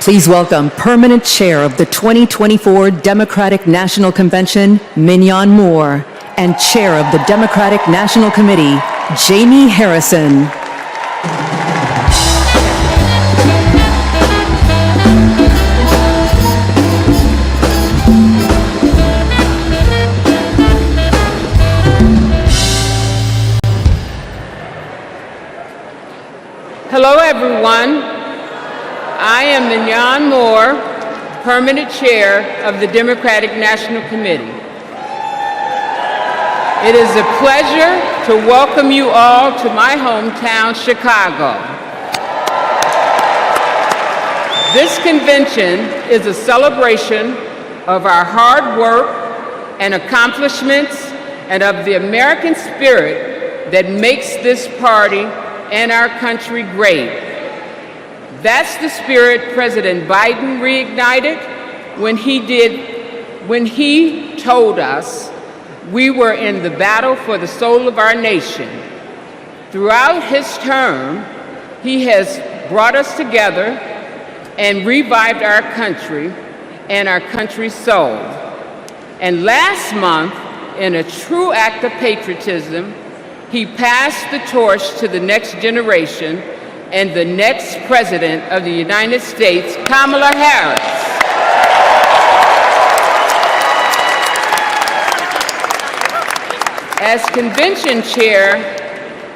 Please welcome Permanent Chair of the 2024 Democratic National Convention, Mignon Moore, and Chair of the Democratic National Committee, Jamie Harrison. Hello, everyone. I am Mignon Moore, Permanent Chair of the Democratic National Committee. It is a pleasure to welcome you all to my hometown, Chicago. This convention is a celebration of our hard work and accomplishments and of the American spirit that makes this party and our country great. That's the spirit President Biden reignited when he told us we were in the battle for the soul of our nation. Throughout his term, he has brought us together and revived our country and our country's soul. And last month, in a true act of patriotism, he passed the torch to the next generation and the next President of the United States, Kamala Harris. As convention chair,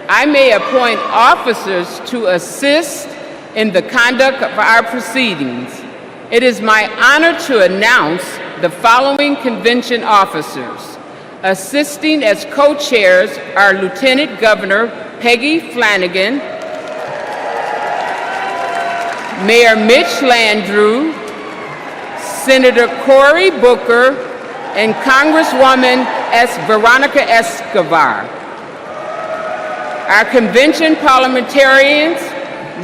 I may appoint officers to assist in the conduct of our proceedings. It is my honor to announce the following convention officers. Assisting as co-chairs are Lieutenant Governor Peggy Flanagan, Mayor Mitch Landrieu, Senator Cory Booker, and Congresswoman Veronica Escobar. Our convention parliamentarians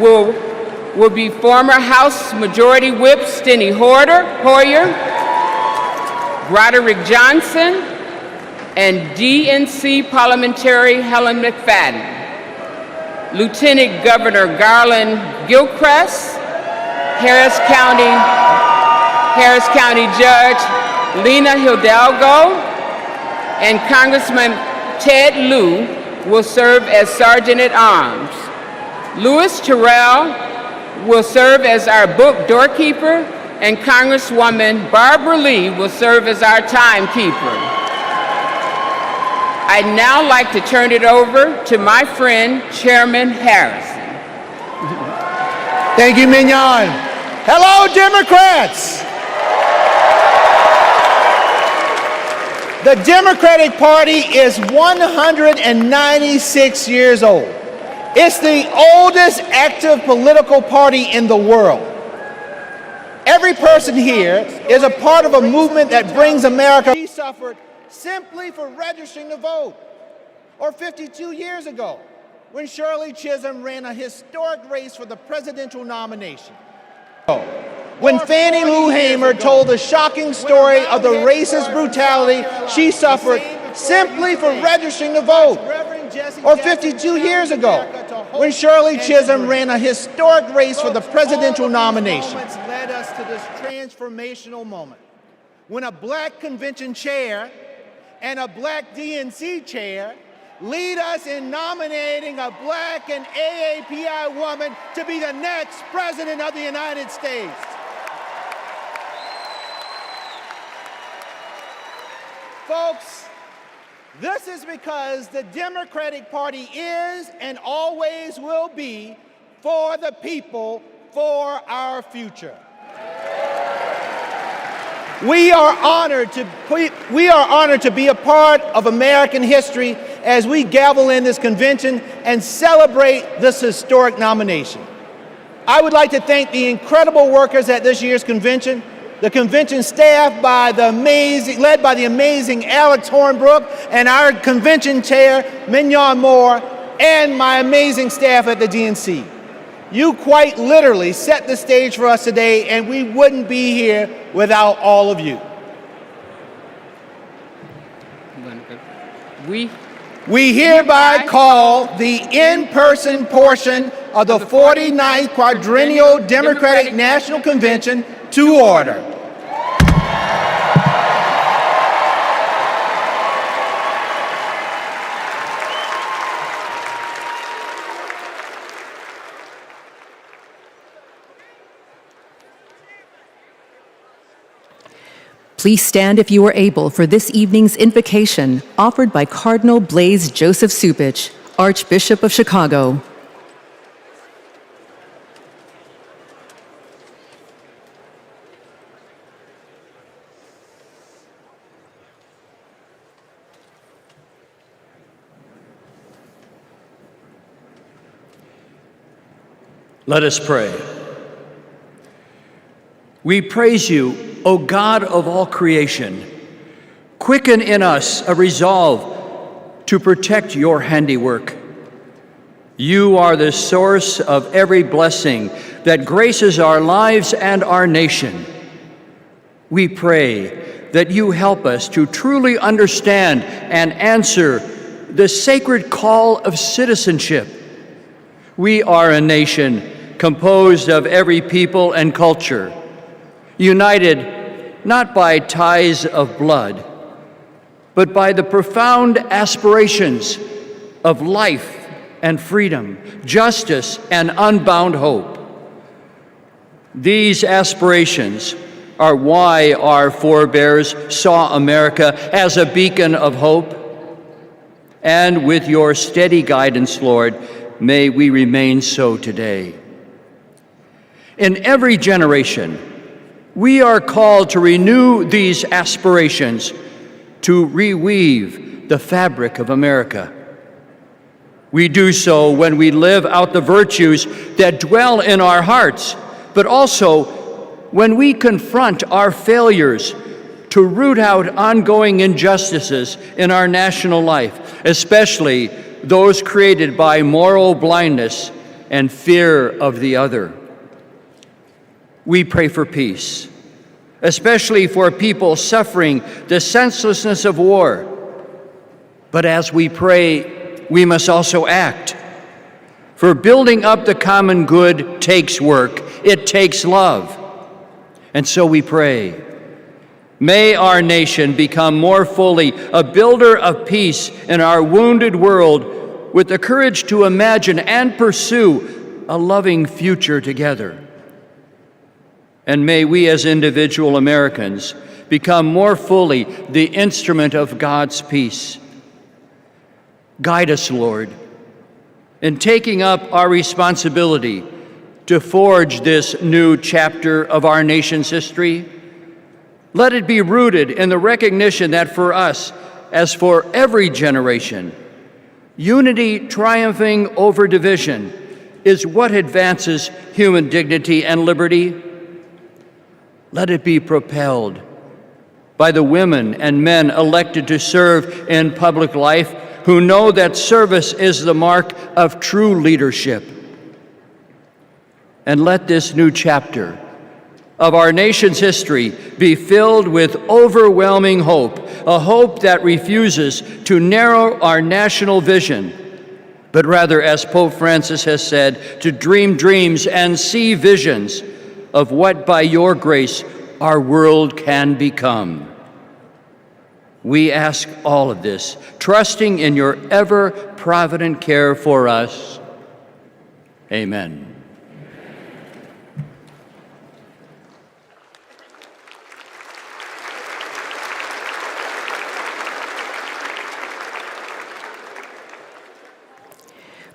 will be former House Majority Whip Steny Hoyer, Broderick Johnson, and DNC parliamentary Helen McFadden. Lieutenant Governor Garland Gilchrist, Harris County Judge Lena Hidalgo, and Congressman Ted Lieu will serve as Sergeant at Arms. Louis Terrell will serve as our book doorkeeper, and Congresswoman Barbara Lee will serve as our timekeeper. I'd now like to turn it over to my friend, Chairman Harrison. Thank you, Mignon. Hello, Democrats. The Democratic Party is 196 years old. It's the oldest active political party in the world. Every person here is a part of a movement that brings America. She suffered simply for registering to vote. Or 52 years ago, when Shirley Chisholm ran a historic race for the presidential nomination. When Fannie Lou Hamer told the shocking story of the racist brutality she suffered simply for registering to vote. Or 52 years ago, when Shirley Chisholm ran a historic race for the presidential nomination. Led us to this transformational moment when a black convention chair and a black DNC chair lead us in nominating a black and AAPI woman to be the next President of the United States. Folks, this is because the Democratic Party is and always will be for the people, for our future. We are honored to be a part of American history as we gavel in this convention and celebrate this historic nomination. I would like to thank the incredible workers at this year's convention, the convention staff led by the amazing Alex Hornbrook, and our convention chair, Mignon Moore, and my amazing staff at the DNC. You quite literally set the stage for us today, and we wouldn't be here without all of you. We hereby call the in-person portion of the 49th Quadrennial Democratic National Convention to order. Please stand if you are able for this evening's invocation offered by Cardinal Blaise Joseph Supich, Archbishop of Chicago. Let us pray. We praise you, O God of all creation. Quicken in us a resolve to protect your handiwork. You are the source of every blessing that graces our lives and our nation. We pray that you help us to truly understand and answer the sacred call of citizenship. We are a nation composed of every people and culture, united not by ties of blood, but by the profound aspirations of life and freedom, justice and unbound hope. These aspirations are why our forebears saw America as a beacon of hope. And with your steady guidance, Lord, may we remain so today. In every generation, we are called to renew these aspirations, to reweave the fabric of America. We do so when we live out the virtues that dwell in our hearts, but also when we confront our failures to root out ongoing injustices in our national life, especially those created by moral blindness and fear of the other. We pray for peace, especially for people suffering the senselessness of war. But as we pray, we must also act. For building up the common good takes work, it takes love. And so we pray, may our nation become more fully a builder of peace in our wounded world, with the courage to imagine and pursue a loving future together. And may we as individual Americans become more fully the instrument of God's peace. Guide us, Lord, in taking up our responsibility to forge this new chapter of our nation's history. Let it be rooted in the recognition that for us, as for every generation, unity triumphing over division is what advances human dignity and liberty. Let it be propelled by the women and men elected to serve in public life, who know that service is the mark of true leadership. And let this new chapter of our nation's history be filled with overwhelming hope, a hope that refuses to narrow our national vision, but rather, as Pope Francis has said, to dream dreams and see visions of what by your grace our world can become. We ask all of this, trusting in your ever-provident care for us. Amen.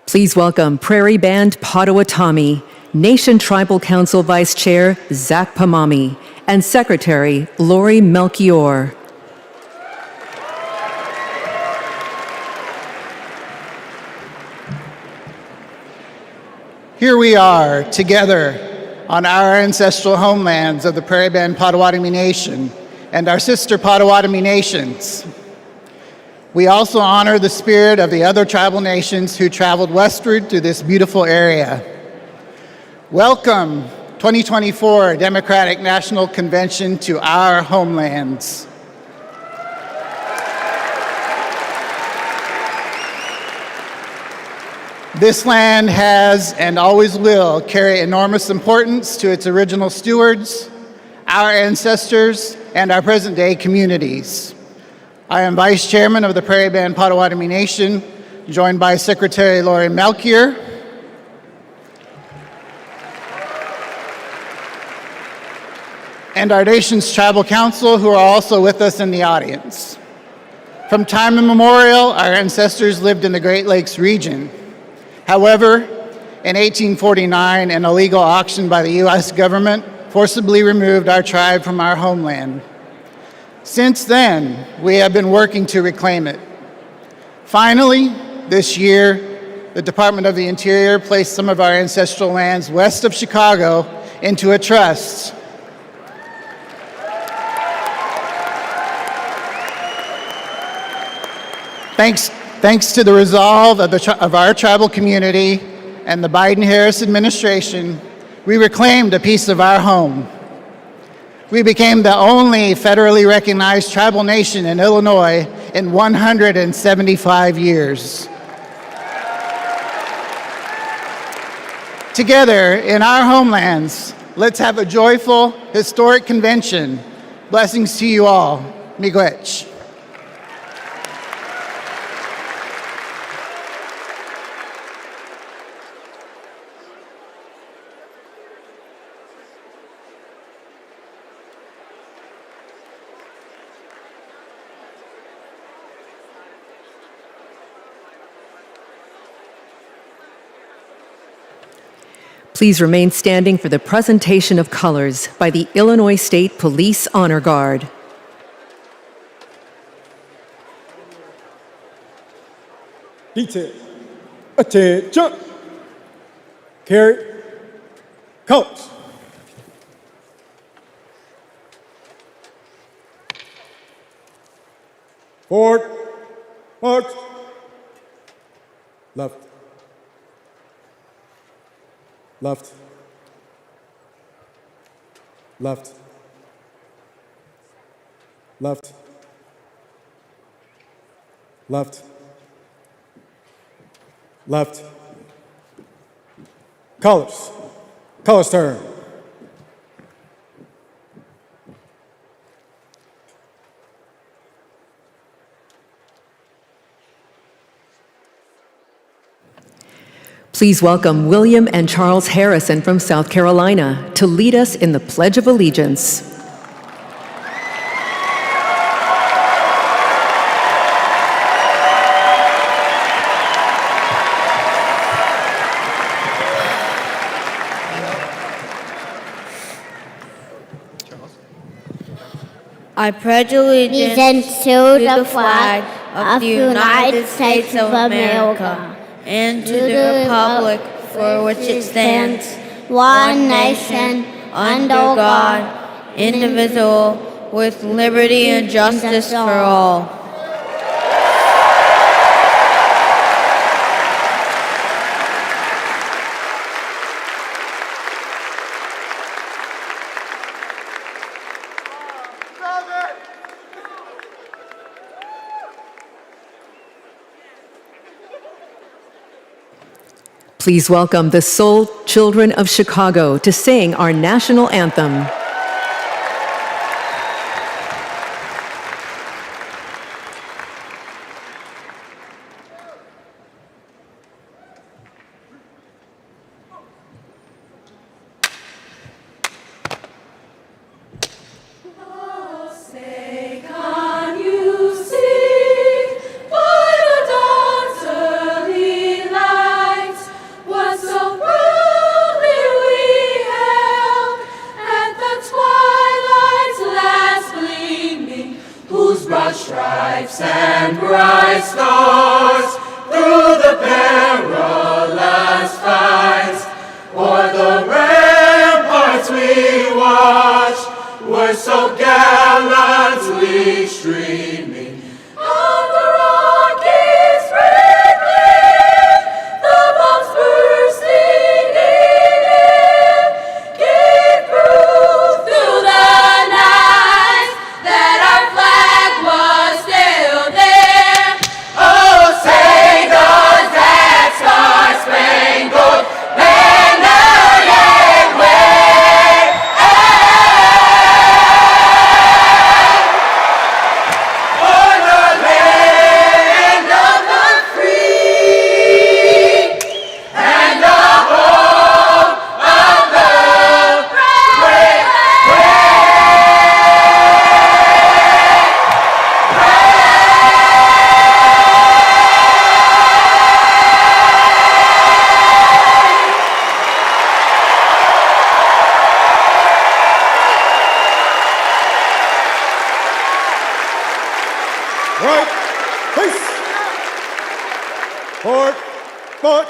Please welcome Prairie Band Potawatomi, Nation Tribal Council Vice Chair Zach Pamami, and Secretary Lori Melchior. Here we are together on our ancestral homelands of the Prairie Band Potawatomi Nation and our sister Potawatomi nations. We also honor the spirit of the other tribal nations who traveled westward through this beautiful area. Welcome, 2024 Democratic National Convention, to our homelands. This land has and always will carry enormous importance to its original stewards, our ancestors, and our present-day communities. I am Vice Chairman of the Prairie Band Potawatomi Nation, joined by Secretary Lori Melchior, and our nation's Tribal Council, who are also with us in the audience. From time immemorial, our ancestors lived in the Great Lakes region. However, in 1849, an illegal auction by the U.S. government forcibly removed our tribe from our homeland. Since then, we have been working to reclaim it. Finally, this year, the Department of the Interior placed some of our ancestral lands west of Chicago into a trust. Thanks to the resolve of our tribal community and the Biden-Harris administration, we reclaimed a piece of our home. We became the only federally recognized tribal nation in Illinois in 175 years. Together, in our homelands, let's have a joyful, historic convention. Blessings to you all. Miigwech. Please remain standing for the presentation of colors by the Illinois State Police Honor Guard. Detail. Attention. Carry. Colors. Forward. March. Left. Left. Left. Left. Left. Left. Colors. Colors turn. Please welcome William and Charles Harrison from South Carolina to lead us in the Pledge of Allegiance. I pledge allegiance to the flag of the United States of America and to the republic for which it stands, one nation, under God, indivisible, with liberty and justice for all. Please welcome the Soul Children of Chicago to sing our national anthem. The Forward.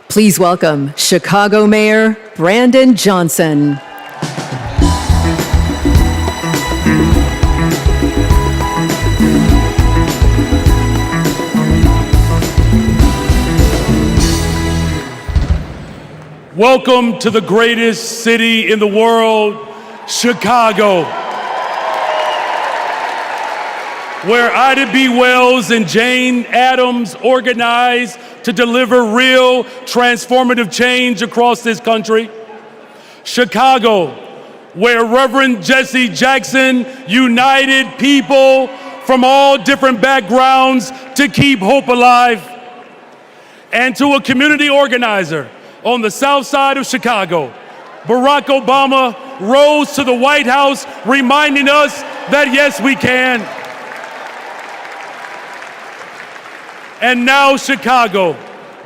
Please welcome Chicago Mayor Brandon Johnson. Welcome to the greatest city in the world, Chicago, where Ida B. Wells and Jane Addams organized to deliver real transformative change across this country. Chicago, where Reverend Jesse Jackson united people from all different backgrounds to keep hope alive. And to a community organizer on the south side of Chicago, Barack Obama rose to the White House reminding us that yes, we can. And now Chicago,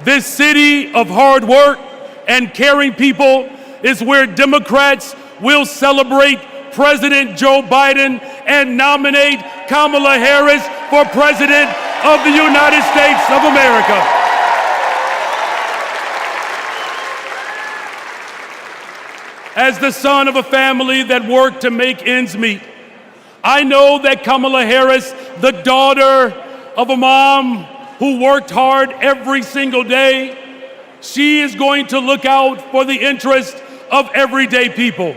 this city of hard work and caring people, is where Democrats will celebrate President Joe Biden and nominate Kamala Harris for President of the United States of America. As the son of a family that worked to make ends meet, I know that Kamala Harris, the daughter of a mom who worked hard every single day, she is going to look out for the interest of everyday people.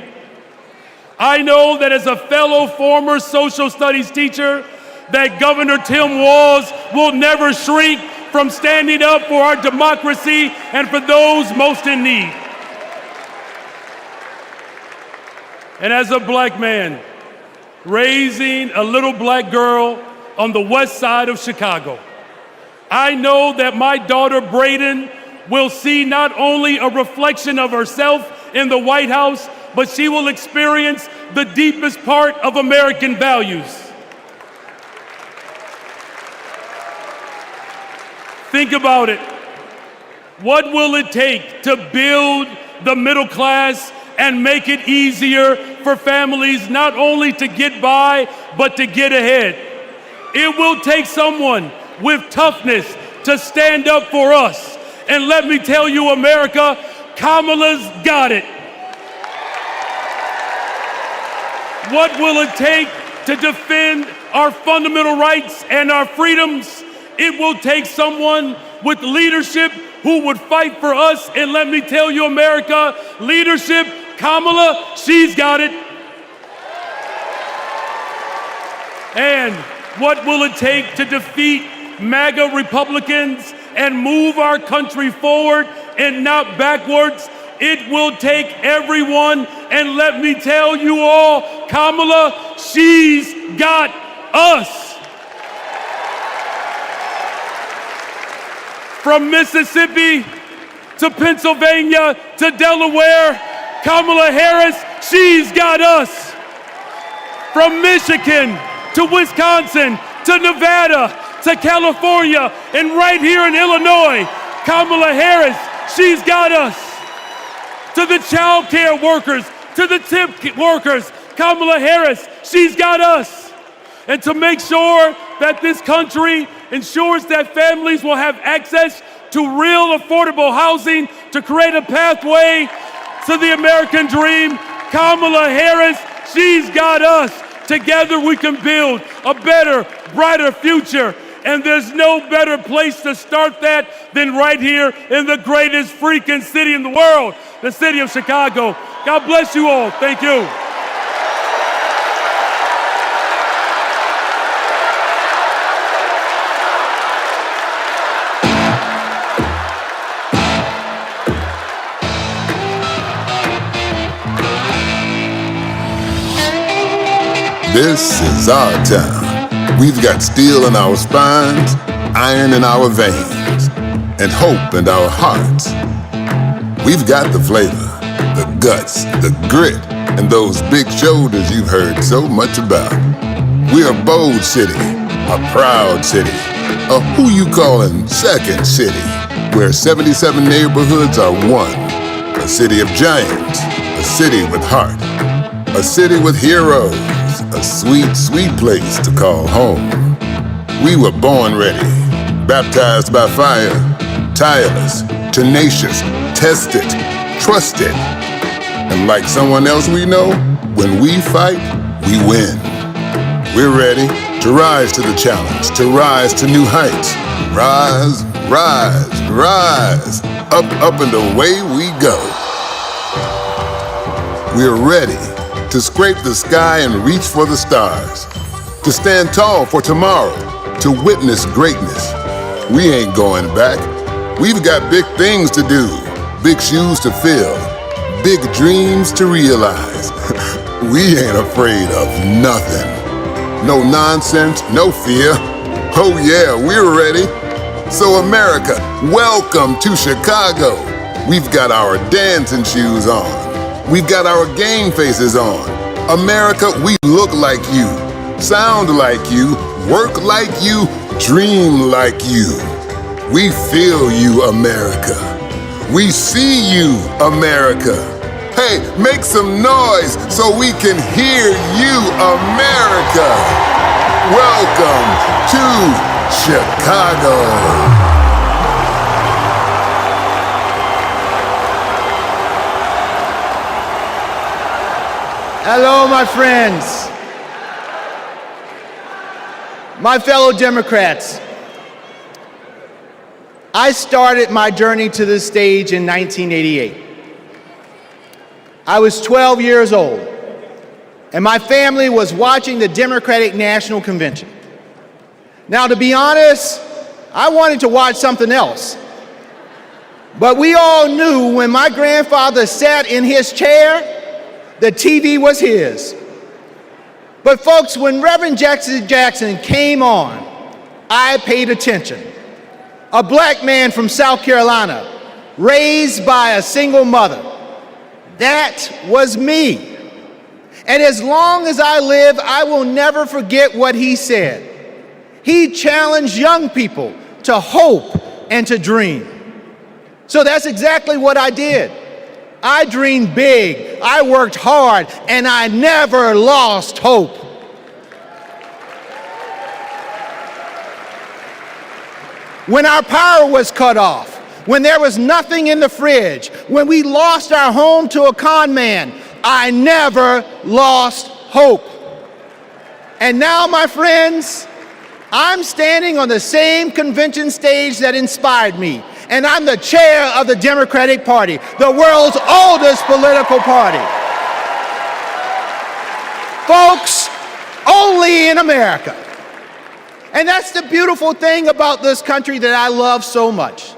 I know that as a fellow former social studies teacher, that Governor Tim Walz will never shrink from standing up for our democracy and for those most in need. And as a black man, raising a little black girl on the west side of Chicago, I know that my daughter Brayden will see not only a reflection of herself in the White House, but she will experience the deepest part of American values. Think about it. What will it take to build the middle class and make it easier for families not only to get by, but to get ahead? It will take someone with toughness to stand up for us. And let me tell you, America, Kamala's got it. What will it take to defend our fundamental rights and our freedoms? It will take someone with leadership who would fight for us. And let me tell you, America, leadership, Kamala, she's got it. And what will it take to defeat MAGA Republicans and move our country forward and not backwards? It will take everyone, and let me tell you all, Kamala, she's got us. From Mississippi to Pennsylvania to Delaware, Kamala Harris, she's got us. From Michigan to Wisconsin to Nevada to California and right here in Illinois, Kamala Harris, she's got us. To the child care workers, to the tip workers, Kamala Harris, she's got us. And to make sure that this country ensures that families will have access to real affordable housing, to create a pathway to the American dream, Kamala Harris, she's got us. Together we can build a better, brighter future. And there's no better place to start that than right here in the greatest freaking city in the world, the city of Chicago. God bless you all. Thank you. This is our time. We've got steel in our spines, iron in our veins, and hope in our hearts. We've got the flavor, the guts, the grit, and those big shoulders you've heard so much about. We're a bold city, a proud city, a who you callin' second city, where 77 neighborhoods are one. A city of giants, a city with heart, a city with heroes, a sweet, sweet place to call home. We were born ready, baptized by fire, tireless, tenacious, tested, trusted. And like someone else we know, when we fight, we win. We're ready to rise to the challenge, to rise to new heights. Rise, rise, rise, up and away we go. We're ready to scrape the sky and reach for the stars, to stand tall for tomorrow, to witness greatness. We ain't going back. We've got big things to do, big shoes to fill, big dreams to realize. We ain't afraid of nothing. No nonsense, no fear. Oh yeah, we're ready. So America, welcome to Chicago. We've got our dancing shoes on. We've got our game faces on. America, we look like you, sound like you, work like you, dream like you. We feel you, America. We see you, America. Hey, make some noise so we can hear you, America. Welcome to Chicago. Hello, my friends, my fellow Democrats. I started my journey to this stage in 1988. I was 12 years old, and my family was watching the Democratic National Convention. Now, to be honest, I wanted to watch something else. But we all knew when my grandfather sat in his chair, the TV was his. But folks, when Reverend Jackson came on, I paid attention. A black man from South Carolina, raised by a single mother. That was me. And as long as I live, I will never forget what he said. He challenged young people to hope and to dream. So that's exactly what I did. I dreamed big, I worked hard, and I never lost hope. When our power was cut off, when there was nothing in the fridge, when we lost our home to a con man, I never lost hope. And now, my friends, I'm standing on the same convention stage that inspired me, and I'm the chair of the Democratic Party, the world's oldest political party. Folks, only in America. And that's the beautiful thing about this country that I love so much.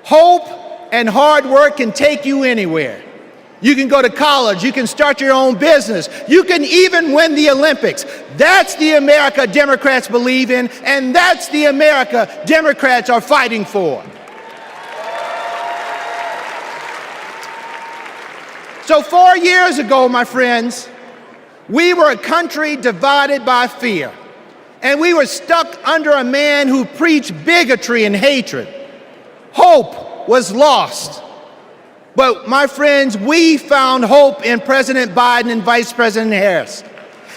Hope and hard work can take you anywhere. You can go to college, you can start your own business, you can even win the Olympics. That's the America Democrats believe in, and that's the America Democrats are fighting for. So 4 years ago, my friends, we were a country divided by fear, and we were stuck under a man who preached bigotry and hatred. Hope was lost. But my friends, we found hope in President Biden and Vice President Harris,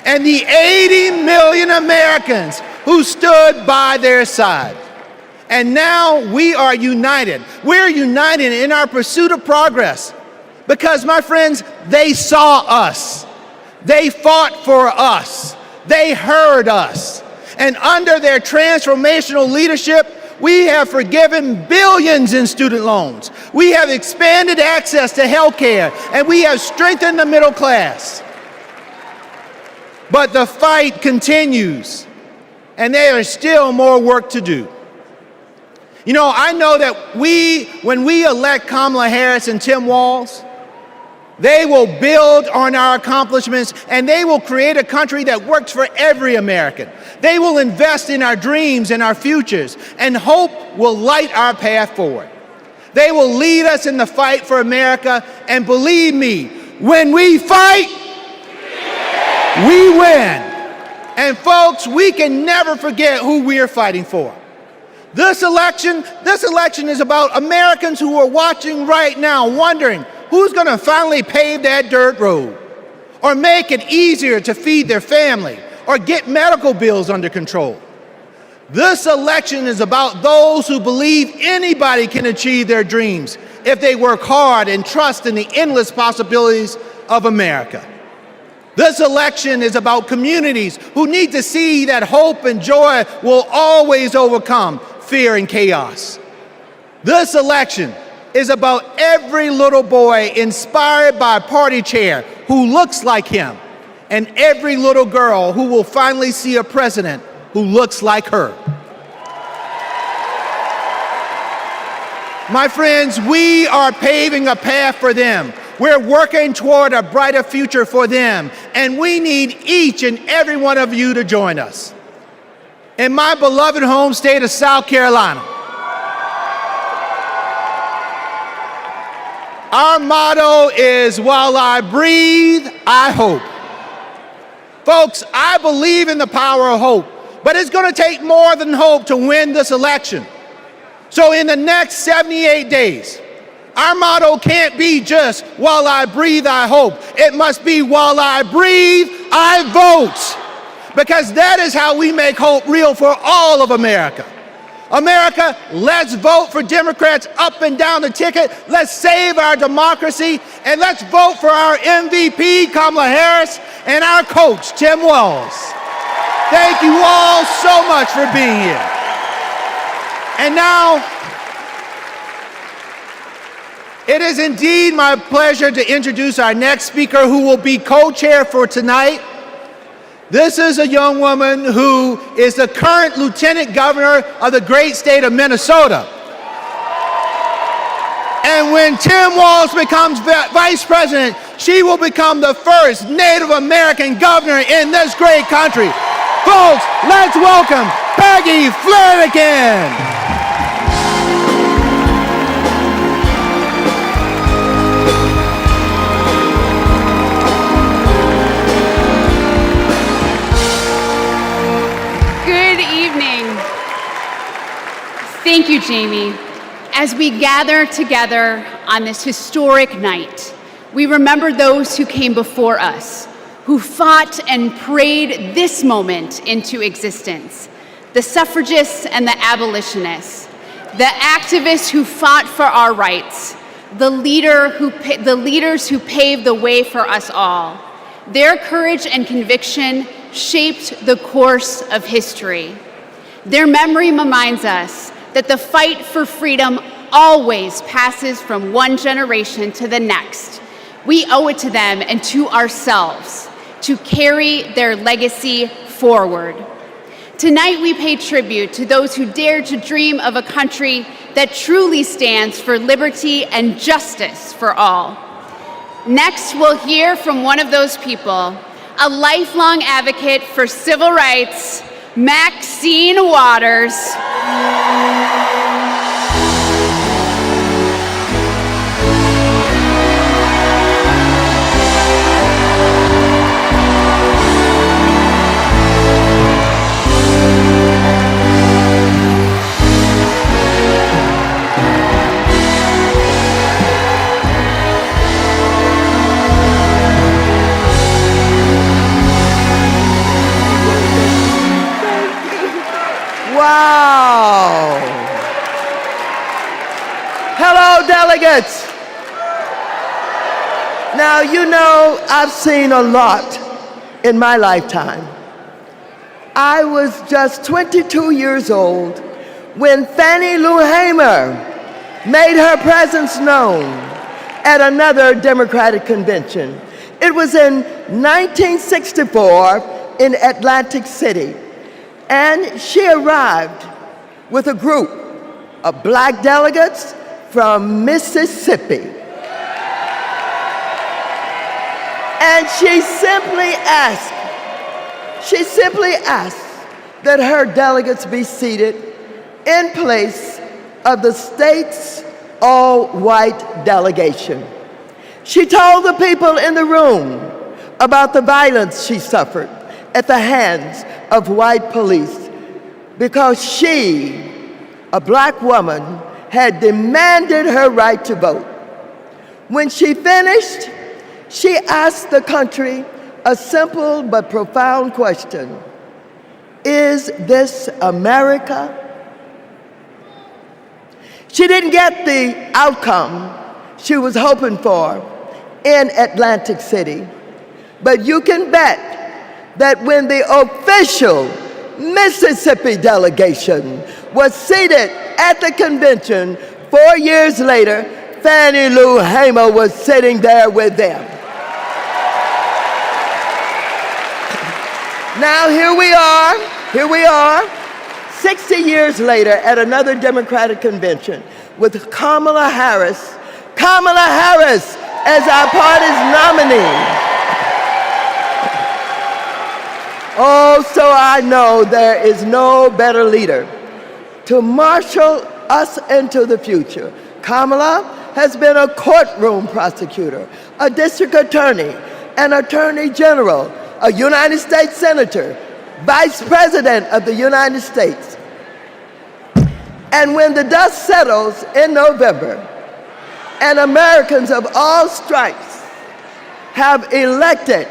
and the 80 million Americans who stood by their side. And now we are united. We're united in our pursuit of progress. Because, my friends, they saw us. They fought for us. They heard us. And under their transformational leadership, we have forgiven billions in student loans. We have expanded access to health care, and we have strengthened the middle class. But the fight continues, and there is still more work to do. You know, I know that when we elect Kamala Harris and Tim Walz, they will build on our accomplishments, and they will create a country that works for every American. They will invest in our dreams and our futures, and hope will light our path forward. They will lead us in the fight for America, and believe me, when we fight, we win. And folks, we can never forget who we are fighting for. This election is about Americans who are watching right now, wondering who's going to finally pave that dirt road, or make it easier to feed their family, or get medical bills under control. This election is about those who believe anybody can achieve their dreams if they work hard and trust in the endless possibilities of America. This election is about communities who need to see that hope and joy will always overcome fear and chaos. This election is about every little boy inspired by a party chair who looks like him, and every little girl who will finally see a president who looks like her. My friends, we are paving a path for them. We're working toward a brighter future for them, and we need each and every one of you to join us. In my beloved home state of South Carolina, our motto is, while I breathe, I hope. Folks, I believe in the power of hope, but it's going to take more than hope to win this election. So in the next 78 days, our motto can't be just, while I breathe, I hope. It must be, while I breathe, I vote. Because that is how we make hope real for all of America. America, let's vote for Democrats up and down the ticket. Let's save our democracy, and let's vote for our MVP, Kamala Harris, and our coach, Tim Walz. Thank you all so much for being here. And now, it is indeed my pleasure to introduce our next speaker, who will be co-chair for tonight. This is a young woman who is the current lieutenant governor of the great state of Minnesota. And when Tim Walz becomes vice president, she will become the first Native American governor in this great country. Folks, let's welcome Peggy Flanagan. Thank you, Jamie. As we gather together on this historic night, we remember those who came before us, who fought and prayed this moment into existence. The suffragists and the abolitionists, the activists who fought for our rights, the leaders who paved the way for us all. Their courage and conviction shaped the course of history. Their memory reminds us that the fight for freedom always passes from one generation to the next. We owe it to them and to ourselves to carry their legacy forward. Tonight we pay tribute to those who dared to dream of a country that truly stands for liberty and justice for all. Next, we'll hear from one of those people, a lifelong advocate for civil rights, Maxine Waters. Wow! Hello, delegates. Now, you know, I've seen a lot in my lifetime. I was just 22 years old when Fannie Lou Hamer made her presence known at another Democratic convention. It was in 1964 in Atlantic City. And she arrived with a group of black delegates from Mississippi. And she simply asked that her delegates be seated in place of the state's all-white delegation. She told the people in the room about the violence she suffered at the hands of white police because she, a black woman, had demanded her right to vote. When she finished, she asked the country a simple but profound question. Is this America? She didn't get the outcome she was hoping for in Atlantic City, but you can bet that when the official Mississippi delegation was seated at the convention 4 years later, Fannie Lou Hamer was sitting there with them. Now here we are, 60 years later at another Democratic convention with Kamala Harris as our party's nominee. Oh, so I know there is no better leader to marshal us into the future. Kamala has been a courtroom prosecutor, a district attorney, an attorney general, a United States senator, vice president of the United States. And when the dust settles in November, and Americans of all stripes have elected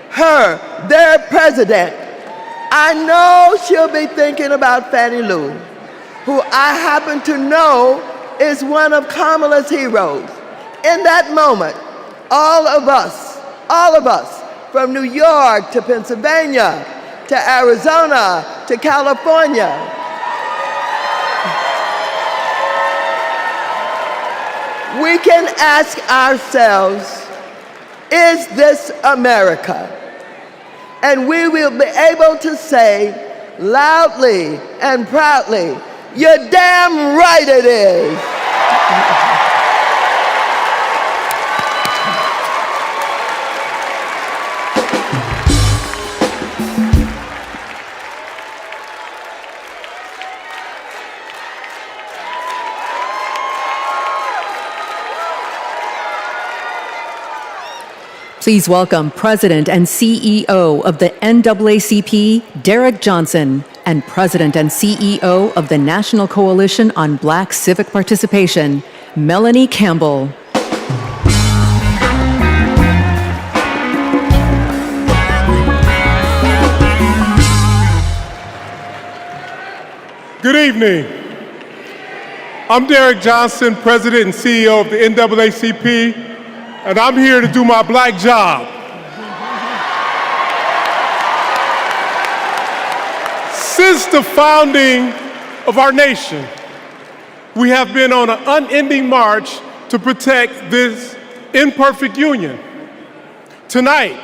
her their president, I know she'll be thinking about Fannie Lou, who I happen to know is one of Kamala's heroes. In that moment, all of us, from New York to Pennsylvania, to Arizona, to California, we can ask ourselves, is this America? And we will be able to say loudly and proudly, you're damn right it is. Please welcome President and CEO of the NAACP, Derek Johnson, and President and CEO of the National Coalition on Black Civic Participation, Melanie Campbell. Good evening. I'm Derek Johnson, President and CEO of the NAACP, and I'm here to do my black job. Since the founding of our nation, we have been on an unending march to protect this imperfect union. Tonight,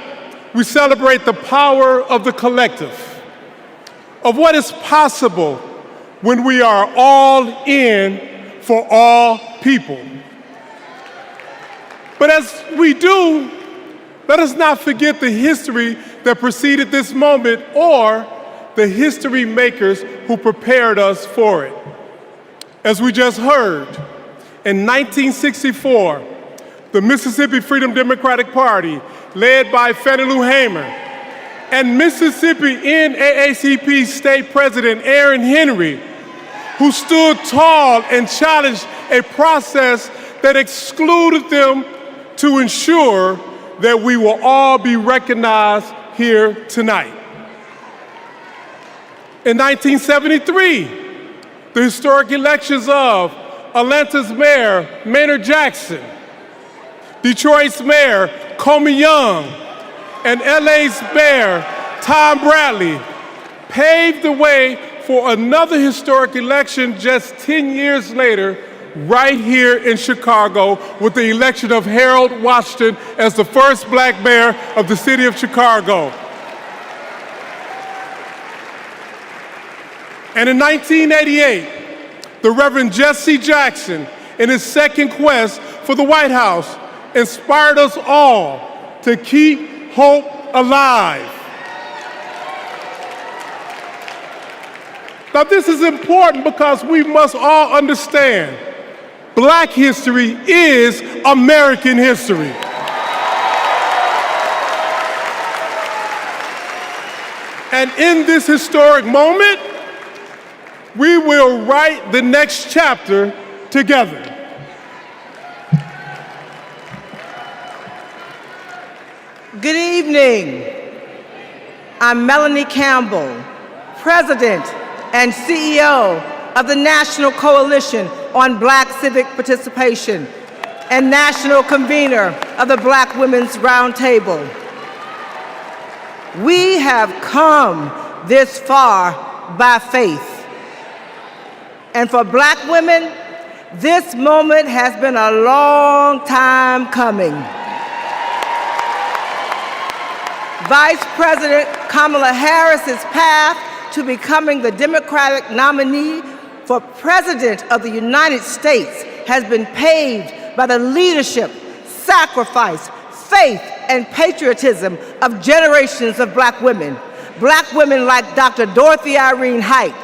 we celebrate the power of the collective, of what is possible when we are all in for all people. But as we do, let us not forget the history that preceded this moment or the history makers who prepared us for it. As we just heard, in 1964, the Mississippi Freedom Democratic Party, led by Fannie Lou Hamer, and Mississippi NAACP State President Aaron Henry, who stood tall and challenged a process that excluded them to ensure that we will all be recognized here tonight. In 1973, the historic elections of Atlanta's Mayor Maynard Jackson, Detroit's Mayor Comey Young, and LA's Mayor Tom Bradley paved the way for another historic election just 10 years later, right here in Chicago, with the election of Harold Washington as the first black mayor of the city of Chicago. And in 1988, the Reverend Jesse Jackson, in his second quest for the White House, inspired us all to keep hope alive. Now, this is important because we must all understand Black history is American history. And in this historic moment, we will write the next chapter together. Good evening. I'm Melanie Campbell, President and CEO of the National Coalition on Black Civic Participation and National Convener of the Black Women's Roundtable. We have come this far by faith. And for Black women, this moment has been a long time coming. Vice President Kamala Harris's path to becoming the Democratic nominee for President of the United States has been paved by the leadership, sacrifice, faith, and patriotism of generations of Black women. Black women like Dr. Dorothy Irene Height,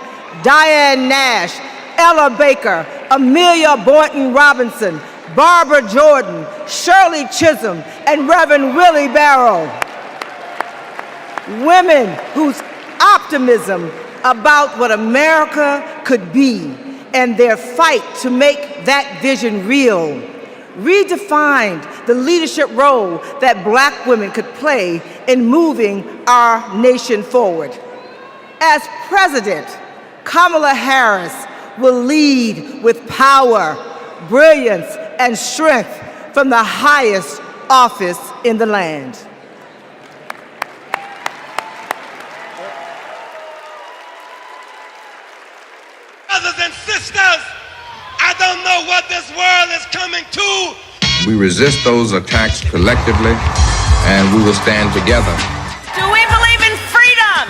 Diane Nash, Ella Baker, Amelia Boynton Robinson, Barbara Jordan, Shirley Chisholm, and Reverend Willie Barrow. Women whose optimism about what America could be and their fight to make that vision real redefined the leadership role that Black women could play in moving our nation forward. As President, Kamala Harris will lead with power, brilliance, and strength from the highest office in the land. Brothers and sisters, I don't know what this world is coming to. We resist those attacks collectively, and we will stand together. Do we believe in freedom?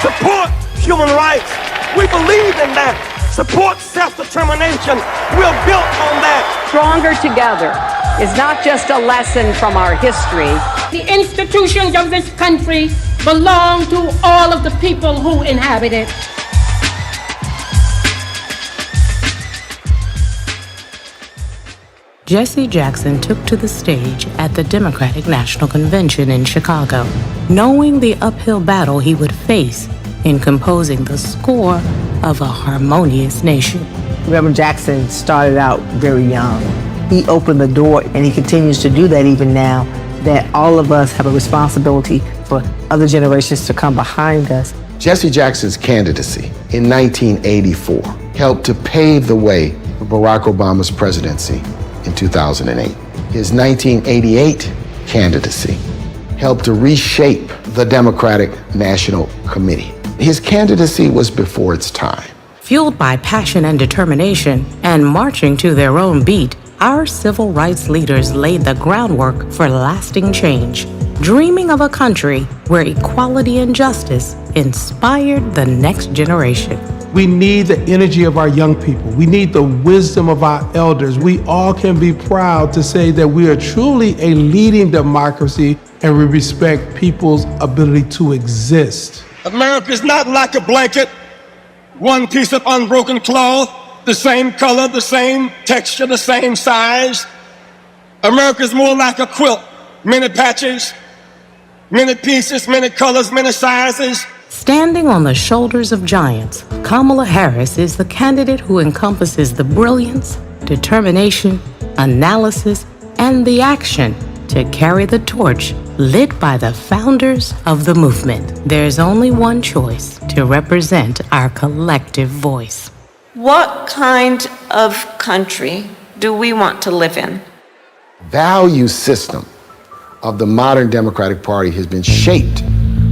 Support human rights. We believe in that. Support self-determination. We're built on that. Stronger together is not just a lesson from our history. The institutions of this country belong to all of the people who inhabit it. Jesse Jackson took to the stage at the Democratic National Convention in Chicago, knowing the uphill battle he would face in composing the score of a harmonious nation. Reverend Jackson started out very young. He opened the door, and he continues to do that even now, that all of us have a responsibility for other generations to come behind us. Jesse Jackson's candidacy in 1984 helped to pave the way for Barack Obama's presidency in 2008. His 1988 candidacy helped to reshape the Democratic National Committee. His candidacy was before its time. Fueled by passion and determination and marching to their own beat, our civil rights leaders laid the groundwork for lasting change, dreaming of a country where equality and justice inspired the next generation. We need the energy of our young people. We need the wisdom of our elders. We all can be proud to say that we are truly a leading democracy and we respect people's ability to exist. America is not like a blanket, one piece of unbroken cloth, the same color, the same texture, the same size. America is more like a quilt, many patches, many pieces, many colors, many sizes. Standing on the shoulders of giants, Kamala Harris is the candidate who encompasses the brilliance, determination, analysis, and the action to carry the torch lit by the founders of the movement. There's only one choice to represent our collective voice. What kind of country do we want to live in? Value system of the modern Democratic Party has been shaped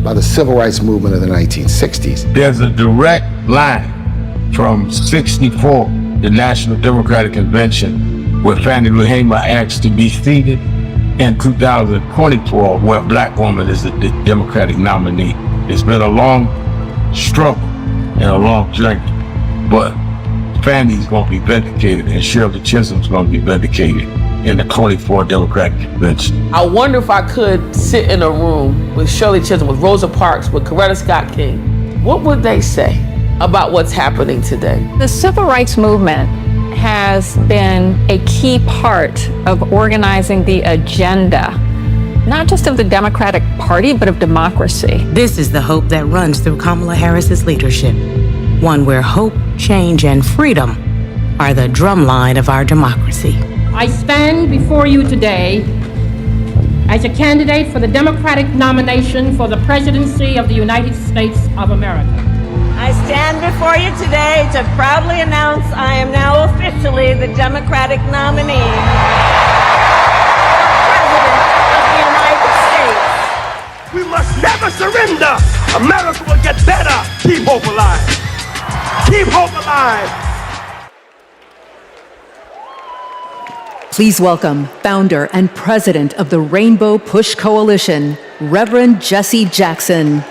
by the civil rights movement of the 1960s. There's a direct line from 64, the National Democratic Convention, where Fannie Lou Hamer asked to be seated, in 2024, where a Black woman is the Democratic nominee. It's been a long struggle and a long journey, but Fannie's gonna be vindicated and Shirley Chisholm's gonna be vindicated in the 24 Democratic Convention. I wonder if I could sit in a room with Shirley Chisholm, with Rosa Parks, with Coretta Scott King. What would they say about what's happening today? The civil rights movement has been a key part of organizing the agenda, not just of the Democratic Party, but of democracy. This is the hope that runs through Kamala Harris's leadership, one where hope, change, and freedom are the drumline of our democracy. I stand before you today as a candidate for the Democratic nomination for the presidency of the United States of America. I stand before you today to proudly announce I am now officially the Democratic nominee for President of the United States. We must never surrender. America will get better. Keep hope alive. Keep hope alive. Please welcome founder and president of the Rainbow Push Coalition, Reverend Jesse Jackson.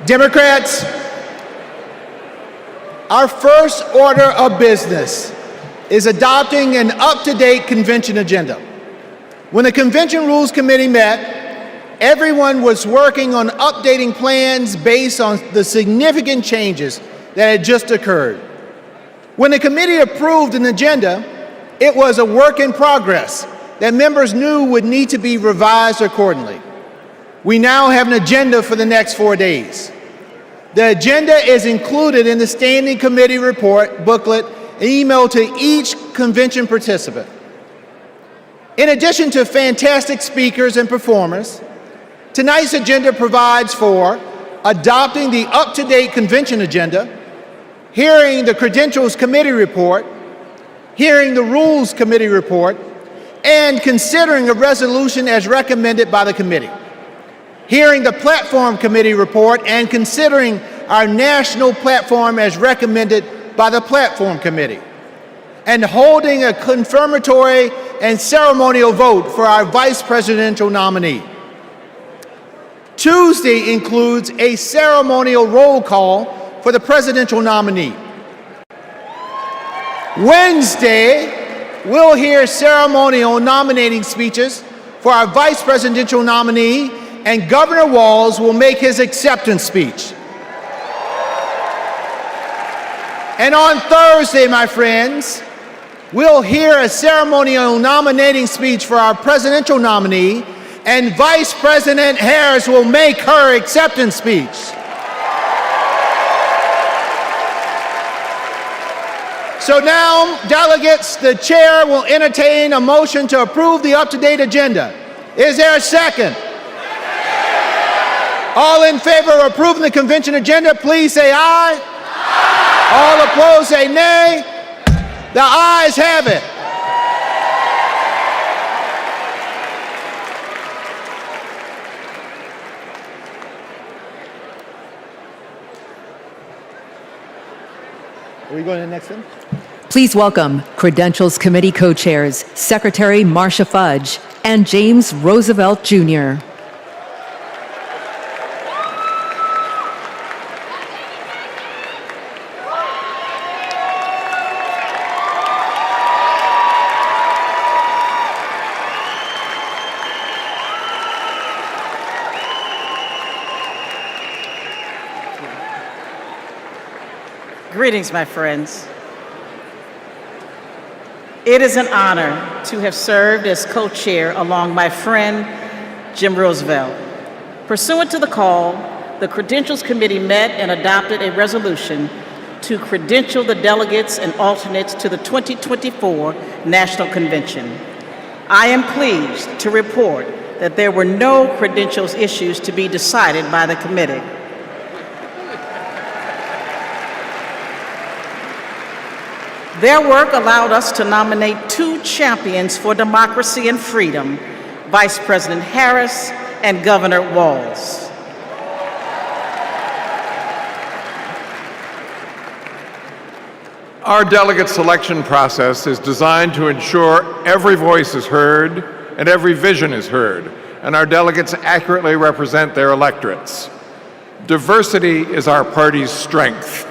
Democrats, our first order of business is adopting an up-to-date convention agenda. When the Convention Rules Committee met, everyone was working on updating plans based on the significant changes that had just occurred. When the committee approved an agenda, it was a work in progress that members knew would need to be revised accordingly. We now have an agenda for the next 4 days. The agenda is included in the Standing Committee report booklet emailed to each convention participant. In addition to fantastic speakers and performers, tonight's agenda provides for adopting the up-to-date convention agenda, hearing the Credentials Committee report, hearing the Rules Committee report, and considering a resolution as recommended by the committee, hearing the Platform Committee report and considering our national platform as recommended by the Platform Committee, and holding a confirmatory and ceremonial vote for our vice presidential nominee. Tuesday includes a ceremonial roll call for the presidential nominee. Wednesday, we'll hear ceremonial nominating speeches for our vice presidential nominee, and Governor Walz will make his acceptance speech. And on Thursday, my friends, we'll hear a ceremonial nominating speech for our presidential nominee, and Vice President Harris will make her acceptance speech. So now, delegates, the chair will entertain a motion to approve the up-to-date agenda. Is there a second? All in favor of approving the convention agenda, please say aye. All opposed, say nay. The ayes have it. Are we going to the next one? Please welcome Credentials Committee co-chairs, Secretary Marcia Fudge and James Roosevelt Jr. Greetings, my friends. It is an honor to have served as co-chair along my friend, Jim Roosevelt. Pursuant to the call, the Credentials Committee met and adopted a resolution to credential the delegates and alternates to the 2024 National Convention. I am pleased to report that there were no credentials issues to be decided by the committee. Their work allowed us to nominate two champions for democracy and freedom, Vice President Harris and Governor Walz. Our delegate selection process is designed to ensure every voice is heard and every vision is heard, and our delegates accurately represent their electorates. Diversity is our party's strength.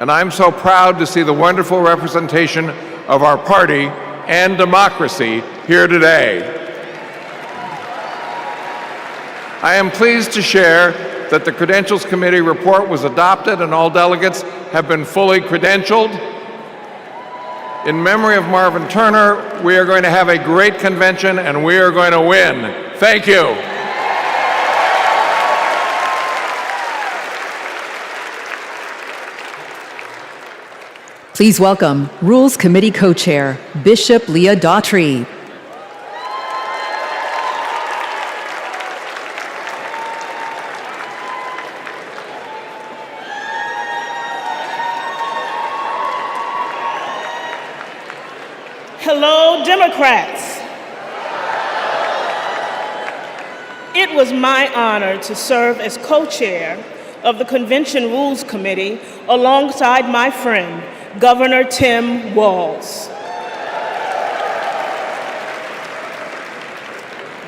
And I'm so proud to see the wonderful representation of our party and democracy here today. I am pleased to share that the Credentials Committee report was adopted and all delegates have been fully credentialed. In memory of Marvin Turner, we are going to have a great convention and we are going to win. Thank you. Please welcome Rules Committee co-chair, Bishop Leah Daughtry. Hello, Democrats. It was my honor to serve as co-chair of the Convention Rules Committee alongside my friend, Governor Tim Walz.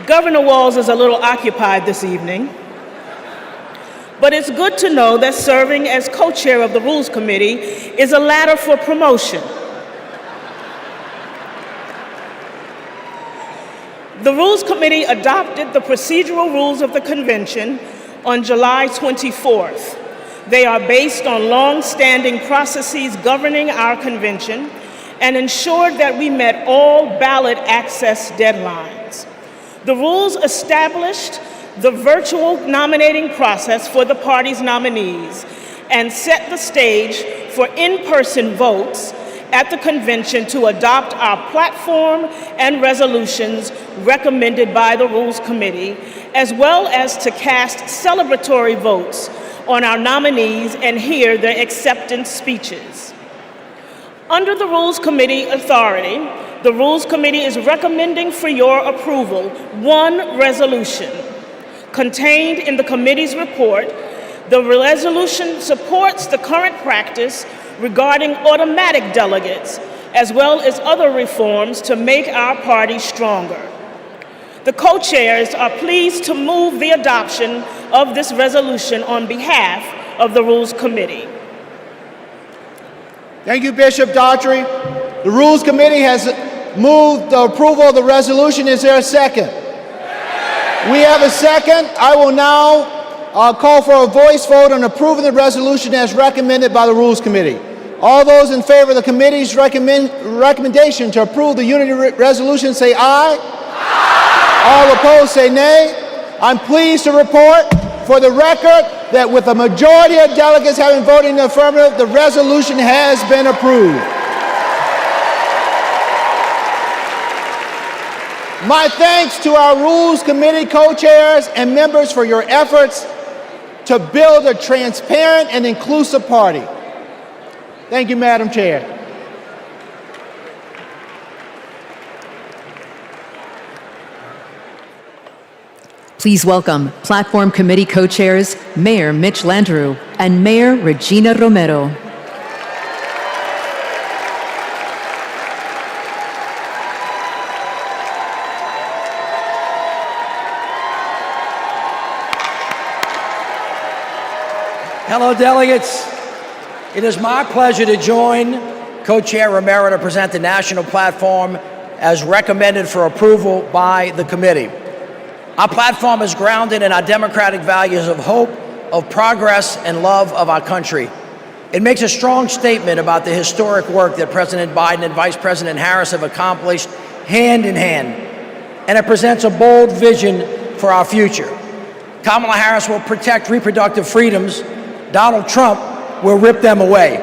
Governor Walz is a little occupied this evening, but it's good to know that serving as co-chair of the Rules Committee is a ladder for promotion. The Rules Committee adopted the procedural rules of the convention on July 24th. They are based on long-standing processes governing our convention and ensured that we met all ballot access deadlines. The rules established the virtual nominating process for the party's nominees and set the stage for in-person votes at the convention to adopt our platform and resolutions recommended by the Rules Committee, as well as to cast celebratory votes on our nominees and hear their acceptance speeches. Under the Rules Committee authority, the Rules Committee is recommending for your approval one resolution. Contained in the committee's report, the resolution supports the current practice regarding automatic delegates, as well as other reforms to make our party stronger. The co-chairs are pleased to move the adoption of this resolution on behalf of the Rules Committee. Thank you, Bishop Daughtry. The Rules Committee has moved the approval of the resolution. Is there a second? We have a second. I will now call for a voice vote on approving the resolution as recommended by the Rules Committee. All those in favor of the committee's recommendation to approve the unity resolution say aye. Aye. All opposed say nay. I'm pleased to report for the record that with a majority of delegates having voted in the affirmative, the resolution has been approved. My thanks to our Rules Committee co-chairs and members for your efforts to build a transparent and inclusive party. Thank you, Madam Chair. Please welcome Platform Committee co-chairs Mayor Mitch Landrieu and Mayor Regina Romero. Hello, delegates. It is my pleasure to join Co-Chair Romero to present the national platform as recommended for approval by the committee. Our platform is grounded in our democratic values of hope, of progress, and love of our country. It makes a strong statement about the historic work that President Biden and Vice President Harris have accomplished hand in hand, and it presents a bold vision for our future. Kamala Harris will protect reproductive freedoms. Donald Trump will rip them away.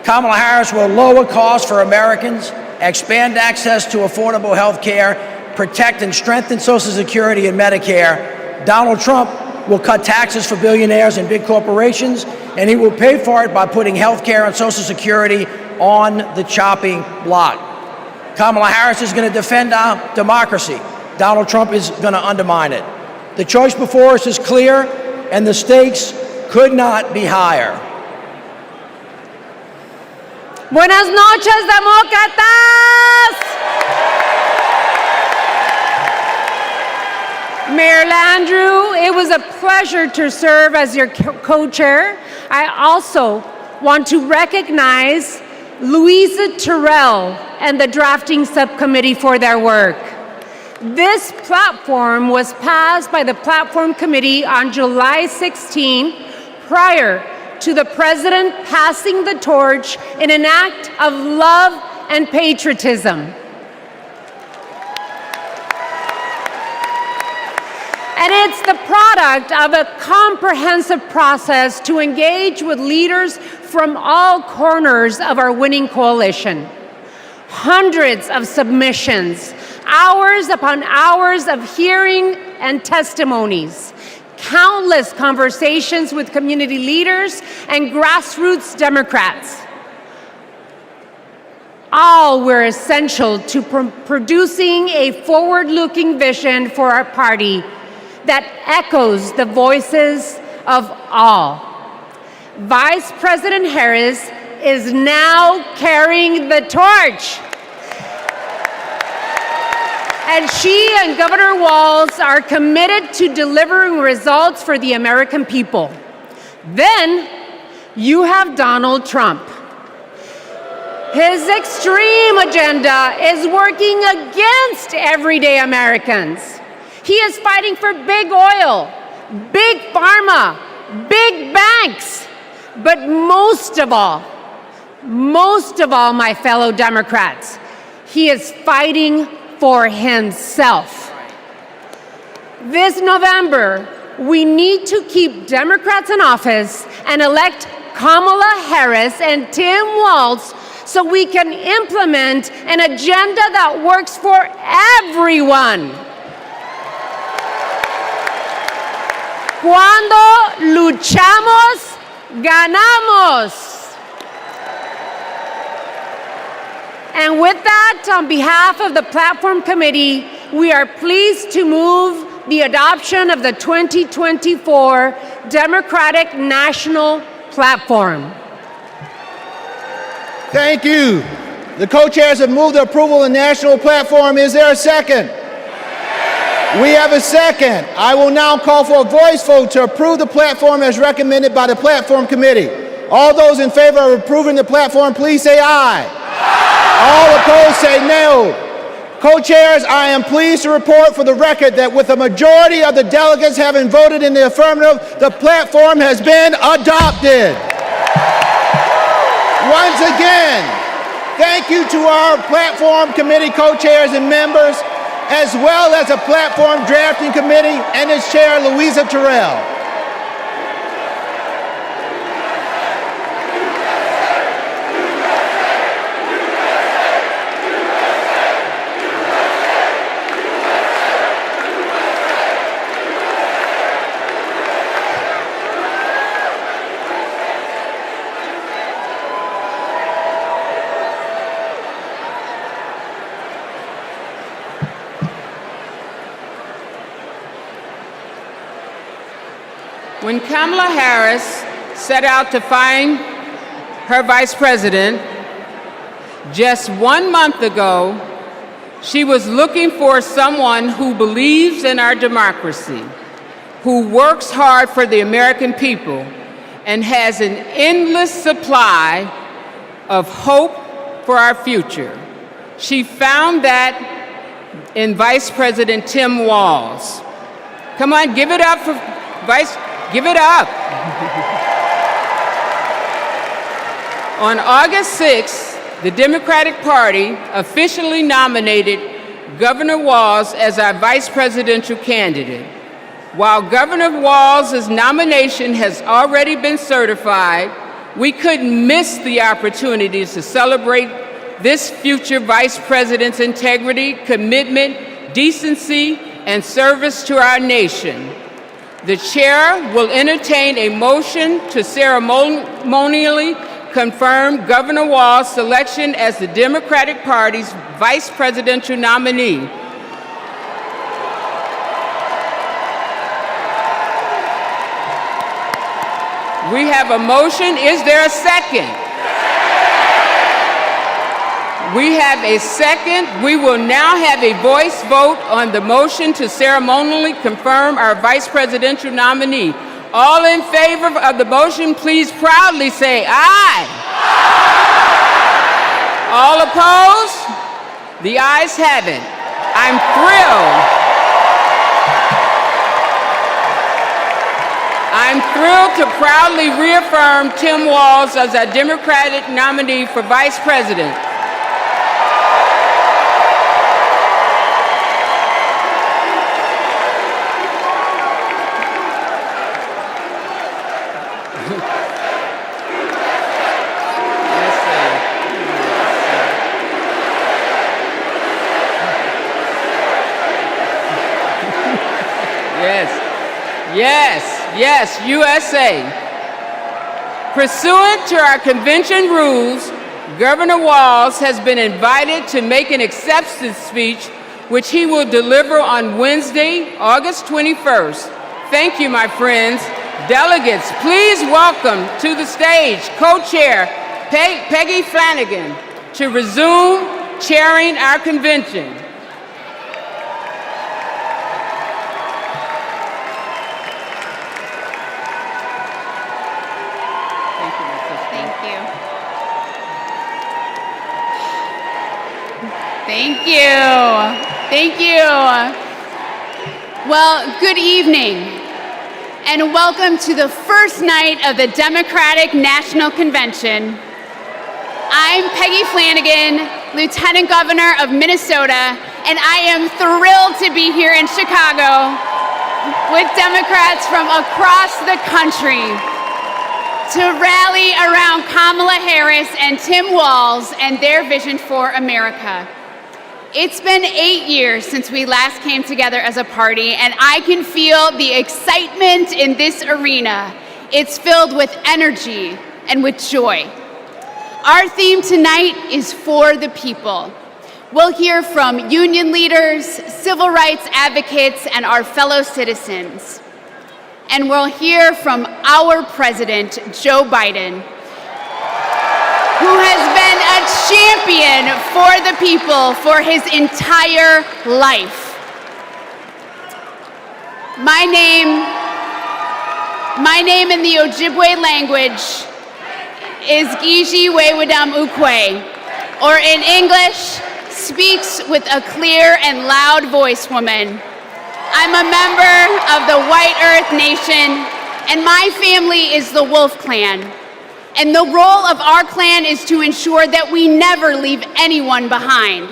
Kamala Harris will lower costs for Americans, expand access to affordable health care, protect and strengthen Social Security and Medicare. Donald Trump will cut taxes for billionaires and big corporations, and he will pay for it by putting health care and Social Security on the chopping block. Kamala Harris is going to defend our democracy. Donald Trump is going to undermine it. The choice before us is clear, and the stakes could not be higher. Buenas noches, demócratas. Mayor Landrieu, it was a pleasure to serve as your co-chair. I also want to recognize Louisa Terrell and the drafting subcommittee for their work. This platform was passed by the Platform Committee on July 16, prior to the President passing the torch in an act of love and patriotism. And it's the product of a comprehensive process to engage with leaders from all corners of our winning coalition. Hundreds of submissions, hours upon hours of hearing and testimonies, countless conversations with community leaders and grassroots Democrats. All were essential to producing a forward-looking vision for our party that echoes the voices of all. Vice President Harris is now carrying the torch. And she and Governor Walz are committed to delivering results for the American people. Then you have Donald Trump. His extreme agenda is working against everyday Americans. He is fighting for big oil, big pharma, big banks, but most of all, my fellow Democrats, he is fighting for himself. This November, we need to keep Democrats in office and elect Kamala Harris and Tim Walz so we can implement an agenda that works for everyone. Cuando luchamos, ganamos. And with that, on behalf of the Platform Committee, we are pleased to move the adoption of the 2024 Democratic National Platform. Thank you. The co-chairs have moved the approval of the national platform. Is there a second? We have a second. I will now call for a voice vote to approve the platform as recommended by the Platform Committee. All those in favor of approving the platform, please say aye. All opposed say no. Co-chairs, I am pleased to report for the record that with a majority of the delegates having voted in the affirmative, the platform has been adopted. Once again, thank you to our Platform Committee co-chairs and members. as well as a platform drafting committee and its chair, Louisa Terrell. When Kamala Harris set out to find her vice president just 1 month ago, she was looking for someone who believes in our democracy, who works hard for the American people, and has an endless supply of hope for our future. She found that in Vice President Tim Walz. Come on, give it up for give it up. On August 6th, the Democratic Party officially nominated Governor Walz as our vice presidential candidate. While Governor Walz's nomination has already been certified, we couldn't miss the opportunity to celebrate this future vice president's integrity, commitment, decency, and service to our nation. The chair will entertain a motion to ceremonially confirm Governor Walz's selection as the Democratic Party's vice presidential nominee. We have a motion. Is there a second? We have a second. We will now have a voice vote on the motion to ceremonially confirm our vice presidential nominee. All in favor of the motion, please proudly say aye. All opposed? The ayes have it. I'm thrilled to proudly reaffirm Tim Walz as our Democratic nominee for vice president. Yes, USA. Pursuant to our convention rules, Governor Walz has been invited to make an acceptance speech, which he will deliver on Wednesday, August 21st. Thank you, my friends. Delegates, please welcome to the stage co-chair Peggy Flanagan to resume chairing our convention. Thank you. Well, good evening, and welcome to the first night of the Democratic National Convention. I'm Peggy Flanagan, Lieutenant Governor of Minnesota, and I am thrilled to be here in Chicago with Democrats from across the country to rally around Kamala Harris and Tim Walz and their vision for America. It's been 8 years since we last came together as a party, and I can feel the excitement in this arena. It's filled with energy and with joy. Our theme tonight is for the people. We'll hear from union leaders, civil rights advocates, and our fellow citizens. And we'll hear from our president, Joe Biden, who has been a champion for the people for his entire life. My name in the Ojibwe language is Gigi Wewedam Ukwe, or in English, speaks with a clear and loud voice woman. I'm a member of the White Earth Nation, and my family is the Wolf Clan. And the role of our clan is to ensure that we never leave anyone behind.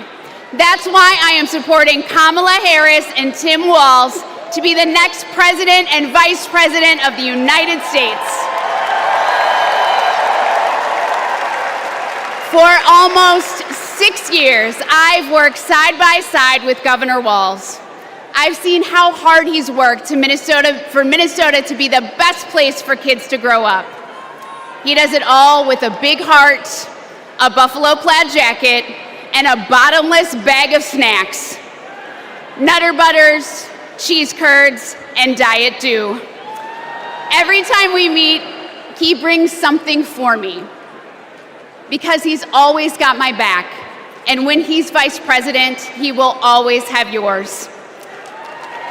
That's why I am supporting Kamala Harris and Tim Walz to be the next President and Vice President of the United States. For almost 6 years, I've worked side by side with Governor Walz. I've seen how hard he's worked for Minnesota to be the best place for kids to grow up. He does it all with a big heart, a buffalo plaid jacket, and a bottomless bag of snacks. Nutter Butters, cheese curds, and Diet Dew. Every time we meet, he brings something for me because he's always got my back. And when he's vice president, he will always have yours.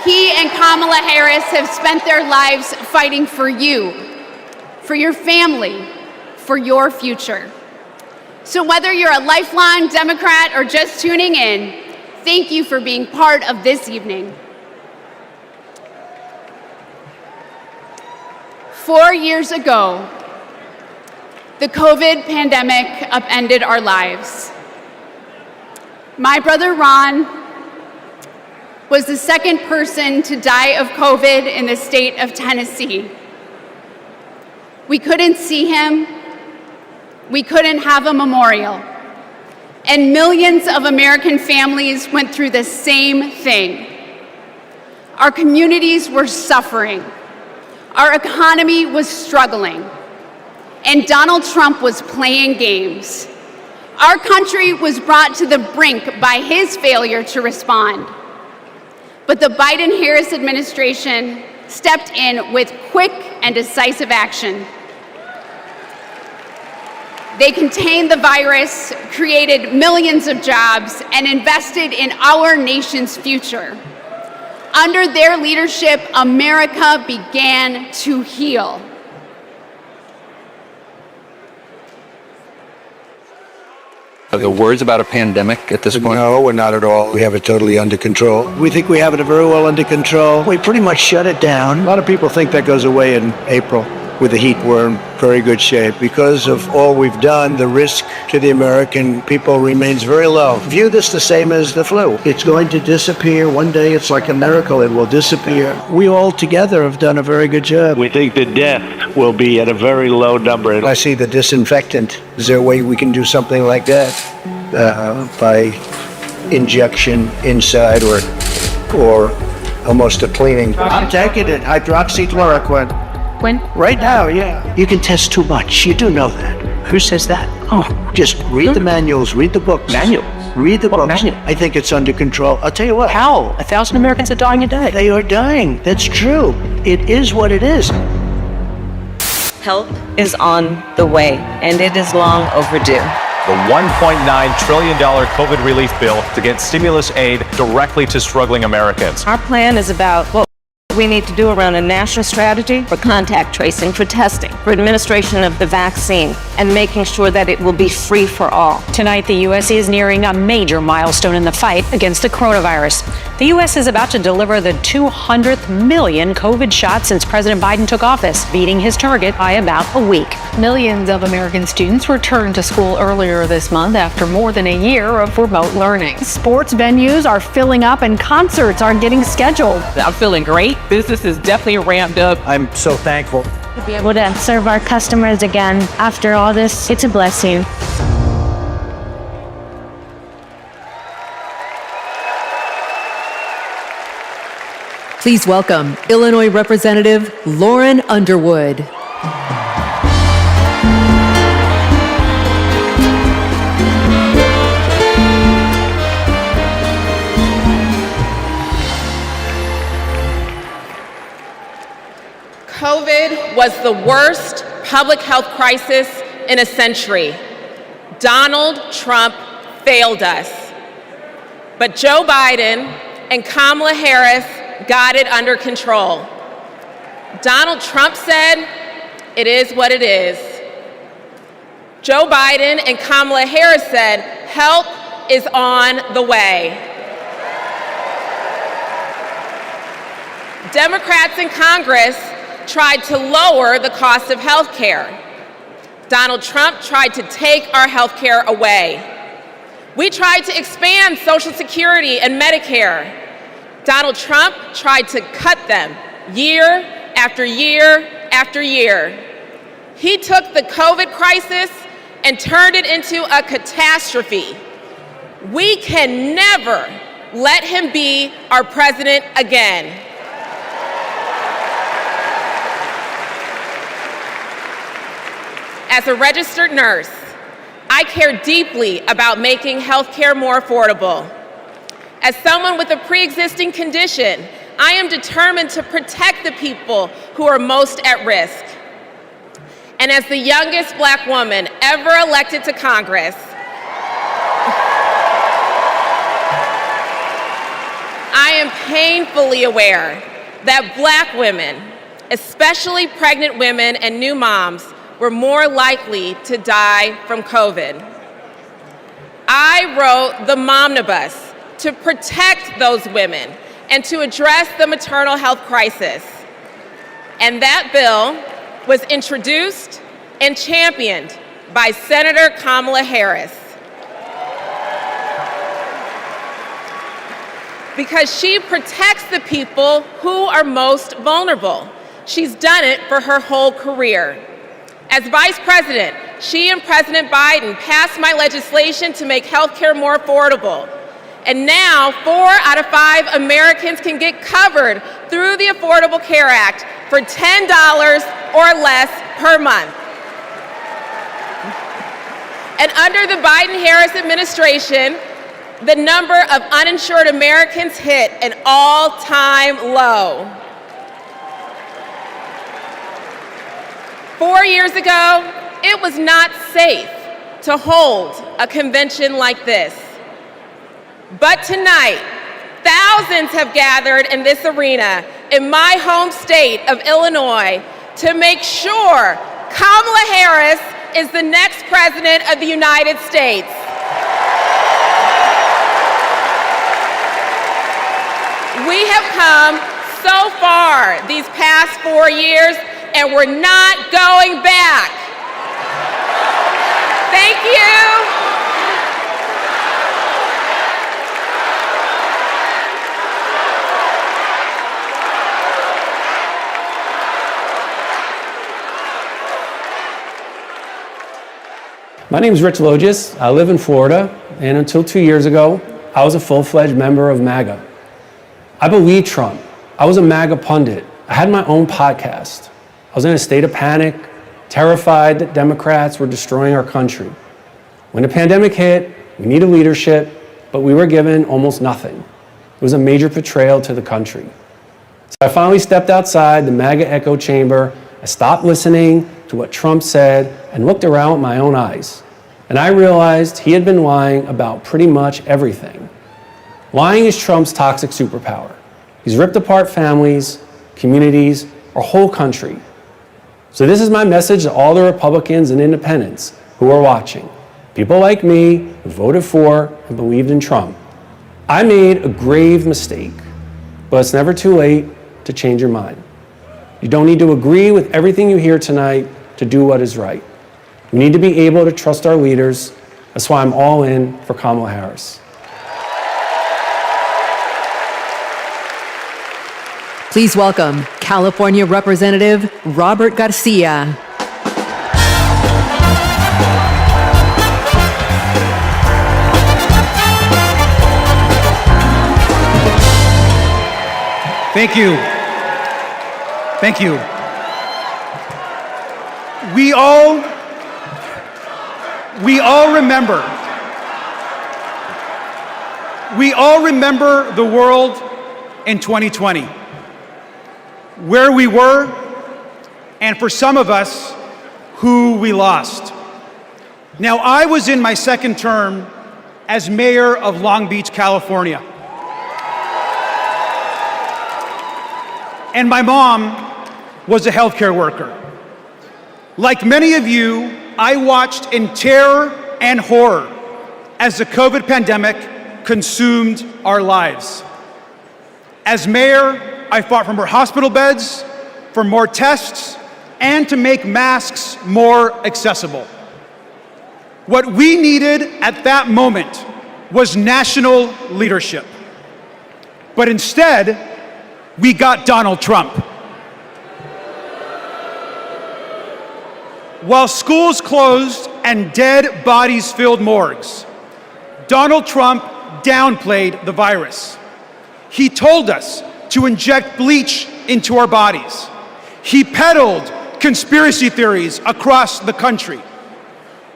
He and Kamala Harris have spent their lives fighting for you, for your family, for your future. So whether you're a lifelong Democrat or just tuning in, thank you for being part of this evening. 4 years ago, the COVID pandemic upended our lives. My brother Ron was the second person to die of COVID in the state of Tennessee. We couldn't see him. We couldn't have a memorial. And millions of American families went through the same thing. Our communities were suffering. Our economy was struggling. And Donald Trump was playing games. Our country was brought to the brink by his failure to respond. But the Biden-Harris administration stepped in with quick and decisive action. They contained the virus, created millions of jobs, and invested in our nation's future. Under their leadership, America began to heal. Are there words about a pandemic at this point? No, we're not at all. We have it totally under control. We think we have it very well under control. We pretty much shut it down. A lot of people think that goes away in April. With the heat, we're in very good shape. Because of all we've done, the risk to the American people remains very low. View this the same as the flu. It's going to disappear. One day, it's like a miracle. It will disappear. We all together have done a very good job. We think the death will be at a very low number. I see the disinfectant. Is there a way we can do something like that? By injection inside or almost a cleaning. I'm taking it. Hydroxychloroquine. When? Right now, yeah. You can test too much. You do know that. Who says that? Oh, just read the manuals, read the books. Manuals? Read the books. Manual? I think it's under control. I'll tell you what. How? 1,000 Americans are dying a day. They are dying. That's true. It is what it is. Help is on the way, and it is long overdue. The $1.9 trillion COVID relief bill to get stimulus aid directly to struggling Americans. Our plan is about what we need to do around a national strategy for contact tracing, for testing, for administration of the vaccine, and making sure that it will be free for all. Tonight, the U.S. is nearing a major milestone in the fight against the coronavirus. The U.S. is about to deliver the 200th million COVID shots since President Biden took office, beating his target by about a week. Millions of American students returned to school earlier this month after more than a year of remote learning. Sports venues are filling up and concerts are getting scheduled. I'm feeling great. Business is definitely ramped up. I'm so thankful. To be able to serve our customers again after all this, it's a blessing. Please welcome Illinois Representative Lauren Underwood. COVID was the worst public health crisis in a century. Donald Trump failed us. But Joe Biden and Kamala Harris got it under control. Donald Trump said, "It is what it is." Joe Biden and Kamala Harris said, "Help is on the way." Democrats in Congress tried to lower the cost of health care. Donald Trump tried to take our health care away. We tried to expand Social Security and Medicare. Donald Trump tried to cut them year after year after year. He took the COVID crisis and turned it into a catastrophe. We can never let him be our president again. As a registered nurse, I care deeply about making healthcare more affordable. As someone with a pre-existing condition, I am determined to protect the people who are most at risk. And as the youngest Black woman ever elected to Congress, I am painfully aware that Black women, especially pregnant women and new moms, were more likely to die from COVID. I wrote the Momnibus to protect those women and to address the maternal health crisis. And that bill was introduced and championed by Senator Kamala Harris. Because she protects the people who are most vulnerable. She's done it for her whole career. As Vice President, she and President Biden passed my legislation to make healthcare more affordable. And now, 4 out of 5 Americans can get covered through the Affordable Care Act for $10 or less per month. And under the Biden-Harris administration, the number of uninsured Americans hit an all-time low. 4 years ago, it was not safe to hold a convention like this. But tonight, thousands have gathered in this arena in my home state of Illinois to make sure Kamala Harris is the next president of the United States. We have come so far these past 4 years, and we're not going back. Thank you. My name is Rich Logis. I live in Florida, and until 2 years ago, I was a full-fledged member of MAGA. I believed Trump. I was a MAGA pundit. I had my own podcast. I was in a state of panic, terrified that Democrats were destroying our country. When the pandemic hit, we needed leadership, but we were given almost nothing. It was a major betrayal to the country. So I finally stepped outside the MAGA echo chamber. I stopped listening to what Trump said and looked around with my own eyes. And I realized he had been lying about pretty much everything. Lying is Trump's toxic superpower. He's ripped apart families, communities, our whole country. So this is my message to all the Republicans and independents who are watching. People like me who voted for and believed in Trump. I made a grave mistake, but it's never too late to change your mind. You don't need to agree with everything you hear tonight to do what is right. We need to be able to trust our leaders. That's why I'm all in for Kamala Harris. Please welcome California Representative Robert Garcia. Thank you. Thank you. We all remember the world in 2020, where we were, and for some of us, who we lost. Now, I was in my second term as mayor of Long Beach, California. And my mom was a healthcare worker. Like many of you, I watched in terror and horror as the COVID pandemic consumed our lives. As mayor, I fought for more hospital beds, for more tests, and to make masks more accessible. What we needed at that moment was national leadership. But instead, we got Donald Trump. While schools closed and dead bodies filled morgues, Donald Trump downplayed the virus. He told us to inject bleach into our bodies. He peddled conspiracy theories across the country.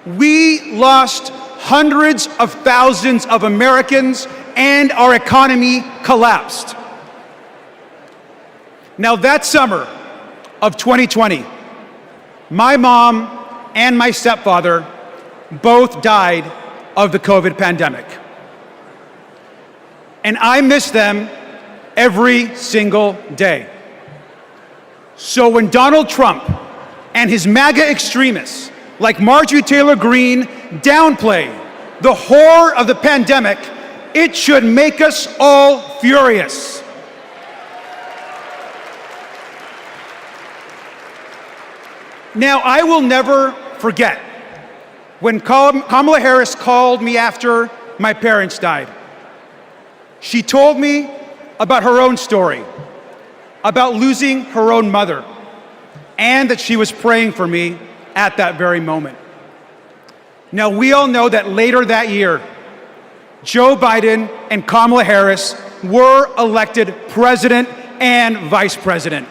We lost hundreds of thousands of Americans and our economy collapsed. Now that summer of 2020, my mom and my stepfather both died of the COVID pandemic. And I miss them every single day. So when Donald Trump and his MAGA extremists like Marjorie Taylor Greene downplay the horror of the pandemic, it should make us all furious. Now, I will never forget when Kamala Harris called me after my parents died. She told me about her own story, about losing her own mother, and that she was praying for me at that very moment. Now, we all know that later that year, Joe Biden and Kamala Harris were elected president and vice president.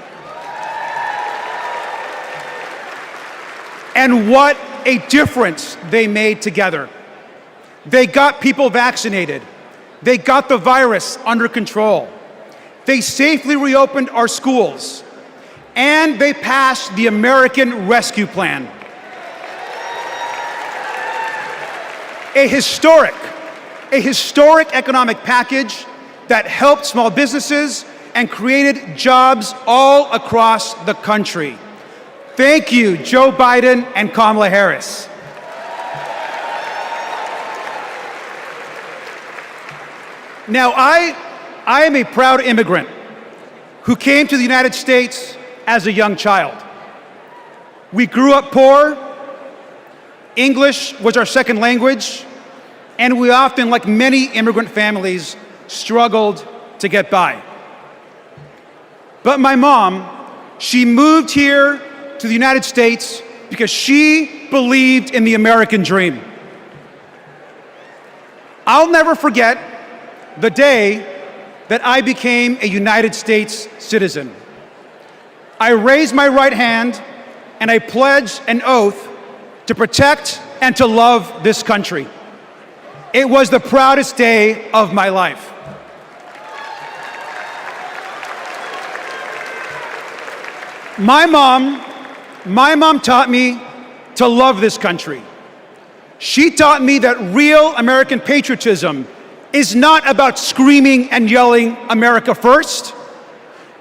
And what a difference they made together. They got people vaccinated. They got the virus under control. They safely reopened our schools. And they passed the American Rescue Plan. A historic economic package that helped small businesses and created jobs all across the country. Thank you, Joe Biden and Kamala Harris. Now, I am a proud immigrant who came to the United States as a young child. We grew up poor. English was our second language, and we often, like many immigrant families, struggled to get by. But my mom, she moved here to the United States because she believed in the American dream. I'll never forget the day that I became a United States citizen. I raised my right hand and I pledged an oath to protect and to love this country. It was the proudest day of my life. My mom taught me to love this country. She taught me that real American patriotism is not about screaming and yelling America first.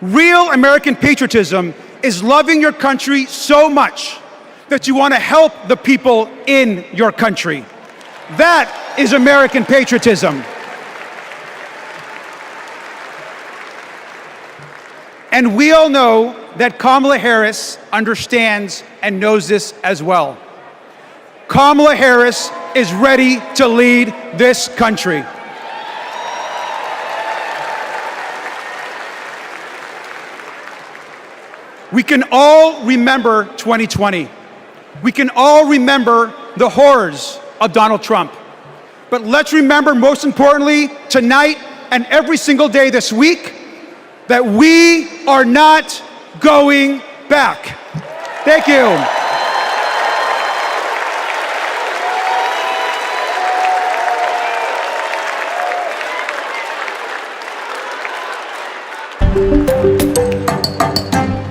Real American patriotism is loving your country so much that you want to help the people in your country. That is American patriotism. And we all know that Kamala Harris understands and knows this as well. Kamala Harris is ready to lead this country. We can all remember 2020. We can all remember the horrors of Donald Trump. But let's remember, most importantly, tonight and every single day this week, that we are not going back. Thank you.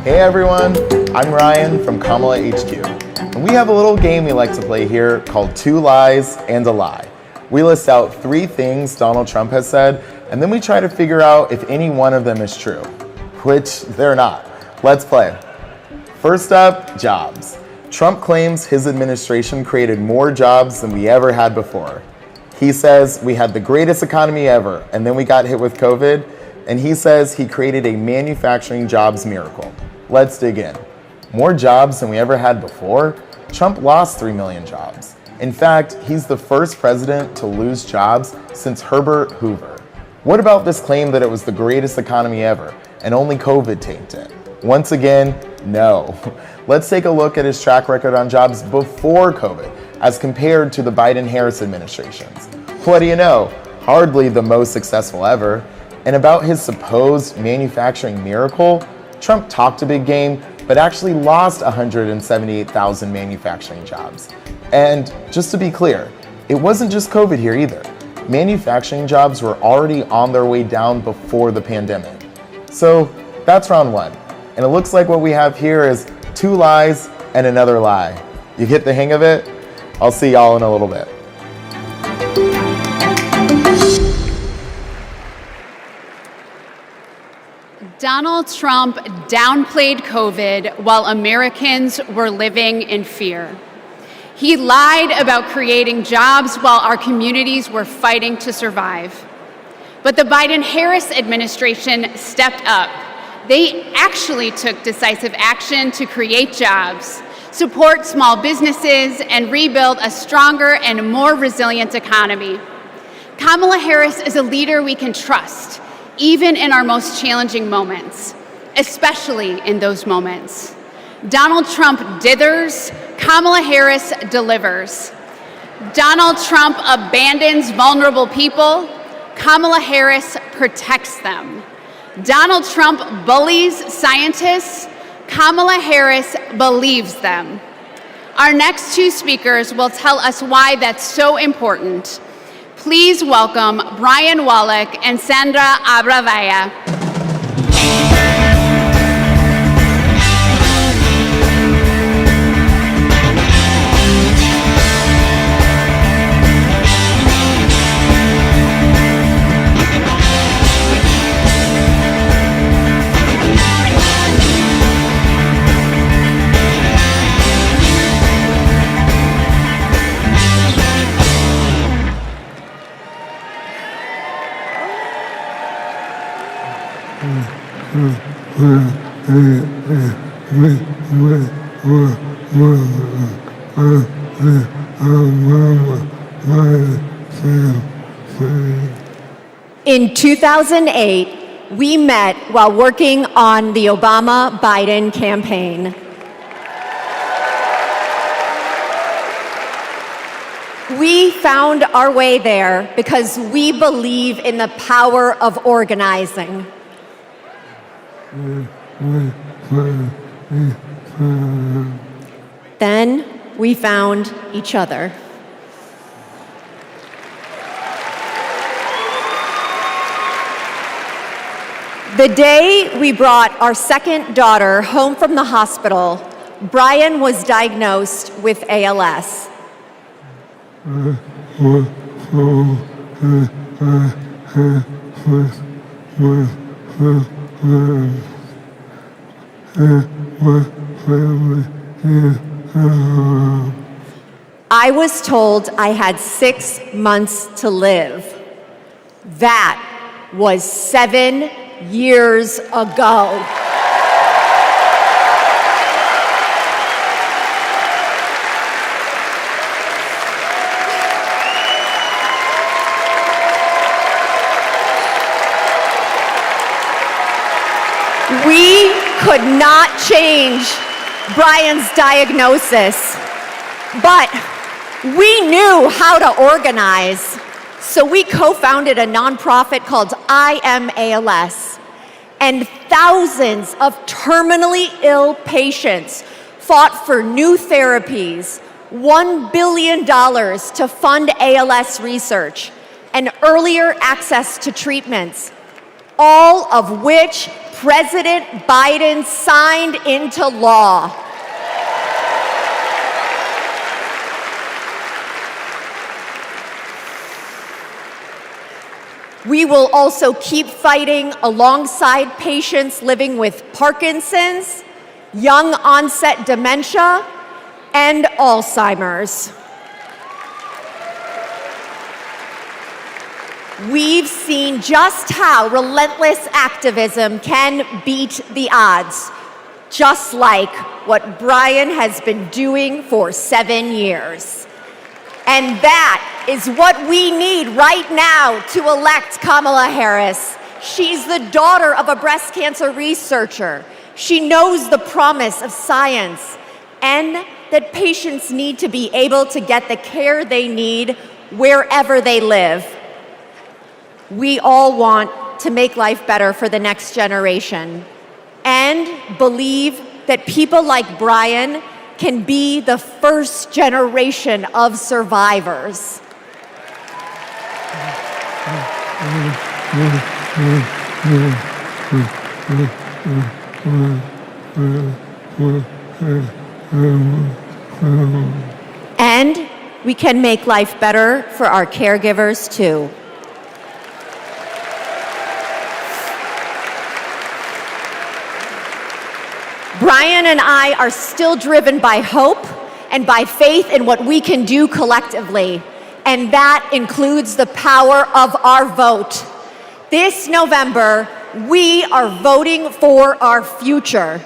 Hey everyone, I'm Ryan from Kamala HQ. And we have a little game we like to play here called Two Lies and a Lie. We list out 3 things Donald Trump has said, and then we try to figure out if any one of them is true, which they're not. Let's play. First up, jobs. Trump claims his administration created more jobs than we ever had before. He says we had the greatest economy ever, and then we got hit with COVID, and he says he created a manufacturing jobs miracle. Let's dig in. More jobs than we ever had before? Trump lost 3 million jobs. In fact, he's the first president to lose jobs since Herbert Hoover. What about this claim that it was the greatest economy ever and only COVID tanked it? Once again, no. Let's take a look at his track record on jobs before COVID as compared to the Biden-Harris administrations. What do you know? Hardly the most successful ever. And about his supposed manufacturing miracle, Trump talked a big game, but actually lost 178,000 manufacturing jobs. And just to be clear, it wasn't just COVID here either. Manufacturing jobs were already on their way down before the pandemic. So that's round one. And it looks like what we have here is 2 lies and another lie. You get the hang of it? I'll see y'all in a little bit. Donald Trump downplayed COVID while Americans were living in fear. He lied about creating jobs while our communities were fighting to survive. But the Biden-Harris administration stepped up. They actually took decisive action to create jobs, support small businesses, and rebuild a stronger and more resilient economy. Kamala Harris is a leader we can trust, even in our most challenging moments, especially in those moments. Donald Trump dithers, Kamala Harris delivers. Donald Trump abandons vulnerable people, Kamala Harris protects them. Donald Trump bullies scientists, Kamala Harris believes them. Our next 2 speakers will tell us why that's so important. Please welcome Brian Wallach and Sandra Abravaya. In 2008, we met while working on the Obama-Biden campaign. We found our way there because we believe in the power of organizing. Then we found each other. The day we brought our second daughter home from the hospital, Brian was diagnosed with ALS. I was told I had 6 months to live. That was 7 years ago. We could not change Brian's diagnosis, but we knew how to organize. So we co-founded a nonprofit called I Am ALS, and thousands of terminally ill patients fought for new therapies, $1 billion to fund ALS research, and earlier access to treatments, all of which President Biden signed into law. We will also keep fighting alongside patients living with Parkinson's, young onset dementia, and Alzheimer's. We've seen just how relentless activism can beat the odds, just like what Brian has been doing for 7 years. And that is what we need right now to elect Kamala Harris. She's the daughter of a breast cancer researcher. She knows the promise of science and that patients need to be able to get the care they need wherever they live. We all want to make life better for the next generation and believe that people like Brian can be the first generation of survivors. And we can make life better for our caregivers too. Brian and I are still driven by hope and by faith in what we can do collectively, and that includes the power of our vote. This November, we are voting for our future.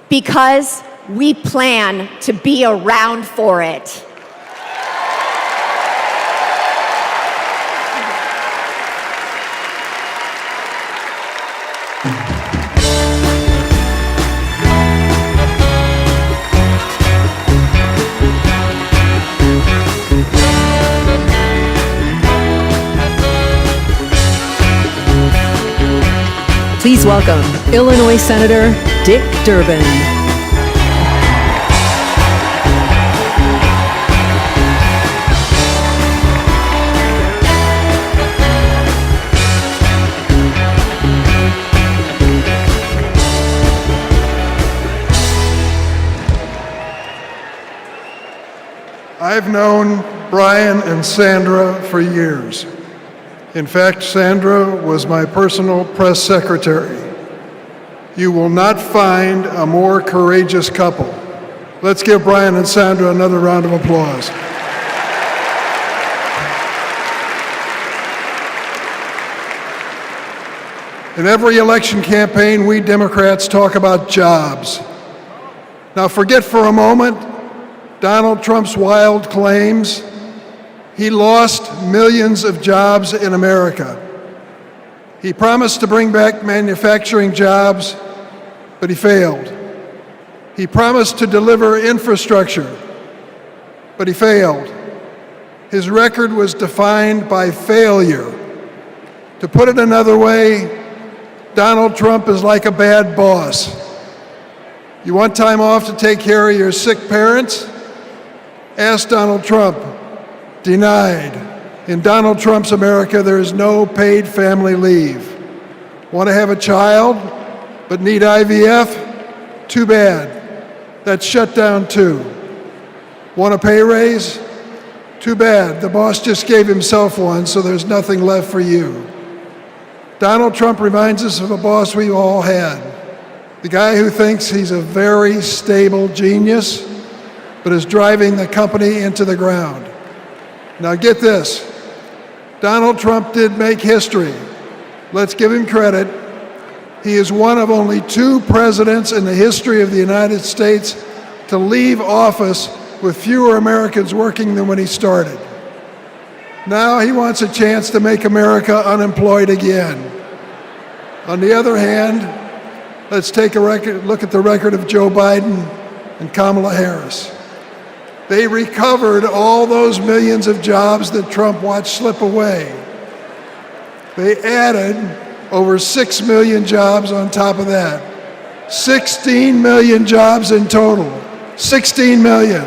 Because we plan to be around for it. Please welcome Illinois Senator Dick Durbin. I've known Brian and Sandra for years. In fact, Sandra was my personal press secretary. You will not find a more courageous couple. Let's give Brian and Sandra another round of applause. In every election campaign, we Democrats talk about jobs. Now forget for a moment Donald Trump's wild claims. He lost millions of jobs in America. He promised to bring back manufacturing jobs, but he failed. He promised to deliver infrastructure, but he failed. His record was defined by failure. To put it another way, Donald Trump is like a bad boss. You want time off to take care of your sick parents? Ask Donald Trump. Denied. In Donald Trump's America, there is no paid family leave. Want to have a child, but need IVF? Too bad. That's shut down too. Want a pay raise? Too bad. The boss just gave himself one, so there's nothing left for you. Donald Trump reminds us of a boss we all had. The guy who thinks he's a very stable genius, but is driving the company into the ground. Now get this, Donald Trump did make history. Let's give him credit. He is one of only 2 presidents in the history of the United States to leave office with fewer Americans working than when he started. Now he wants a chance to make America unemployed again. On the other hand, let's take a look at the record of Joe Biden and Kamala Harris. They recovered all those millions of jobs that Trump watched slip away. They added over 6 million jobs on top of that. 16 million jobs in total. 16 million.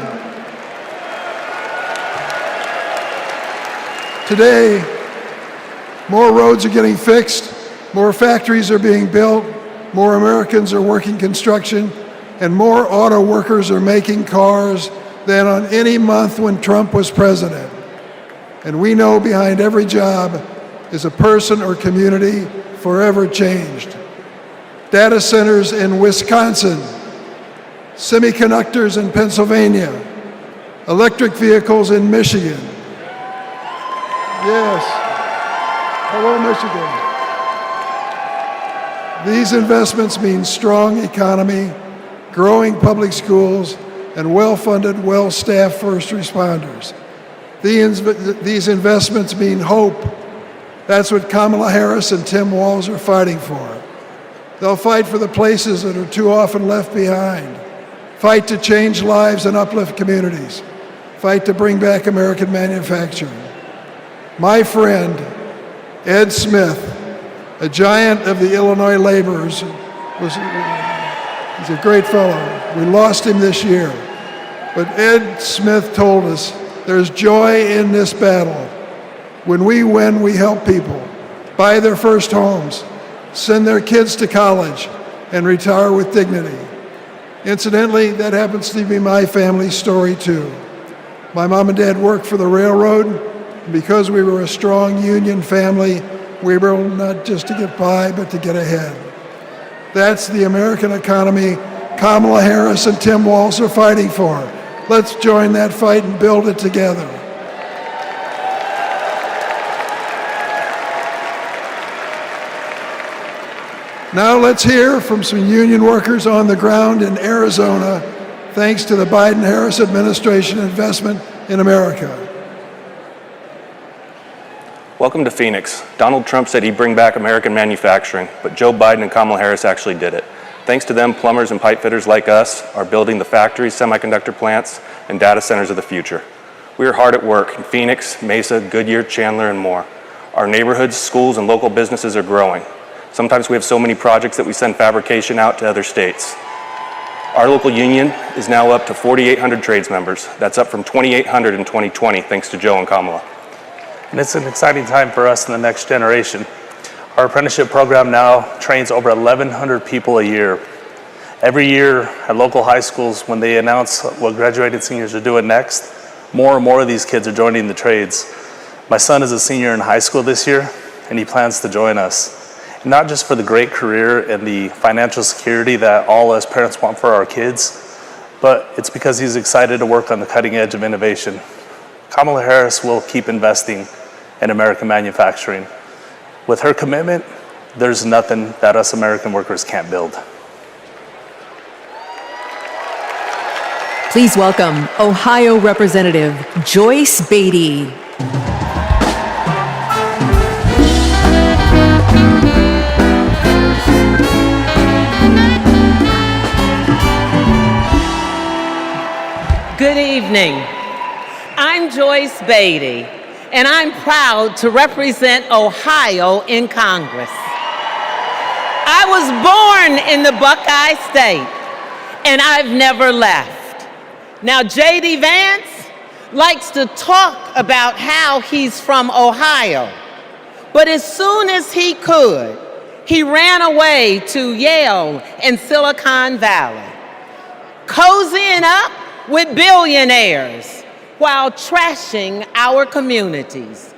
Today, more roads are getting fixed, more factories are being built, more Americans are working construction, and more auto workers are making cars than on any month when Trump was president. And we know behind every job is a person or community forever changed. Data centers in Wisconsin, semiconductors in Pennsylvania, electric vehicles in Michigan. Yes. Hello, Michigan. These investments mean strong economy, growing public schools, and well-funded, well-staffed first responders. These investments mean hope. That's what Kamala Harris and Tim Walz are fighting for. They'll fight for the places that are too often left behind. Fight to change lives and uplift communities. Fight to bring back American manufacturing. My friend, Ed Smith, a giant of the Illinois laborers, he's a great fellow. We lost him this year. But Ed Smith told us there's joy in this battle. When we win, we help people buy their first homes, send their kids to college, and retire with dignity. Incidentally, that happens to be my family's story too. My mom and dad worked for the railroad, and because we were a strong union family, we were able not just to get by, but to get ahead. That's the American economy Kamala Harris and Tim Walz are fighting for. Let's join that fight and build it together. Now let's hear from some union workers on the ground in Arizona, thanks to the Biden-Harris administration investment in America. Welcome to Phoenix. Donald Trump said he'd bring back American manufacturing, but Joe Biden and Kamala Harris actually did it. Thanks to them, plumbers and pipe fitters like us are building the factories, semiconductor plants, and data centers of the future. We are hard at work in Phoenix, Mesa, Goodyear, Chandler, and more. Our neighborhoods, schools, and local businesses are growing. Sometimes we have so many projects that we send fabrication out to other states. Our local union is now up to 4,800 trades members. That's up from 2,800 in 2020, thanks to Joe and Kamala. And it's an exciting time for us in the next generation. Our apprenticeship program now trains over 1,100 people a year. Every year at local high schools, when they announce what graduated seniors are doing next, more and more of these kids are joining the trades. My son is a senior in high school this year, and he plans to join us. Not just for the great career and the financial security that all us parents want for our kids, but it's because he's excited to work on the cutting edge of innovation. Kamala Harris will keep investing in American manufacturing. With her commitment, there's nothing that us American workers can't build. Please welcome Ohio Representative Joyce Beatty. Good evening. I'm Joyce Beatty, and I'm proud to represent Ohio in Congress. I was born in the Buckeye State, and I've never left. Now, J.D. Vance likes to talk about how he's from Ohio, but as soon as he could, he ran away to Yale and Silicon Valley, cozying up with billionaires while trashing our communities.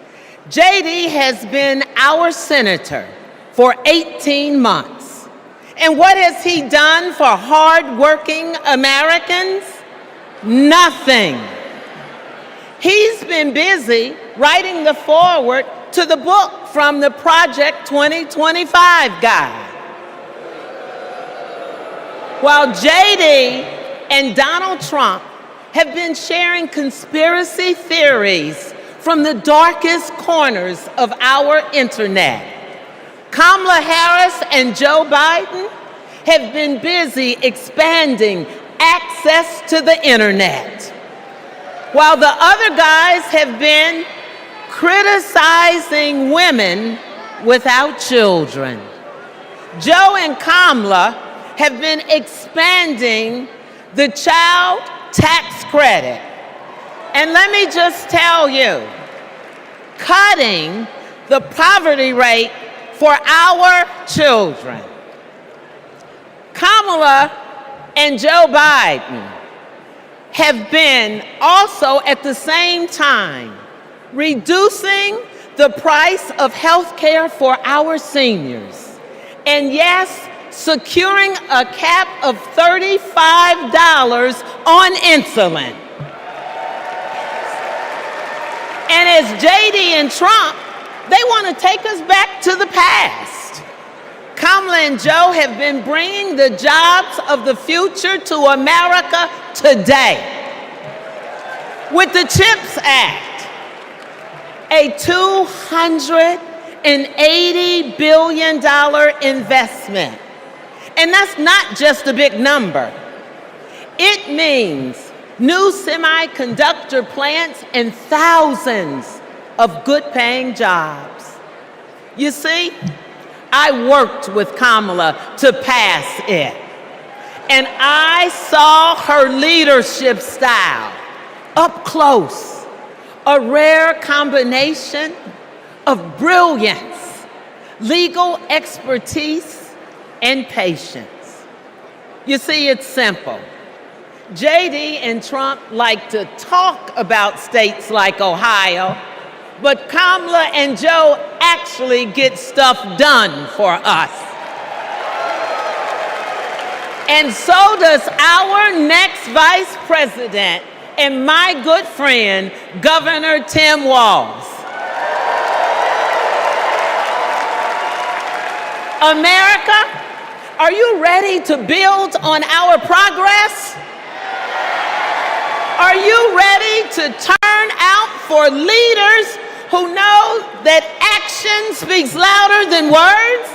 JD has been our senator for 18 months. And what has he done for hardworking Americans? Nothing. He's been busy writing the foreword to the book from the Project 2025 guy. While JD and Donald Trump have been sharing conspiracy theories from the darkest corners of our internet, Kamala Harris and Joe Biden have been busy expanding access to the internet, while the other guys have been criticizing women without children. Joe and Kamala have been expanding the child tax credit. And let me just tell you, cutting the poverty rate for our children. Kamala and Joe Biden have been also at the same time reducing the price of health care for our seniors. And yes, securing a cap of $35 on insulin. And as JD and Trump, they want to take us back to the past. Kamala Kamala and Joe have been bringing the jobs of the future to America today. With the CHIPS Act, a $280 billion investment. And that's not just a big number. It means new semiconductor plants and thousands of good-paying jobs. You see, I worked with Kamala to pass it, and I saw her leadership style up close, a rare combination of brilliance, legal expertise, and patience. You see, it's simple. JD and Trump like to talk about states like Ohio, but Kamala and Joe actually get stuff done for us. And so does our next vice president and my good friend, Governor Tim Walz. America, are you ready to build on our progress? Are you ready to turn out for leaders who know that action speaks louder than words?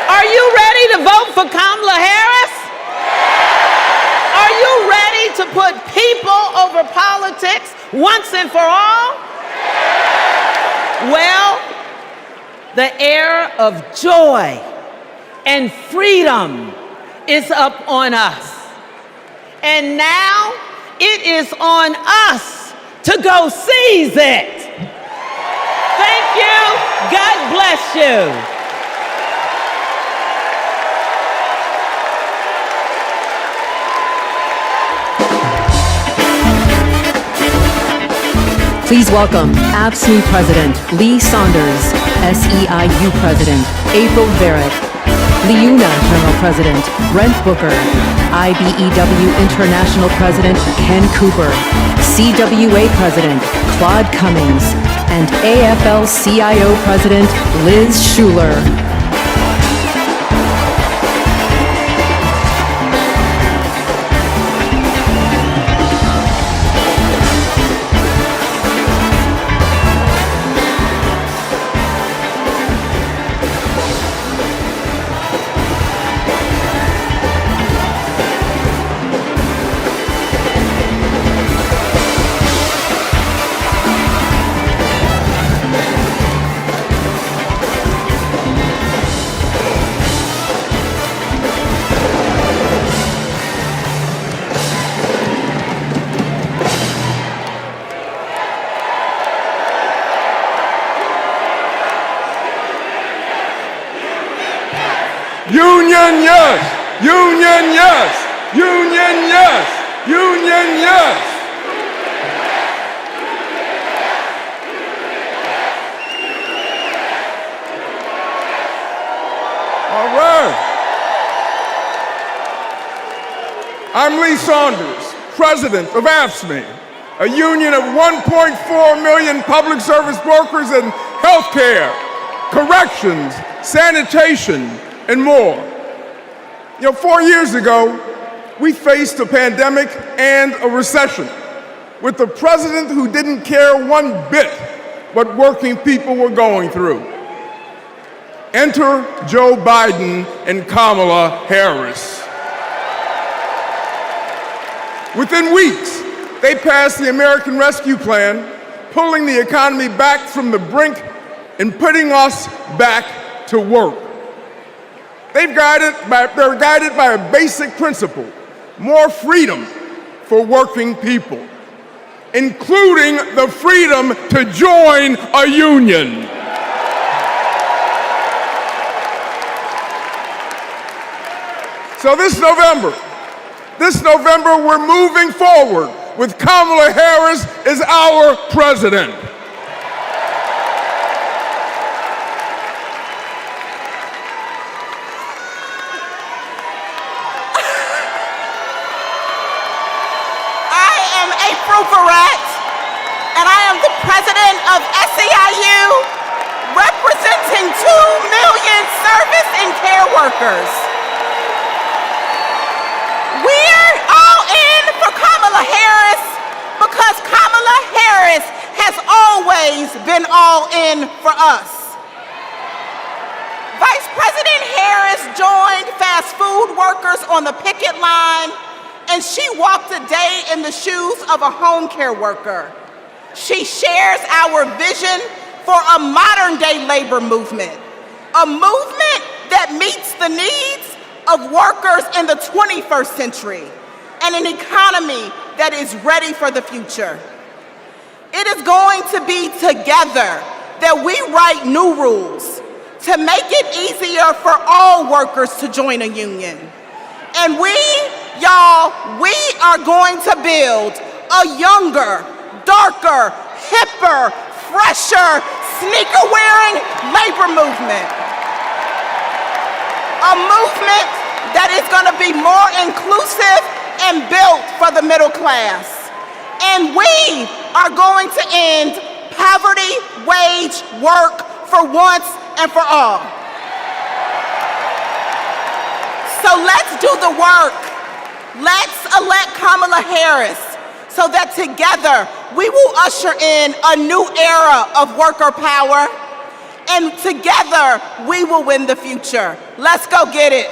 Are you ready to vote for Kamala Harris? Are you ready to put people over politics once and for all? Well, the era of joy and freedom is up on us. And now it is on us to go seize it. Thank you. God bless you. Please welcome AFSCME President Lee Saunders, SEIU President April Barrett, LIUNA General President Brent Booker, IBEW International President Ken Cooper, CWA President Claude Cummings, and AFL-CIO President Liz Schuler. Union yes! Union yes! Union yes! Union yes! All right. I'm Lee Saunders, President of AFSCME, a union of 1.4 million public service workers in healthcare, corrections, sanitation, and more. 4 years ago, we faced a pandemic and a recession with a president who didn't care one bit what working people were going through. Enter Joe Biden and Kamala Harris. Within weeks, they passed the American Rescue Plan, pulling the economy back from the brink and putting us back to work. They're guided by a basic principle: more freedom for working people, including the freedom to join a union. So this November, we're moving forward with Kamala Harris as our president. And I am the president of SEIU, representing 2 million service and care workers. We're all in for Kamala Harris because Kamala Harris has always been all in for us. Vice President Harris joined fast food workers on the picket line, and she walked a day in the shoes of a home care worker. She shares our vision for a modern-day labor movement, a movement that meets the needs of workers in the 21st century, and an economy that is ready for the future. It is going to be together that we write new rules to make it easier for all workers to join a union. And we are going to build a younger, darker, hipper, fresher, sneaker-wearing labor movement. A movement that is going to be more inclusive and built for the middle class. And we are going to end poverty wage work for once and for all. So let's do the work. Let's elect Kamala Harris so that together we will usher in a new era of worker power, and together we will win the future. Let's go get it.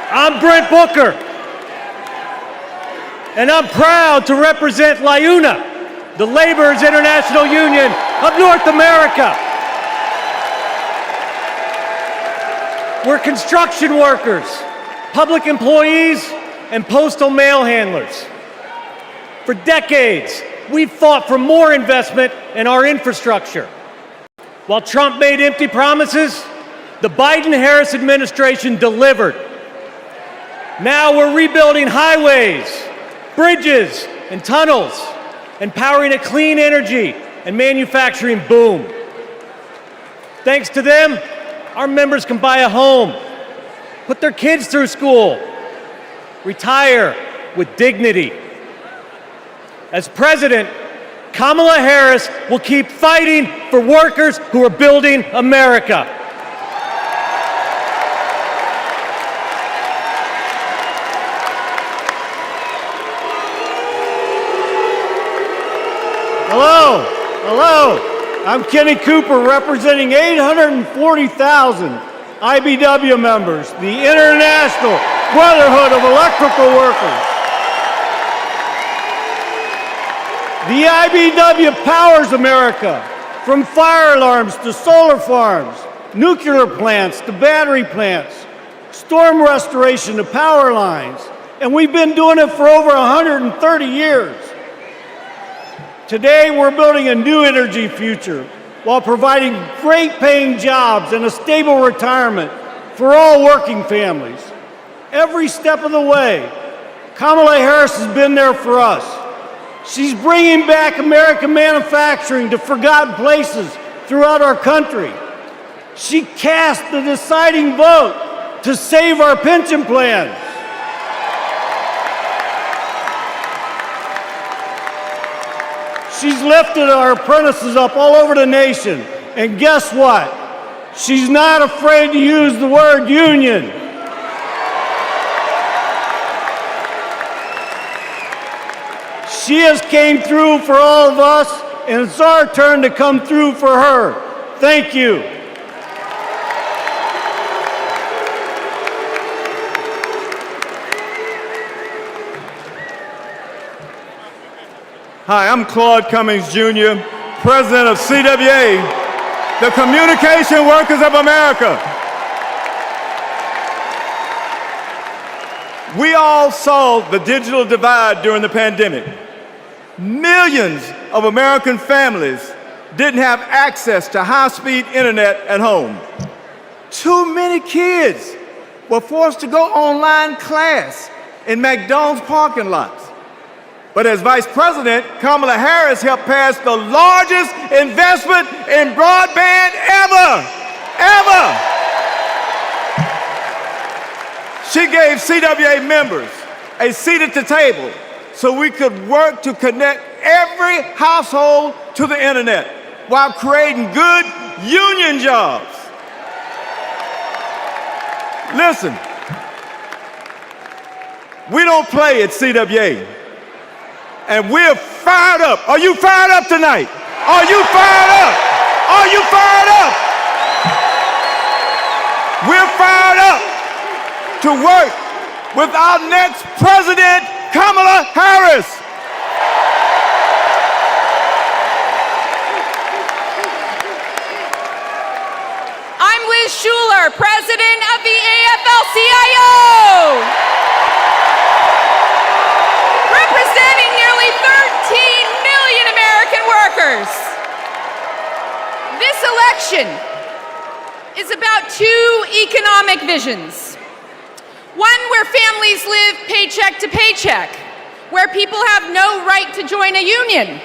I'm Brent Booker, and I'm proud to represent LIUNA, the Laborers International Union of North America. We're construction workers, public employees, and postal mail handlers. For decades, we've fought for more investment in our infrastructure. While Trump made empty promises, the Biden-Harris administration delivered. Now we're rebuilding highways, bridges, and tunnels, and powering a clean energy and manufacturing boom. Thanks to them, our members can buy a home, put their kids through school, retire with dignity. As president, Kamala Harris will keep fighting for workers who are building America. Hello, I'm Kenny Cooper representing 840,000 IBW members, the International Brotherhood of Electrical Workers. The IBW powers America, from fire alarms to solar farms, nuclear plants to battery plants, storm restoration to power lines, and we've been doing it for over 130 years. Today, we're building a new energy future while providing great paying jobs and a stable retirement for all working families. Every step of the way, Kamala Harris has been there for us. She's bringing back American manufacturing to forgotten places throughout our country. She cast the deciding vote to save our pension plans. She's lifted our apprentices up all over the nation. And guess what? She's not afraid to use the word union. She has came through for all of us, and it's our turn to come through for her. Thank you. Hi, I'm Claude Cummings Jr., President of CWA, the Communication Workers of America. We all saw the digital divide during the pandemic. Millions of American families didn't have access to high-speed internet at home. Too many kids were forced to go online class in McDonald's parking lots. But as Vice President, Kamala Harris helped pass the largest investment in broadband ever. She gave CWA members a seat at the table so we could work to connect every household to the internet while creating good union jobs. Listen, we don't play at CWA, and we're fired up. Are you fired up tonight? Are you fired up? Are you fired up? We're fired up to work with our next president, Kamala Harris. I'm Liz Schuler, president of the AFL-CIO, representing nearly 13 million American workers. This election is about two economic visions. One where families live paycheck to paycheck, where people have no right to join a union,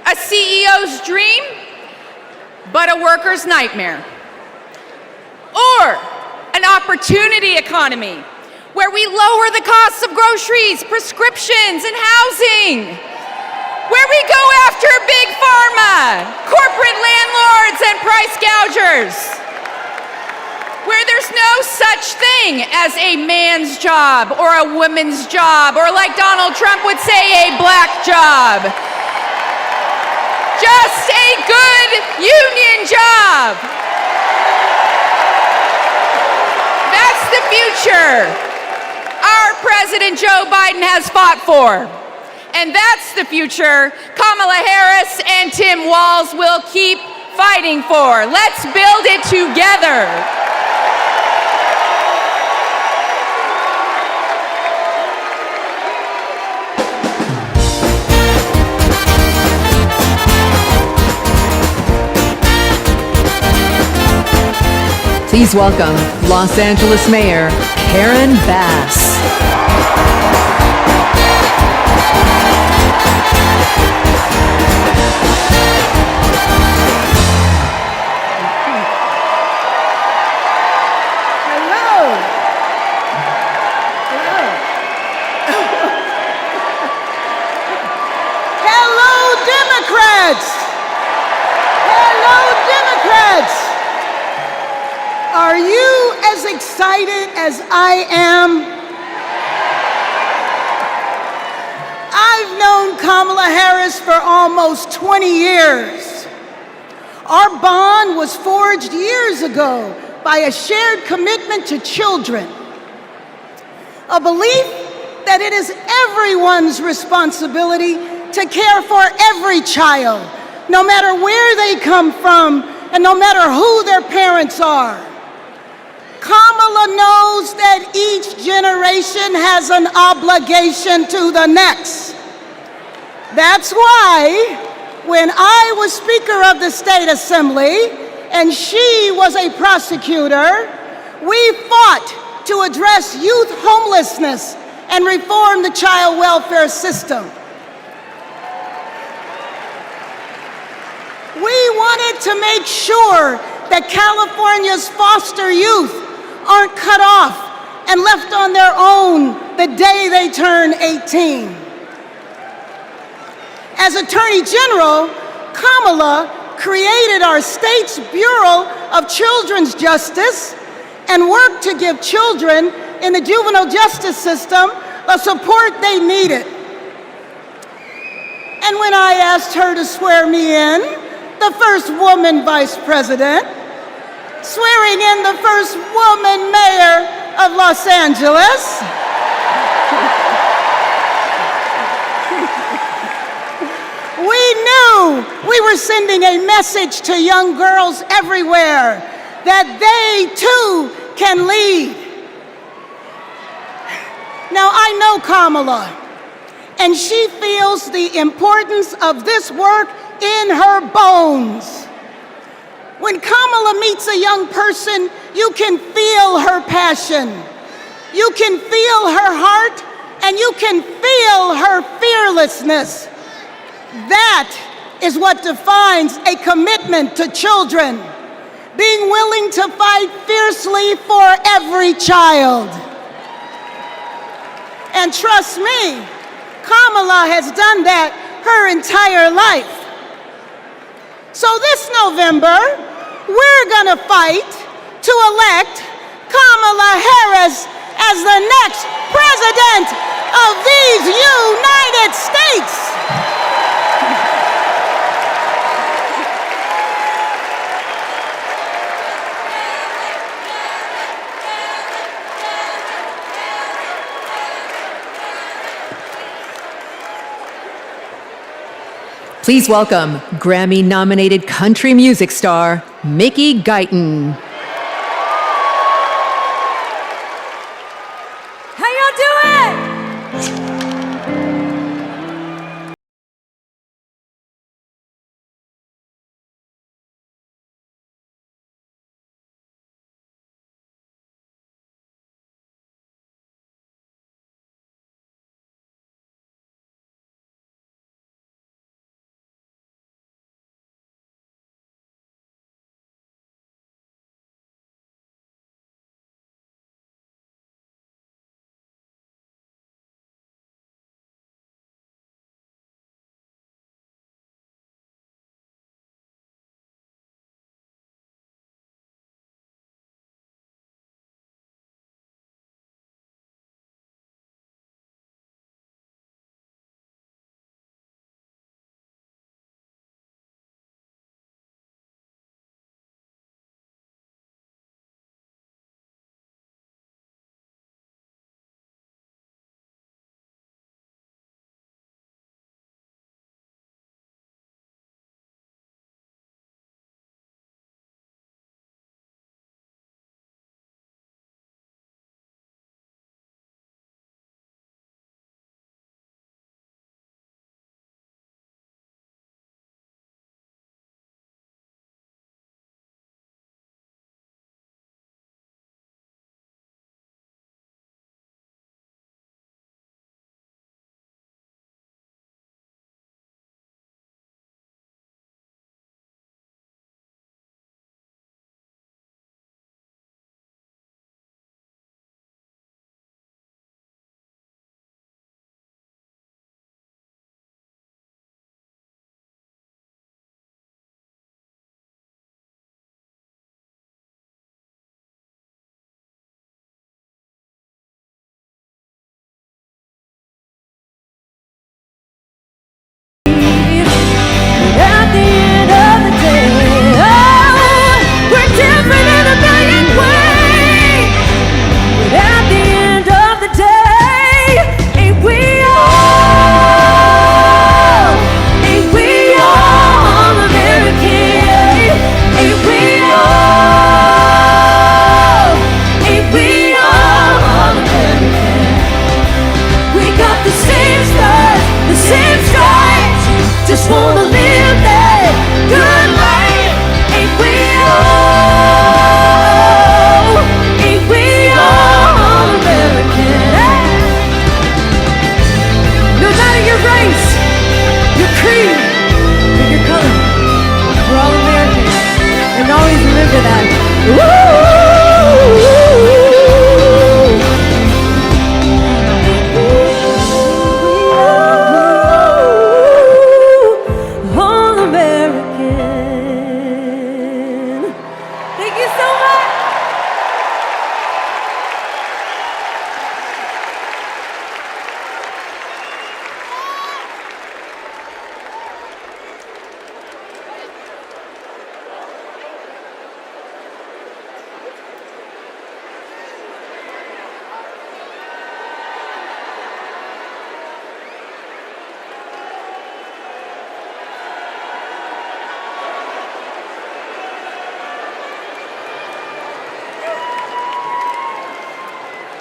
a CEO's dream, but a worker's nightmare. Or an opportunity economy, where we lower the costs of groceries, prescriptions, and housing, where we go after big pharma, corporate landlords, and price gougers, where there's no such thing as a man's job or a woman's job, or like Donald Trump would say, a black job. Just a good union job. That's the future our President Joe Biden has fought for. And that's the future Kamala Harris and Tim Walz will keep fighting for. Let's build it together. Please welcome Los Angeles Mayor Karen Bass. Are you as excited as I am? I've known Kamala Harris for almost 20 years. Our bond was forged years ago by a shared commitment to children, a belief that it is everyone's responsibility to care for every child, no matter where they come from and no matter who their parents are. Kamala knows that each generation has an obligation to the next. That's why when I was Speaker of the State Assembly and she was a prosecutor, we fought to address youth homelessness and reform the child welfare system. We wanted to make sure that California's foster youth aren't cut off and left on their own the day they turn 18. As Attorney General, Kamala created our state's Bureau of Children's Justice and worked to give children in the juvenile justice system the support they needed. And when I asked her to swear me in, the first woman vice president, swearing in the first woman mayor of Los Angeles, we knew we were sending a message to young girls everywhere that they too can lead. Now I know Kamala, and she feels the importance of this work in her bones. When Kamala meets a young person, you can feel her passion. You can feel her heart, and you can feel her fearlessness. That is what defines a commitment to children, being willing to fight fiercely for every child. And trust me, Kamala has done that her entire life. So this November, we're gonna fight to elect Kamala Harris as the next president of these United States. Please welcome Grammy-nominated country music star, Mickey Guyton. How y'all doing? Just wanna live that good life. Ain't we all? Ain't we all American? No matter your race, your creed, or your color, we're all American. And always remember that.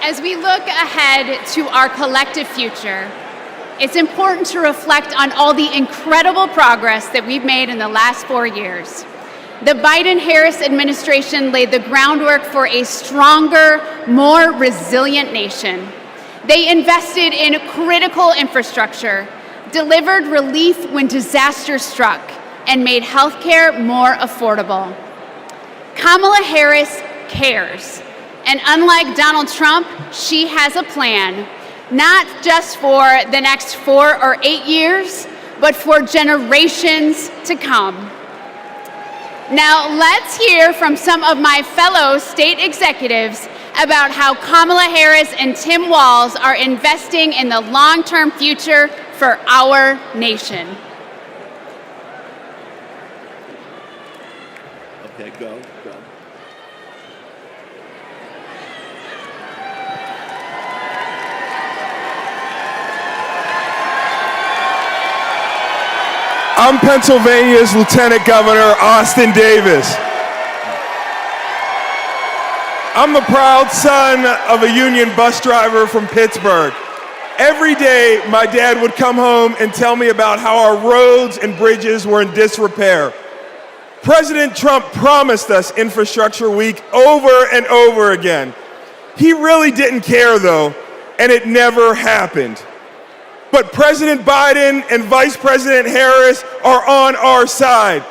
As we look ahead to our collective future, it's important to reflect on all the incredible progress that we've made in the last 4 years. The Biden-Harris administration laid the groundwork for a stronger, more resilient nation. They invested in critical infrastructure, delivered relief when disaster struck, and made healthcare more affordable. Kamala Harris cares. And unlike Donald Trump, she has a plan. not just for the next 4 or 8 years, but for generations to come. Now, let's hear from some of my fellow state executives about how Kamala Harris and Tim Walz are investing in the long-term future for our nation. Okay, go. I'm Pennsylvania's Lieutenant Governor Austin Davis. I'm the proud son of a union bus driver from Pittsburgh. Every day, my dad would come home and tell me about how our roads and bridges were in disrepair. President Trump promised us Infrastructure Week over and over again. He really didn't care, though, and it never happened. But President Biden and Vice President Harris are on our side.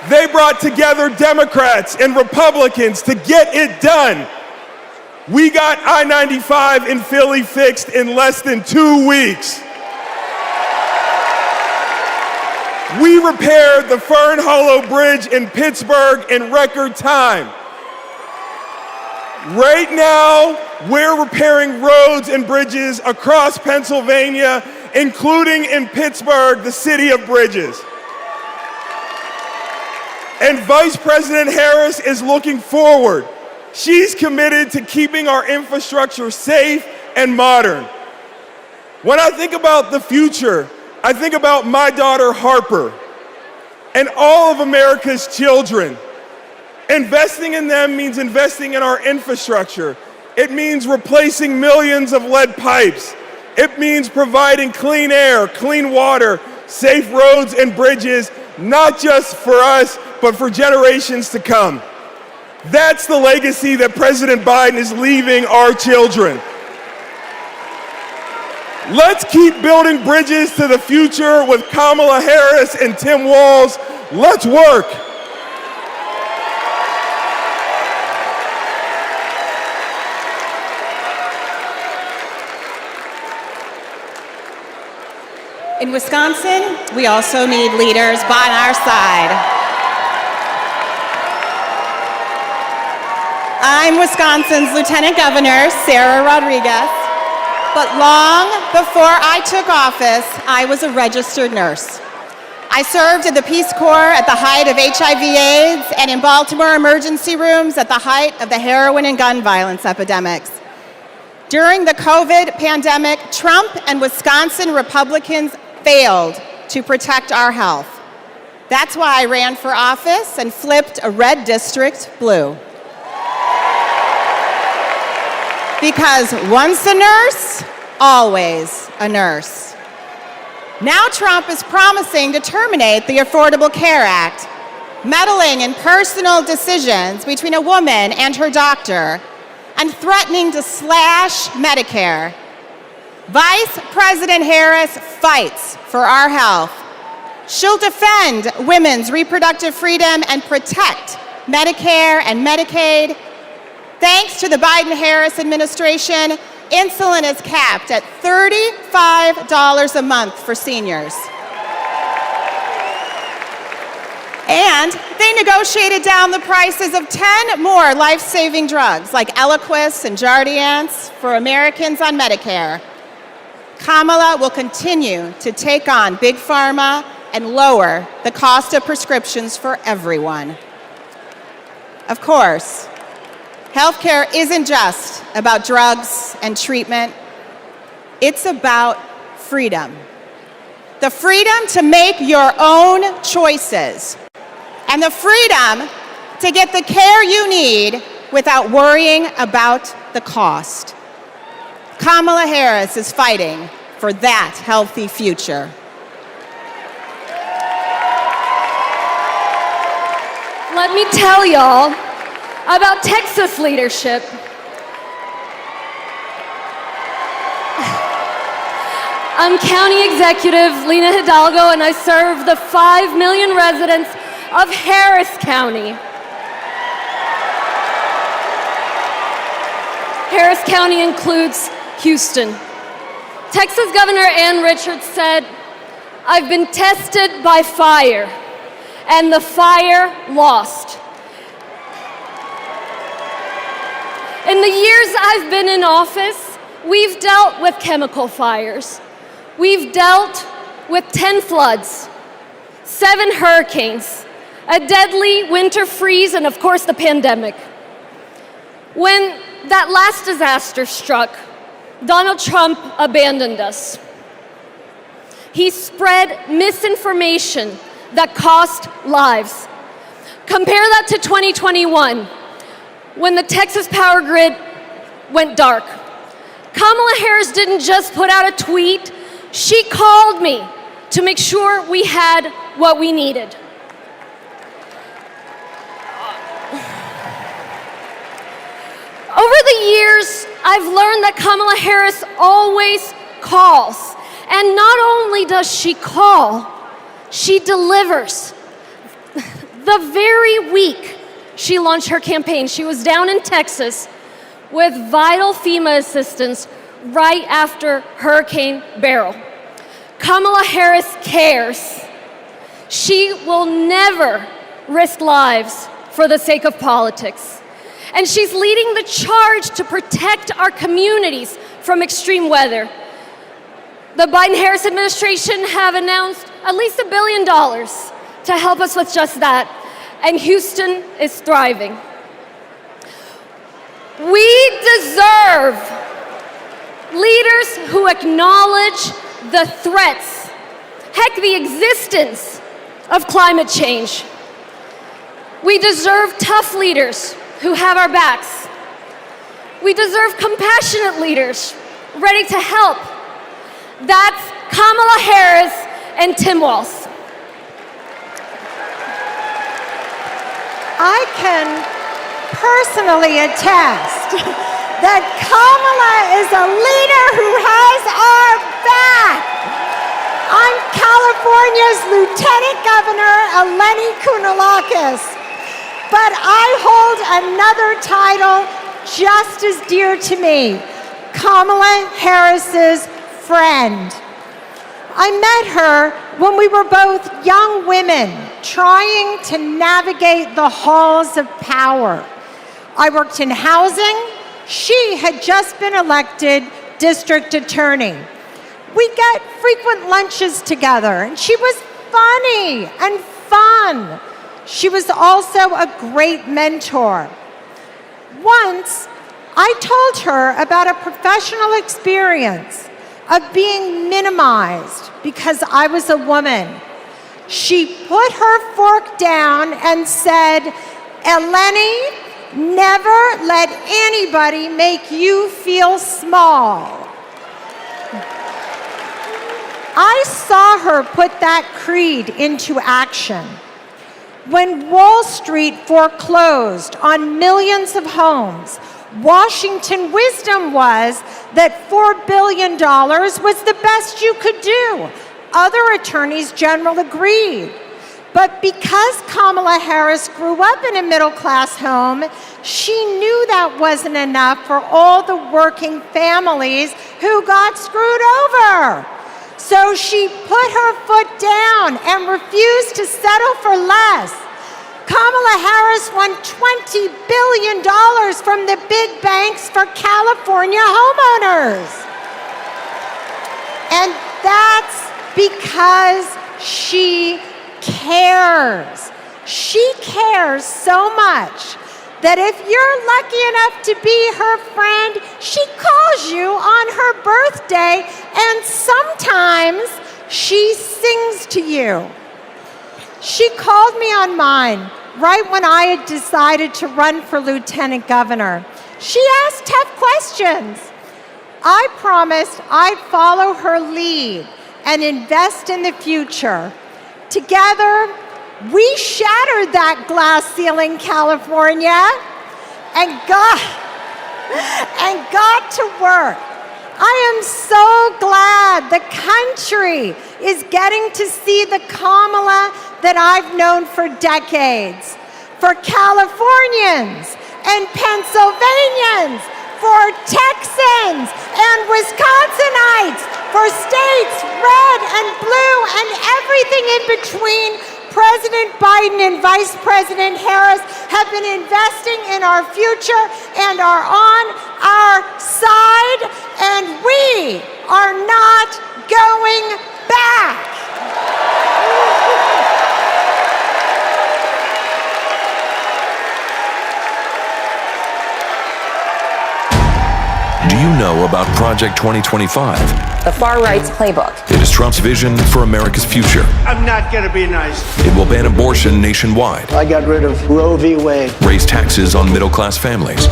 They brought together Democrats and Republicans to get it done. We got I-95 in Philly fixed in less than 2 weeks. We repaired the Fern Hollow Bridge in Pittsburgh in record time. Right now, we're repairing roads and bridges across Pennsylvania, including in Pittsburgh, the city of bridges. And Vice President Harris is looking forward. She's committed to keeping our infrastructure safe and modern. When I think about the future, I think about my daughter Harper and all of America's children. Investing in them means investing in our infrastructure. It means replacing millions of lead pipes. It means providing clean air, clean water, safe roads and bridges, not just for us, but for generations to come. That's the legacy that President Biden is leaving our children. Let's keep building bridges to the future with Kamala Harris and Tim Walz. Let's work. In Wisconsin, we also need leaders by our side. I'm Wisconsin's Lieutenant Governor, Sarah Rodriguez, but long before I took office, I was a registered nurse. I served in the Peace Corps at the height of HIV/AIDS and in Baltimore emergency rooms at the height of the heroin and gun violence epidemics. During the COVID pandemic, Trump and Wisconsin Republicans failed to protect our health. That's why I ran for office and flipped a red district blue. Because once a nurse, always a nurse. Now Trump is promising to terminate the Affordable Care Act, meddling in personal decisions between a woman and her doctor, and threatening to slash Medicare. Vice President Harris fights for our health. She'll defend women's reproductive freedom and protect Medicare and Medicaid. Thanks to the Biden-Harris administration, insulin is capped at $35 a month for seniors. And they negotiated down the prices of 10 more life-saving drugs like Eliquis and Jardiance for Americans on Medicare. Kamala will continue to take on Big Pharma and lower the cost of prescriptions for everyone. Of course, healthcare isn't just about drugs and treatment. It's about freedom. The freedom to make your own choices and the freedom to get the care you need without worrying about the cost. Kamala Harris is fighting for that healthy future. Let me tell y'all about Texas leadership. I'm County Executive Lena Hidalgo, and I serve the 5 million residents of Harris County. Harris County includes Houston. Texas Governor Ann Richards said, "I've been tested by fire, and the fire lost." In the years I've been in office, we've dealt with chemical fires. We've dealt with 10 floods, 7 hurricanes, a deadly winter freeze, and of course the pandemic. When that last disaster struck, Donald Trump abandoned us. He spread misinformation that cost lives. Compare that to 2021, when the Texas power grid went dark. Kamala Harris didn't just put out a tweet, she called me to make sure we had what we needed. Over the years, I've learned that Kamala Harris always calls. And not only does she call, she delivers. The very week she launched her campaign, she was down in Texas with vital FEMA assistance right after Hurricane Beryl. Kamala Harris cares. She will never risk lives for the sake of politics. And she's leading the charge to protect our communities from extreme weather. The Biden-Harris administration have announced at least $1 billion to help us with just that, and Houston is thriving. We deserve leaders who acknowledge the threats, heck, the existence of climate change. We deserve tough leaders who have our backs. We deserve compassionate leaders ready to help. That's Kamala Harris and Tim Walz. I can personally attest that Kamala is a leader who has our back. I'm California's Lieutenant Governor Eleni Kounalakis, but I hold another title just as dear to me, Kamala Harris's friend. I met her when we were both young women trying to navigate the halls of power. I worked in housing. She had just been elected district attorney. We got frequent lunches together, and she was funny and fun. She was also a great mentor. Once, I told her about a professional experience of being minimized because I was a woman. She put her fork down and said, "Eleni, never let anybody make you feel small." I saw her put that creed into action. When Wall Street foreclosed on millions of homes, Washington wisdom was that $4 billion was the best you could do. Other attorneys general agreed. But because Kamala Harris grew up in a middle-class home, she knew that wasn't enough for all the working families who got screwed over. So she put her foot down and refused to settle for less. Kamala Harris won $20 billion from the big banks for California homeowners. And that's because she cares. She cares so much that if you're lucky enough to be her friend, she calls you on her birthday, and sometimes she sings to you. She called me on mine right when I had decided to run for lieutenant governor. She asked tough questions. I promised I'd follow her lead and invest in the future. Together, we shattered that glass ceiling, California, and got to work. I am so glad the country is getting to see the Kamala that I've known for decades. For Californians and Pennsylvanians for Texans and Wisconsinites, for states red and blue and everything in between. President Biden and Vice President Harris have been investing in our future and are on our side, and we are not going back. Do you know about Project 2025? The far right's playbook. It is Trump's vision for America's future. I'm not going to be nice. It will ban abortion nationwide, I got rid of Roe v. Wade. raise taxes on middle-class families,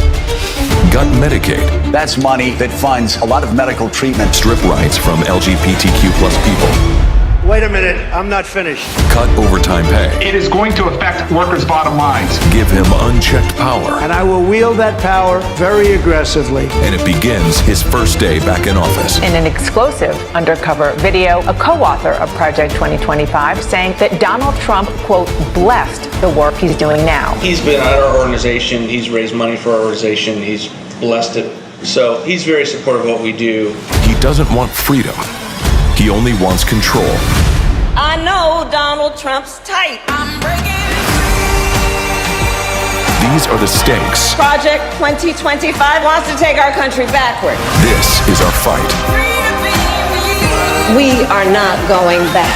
gut Medicaid, That's money that funds a lot of medical treatment. strip rights from LGBTQ+ people, Wait a minute, I'm not finished. cut overtime pay, It is going to affect workers' bottom lines. give him unchecked power, And I will wield that power very aggressively. and it begins his first day back in office. In an exclusive undercover video, a co-author of Project 2025 saying that Donald Trump, quote, blessed the work he's doing now. He's been at our organization, he's raised money for our organization, he's blessed it. So he's very supportive of what we do. He doesn't want freedom. He only wants control. I know Donald Trump's tight. These are the stakes. Project 2025 wants to take our country backward. This is our fight. We are not going back.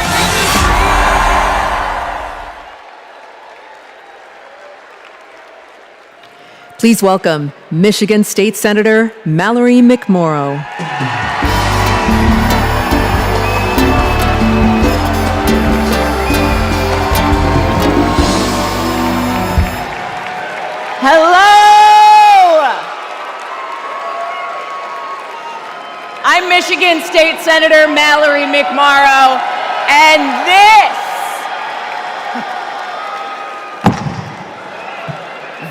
Please welcome Michigan State Senator Mallory McMorrow. Hello! I'm Michigan State Senator Mallory McMorrow, and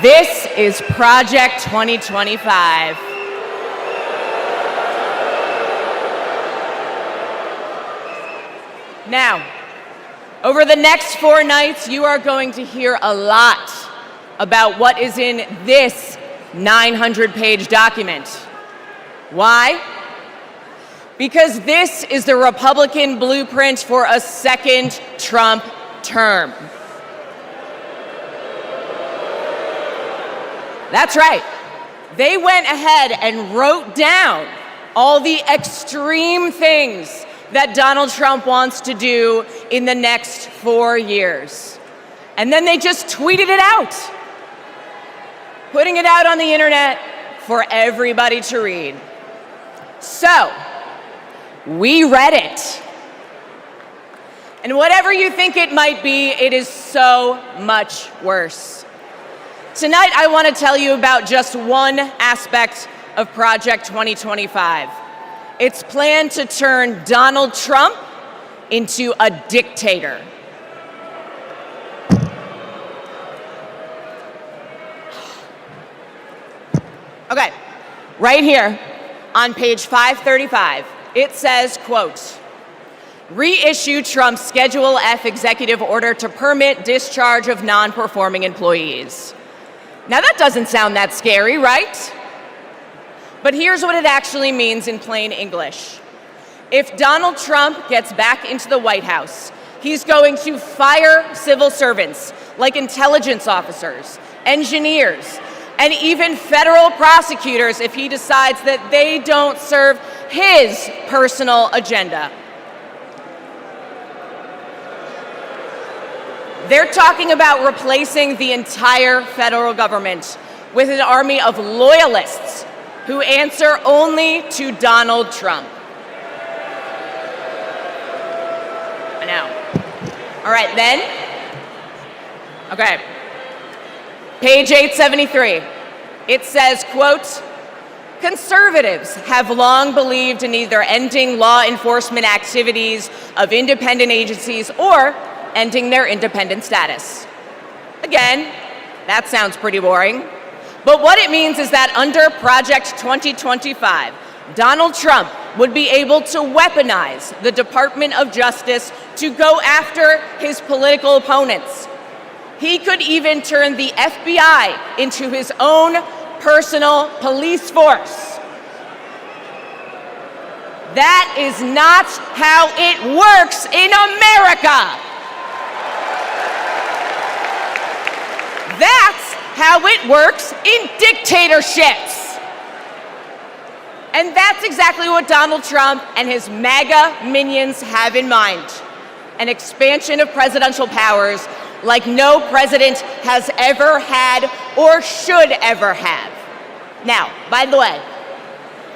this is Project 2025. Now, over the next 4 nights, you are going to hear a lot about what is in this 900-page document. Why? Because this is the Republican blueprint for a second Trump term. That's right. They went ahead and wrote down all the extreme things that Donald Trump wants to do in the next 4 years. And then they just tweeted it out, putting it out on the internet for everybody to read. So, we read it. And whatever you think it might be, it is so much worse. Tonight, I want to tell you about just one aspect of Project 2025. It's planned to turn Donald Trump into a dictator. Okay, right here on page 535, it says, quote, reissue Trump's Schedule F executive order to permit discharge of non-performing employees. Now that doesn't sound that scary, right? But here's what it actually means in plain English. If Donald Trump gets back into the White House, he's going to fire civil servants like intelligence officers, engineers, and even federal prosecutors if he decides that they don't serve his personal agenda. They're talking about replacing the entire federal government with an army of loyalists who answer only to Donald Trump. I know. All right, then. Okay. Page 873. It says, quote, conservatives have long believed in either ending law enforcement activities of independent agencies or ending their independent status. Again, that sounds pretty boring. But what it means is that under Project 2025, Donald Trump would be able to weaponize the Department of Justice to go after his political opponents. He could even turn the FBI into his own personal police force. That is not how it works in America. That's how it works in dictatorships. And that's exactly what Donald Trump and his MAGA minions have in mind: an expansion of presidential powers like no president has ever had or should ever have. Now, by the way,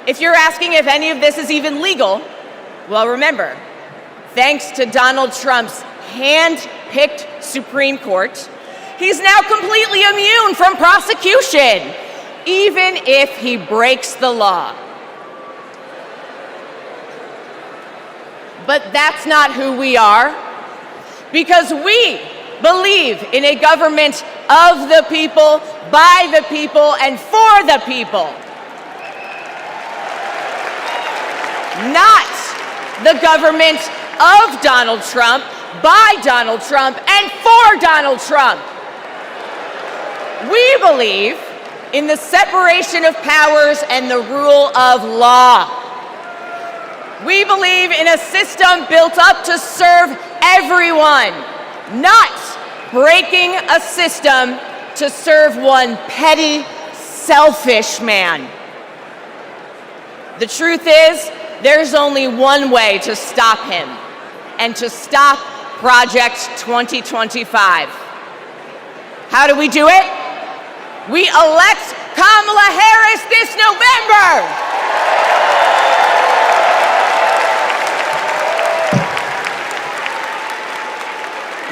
if you're asking if any of this is even legal, well, remember, thanks to Donald Trump's hand-picked Supreme Court, he's now completely immune from prosecution, even if he breaks the law. But that's not who we are, because we believe in a government of the people, by the people, and for the people. Not the government of Donald Trump, by Donald Trump, and for Donald Trump. We believe in the separation of powers and the rule of law. We believe in a system built up to serve everyone, not breaking a system to serve one petty, selfish man. The truth is, there's only one way to stop him, and to stop Project 2025. How do we do it? We elect Kamala Harris this November!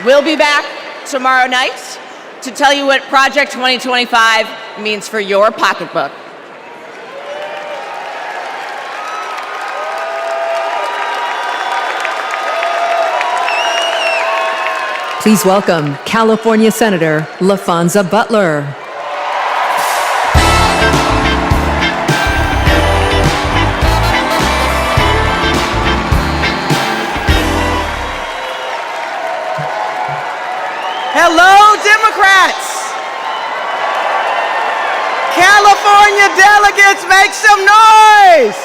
We'll be back tomorrow night to tell you what Project 2025 means for your pocketbook. Please welcome California Senator LaFonza Butler. Hello, Democrats. California delegates, make some noise.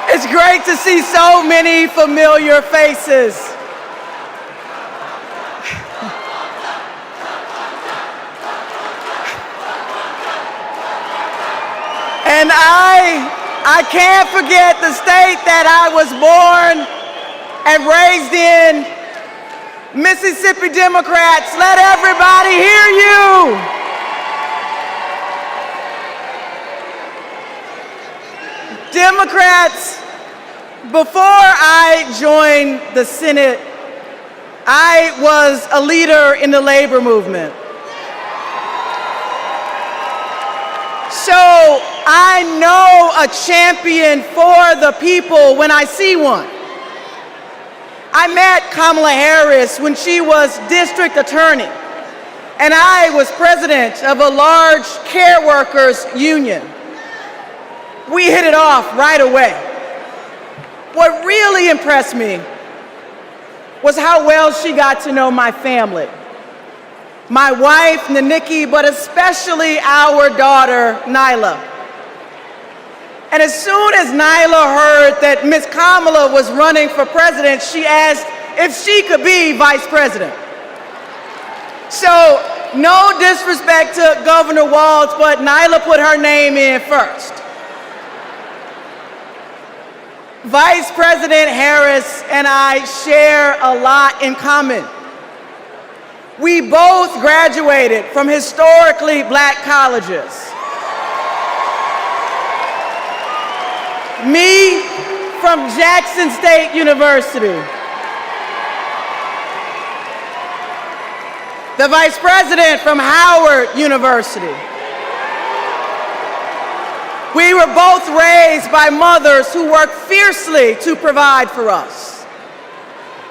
It's great to see so many familiar faces. And I can't forget the state that I was born and raised in. Mississippi Democrats, let everybody hear you. Democrats, before I joined the Senate, I was a leader in the labor movement. So I know a champion for the people when I see one. I met Kamala Harris when she was district attorney, and I was president of a large care workers union. We hit it off right away. What really impressed me was how well she got to know my family. My wife, Nikki, but especially our daughter, Nyla. And as soon as Nyla heard that Miss Kamala was running for president, she asked if she could be vice president. So, no disrespect to Governor Walz, but Nyla put her name in first. Vice President Harris and I share a lot in common. We both graduated from historically black colleges. Me from Jackson State University. The vice president from Howard University. We were both raised by mothers who worked fiercely to provide for us.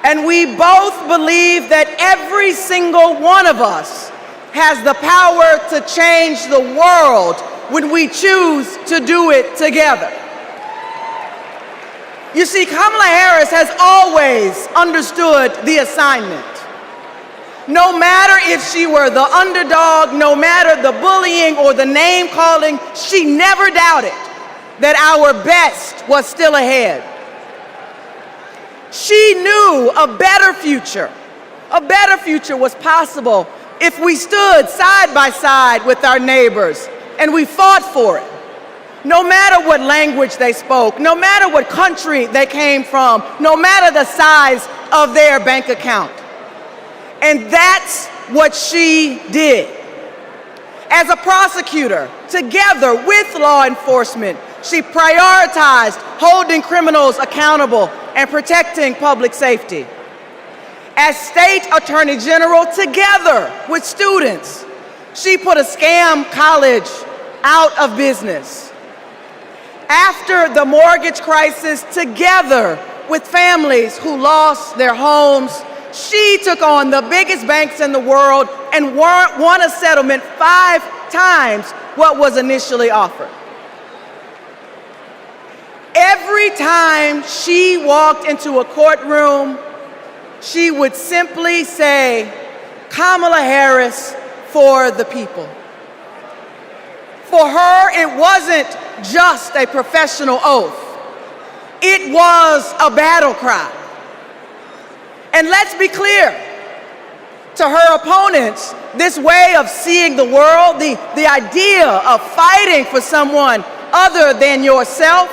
And we both believe that every single one of us has the power to change the world when we choose to do it together. You see, Kamala Harris has always understood the assignment. No matter if she were the underdog, no matter the bullying or the name calling, she never doubted that our best was still ahead. She knew a better future was possible if we stood side by side with our neighbors and we fought for it. No matter what language they spoke, no matter what country they came from, no matter the size of their bank account. And that's what she did. As a prosecutor, together with law enforcement, she prioritized holding criminals accountable and protecting public safety. As state attorney general, together with students, she put a scam college out of business. After the mortgage crisis, together with families who lost their homes, she took on the biggest banks in the world and won a settlement 5 times what was initially offered. Every time she walked into a courtroom, she would simply say, "Kamala Harris for the people." For her, it wasn't just a professional oath. It was a battle cry. And let's be clear, to her opponents, this way of seeing the world, the idea of fighting for someone other than yourself,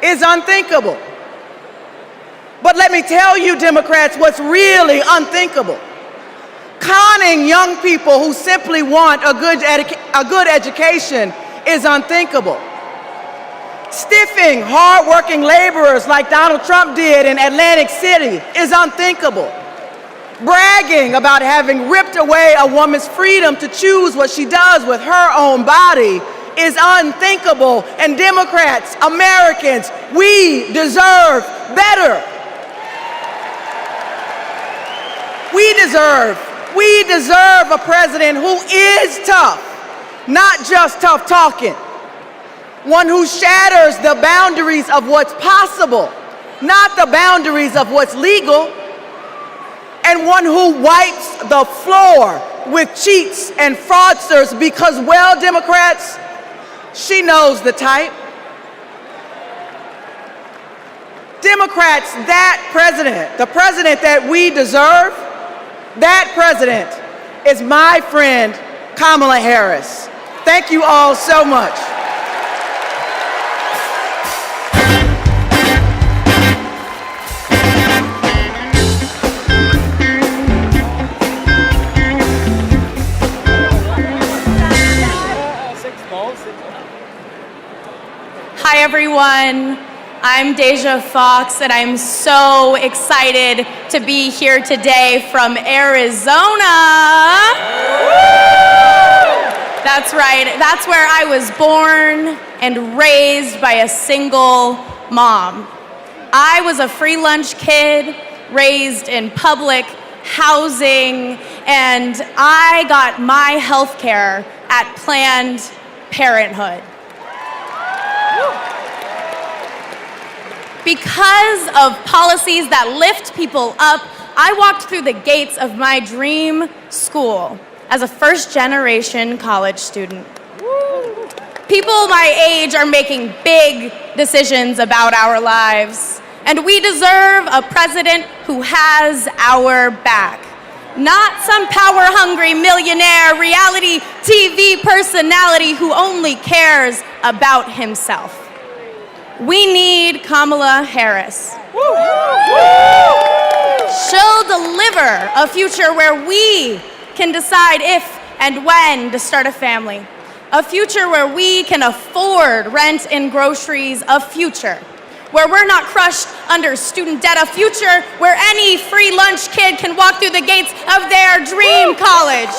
is unthinkable. But let me tell you, Democrats, what's really unthinkable. Conning young people who simply want a good education is unthinkable. Stiffing hardworking laborers like Donald Trump did in Atlantic City is unthinkable. Bragging about having ripped away a woman's freedom to choose what she does with her own body is unthinkable. And Democrats, Americans, we deserve better. We deserve a president who is tough, not just tough talking. One who shatters the boundaries of what's possible, not the boundaries of what's legal. And one who wipes the floor with cheats and fraudsters because, well, Democrats, she knows the type. Democrats, that president, the president that we deserve, that president is my friend, Kamala Harris. Thank you all so much. Hi, everyone. I'm Deja Fox, and I'm so excited to be here today from Arizona. That's right. That's where I was born and raised by a single mom. I was a free lunch kid, raised in public housing, and I got my health care at Planned Parenthood. Because of policies that lift people up, I walked through the gates of my dream school as a first-generation college student. People my age are making big decisions about our lives, and we deserve a president who has our back. Not some power-hungry millionaire reality TV personality who only cares about himself. We need Kamala Harris. She'll deliver a future where we can decide if and when to start a family. A future where we can afford rent and groceries. A future where we're not crushed under student debt. A future where any free lunch kid can walk through the gates of their dream college.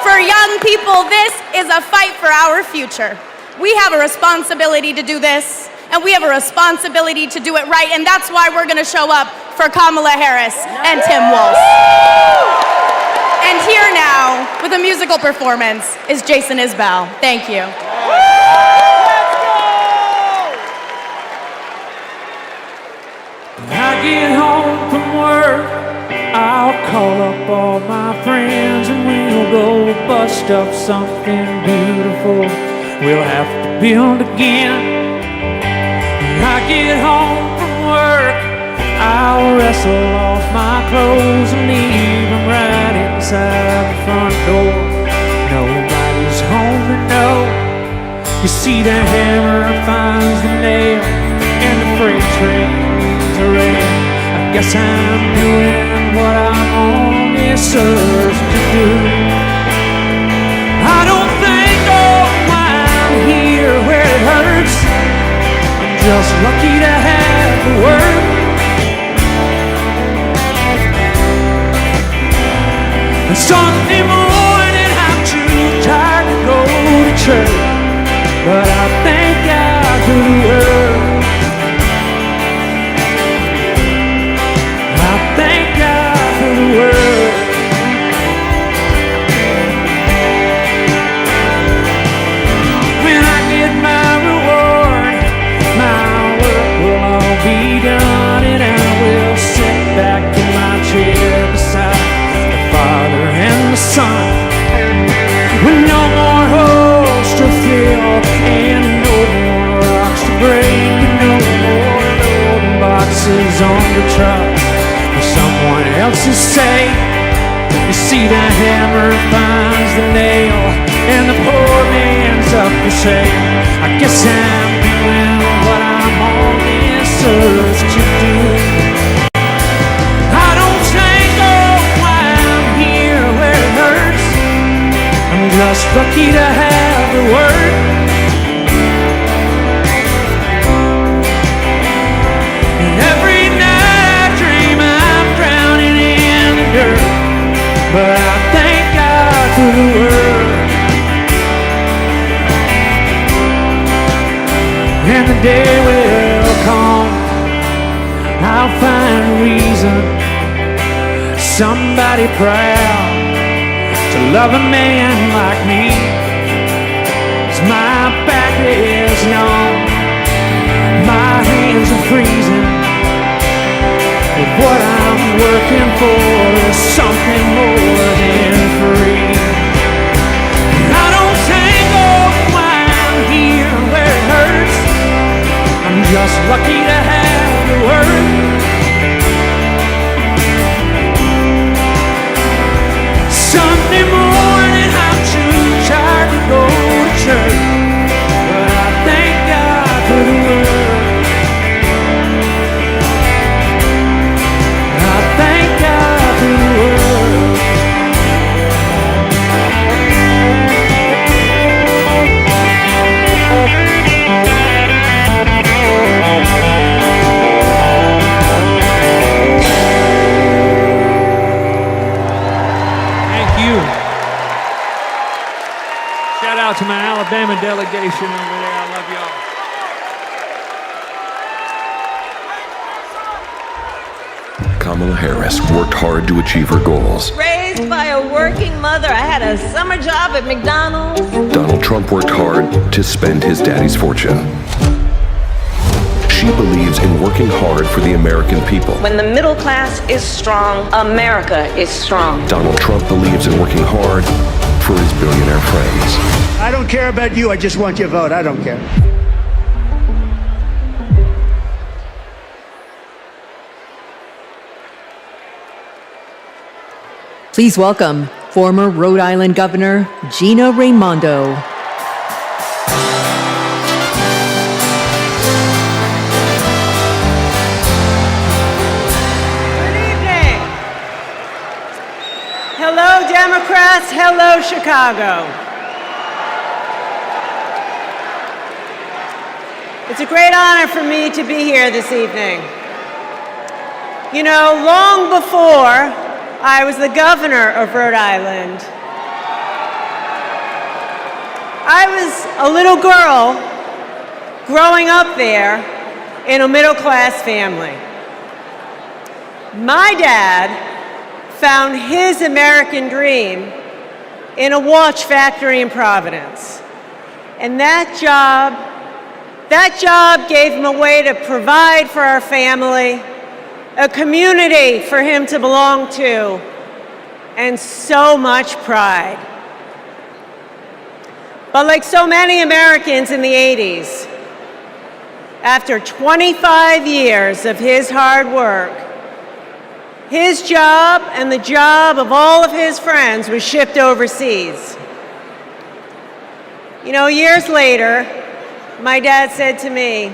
For young people, this is a fight for our future. We have a responsibility to do this, and we have a responsibility to do it right, and that's why we're going to show up for Kamala Harris and Tim Walz. And here now, with a musical performance, is Jason Isbell. Thank you. When I get home from work, I'll call up all my friends and we'll go bust up something beautiful. We'll have to build again. When I get home from work, I'll wrestle off my clothes and leave them right inside the front door. Nobody's home to know. You see the hammer finds the nail and the freight train's a rail. I guess I'm doing what I'm on this earth to do. I don't think, oh, why I'm here where it hurts. I'm just lucky to have the work. And Sunday morning I'm too tired to go to church, but I thank God for the word. I thank God for the word. When I get my reward, my work will all be done, and I will sit back in my chair beside the Father and the Son, with no more holes to fill and no more rocks to break, and no more loading boxes on the truck for someone else's sake. You see, the hammer finds the nail and the poor man's up for sale. I guess I'm doing what I'm on this earth to do. I don't think, oh, why I'm here where it hurts. I'm just lucky to have the word. And every night I dream I'm drowning in the dirt, but I thank God for the word. And the day will come, I'll find a reason, somebody proud to love a man like me. 'Cause my back is numb, my hands are freezing, but what I'm working for is something more than free. I don't think, oh, why I'm here where it hurts. I'm just lucky to have the word. Sunday morning I'm too tired to go to church, but I thank God for the word. I thank God for the word. Shout out to my Alabama delegation over there. I love y'all. Kamala Harris worked hard to achieve her goals. Raised by a working mother, I had a summer job at McDonald's. Donald Trump worked hard to spend his daddy's fortune. She believes in working hard for the American people. When the middle class is strong, America is strong. Donald Trump believes in working hard for his billionaire friends. I don't care about you. I just want your vote. I don't care. Please welcome former Rhode Island Governor Gina Raimondo. Hello, Democrats. Hello, Chicago. It's a great honor for me to be here this evening. You know, long before I was the governor of Rhode Island, I was a little girl growing up there in a middle-class family. My dad found his American dream in a watch factory in Providence. And that job gave him a way to provide for our family, a community for him to belong to, and so much pride. But like so many Americans in the 80s, after 25 years of his hard work, his job and the job of all of his friends was shipped overseas. You know, years later, my dad said to me,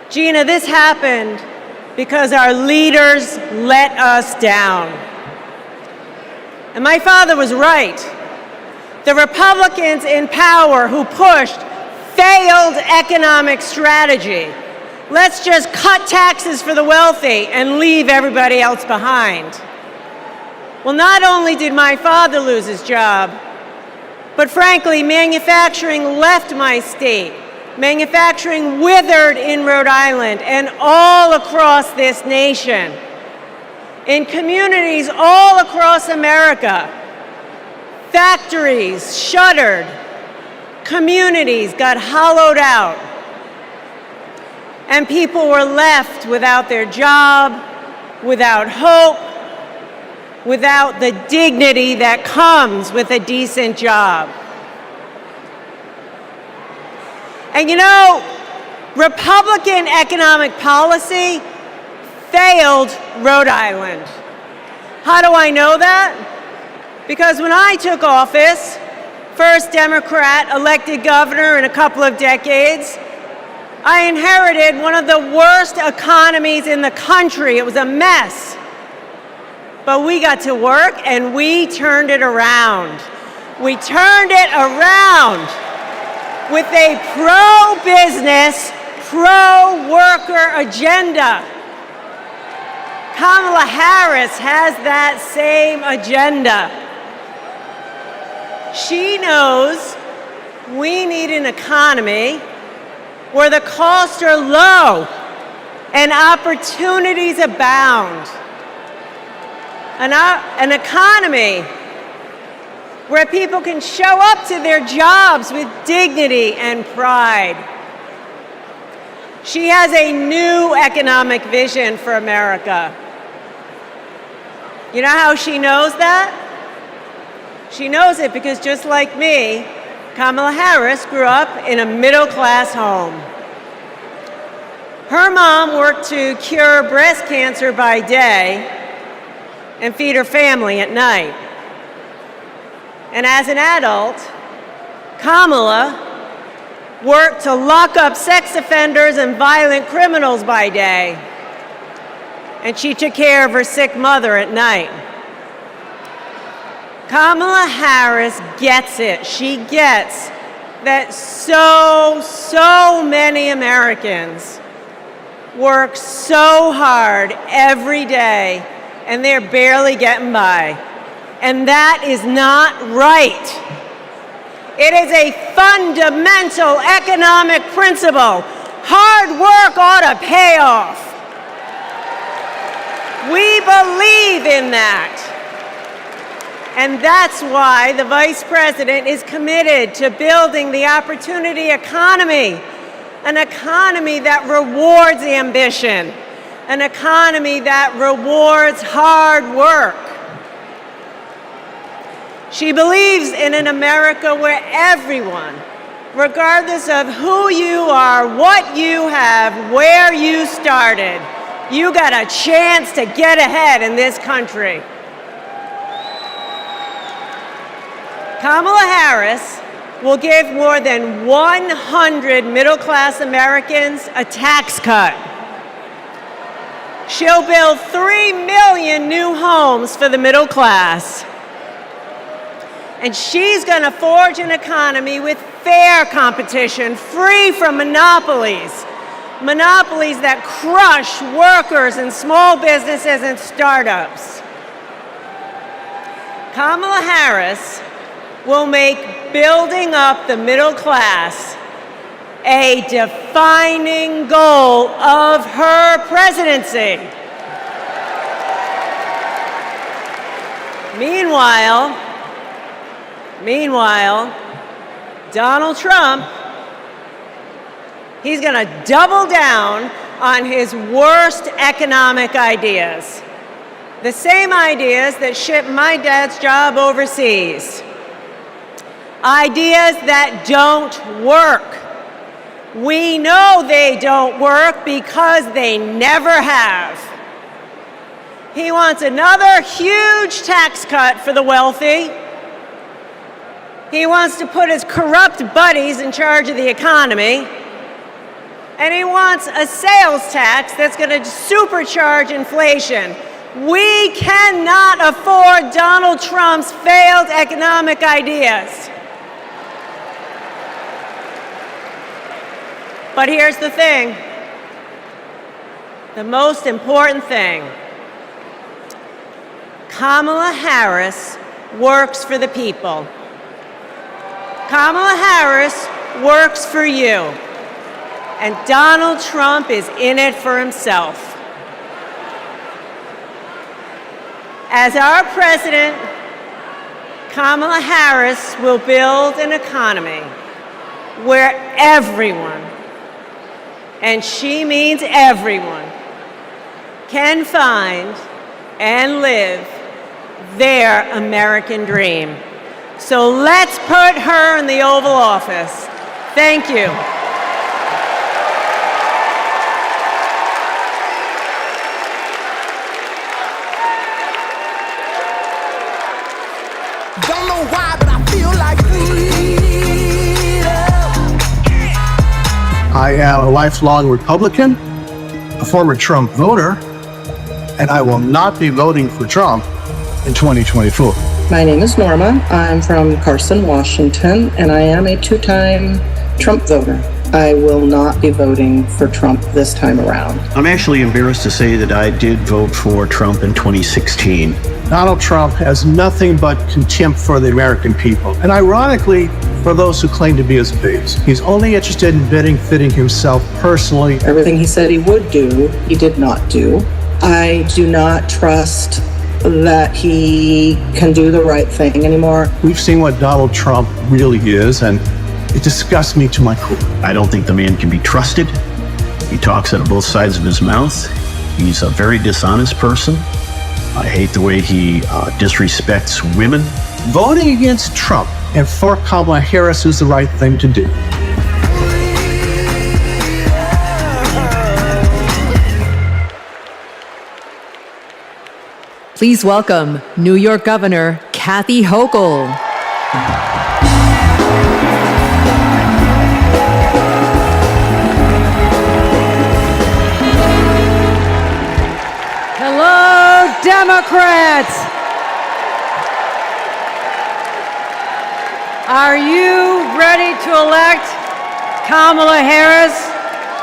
"Gina, this happened because our leaders let us down." And my father was right. The Republicans in power who pushed failed economic strategy. Let's just cut taxes for the wealthy and leave everybody else behind. Well, not only did my father lose his job, but frankly, manufacturing left my state. Manufacturing withered in Rhode Island and all across this nation. In communities all across America, factories shuttered, communities got hollowed out, and people were left without their job, without hope, without the dignity that comes with a decent job. And you know, Republican economic policy failed Rhode Island. How do I know that? Because when I took office, first Democrat elected governor in a couple of decades, I inherited one of the worst economies in the country. It was a mess. But we got to work and we turned it around. We turned it around with a pro-business, pro-worker agenda. Kamala Harris has that same agenda. She knows we need an economy where the costs are low and opportunities abound. An economy where people can show up to their jobs with dignity and pride. She has a new economic vision for America. You know how she knows that? She knows it because just like me, Kamala Harris grew up in a middle-class home. Her mom worked to cure breast cancer by day and feed her family at night. And as an adult, Kamala worked to lock up sex offenders and violent criminals by day. And she took care of her sick mother at night. Kamala Harris gets it. She gets that so many Americans work so hard every day and they're barely getting by. And that is not right. It is a fundamental economic principle. Hard work ought to pay off. We believe in that. And that's why the Vice President is committed to building the opportunity economy, an economy that rewards ambition, an economy that rewards hard work. She believes in an America where everyone, regardless of who you are, what you have, where you started, you got a chance to get ahead in this country. Kamala Harris will give more than 100 middle-class Americans a tax cut. She'll build 3 million new homes for the middle class. And she's going to forge an economy with fair competition, free from monopolies. Monopolies that crush workers and small businesses and startups. Kamala Harris will make building up the middle class a defining goal of her presidency. Meanwhile, Donald Trump, he's going to double down on his worst economic ideas. The same ideas that shipped my dad's job overseas. Ideas that don't work. We know they don't work because they never have. He wants another huge tax cut for the wealthy. He wants to put his corrupt buddies in charge of the economy. And he wants a sales tax that's going to supercharge inflation. We cannot afford Donald Trump's failed economic ideas. But here's the thing, the most important thing. Kamala Harris works for the people. Kamala Harris works for you. And Donald Trump is in it for himself. As our president, Kamala Harris will build an economy where everyone, and she means everyone, can find and live their American dream. So let's put her in the Oval Office. Thank you. Don't know why, but I feel like I am a lifelong Republican, a former Trump voter, and I will not be voting for Trump in 2024. My name is Norma. I'm from Carson, Washington, and I am a two-time Trump voter. I will not be voting for Trump this time around. I'm actually embarrassed to say that I did vote for Trump in 2016. Donald Trump has nothing but contempt for the American people, and ironically, for those who claim to be his base. He's only interested in benefiting himself personally. Everything he said he would do, he did not do. I do not trust that he can do the right thing anymore. We've seen what Donald Trump really is, and it disgusts me to my core. I don't think the man can be trusted. He talks out of both sides of his mouth. He's a very dishonest person. I hate the way he disrespects women. Voting against Trump and for Kamala Harris is the right thing to do. Please welcome New York Governor Kathy Hochul. Hello, Democrats! Are you ready to elect Kamala Harris,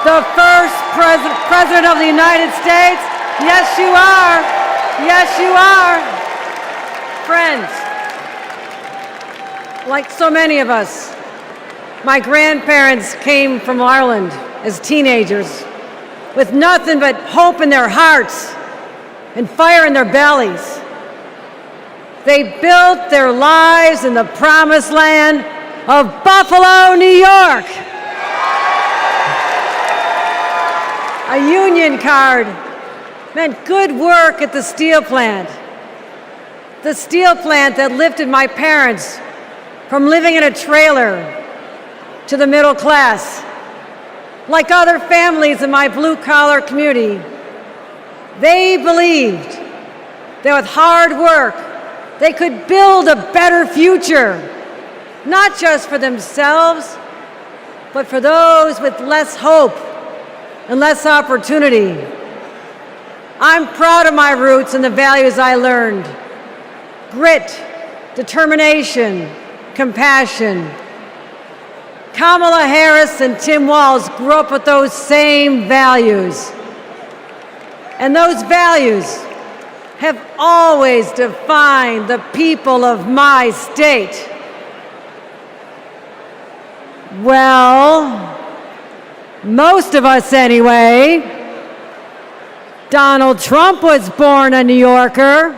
the first president of the United States? Yes, you are. Yes, you are. Friends, like so many of us, my grandparents came from Ireland as teenagers with nothing but hope in their hearts and fire in their bellies. They built their lives in the promised land of Buffalo, New York. A union card meant good work at the steel plant. The steel plant that lifted my parents from living in a trailer to the middle class. Like other families in my blue-collar community, they believed that with hard work, they could build a better future, not just for themselves, but for those with less hope and less opportunity. I'm proud of my roots and the values I learned. Grit, determination, compassion. Kamala Harris and Tim Walz grew up with those same values. And those values have always defined the people of my state. Well, most of us anyway. Donald Trump was born a New Yorker,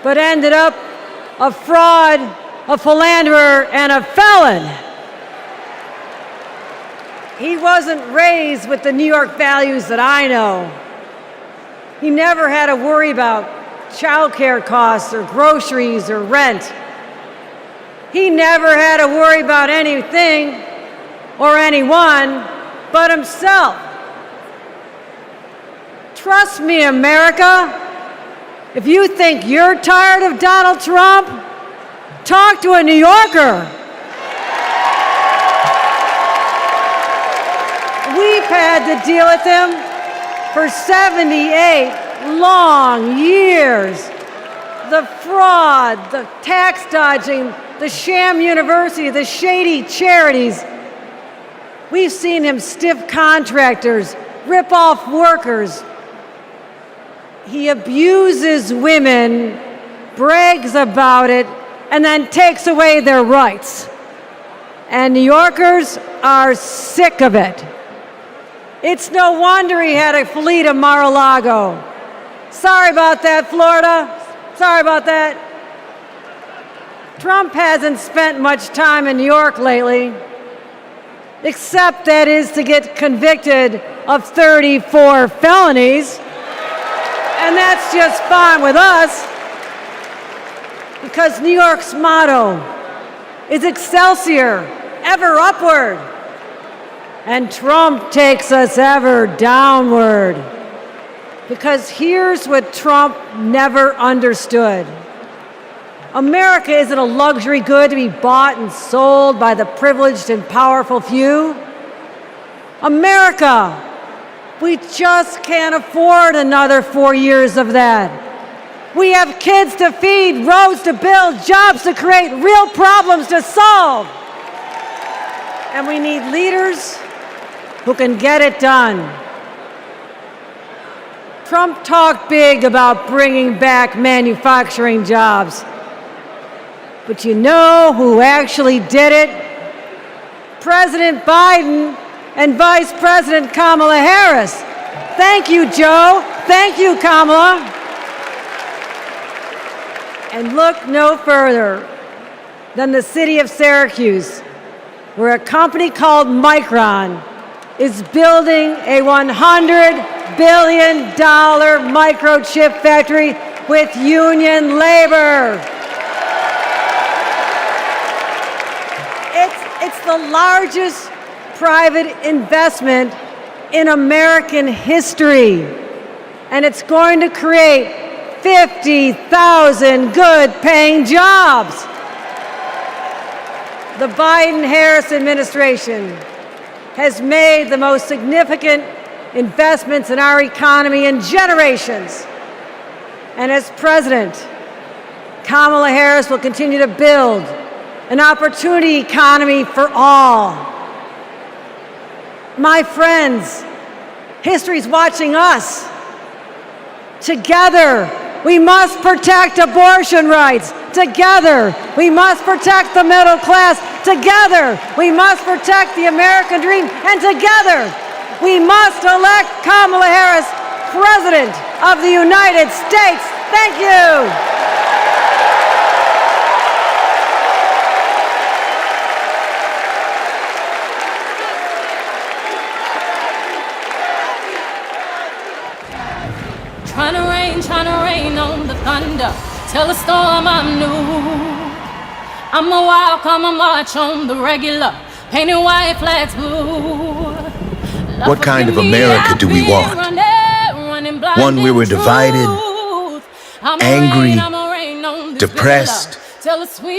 but ended up a fraud, a philanderer, and a felon. He wasn't raised with the New York values that I know. He never had to worry about childcare costs or groceries or rent. He never had to worry about anything or anyone but himself. Trust me, America. If you think you're tired of Donald Trump, talk to a New Yorker. We've had to deal with him for 78 long years. The fraud, the tax dodging, the sham university, the shady charities. We've seen him stiff contractors, rip off workers. He abuses women, brags about it, and then takes away their rights. And New Yorkers are sick of it. It's no wonder he had a fleet of Mar-a-Lago. Sorry about that, Florida. Sorry about that. Trump hasn't spent much time in New York lately, except that is to get convicted of 34 felonies. And that's just fine with us, because New York's motto is Excelsior, ever upward. And Trump takes us ever downward. Because here's what Trump never understood. America isn't a luxury good to be bought and sold by the privileged and powerful few. America, we just can't afford another 4 years of that. We have kids to feed, roads to build, jobs to create, real problems to solve. And we need leaders who can get it done. Trump talked big about bringing back manufacturing jobs. But you know who actually did it? President Biden and Vice President Kamala Harris. Thank you, Joe. Thank you, Kamala. And look no further than the city of Syracuse, where a company called Micron is building a $100 billion microchip factory with union labor. It's the largest private investment in American history, and it's going to create 50,000 good-paying jobs. The Biden-Harris administration has made the most significant investments in our economy in generations. And as president, Kamala Harris will continue to build an opportunity economy for all. My friends, history's watching us. Together, we must protect abortion rights. Together, we must protect the middle class. Together, we must protect the American dream. And together, we must elect Kamala Harris President of the United States. Thank you. Trying to rain on the thunder, tell the storm I'm new. I'm a walk, I'm a march on the regular, painting white flags blue. What kind of America do we want? One where we're divided, angry, depressed?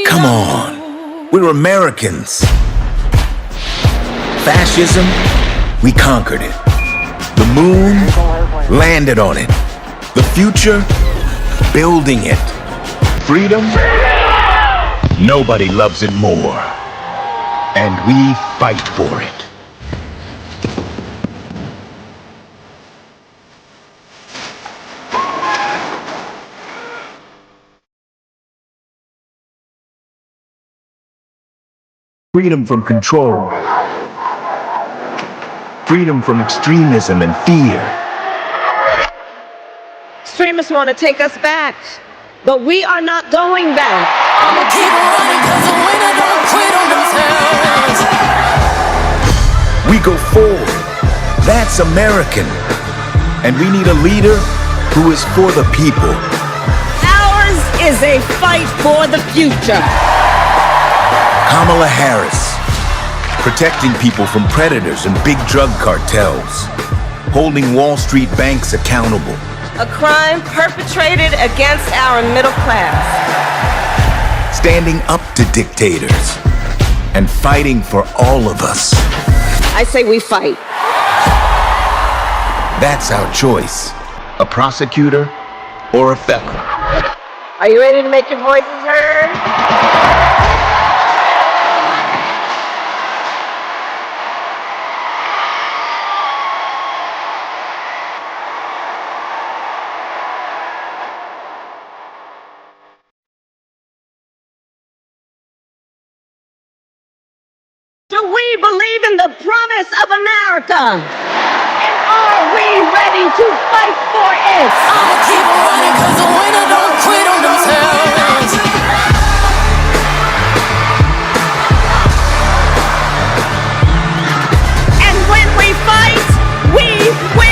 Come on, we're Americans. Fascism, we conquered it. The moon, landed on it. The future, building it. Freedom, nobody loves it more. And we fight for it. Freedom from control. Freedom from extremism and fear. Extremists want to take us back, but we are not going back. I'ma keep running 'cause the winner don't quit on themselves. We go forward. That's American. And we need a leader who is for the people. Ours is a fight for the future. Kamala Harris, protecting people from predators and big drug cartels, holding Wall Street banks accountable. A crime perpetrated against our middle class. Standing up to dictators and fighting for all of us. I say we fight. That's our choice. A prosecutor or a felon. Are you ready to make your voices heard? Do we believe in the promise of America? And are we ready to fight for it? I'ma keep running 'cause the winner don't quit on themselves. And when we fight, we win!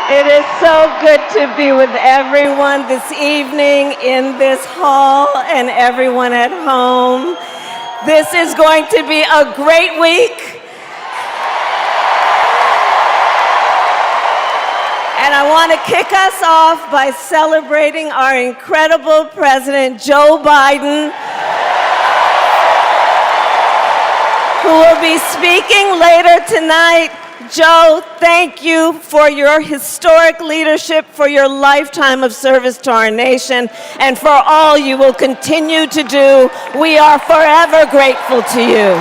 It is so good to be with everyone this evening in this hall and everyone at home. This is going to be a great week. And I want to kick us off by celebrating our incredible President Joe Biden, who will be speaking later tonight. Joe, thank you for your historic leadership, for your lifetime of service to our nation, and for all you will continue to do. We are forever grateful to you.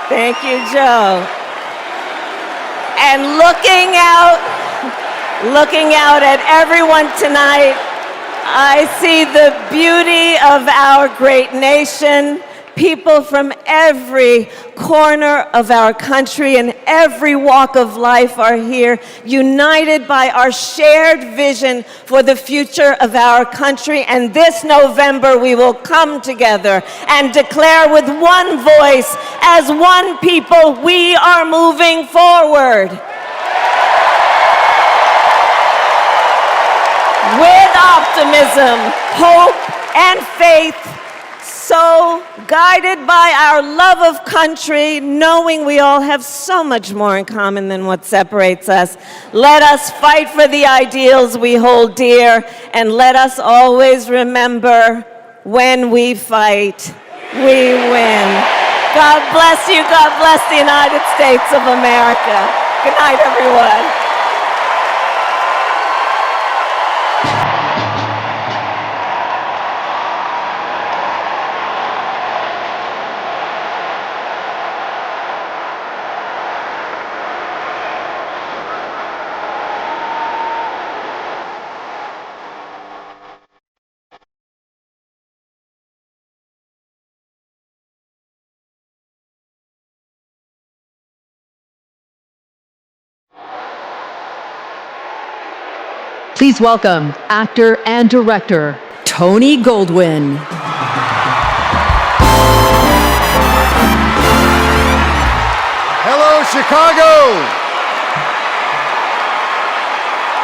Thank you, Joe. And looking out at everyone tonight, I see the beauty of our great nation. People from every corner of our country and every walk of life are here, united by our shared vision for the future of our country. And this November, we will come together and declare with one voice, as one people, we are moving forward. With optimism, hope, and faith, so guided by our love of country, knowing we all have so much more in common than what separates us, let us fight for the ideals we hold dear, and let us always remember, when we fight, we win. God bless you. God bless the United States of America. Good night, everyone. Please welcome actor and director Tony Goldwyn. Hello, Chicago!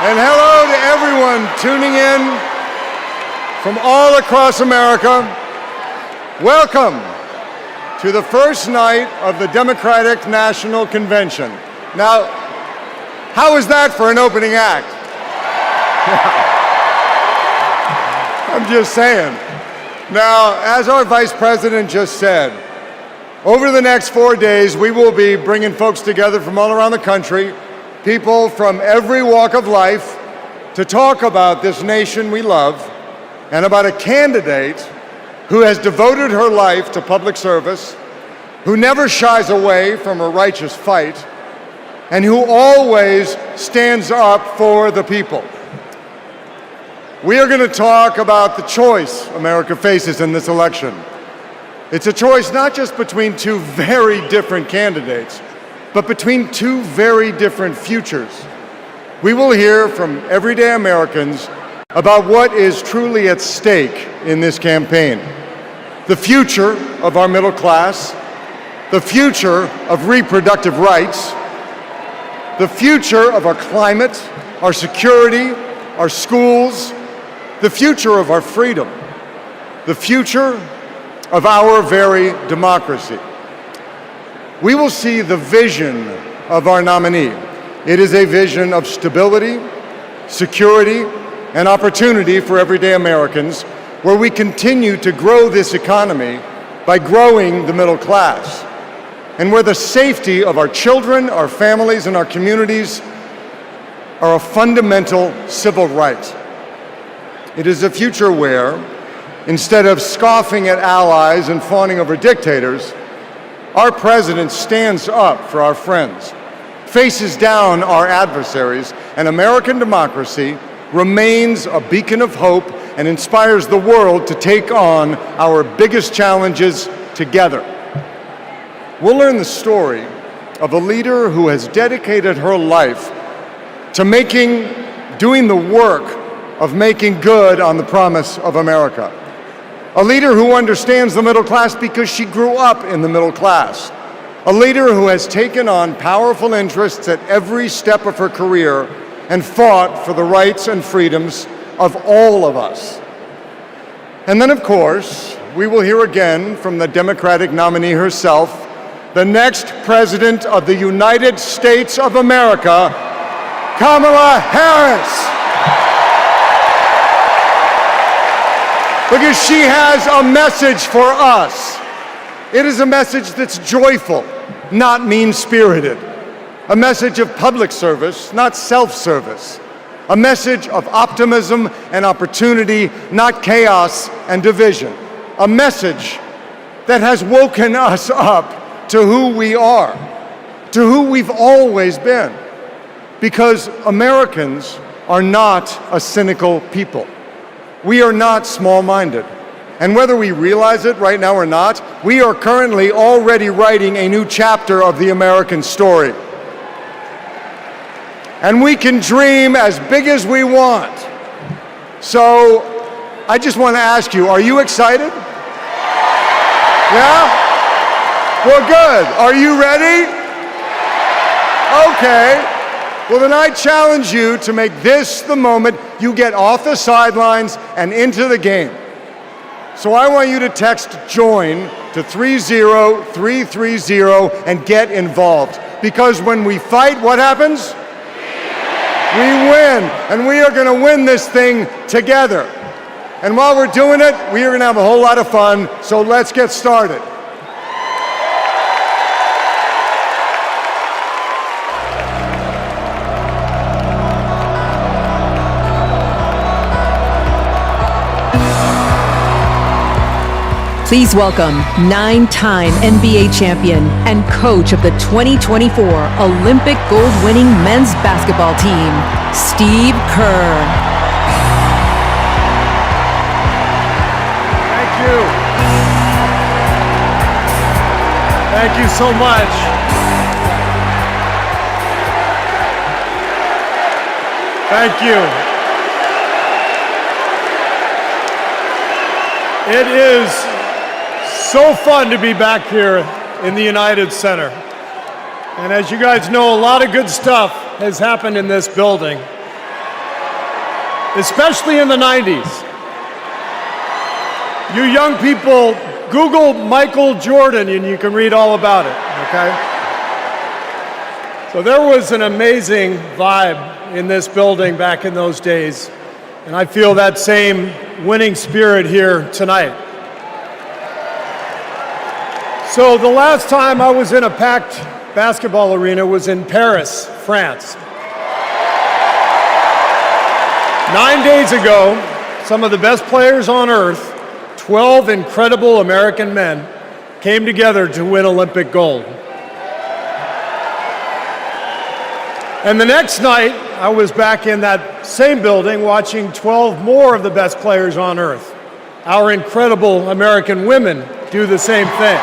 And hello to everyone tuning in from all across America. Welcome to the first night of the Democratic National Convention. Now, how is that for an opening act? I'm just saying. Now, as our Vice President just said, over the next 4 days, we will be bringing folks together from all around the country, people from every walk of life, to talk about this nation we love and about a candidate who has devoted her life to public service, who never shies away from a righteous fight, and who always stands up for the people. We are going to talk about the choice America faces in this election. It's a choice not just between two very different candidates, but between two very different futures. We will hear from everyday Americans about what is truly at stake in this campaign. The future of our middle class, the future of reproductive rights, the future of our climate, our security, our schools, the future of our freedom, the future of our very democracy. We will see the vision of our nominee. It is a vision of stability, security, and opportunity for everyday Americans, where we continue to grow this economy by growing the middle class, and where the safety of our children, our families, and our communities are a fundamental civil right. It is a future where, instead of scoffing at allies and fawning over dictators, our president stands up for our friends, faces down our adversaries, and American democracy remains a beacon of hope and inspires the world to take on our biggest challenges together. We'll learn the story of a leader who has dedicated her life to doing the work of making good on the promise of America. A leader who understands the middle class because she grew up in the middle class. A leader who has taken on powerful interests at every step of her career and fought for the rights and freedoms of all of us. And then, of course, we will hear again from the Democratic nominee herself, the next President of the United States of America, Kamala Harris. Because she has a message for us. It is a message that's joyful, not mean-spirited. A message of public service, not self-service. A message of optimism and opportunity, not chaos and division. A message that has woken us up to who we are, to who we've always been. Because Americans are not a cynical people. We are not small-minded. And whether we realize it right now or not, we are currently already writing a new chapter of the American story. And we can dream as big as we want. So I just want to ask you, are you excited? Yeah? Well, good. Are you ready? Okay. Well, then I challenge you to make this the moment you get off the sidelines and into the game. So I want you to text JOIN to 30330 and get involved. Because when we fight, what happens? We win. And we are going to win this thing together. And while we're doing it, we are going to have a whole lot of fun. So let's get started. Please welcome 9-time NBA champion and coach of the 2024 Olympic gold-winning men's basketball team, Steve Kerr. Thank you. Thank you so much. Thank you. It is so fun to be back here in the United Center. And as you guys know, a lot of good stuff has happened in this building, especially in the 90s. You young people Google Michael Jordan and you can read all about it, okay? So there was an amazing vibe in this building back in those days, and I feel that same winning spirit here tonight. So the last time I was in a packed basketball arena was in Paris, France. 9 days ago, some of the best players on earth, 12 incredible American men, came together to win Olympic gold. And the next night, I was back in that same building watching 12 more of the best players on earth. Our incredible American women do the same thing.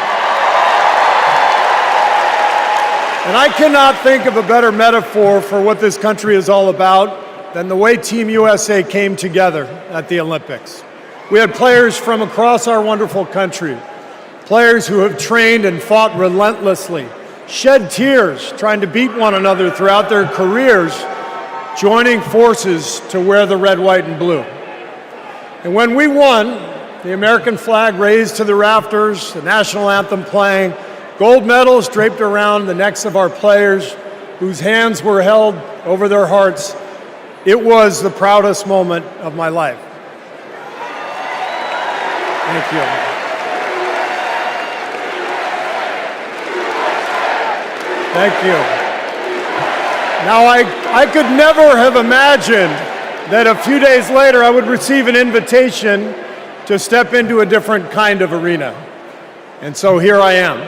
And I cannot think of a better metaphor for what this country is all about than the way Team USA came together at the Olympics. We had players from across our wonderful country, players who have trained and fought relentlessly, shed tears trying to beat one another throughout their careers, joining forces to wear the red, white, and blue. And when we won, the American flag raised to the rafters, the national anthem playing, gold medals draped around the necks of our players, whose hands were held over their hearts. It was the proudest moment of my life. Thank you. Thank you. Now, I could never have imagined that a few days later I would receive an invitation to step into a different kind of arena. And so here I am.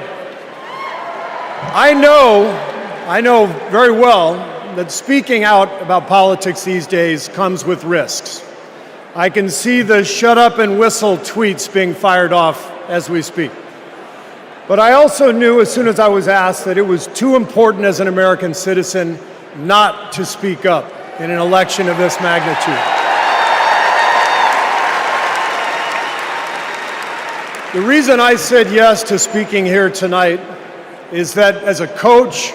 I know very well that speaking out about politics these days comes with risks. I can see the shut up and whistle tweets being fired off as we speak. But I also knew as soon as I was asked that it was too important as an American citizen not to speak up in an election of this magnitude. The reason I said yes to speaking here tonight is that as a coach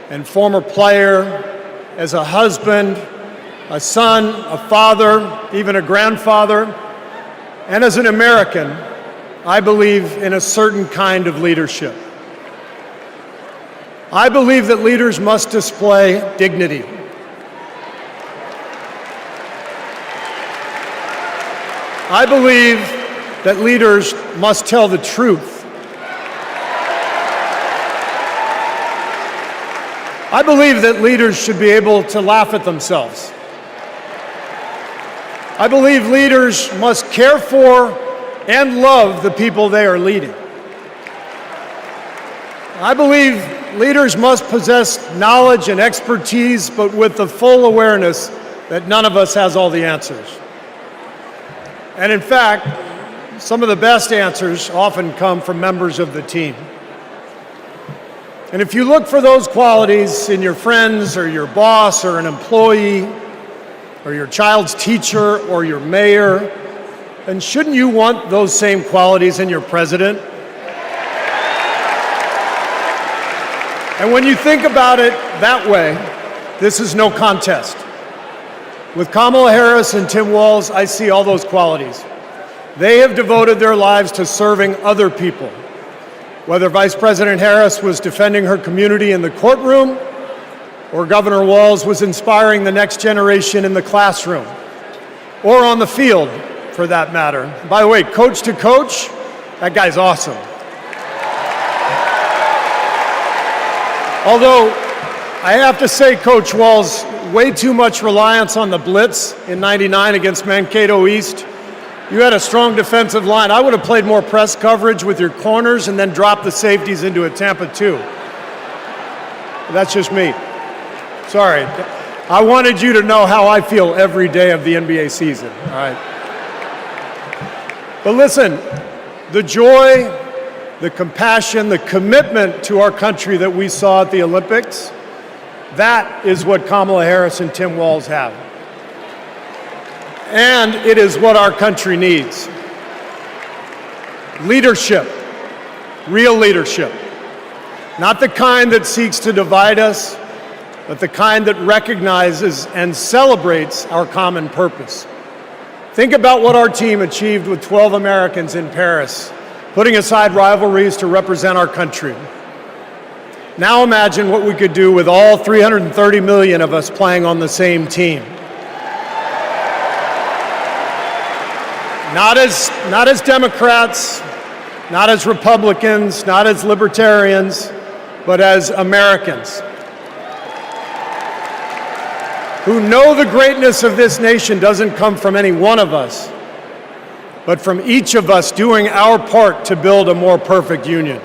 and former player, as a husband, a son, a father, even a grandfather, and as an American, I believe in a certain kind of leadership. I believe that leaders must display dignity. I believe that leaders must tell the truth. I believe that leaders should be able to laugh at themselves. I believe leaders must care for and love the people they are leading. I believe leaders must possess knowledge and expertise, but with the full awareness that none of us has all the answers. And in fact, some of the best answers often come from members of the team. And if you look for those qualities in your friends or your boss or an employee or your child's teacher or your mayor, then shouldn't you want those same qualities in your president? And when you think about it that way, this is no contest. With Kamala Harris and Tim Walz, I see all those qualities. They have devoted their lives to serving other people. Whether Vice President Harris was defending her community in the courtroom, or Governor Walz was inspiring the next generation in the classroom, or on the field, for that matter. By the way, coach to coach, that guy's awesome. Although, I have to say, Coach Walz, way too much reliance on the blitz in '99 against Mankato East. You had a strong defensive line. I would have played more press coverage with your corners and then dropped the safeties into a Tampa 2. That's just me. Sorry. I wanted you to know how I feel every day of the NBA season, all right? But listen, the joy, the compassion, the commitment to our country that we saw at the Olympics, that is what Kamala Harris and Tim Walz have. And it is what our country needs. Leadership, real leadership. Not the kind that seeks to divide us, but the kind that recognizes and celebrates our common purpose. Think about what our team achieved with 12 Americans in Paris putting aside rivalries to represent our country. Now imagine what we could do with all 330 million of us playing on the same team. Not as Democrats, not as Republicans, not as libertarians, but as Americans who know the greatness of this nation doesn't come from any one of us, but from each of us doing our part to build a more perfect union.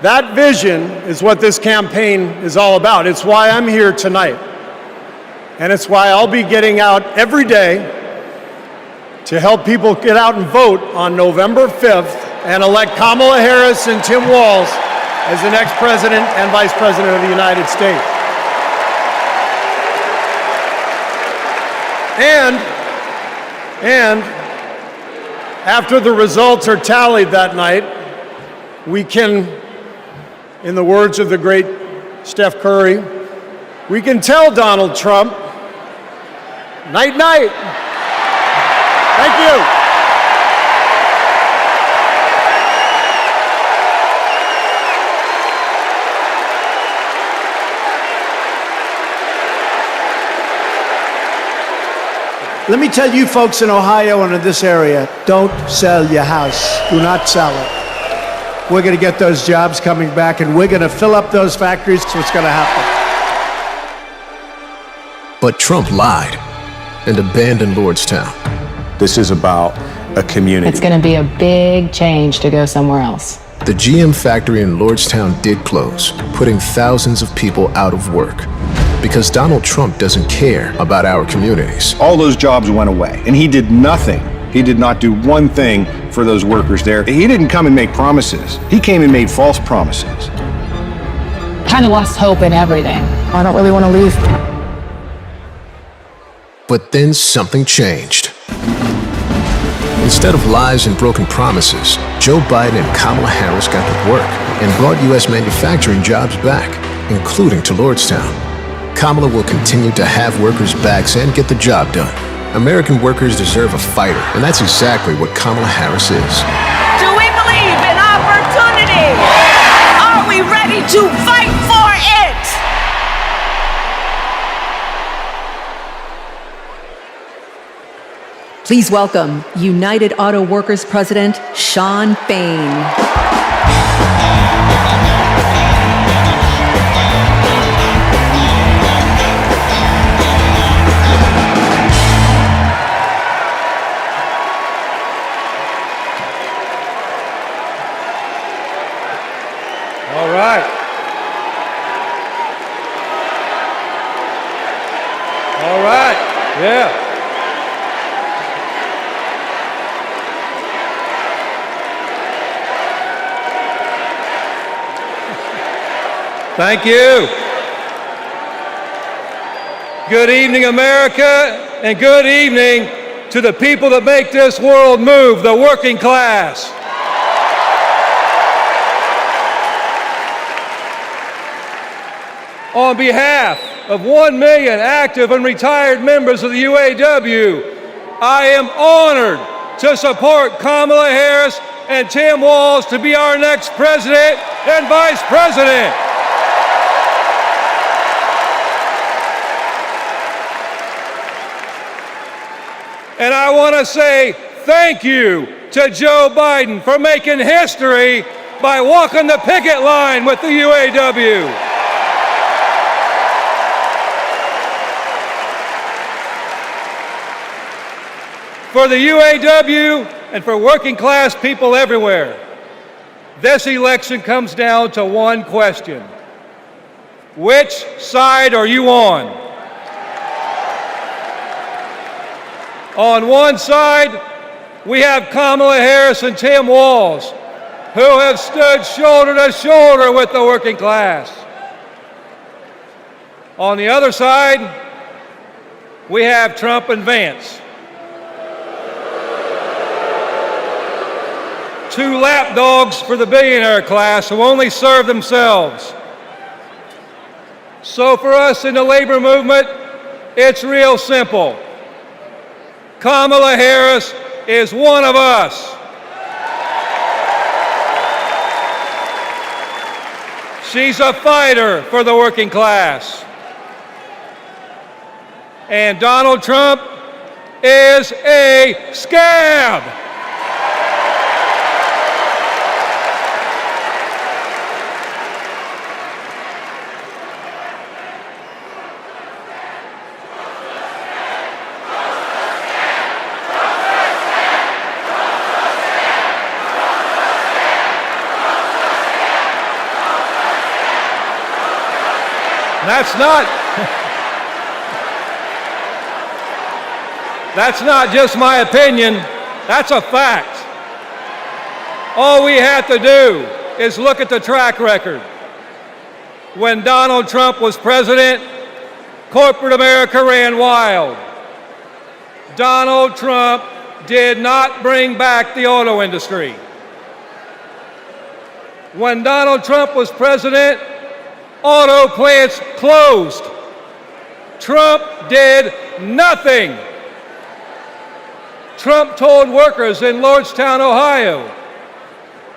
That vision is what this campaign is all about. It's why I'm here tonight. And it's why I'll be getting out every day to help people get out and vote on November 5th and elect Kamala Harris and Tim Walz as the next president and vice president of the United States. And after the results are tallied that night, we can, in the words of the great Steph Curry, we can tell Donald Trump, night, night. Thank you. Let me tell you folks in Ohio and in this area, don't sell your house. Do not sell it. We're going to get those jobs coming back, and we're going to fill up those factories, so it's going to happen. But Trump lied and abandoned Lordstown. This is about a community. It's going to be a big change to go somewhere else. The GM factory in Lordstown did close, putting thousands of people out of work. Because Donald Trump doesn't care about our communities. All those jobs went away, and he did nothing. He did not do one thing for those workers there. He didn't come and make promises. He came and made false promises. Kind of lost hope in everything. I don't really want to leave. But then something changed. Instead of lies and broken promises, Joe Biden and Kamala Harris got to work and brought U.S. manufacturing jobs back, including to Lordstown. Kamala will continue to have workers' backs and get the job done. American workers deserve a fighter, and that's exactly what Kamala Harris is. Do we believe in opportunity? Are we ready to fight for it? Please welcome United Auto Workers President Shawn Fain. All right. All right. Yeah. Thank you. Good evening, America, and good evening to the people that make this world move, the working class. On behalf of 1 million active and retired members of the UAW, I am honored to support Kamala Harris and Tim Walz to be our next president and vice president. And I want to say thank you to Joe Biden for making history by walking the picket line with the UAW. For the UAW and for working class people everywhere, this election comes down to one question. Which side are you on? On one side, we have Kamala Harris and Tim Walz, who have stood shoulder to shoulder with the working class. On the other side, we have Trump and Vance. Two lapdogs for the billionaire class who only serve themselves. So for us in the labor movement, it's real simple. Kamala Harris is one of us. She's a fighter for the working class. And Donald Trump is a scab. That's not just my opinion, that's a fact. All we have to do is look at the track record. When Donald Trump was president, corporate America ran wild. Donald Trump did not bring back the auto industry. When Donald Trump was president, auto plants closed. Trump did nothing. Trump told workers in Lordstown, Ohio,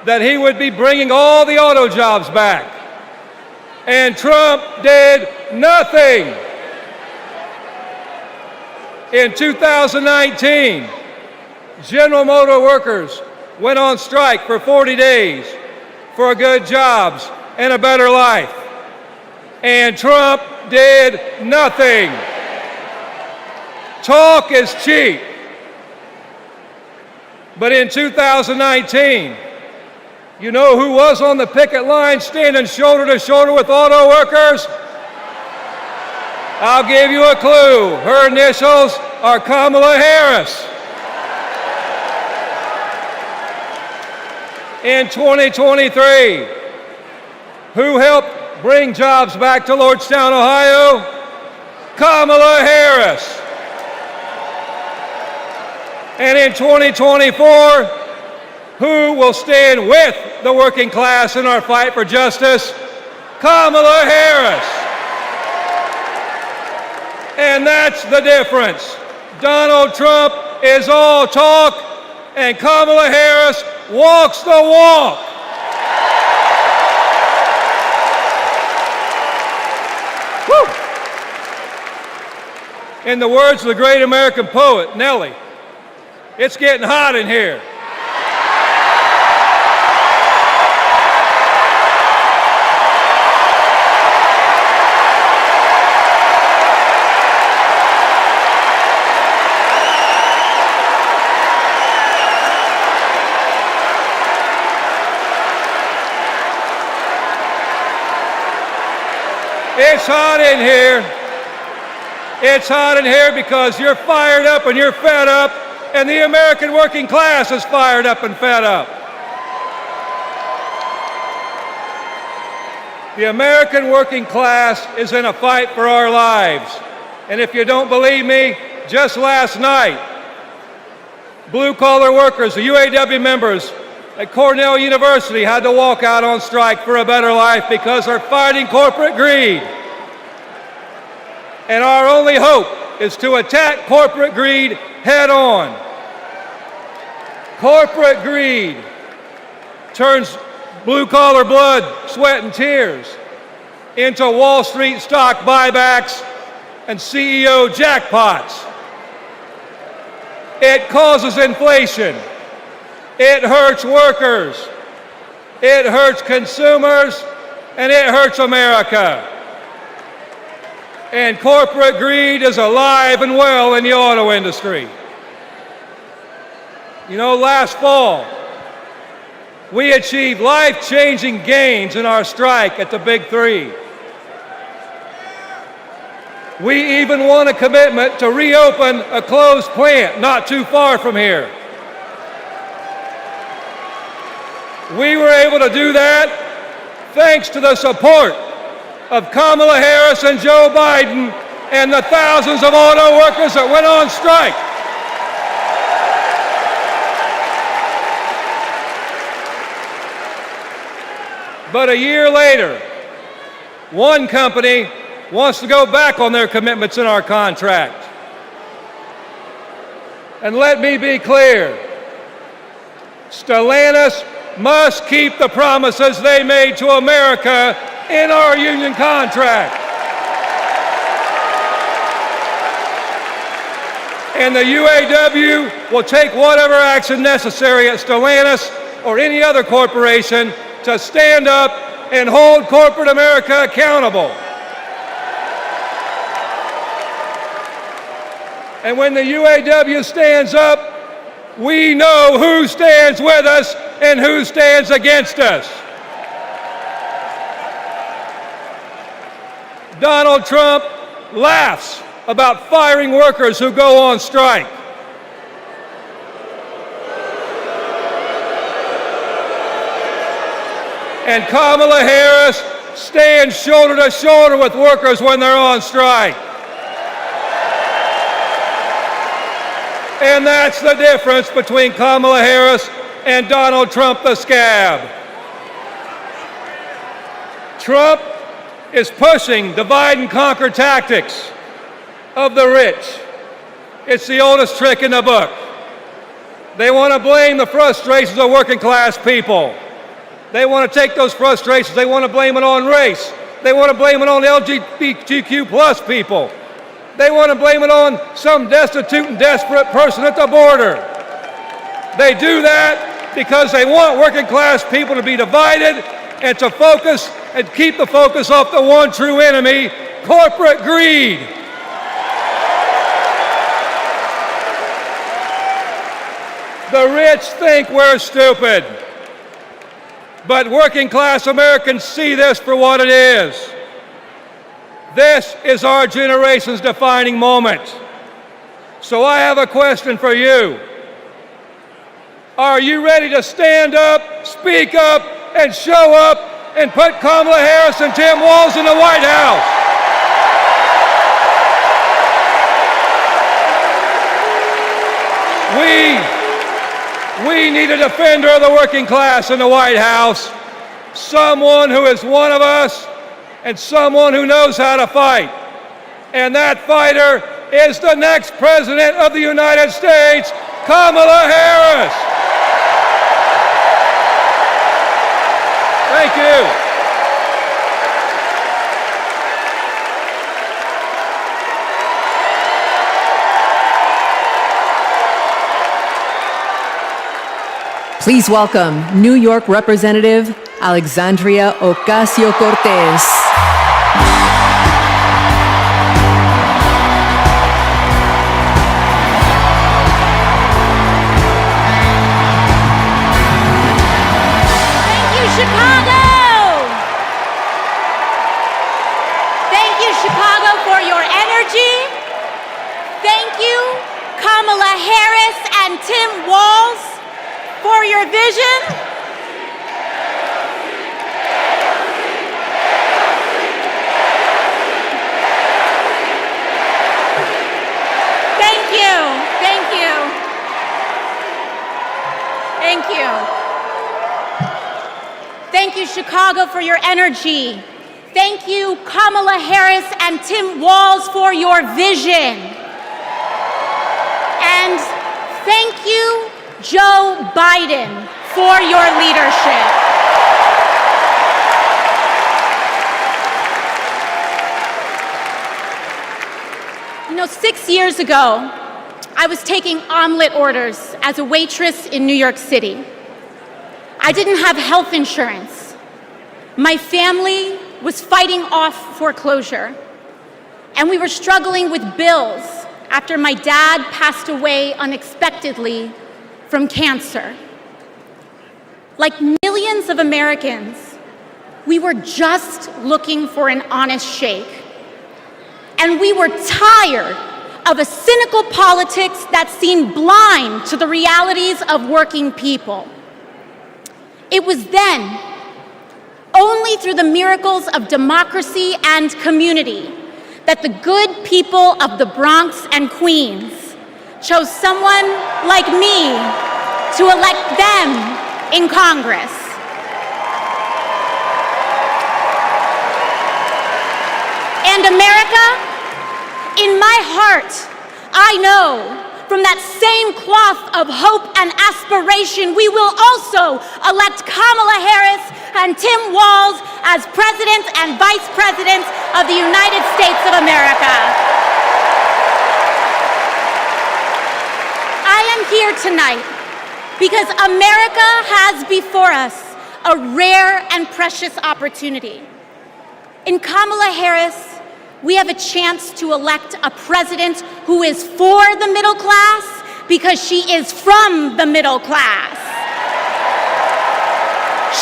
that he would be bringing all the auto jobs back. And Trump did nothing. In 2019, General Motor workers went on strike for 40 days for good jobs and a better life. And Trump did nothing. Talk is cheap. But in 2019, you know who was on the picket line standing shoulder to shoulder with auto workers? I'll give you a clue. Her initials are Kamala Harris. In 2023, who helped bring jobs back to Lordstown, Ohio? Kamala Harris. And in 2024, who will stand with the working class in our fight for justice? Kamala Harris. And that's the difference. Donald Trump is all talk, and Kamala Harris walks the walk. Woo! In the words of the great American poet, Nellie, it's getting hot in here. It's hot in here. It's hot in here because you're fired up and you're fed up, and the American working class is fired up and fed up. The American working class is in a fight for our lives. And if you don't believe me, just last night, blue-collar workers, the UAW members at Cornell University had to walk out on strike for a better life because they're fighting corporate greed. And our only hope is to attack corporate greed head on. Corporate greed turns blue-collar blood, sweat, and tears into Wall Street stock buybacks and CEO jackpots. It causes inflation. It hurts workers. It hurts consumers, and it hurts America. And corporate greed is alive and well in the auto industry. You know, last fall, we achieved life-changing gains in our strike at the Big Three. We even won a commitment to reopen a closed plant not too far from here. We were able to do that thanks to the support of Kamala Harris and Joe Biden and the thousands of auto workers that went on strike. But a year later, one company wants to go back on their commitments in our contract. And let me be clear, Stellantis must keep the promises they made to America in our union contract. And the UAW will take whatever action necessary at Stellantis or any other corporation to stand up and hold corporate America accountable. And when the UAW stands up, we know who stands with us and who stands against us. Donald Trump laughs about firing workers who go on strike. And Kamala Harris stands shoulder to shoulder with workers when they're on strike. And that's the difference between Kamala Harris and Donald Trump the scab. Trump is pushing divide and conquer tactics of the rich. It's the oldest trick in the book. They want to blame the frustrations of working class people. They want to take those frustrations, they want to blame it on race. They want to blame it on LGBTQ plus people. They want to blame it on some destitute and desperate person at the border. They do that because they want working class people to be divided and to focus and keep the focus off the one true enemy, corporate greed. The rich think we're stupid, but working class Americans see this for what it is. This is our generation's defining moment. So I have a question for you. Are you ready to stand up, speak up, and show up and put Kamala Harris and Tim Walz in the White House? We need a defender of the working class in the White House, someone who is one of us and someone who knows how to fight. And that fighter is the next President of the United States, Kamala Harris. Thank you. Please welcome New York Representative Alexandria Ocasio-Cortez. Thank you, Chicago! Thank you, Chicago, for your energy. Thank you, Kamala Harris and Tim Walz, for your vision. Thank you. Thank you. Thank you. Thank you, Chicago, for your energy. Thank you, Kamala Harris and Tim Walz, for your vision. And thank you, Joe Biden, for your leadership. You know, 6 years ago, I was taking omelet orders as a waitress in New York City. I didn't have health insurance. My family was fighting off foreclosure, and we were struggling with bills after my dad passed away unexpectedly from cancer. Like millions of Americans, we were just looking for an honest shake. And we were tired of a cynical politics that seemed blind to the realities of working people. It was then, only through the miracles of democracy and community, that the good people of the Bronx and Queens chose someone like me to elect them in Congress. And America, in my heart, I know from that same cloth of hope and aspiration, we will also elect Kamala Harris and Tim Walz as President and Vice President of the United States of America. I am here tonight because America has before us a rare and precious opportunity. In Kamala Harris, we have a chance to elect a president who is for the middle class because she is from the middle class.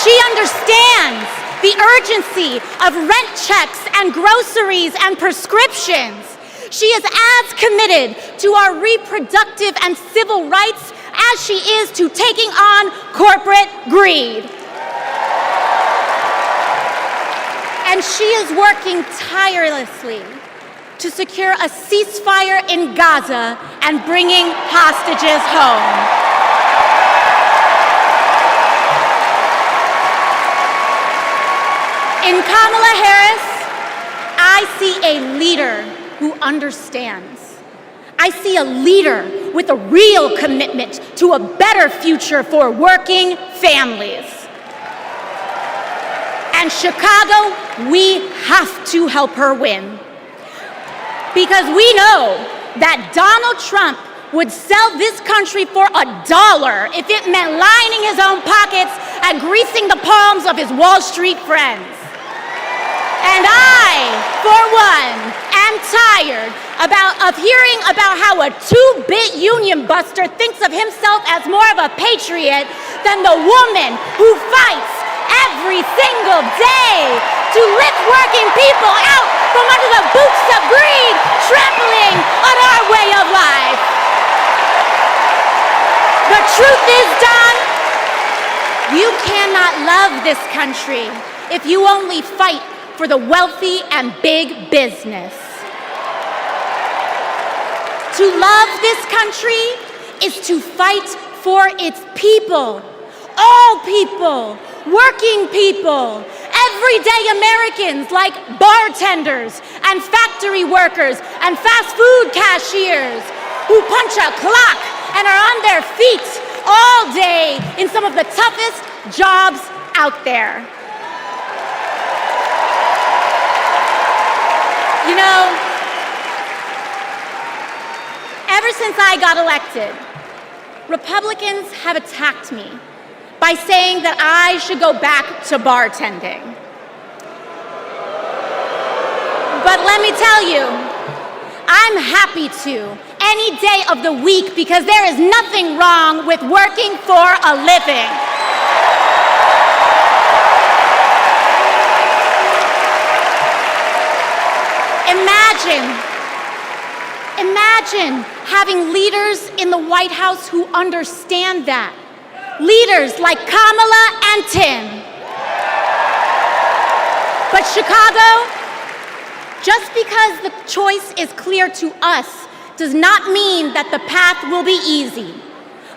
She understands the urgency of rent checks and groceries and prescriptions. She is as committed to our reproductive and civil rights as she is to taking on corporate greed. And she is working tirelessly to secure a ceasefire in Gaza and bringing hostages home. In Kamala Harris, I see a leader who understands. I see a leader with a real commitment to a better future for working families. And Chicago, we have to help her win. Because we know that Donald Trump would sell this country for $1 if it meant lining his own pockets and greasing the palms of his Wall Street friends. And I, for one, am tired of hearing about how a two-bit union buster thinks of himself as more of a patriot than the woman who fights every single day to lift working people out from under the boots of greed, trampling on our way of life. The truth is, Don, you cannot love this country if you only fight for the wealthy and big business. To love this country is to fight for its people, all people, working people, everyday Americans like bartenders and factory workers and fast food cashiers who punch a clock and are on their feet all day in some of the toughest jobs out there. You know, ever since I got elected, Republicans have attacked me by saying that I should go back to bartending. But let me tell you, I'm happy to any day of the week because there is nothing wrong with working for a living. Imagine having leaders in the White House who understand that. Leaders like Kamala and Tim. But Chicago, just because the choice is clear to us does not mean that the path will be easy.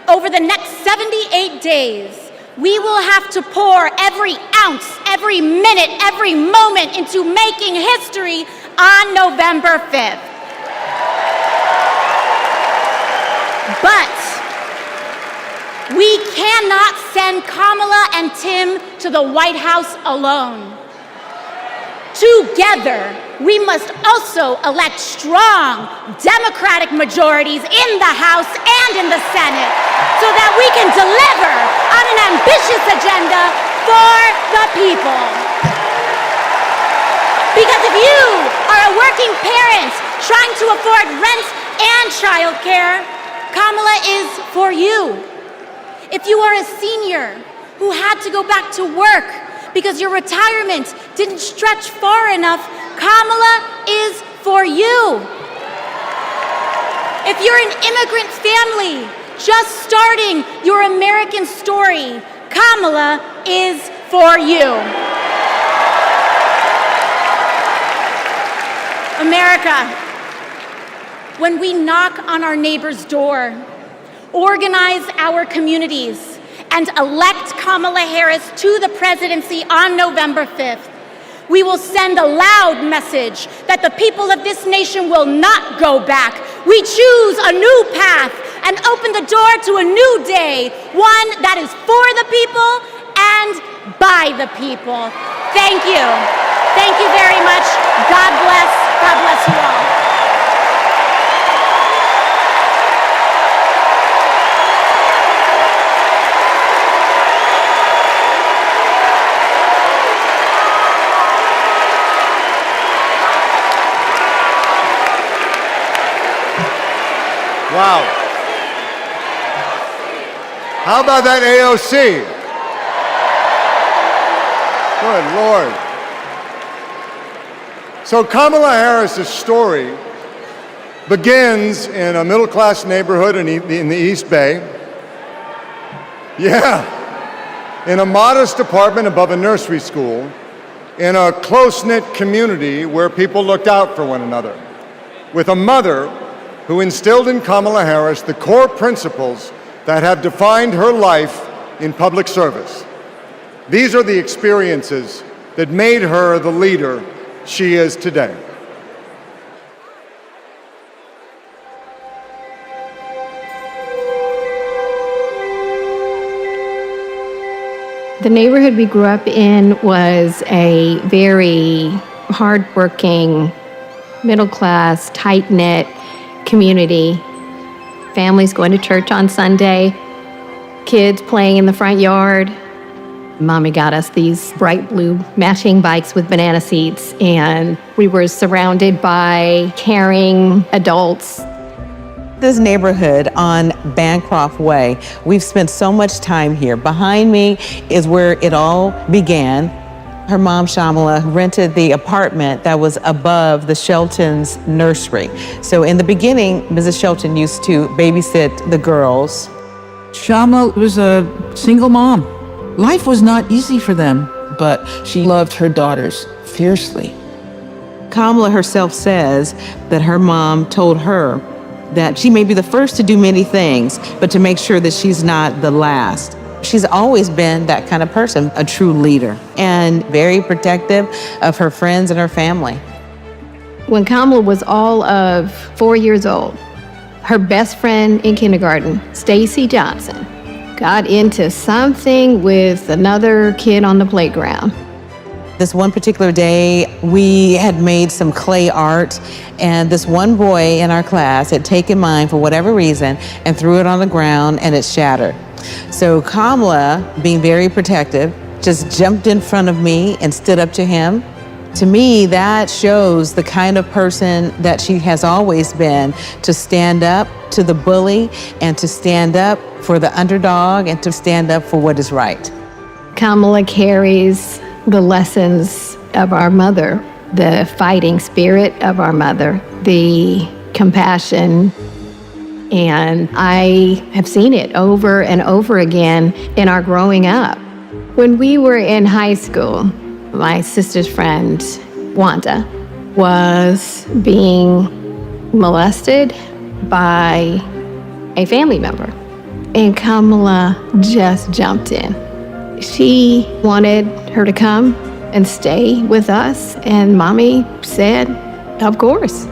Over the next 78 days, we will have to pour every ounce, every minute, every moment into making history on November 5th. But we cannot send Kamala and Tim to the White House alone. Together, we must also elect strong Democratic majorities in the House and in the Senate so that we can deliver on an ambitious agenda for the people. Because if you are a working parent trying to afford rent and childcare, Kamala is for you. If you are a senior who had to go back to work because your retirement didn't stretch far enough, Kamala is for you. If you're an immigrant family just starting your American story, Kamala is for you. America, when we knock on our neighbor's door, organize our communities, and elect Kamala Harris to the presidency on November 5th, we will send a loud message that the people of this nation will not go back We choose a new path and open the door to a new day, one that is for the people and by the people. Thank you. Thank you very much. God bless. God bless you all. Wow. How about that AOC? Good Lord. So Kamala Harris's story begins in a middle-class neighborhood in the East Bay. Yeah. In a modest apartment above a nursery school, in a close-knit community where people looked out for one another, with a mother who instilled in Kamala Harris the core principles that have defined her life in public service. These are the experiences that made her the leader she is today. The neighborhood we grew up in was a very hardworking, middle-class, tight-knit community. Families going to church on Sunday, kids playing in the front yard. Mommy got us these bright blue matching bikes with banana seats, and we were surrounded by caring adults. This neighborhood on Bancroft Way, we've spent so much time here. Behind me is where it all began. Her mom, Shamala, rented the apartment that was above the Shelton's nursery. So in the beginning, Mrs. Shelton used to babysit the girls. Shamala was a single mom. Life was not easy for them, but she loved her daughters fiercely. Kamala herself says that her mom told her that she may be the first to do many things, but to make sure that she's not the last. She's always been that kind of person, a true leader, and very protective of her friends and her family. When Kamala was all of 4 years old, her best friend in kindergarten, Stacy Johnson, got into something with another kid on the playground. This one particular day, we had made some clay art, and this one boy in our class had taken mine for whatever reason and threw it on the ground, and it shattered. So Kamala, being very protective, just jumped in front of me and stood up to him. To me, that shows the kind of person that she has always been, to stand up to the bully and to stand up for the underdog and to stand up for what is right. Kamala carries the lessons of our mother, the fighting spirit of our mother, the compassion, and I have seen it over and over again in our growing up. When we were in high school, my sister's friend, Wanda, was being molested by a family member, and Kamala just jumped in. She wanted her to come and stay with us, and Mommy said, of course.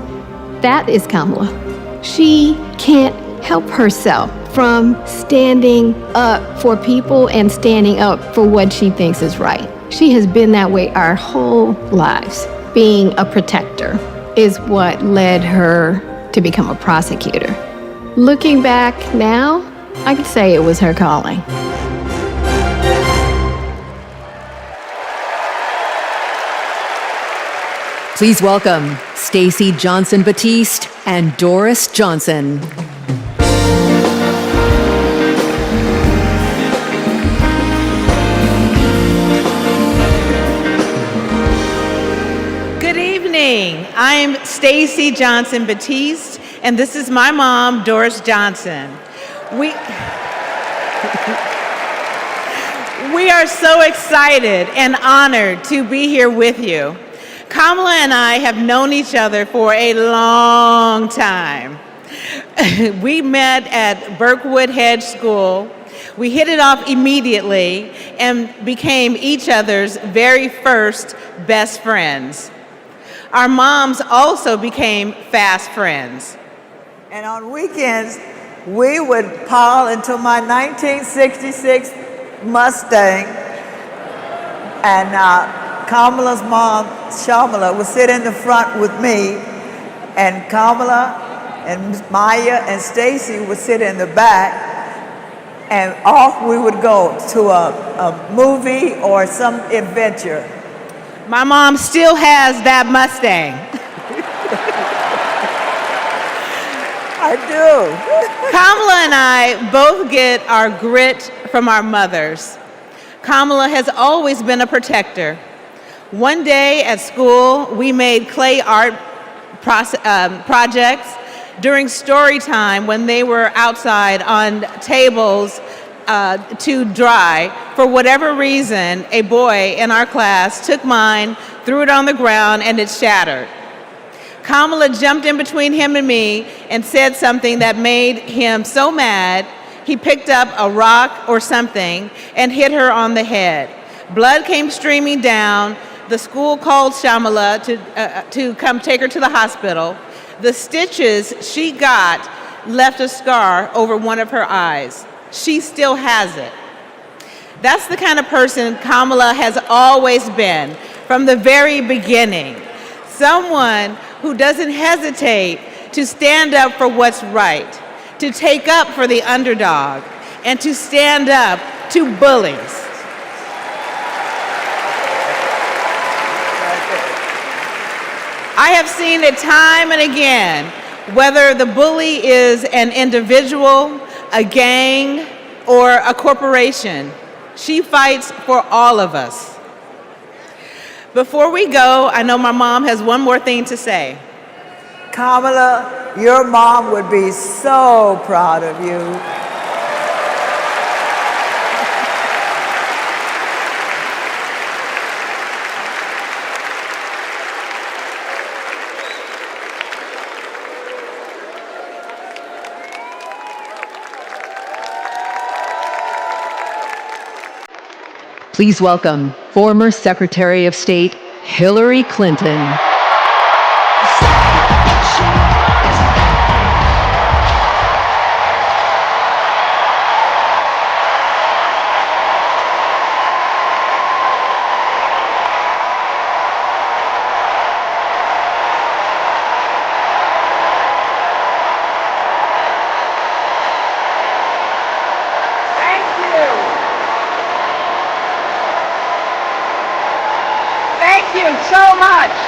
That is Kamala. She can't help herself from standing up for people and standing up for what she thinks is right. She has been that way our whole lives. Being a protector is what led her to become a prosecutor. Looking back now, I could say it was her calling. Please welcome Stacey Johnson Batiste and Doris Johnson. Good evening. I'm Stacey Johnson Batiste, and this is my mom, Doris Johnson. We are so excited and honored to be here with you. Kamala and I have known each other for a long time. We met at Berkwood Hedge School. We hit it off immediately and became each other's very first best friends. Our moms also became fast friends. And on weekends, we would pile into my 1966 Mustang, and Kamala's mom, Shamala, would sit in the front with me, and Kamala and Maya and Stacy would sit in the back, and off we would go to a movie or some adventure. My mom still has that Mustang. I do. Kamala and I both get our grit from our mothers. Kamala has always been a protector. One day at school, we made clay art projects during story time when they were outside on tables to dry. For whatever reason, a boy in our class took mine, threw it on the ground, and it shattered. Kamala jumped in between him and me and said something that made him so mad, he picked up a rock or something and hit her on the head. Blood came streaming down. The school called Shamala to come take her to the hospital. The stitches she got left a scar over one of her eyes. She still has it. That's the kind of person Kamala has always been from the very beginning. Someone who doesn't hesitate to stand up for what's right, to take up for the underdog, and to stand up to bullies. I have seen it time and again, whether the bully is an individual, a gang, or a corporation. She fights for all of us. Before we go, I know my mom has one more thing to say. Kamala, your mom would be so proud of you. Please welcome former Secretary of State Hillary Clinton.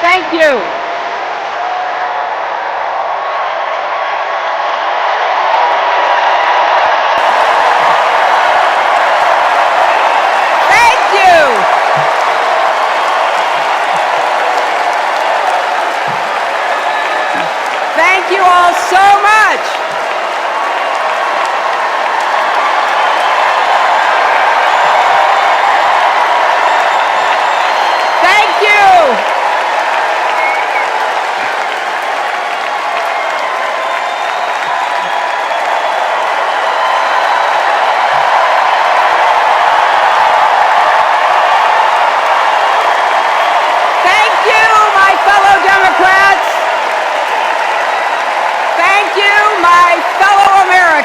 Thank you. Thank you. Thank you all so much. Thank you.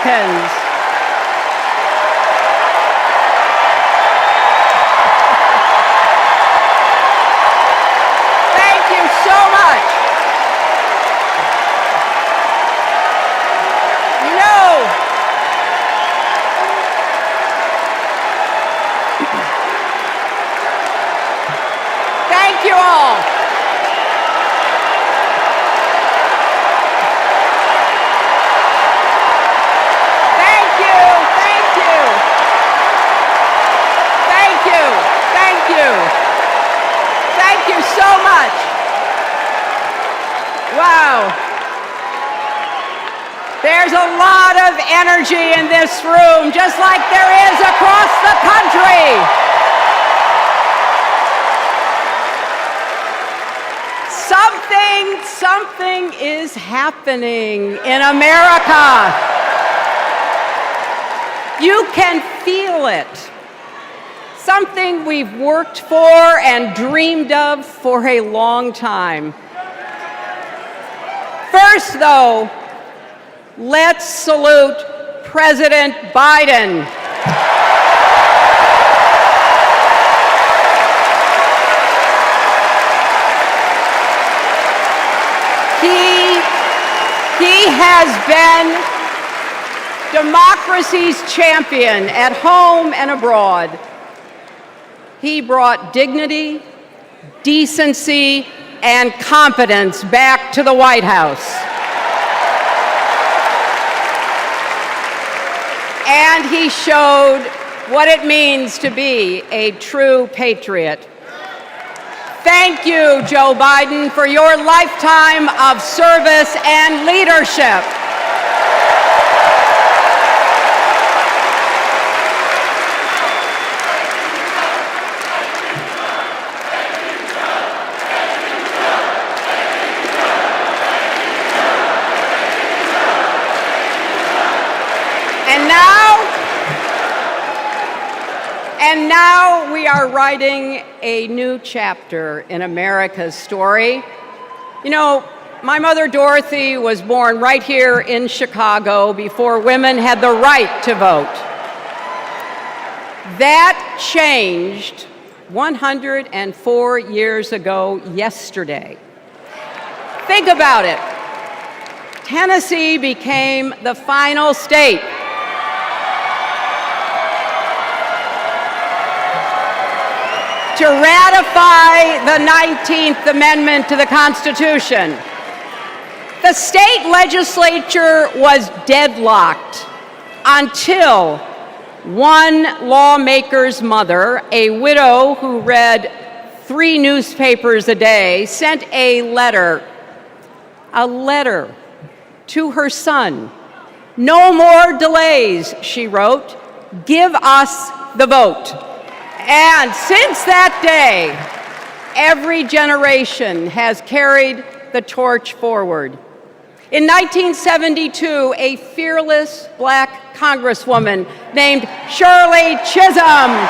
Americans. Thank you so much. You know, thank you all. Thank you so much. Wow. There's a lot of energy in this room, just like there is across the country. Something is happening in America. You can feel it. Something we've worked for and dreamed of for a long time. First, though, Let's salute President Biden. He has been democracy's champion at home and abroad. He brought dignity, decency, and competence back to the White House. And he showed what it means to be a true patriot. Thank you, Joe Biden, for your lifetime of service and leadership. And now we are writing a new chapter in America's story. You know, my mother Dorothy was born right here in Chicago before women had the right to vote. That changed 104 years ago yesterday. Think about it. Tennessee became the final state to ratify the 19th Amendment to the Constitution. The state legislature was deadlocked until one lawmaker's mother, a widow who read 3 newspapers a day, sent a letter to her son. "No more delays," she wrote. "Give us the vote." And since that day, every generation has carried the torch forward. In 1972, a fearless black congresswoman named Shirley Chisholm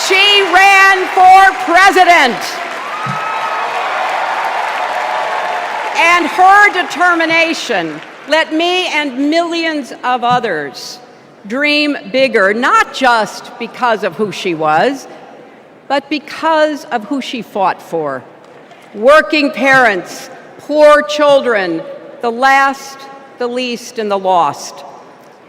she ran for president. And her determination let me and millions of others dream bigger, not just because of who she was, but because of who she fought for. Working parents, poor children, the last, the least, and the lost.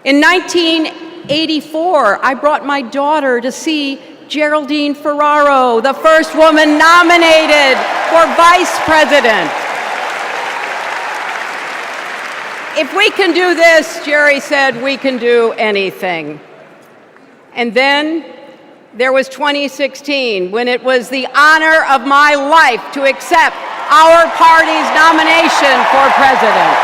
In 1984, I brought my daughter to see Geraldine Ferraro, the first woman nominated for vice president. If we can do this, Jerry said, we can do anything. And then there was 2016, when it was the honor of my life to accept our party's nomination for president.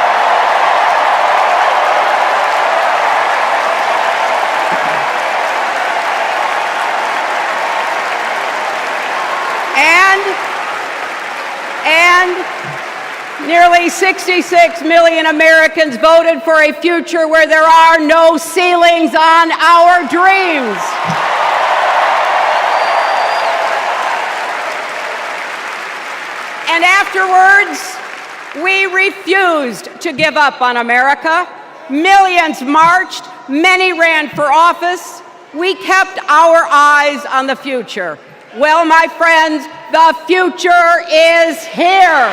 And nearly 66 million Americans voted for a future where there are no ceilings on our dreams. And afterwards, we refused to give up on America. Millions marched, many ran for office. We kept our eyes on the future. Well, my friends, the future is here.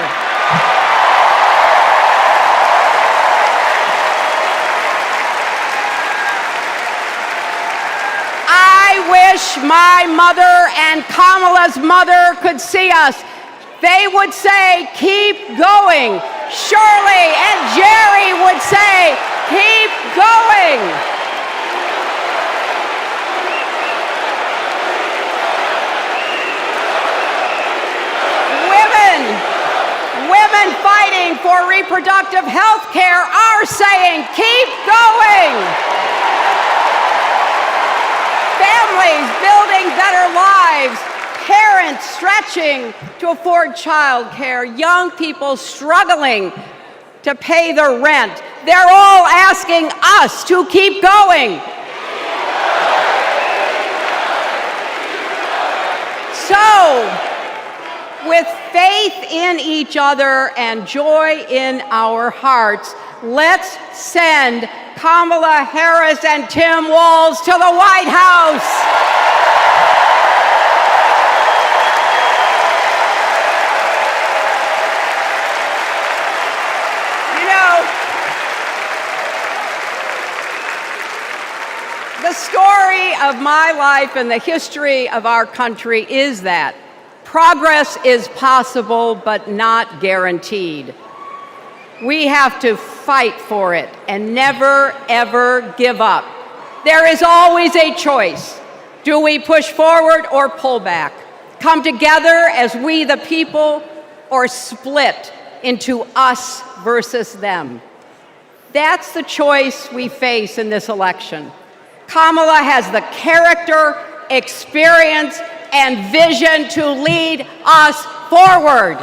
I wish my mother and Kamala's mother could see us. They would say, keep going. Shirley and Jerry would say, keep going. Women fighting for reproductive health care are saying, keep going. Families building better lives, parents stretching to afford child care, young people struggling to pay the rent. They're all asking us to keep going. So, faith in each other and joy in our hearts, let's send Kamala Harris and Tim Walz to the White House. The story of my life and the history of our country is that progress is possible but not guaranteed. We have to fight for it and never, ever give up. There is always a choice. Do we push forward or pull back? Come together as we the people, or split into us versus them? That's the choice we face in this election. Kamala has the character, experience, and vision to lead us forward.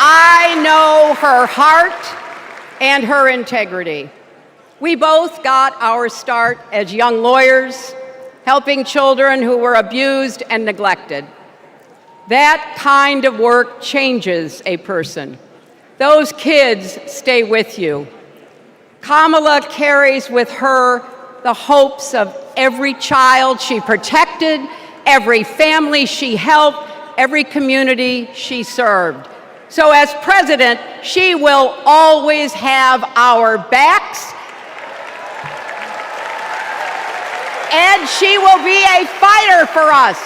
I know her heart and her integrity. We both got our start as young lawyers, helping children who were abused and neglected. That kind of work changes a person. Those kids stay with you. Kamala carries with her the hopes of every child she protected, every family she helped, every community she served. So as president, she will always have our backs, and she will be a fighter for us.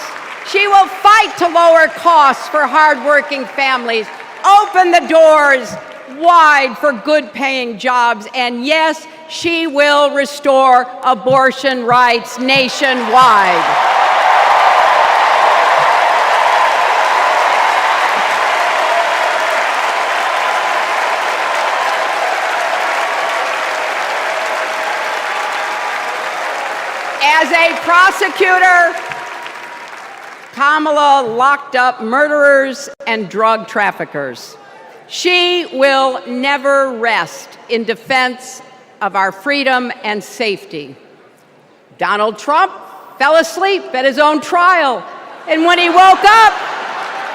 She will fight to lower costs for hardworking families, open the doors wide for good-paying jobs, and yes, she will restore abortion rights nationwide. As a prosecutor, Kamala locked up murderers and drug traffickers. She will never rest in defense of our freedom and safety. Donald Trump fell asleep at his own trial, and when he woke up,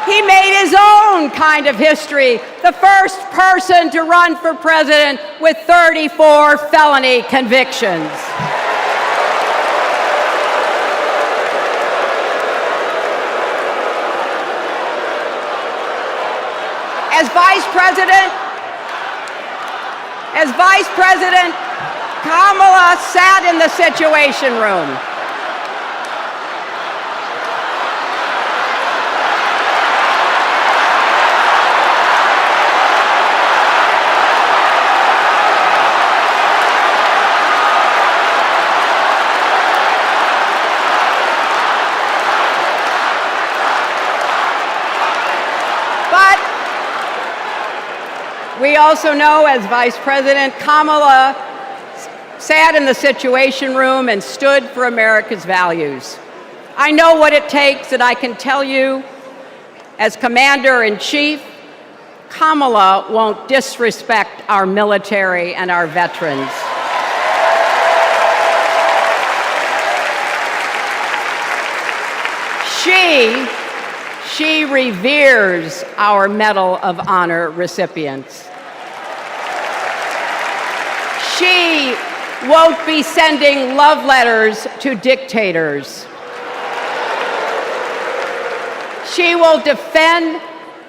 he made his own kind of history, the first person to run for president with 34 felony convictions. As Vice President, Kamala sat in the Situation Room. We also know, as Vice President, Kamala sat in the Situation Room and stood for America's values. I know what it takes, and I can tell you, as Commander-in-Chief, Kamala won't disrespect our military and our veterans. She reveres our Medal of Honor recipients. She won't be sending love letters to dictators. She will defend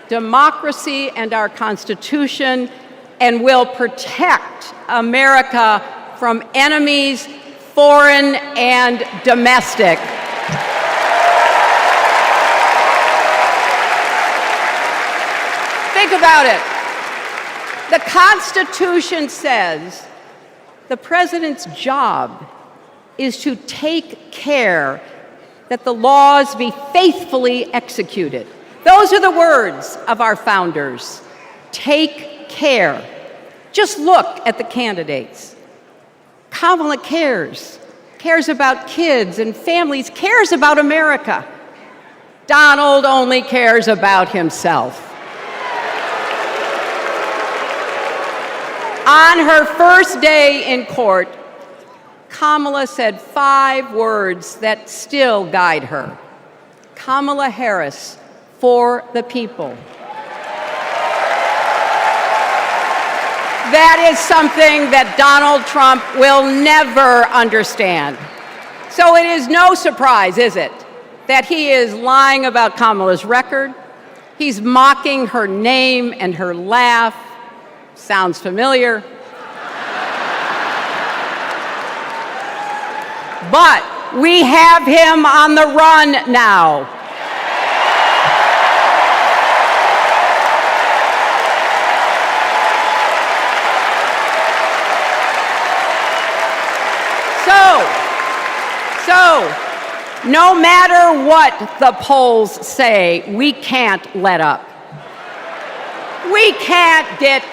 democracy and our Constitution and will protect America from enemies, foreign and domestic. Think about it. The Constitution says the president's job is to take care that the laws be faithfully executed. Those are the words of our founders. Take care. Just look at the candidates. Kamala cares about kids and families, cares about America. Donald only cares about himself. On her first day in court, Kamala said 5 words that still guide her. Kamala Harris, for the people. That is something that Donald Trump will never understand. So it is no surprise, is it, that he is lying about Kamala's record. He's mocking her name and her laugh. Sounds familiar. But we have him on the run now. So, no matter what the polls say, we can't let up. We can't get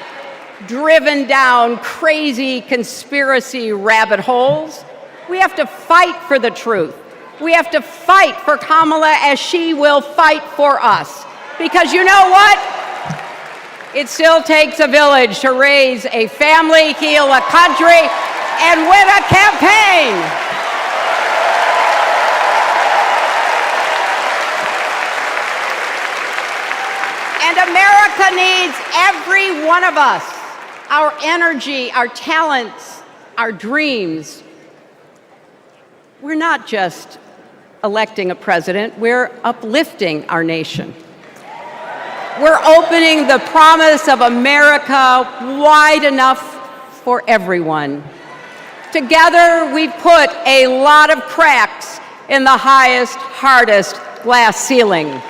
driven down crazy conspiracy rabbit holes. We have to fight for the truth. We have to fight for Kamala as she will fight for us. Because you know what? It still takes a village to raise a family, heal a country, and win a campaign. And America needs every one of us, our energy, our talents, our dreams. We're not just electing a president, we're uplifting our nation. We're opening the promise of America wide enough for everyone. Together, we've put a lot of cracks in the highest, hardest glass ceiling.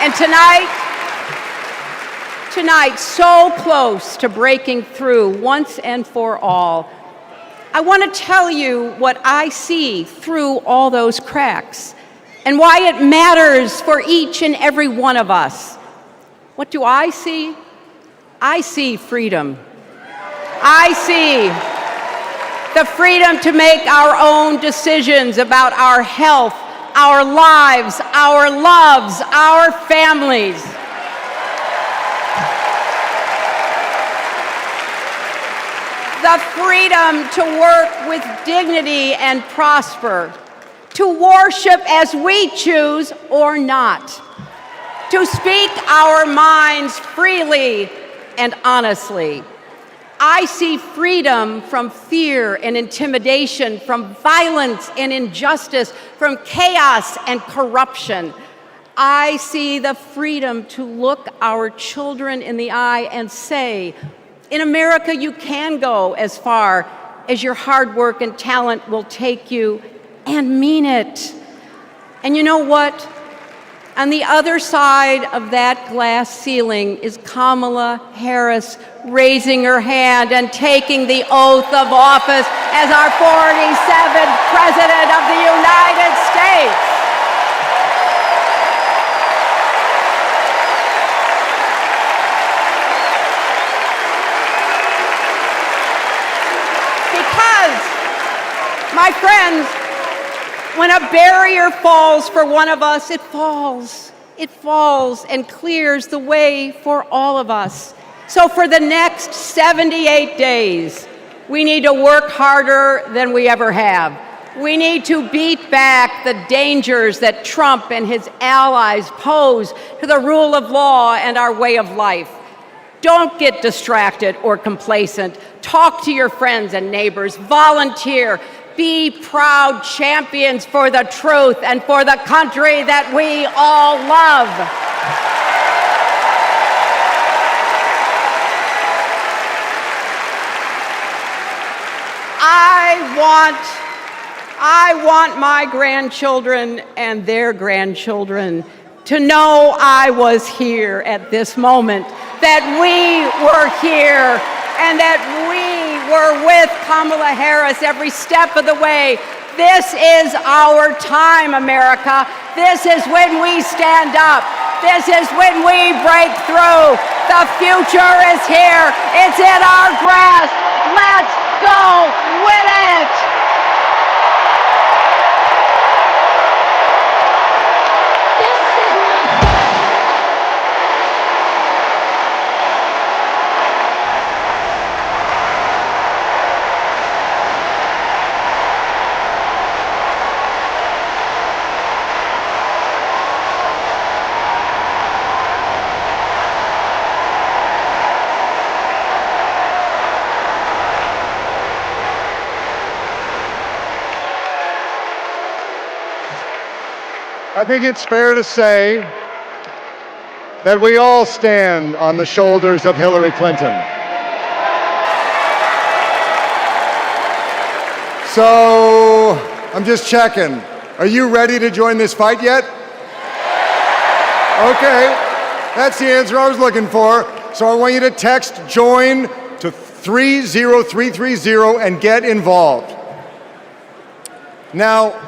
And tonight, so close to breaking through once and for all, I want to tell you what I see through all those cracks and why it matters for each and every one of us. What do I see? I see freedom. I see the freedom to make our own decisions about our health, our lives, our loves, our families. The freedom to work with dignity and prosper, to worship as we choose or not, to speak our minds freely and honestly. I see freedom from fear and intimidation, from violence and injustice, from chaos and corruption. I see the freedom to look our children in the eye and say, in America, you can go as far as your hard work and talent will take you, and mean it. And you know what? On the other side of that glass ceiling is Kamala Harris raising her hand and taking the oath of office as our 47th President of the United States. Because, my friends, when a barrier falls for one of us, it falls. It falls and clears the way for all of us. So for the next 78 days, we need to work harder than we ever have. We need to beat back the dangers that Trump and his allies pose to the rule of law and our way of life. Don't get distracted or complacent. Talk to your friends and neighbors. Volunteer. Be proud champions for the truth and for the country that we all love. I want my grandchildren and their grandchildren to know I was here at this moment, that we were here, and that we were with Kamala Harris every step of the way. This is our time, America. This is when we stand up. This is when we break through. The future is here. It's in our grasp. Let's go win it. I think it's fair to say that we all stand on the shoulders of Hillary Clinton. So, I'm just checking. Are you ready to join this fight yet? Okay, that's the answer I was looking for. So I want you to text JOIN to 30330 and get involved. Now,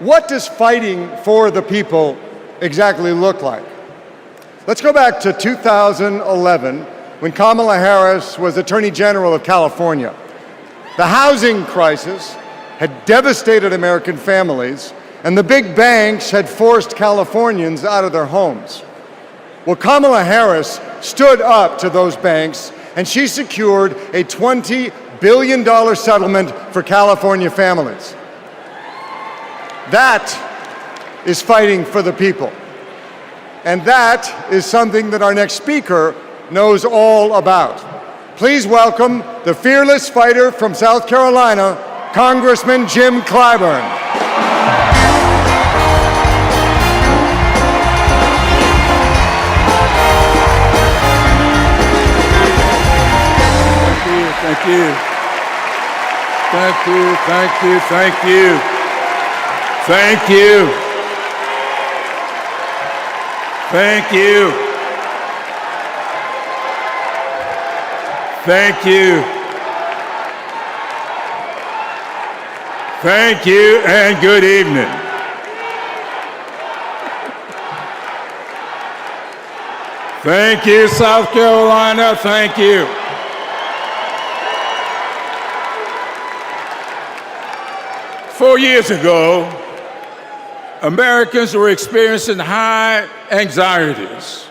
what does fighting for the people exactly look like? Let's go back to 2011 when Kamala Harris was Attorney General of California. The housing crisis had devastated American families, and the big banks had forced Californians out of their homes. Well, Kamala Harris stood up to those banks, and she secured a $20 billion settlement for California families. That is fighting for the people. And that is something that our next speaker knows all about. Please welcome the fearless fighter from South Carolina, Congressman Jim Clyburn. Thank you. Thank you, thank you, thank you. Thank you. Thank you. Thank you. Thank you and good evening. Thank you, South Carolina. Thank you. Four years ago, Americans were experiencing high anxieties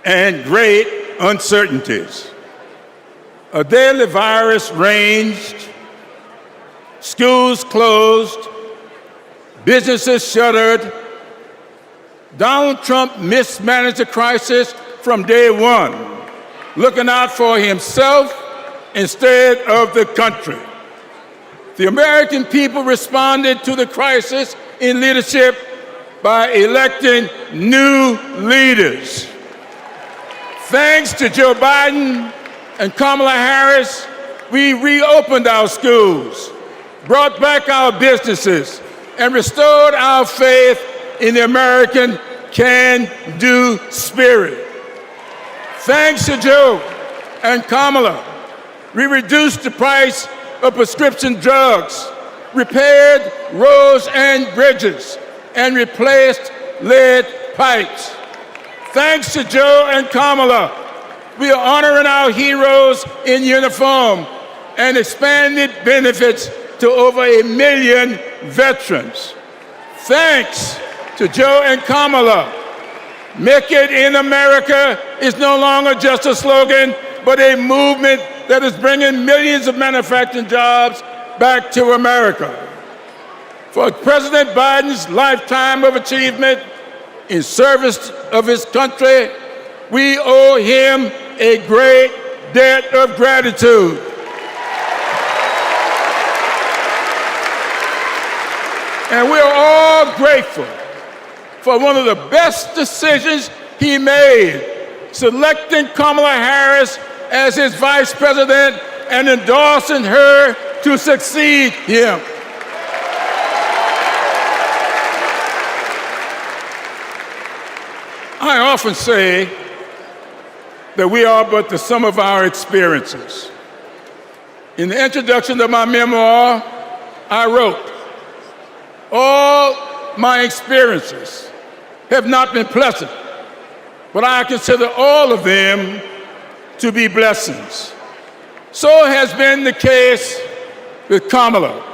and great uncertainties. A deadly virus raged, schools closed, businesses shuttered. Donald Trump mismanaged the crisis from day one, looking out for himself instead of the country. The American people responded to the crisis in leadership by electing new leaders. Thanks to Joe Biden and Kamala Harris, we reopened our schools, brought back our businesses, and restored our faith in the American can-do spirit. Thanks to Joe and Kamala, we reduced the price of prescription drugs, repaired roads and bridges, and replaced lead pipes. Thanks to Joe and Kamala, we are honoring our heroes in uniform and expanded benefits to over 1 million veterans. Thanks to Joe and Kamala, Make It in America is no longer just a slogan, but a movement that is bringing millions of manufacturing jobs back to America. For President Biden's lifetime of achievement in service of his country, we owe him a great debt of gratitude. And we're all grateful for one of the best decisions he made, selecting Kamala Harris as his vice president and endorsing her to succeed him. I often say that we are but the sum of our experiences. In the introduction of my memoir, I wrote, all my experiences have not been pleasant, but I consider all of them to be blessings. So has been the case with Kamala.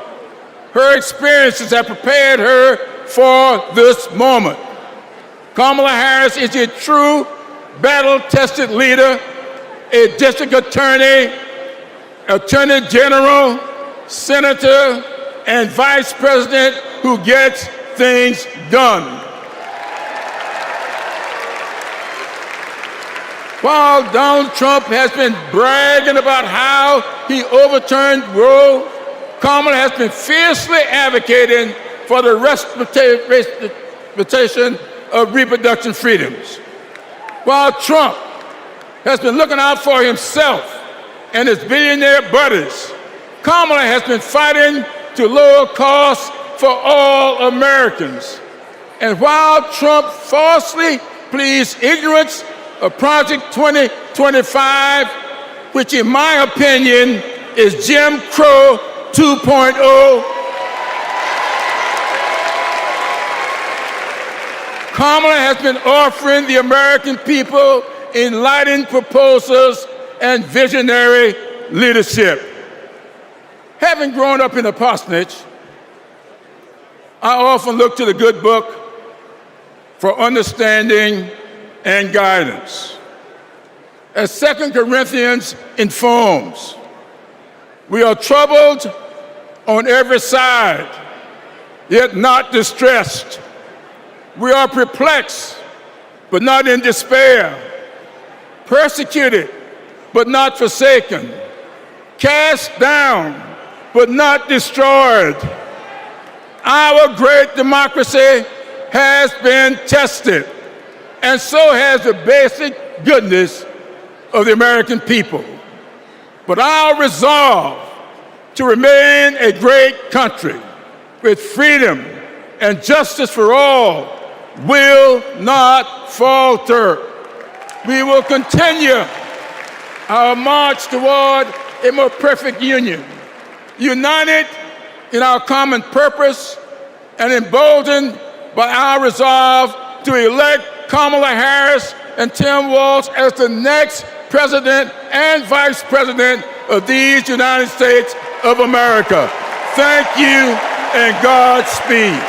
Her experiences have prepared her for this moment. Kamala Harris is a true battle-tested leader, a district attorney, attorney general, senator, and vice president who gets things done. While Donald Trump has been bragging about how he overturned Roe, Kamala has been fiercely advocating for the restoration of reproduction freedoms. While Trump has been looking out for himself and his billionaire buddies, Kamala has been fighting to lower costs for all Americans. And while Trump falsely pleads ignorance of Project 2025, which in my opinion is Jim Crow 2.0, Kamala has been offering the American people enlightened proposals and visionary leadership. Having grown up in a parsonage, I often look to the good book for understanding and guidance. As 2 Corinthians informs, we are troubled on every side, yet not distressed. We are perplexed, but not in despair, persecuted, but not forsaken, cast down, but not destroyed. Our great democracy has been tested, and so has the basic goodness of the American people. But our resolve to remain a great country with freedom and justice for all will not falter. We will continue our march toward a more perfect union, united in our common purpose and emboldened by our resolve to elect Kamala Harris and Tim Walz as the next president and vice president of these United States of America. Thank you and Godspeed.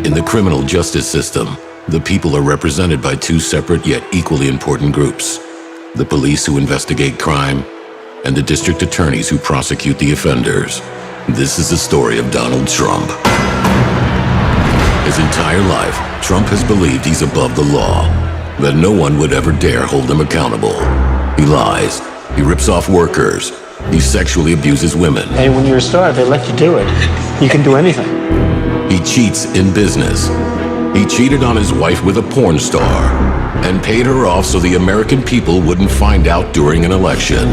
In the criminal justice system, the people are represented by two separate yet equally important groups: the police who investigate crime and the district attorneys who prosecute the offenders. This is the story of Donald Trump. His entire life, Trump has believed he's above the law, that no one would ever dare hold him accountable. He lies, he rips off workers, he sexually abuses women. And when you're a star, they let you do it. You can do anything. He cheats in business. He cheated on his wife with a porn star and paid her off so the American people wouldn't find out during an election.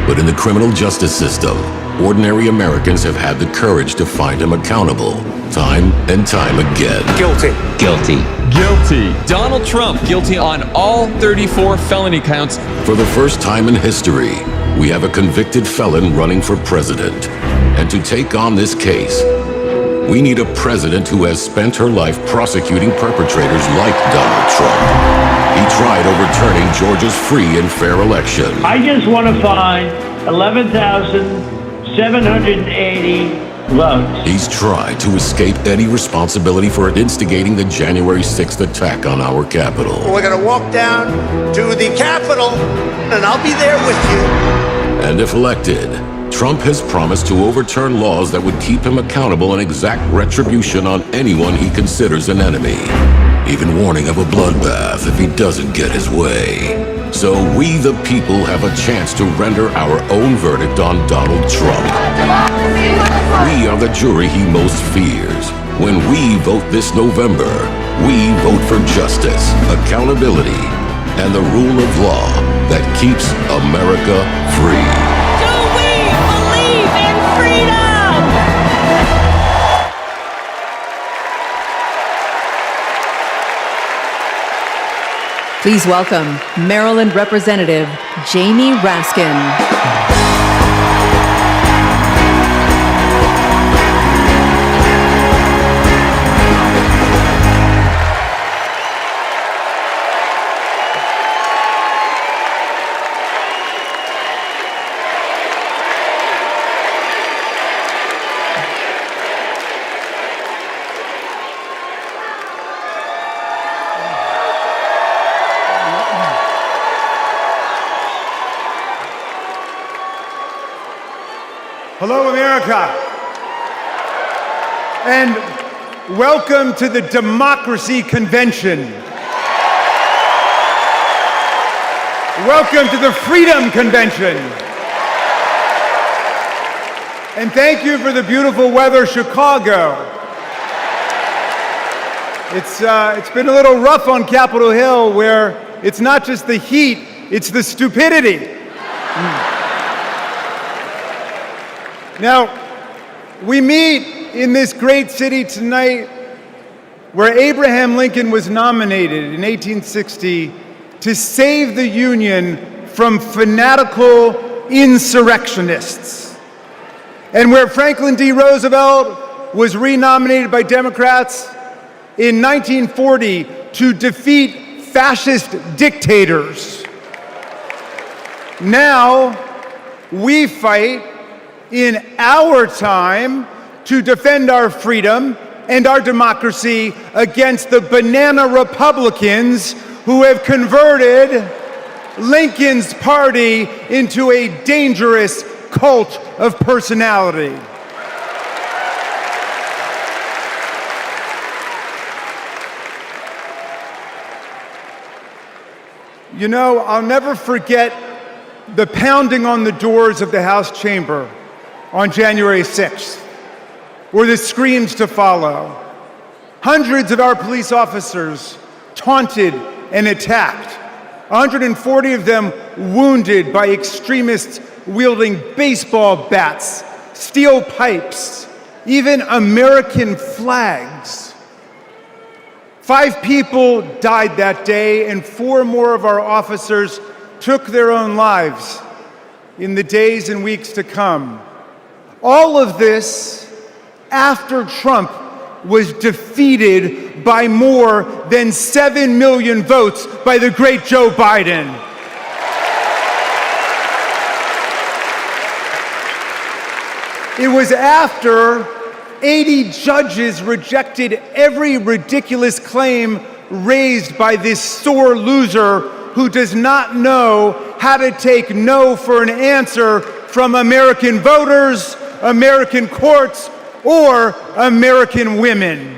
But in the criminal justice system, ordinary Americans have had the courage to find him accountable, time and time again. Guilty. Guilty. Guilty. Donald Trump, guilty on all 34 felony counts. For the first time in history, we have a convicted felon running for president. And to take on this case, we need a president who has spent her life prosecuting perpetrators like Donald Trump. He tried overturning Georgia's free and fair election. I just want to find 11,780 votes. He's tried to escape any responsibility for instigating the January 6th attack on our Capitol. We're going to walk down to the Capitol, and I'll be there with you. And if elected, Trump has promised to overturn laws that would keep him accountable and exact retribution on anyone he considers an enemy, even warning of a bloodbath if he doesn't get his way. So we, the people, have a chance to render our own verdict on Donald Trump. We are the jury he most fears. When we vote this November, we vote for justice, accountability, and the rule of law that keeps America free. Please welcome Maryland Representative Jamie Raskin. Hello, America. And welcome to the Democracy Convention. Welcome to the Freedom Convention. And thank you for the beautiful weather, Chicago. It's been a little rough on Capitol Hill, where it's not just the heat, it's the stupidity. Now, we meet in this great city tonight where Abraham Lincoln was nominated in 1860 to save the Union from fanatical insurrectionists, and where Franklin D. Roosevelt was renominated by Democrats in 1940 to defeat fascist dictators. Now, we fight in our time to defend our freedom and our democracy against the banana Republicans who have converted Lincoln's party into a dangerous cult of personality. You know, I'll never forget the pounding on the doors of the House chamber on January 6th, or the screams to follow. Hundreds of our police officers taunted and attacked, 140 of them wounded by extremists wielding baseball bats, steel pipes, even American flags. 5 people died that day, and 4 more of our officers took their own lives in the days and weeks to come. All of this after Trump was defeated by more than 7 million votes by the great Joe Biden. It was after 80 judges rejected every ridiculous claim raised by this sore loser who does not know how to take no for an answer from American voters, American courts, or American women.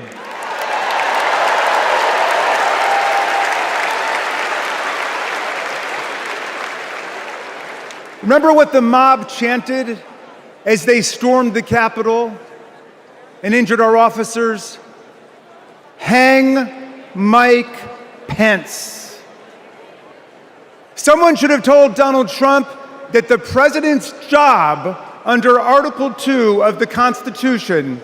Remember what the mob chanted as they stormed the Capitol and injured our officers? Hang Mike Pence. Someone should have told Donald Trump that the president's job under Article 2 of the Constitution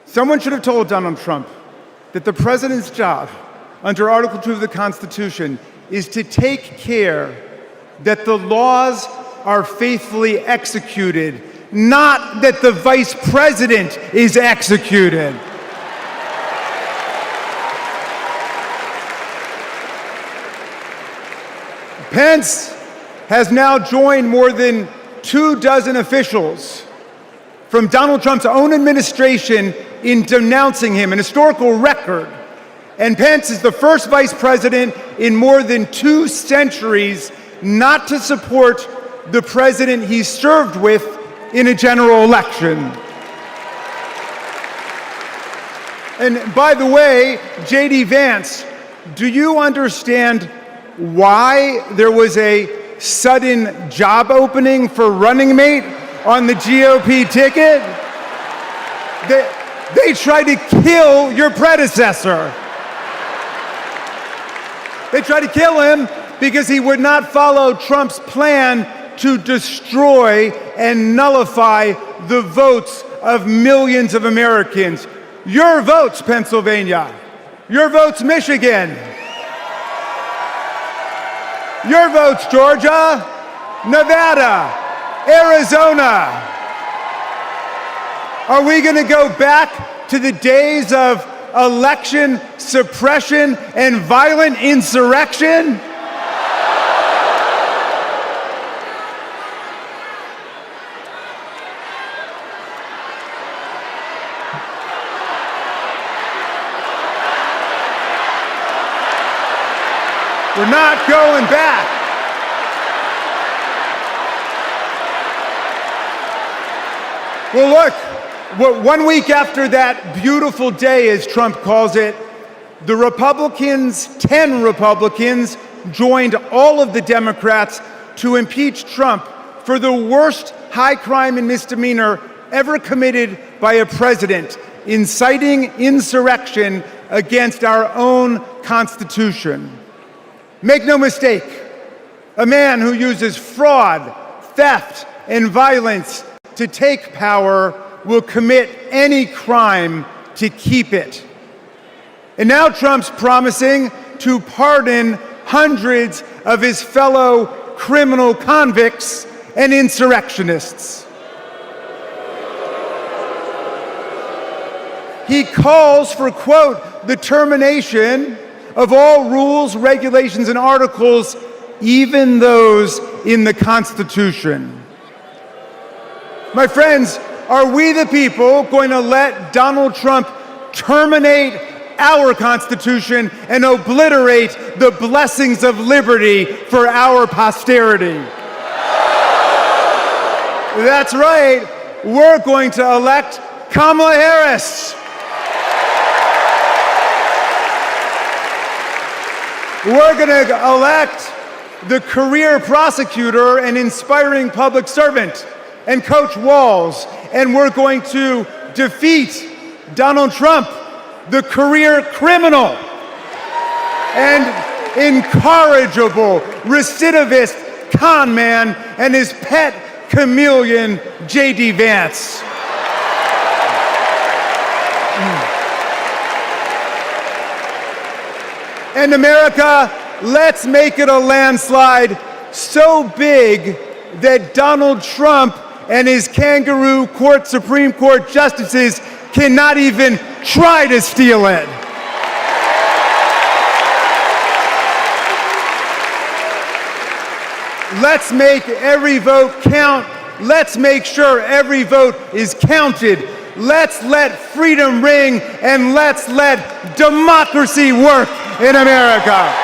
Someone should have told Donald Trump that the president's job under Article 2 of the Constitution is to take care that the laws are faithfully executed, not that the vice president is executed. Pence has now joined more than 24 officials from Donald Trump's own administration in denouncing him, an historical record. And Pence is the first vice president in more than 2 centuries not to support the president he served with in a general election. And by the way, J.D. Vance, do you understand why there was a sudden job opening for running mate on the GOP ticket? They tried to kill your predecessor. They tried to kill him because he would not follow Trump's plan to destroy and nullify the votes of millions of Americans. Your votes, Pennsylvania. Your votes, Michigan. Your votes, Georgia, Nevada, Arizona. Are we going to go back to the days of election suppression and violent insurrection? We're not going back. Well, look, 1 week after that beautiful day, as Trump calls it, the Republicans, 10 Republicans, joined all of the Democrats to impeach Trump for the worst high crime and misdemeanor ever committed by a president, inciting insurrection against our own Constitution. Make no mistake, a man who uses fraud, theft, and violence to take power will commit any crime to keep it. And now Trump's promising to pardon hundreds of his fellow criminal convicts and insurrectionists. He calls for, quote, the termination of all rules, regulations, and articles, even those in the Constitution. My friends, are we the people going to let Donald Trump terminate our Constitution and obliterate the blessings of liberty for our posterity? That's right, we're going to elect Kamala Harris. We're going to elect the career prosecutor and inspiring public servant and Coach Walz, and we're going to defeat Donald Trump, the career criminal and incorrigible recidivist con man, and his pet chameleon, J.D. Vance. And America, let's make it a landslide so big that Donald Trump and his kangaroo court Supreme Court justices cannot even try to steal it. Let's make every vote count. Let's make sure every vote is counted. Let's let freedom ring, and let's let democracy work in America.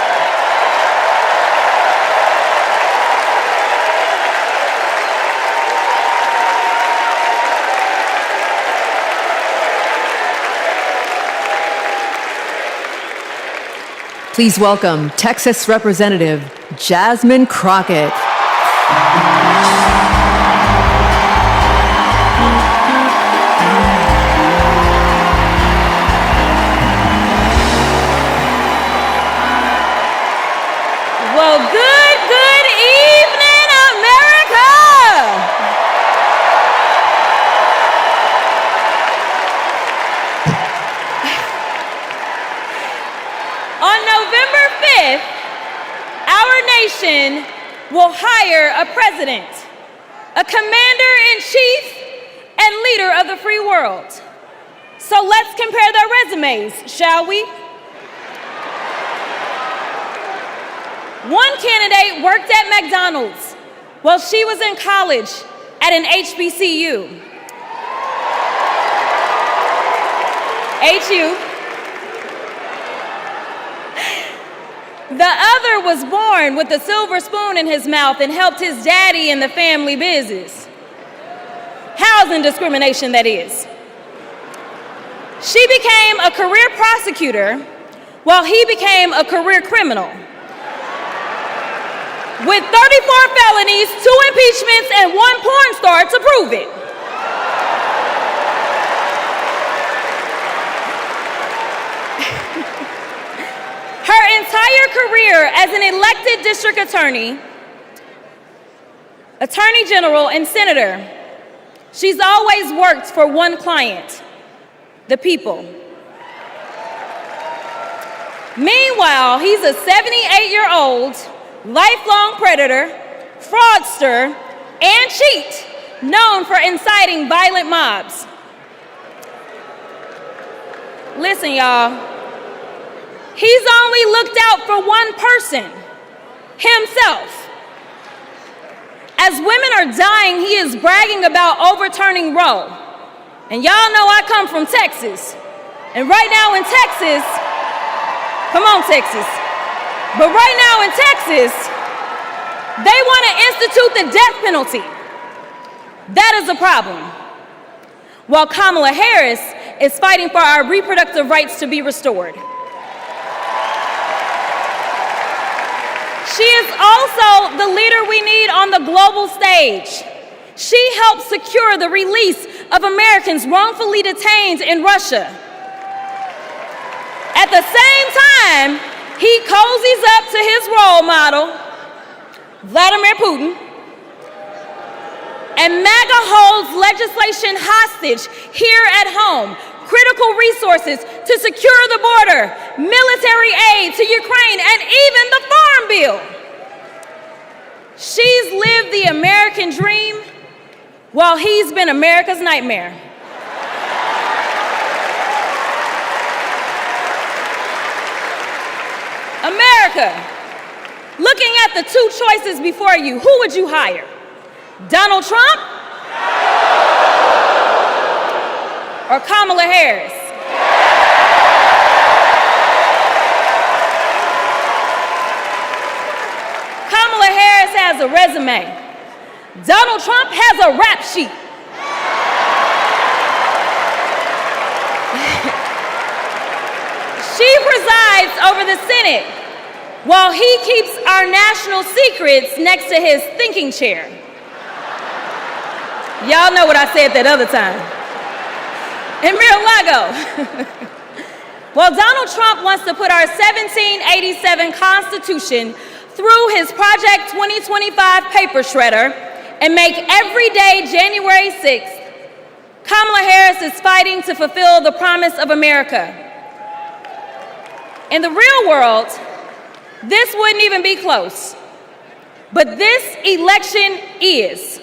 Please welcome Texas Representative Jasmine Crockett. Well, good evening, America! On November 5th, our nation will hire a president, a commander-in-chief, and leader of the free world. So let's compare their resumes, shall we? One candidate worked at McDonald's while she was in college at an HBCU. HU. The other was born with a silver spoon in his mouth and helped his daddy in the family business. Housing discrimination, that is. She became a career prosecutor while he became a career criminal. With 34 felonies, 2 impeachments, and 1 porn star to prove it. Her entire career as an elected district attorney, attorney general, and senator, she's always worked for one client, the people. Meanwhile, he's a 78-year-old lifelong predator, fraudster, and cheat, known for inciting violent mobs. Listen, y'all, he's only looked out for one person, himself. As women are dying, he is bragging about overturning Roe. And y'all know I come from Texas. And right now in Texas, come on, Texas. But right now in Texas, they want to institute the death penalty. That is a problem. while Kamala Harris is fighting for our reproductive rights to be restored. She is also the leader we need on the global stage. She helped secure the release of Americans wrongfully detained in Russia. At the same time, he cozies up to his role model, Vladimir Putin, and MAGA holds legislation hostage here at home, critical resources to secure the border, military aid to Ukraine, and even the Farm Bill. She's lived the American dream while he's been America's nightmare. America, looking at the two choices before you, who would you hire? Donald Trump or Kamala Harris? Kamala Harris has a resume. Donald Trump has a rap sheet. She presides over the Senate while he keeps our national secrets next to his thinking chair. Y'all know what I said that other time. In Mar-a-Lago. Well, Donald Trump wants to put our 1787 Constitution through his Project 2025 paper shredder and make every day January 6th, Kamala Harris is fighting to fulfill the promise of America. In the real world, this wouldn't even be close. But this election is.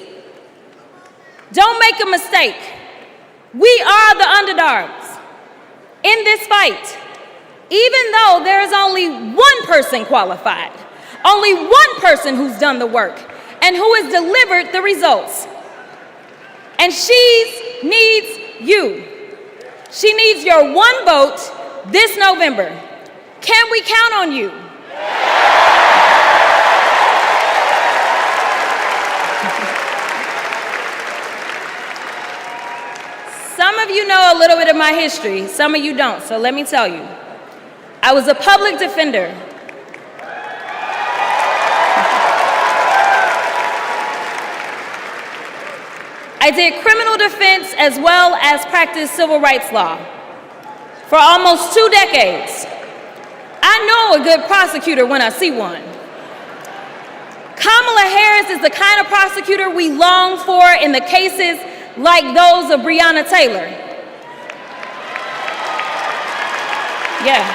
Don't make a mistake. We are the underdogs in this fight, even though there is only one person qualified, only one person who's done the work and who has delivered the results. And she needs you. She needs your one vote this November. Can we count on you? Some of you know a little bit of my history, some of you don't, so let me tell you. I was a public defender. I did criminal defense as well as practiced civil rights law for almost 2 decades. I know a good prosecutor when I see one. Kamala Harris is the kind of prosecutor we long for in the cases like those of Breonna Taylor. Yeah.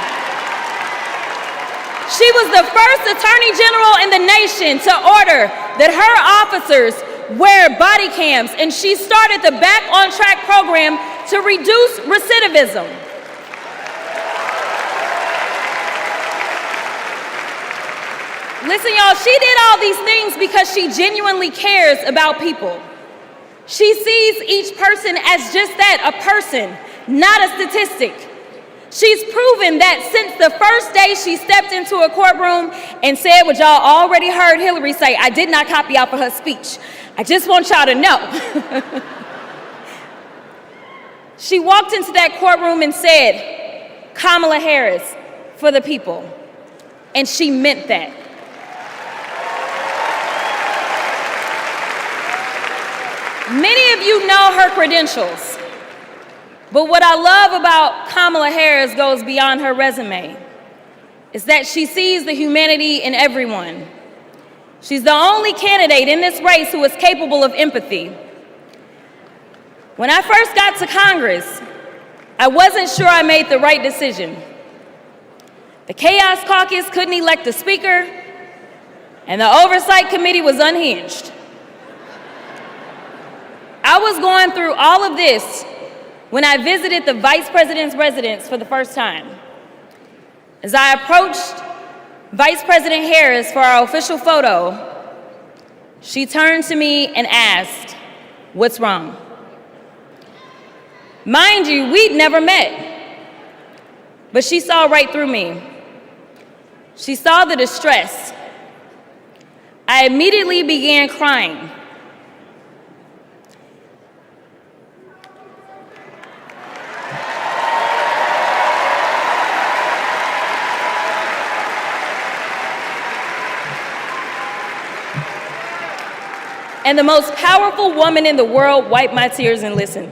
She was the first attorney general in the nation to order that her officers wear body cams, and she started the Back on Track program to reduce recidivism. Listen, y'all, she did all these things because she genuinely cares about people. She sees each person as just that, a person, not a statistic. She's proven that since the first day she stepped into a courtroom and said what y'all already heard Hillary say, I did not copy out for her speech. I just want y'all to know. She walked into that courtroom and said, Kamala Harris for the people. And she meant that. Many of you know her credentials, but what I love about Kamala Harris goes beyond her resume, is that she sees the humanity in everyone. She's the only candidate in this race who is capable of empathy. When I first got to Congress, I wasn't sure I made the right decision. The Chaos Caucus couldn't elect a speaker, and the Oversight Committee was unhinged. I was going through all of this when I visited the Vice President's residence for the first time. As I approached Vice President Harris for our official photo, she turned to me and asked, "What's wrong?" Mind you, we'd never met, but she saw right through me. She saw the distress. I immediately began crying. and the most powerful woman in the world, wipe my tears and listen.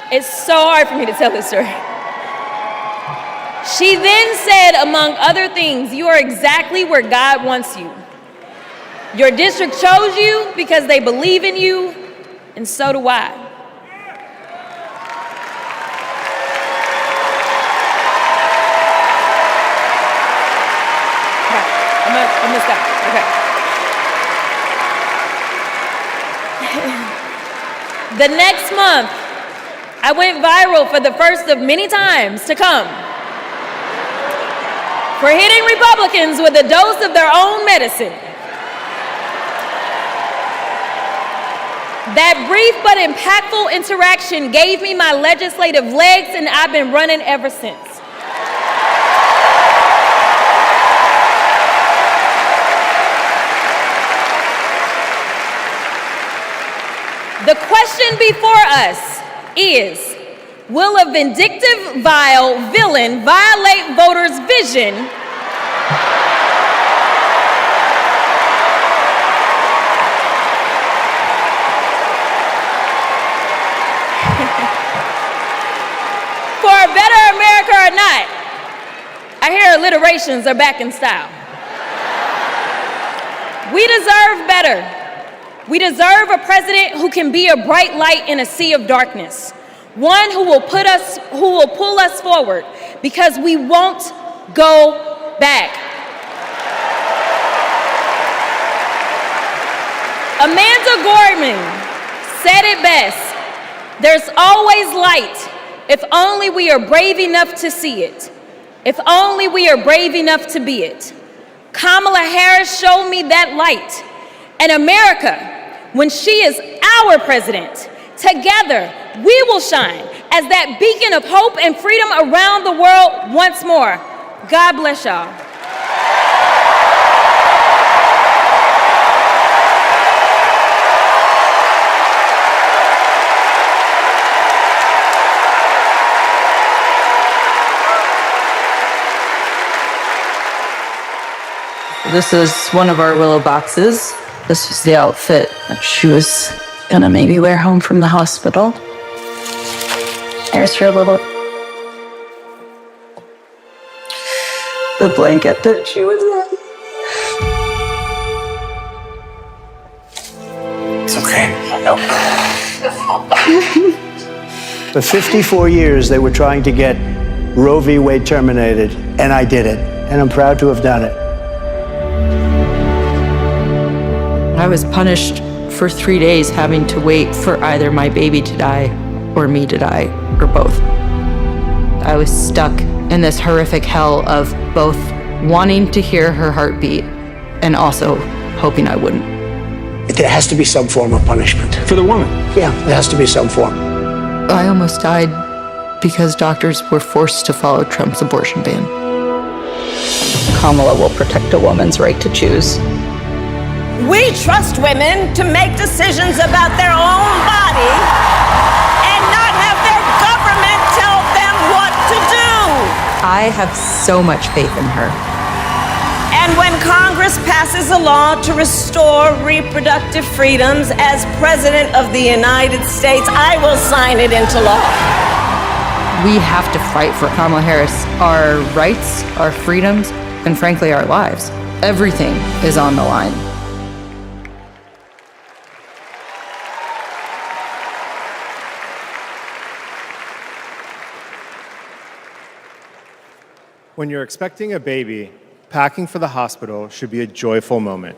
It's so hard for me to tell this story. She then said, among other things, you are exactly where God wants you. Your district chose you because they believe in you, and so do I. Okay, I'm gonna stop. Okay. The next month, I went viral for the first of many times to come for hitting Republicans with a dose of their own medicine. That brief but impactful interaction gave me my legislative legs, and I've been running ever since. The question before us is, will a vindictive, vile villain violate voters' vision for a better America or not? I hear alliterations are back in style. We deserve better. We deserve a president who can be a bright light in a sea of darkness. One who will pull us forward, because we won't go back. Amanda Gorman said it best. There's always light if only we are brave enough to see it. If only we are brave enough to be it. Kamala Harris showed me that light. And America, when she is our president, together we will shine as that beacon of hope and freedom around the world once more. God bless y'all. This is one of our willow boxes. This was the outfit that she was gonna maybe wear home from the hospital. Here's her little... the blanket that she was in. It's okay. No. For 54 years, they were trying to get Roe v. Wade terminated, and I did it. And I'm proud to have done it. I was punished for 3 days having to wait for either my baby to die or me to die, or both. I was stuck in this horrific hell of both wanting to hear her heartbeat and also hoping I wouldn't. There has to be some form of punishment. For the woman? Yeah, there has to be some form. I almost died because doctors were forced to follow Trump's abortion ban. Kamala will protect a woman's right to choose. We trust women to make decisions about their own body and not have their government tell them what to do. I have so much faith in her. And when Congress passes a law to restore reproductive freedoms as President of the United States, I will sign it into law. We have to fight for Kamala Harris, our rights, our freedoms, and frankly, our lives. Everything is on the line. When you're expecting a baby, packing for the hospital should be a joyful moment.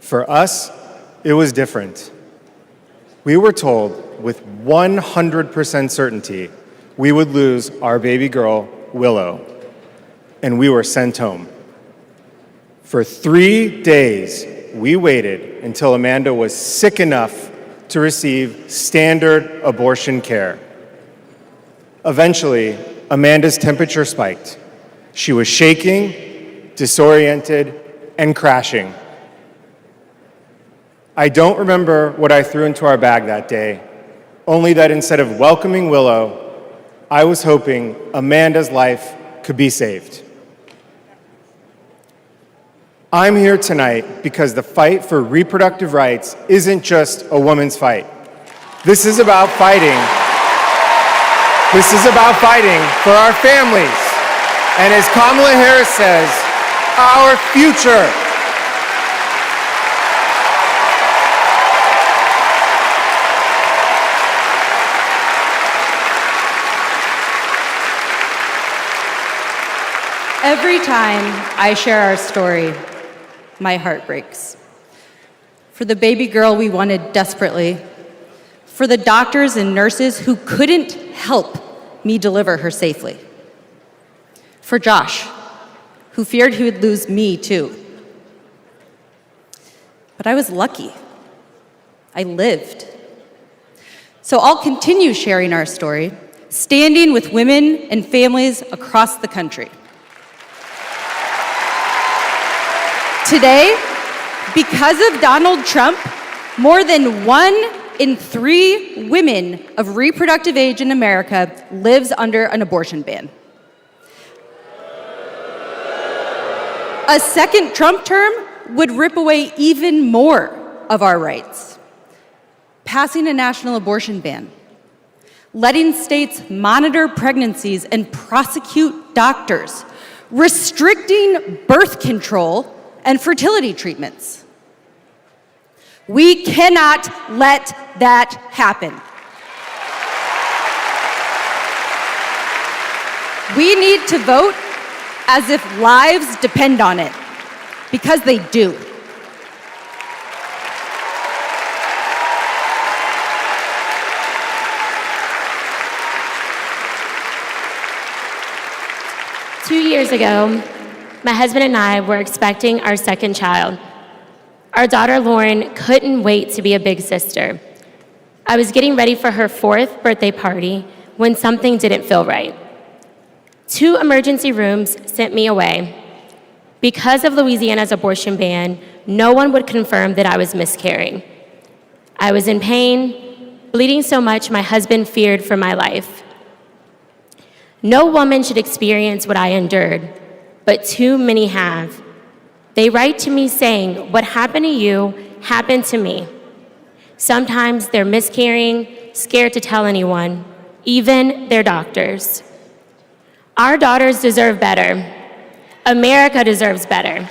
For us, it was different. We were told with 100% certainty we would lose our baby girl, Willow, and we were sent home. For 3 days, we waited until Amanda was sick enough to receive standard abortion care. Eventually, Amanda's temperature spiked. She was shaking, disoriented, and crashing. I don't remember what I threw into our bag that day, only that instead of welcoming Willow, I was hoping Amanda's life could be saved. I'm here tonight because the fight for reproductive rights isn't just a woman's fight. This is about fighting. This is about fighting for our families. And as Kamala Harris says, our future. Every time I share our story, my heart breaks. For the baby girl we wanted desperately, for the doctors and nurses who couldn't help me deliver her safely, for Josh, who feared he would lose me too. But I was lucky. I lived. So I'll continue sharing our story, standing with women and families across the country. Today, because of Donald Trump, more than 1 in 3 women of reproductive age in America lives under an abortion ban. A second Trump term would rip away even more of our rights. Passing a national abortion ban, letting states monitor pregnancies and prosecute doctors, restricting birth control and fertility treatments. We cannot let that happen. We need to vote as if lives depend on it, because they do. Two years ago, my husband and I were expecting our second child. Our daughter Lauren couldn't wait to be a big sister. I was getting ready for her 4th birthday party when something didn't feel right. 2 emergency rooms sent me away. Because of Louisiana's abortion ban, no one would confirm that I was miscarrying. I was in pain, bleeding so much my husband feared for my life. No woman should experience what I endured, but too many have. They write to me saying, what happened to you happened to me. Sometimes they're miscarrying, scared to tell anyone, even their doctors. Our daughters deserve better. America deserves better.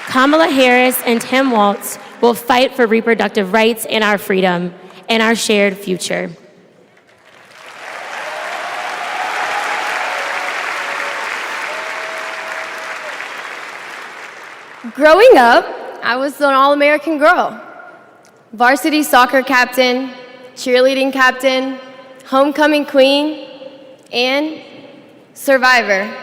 Kamala Harris and Tim Walz will fight for reproductive rights and our freedom and our shared future. Growing up, I was an all-American girl. Varsity soccer captain, cheerleading captain, homecoming queen, and survivor.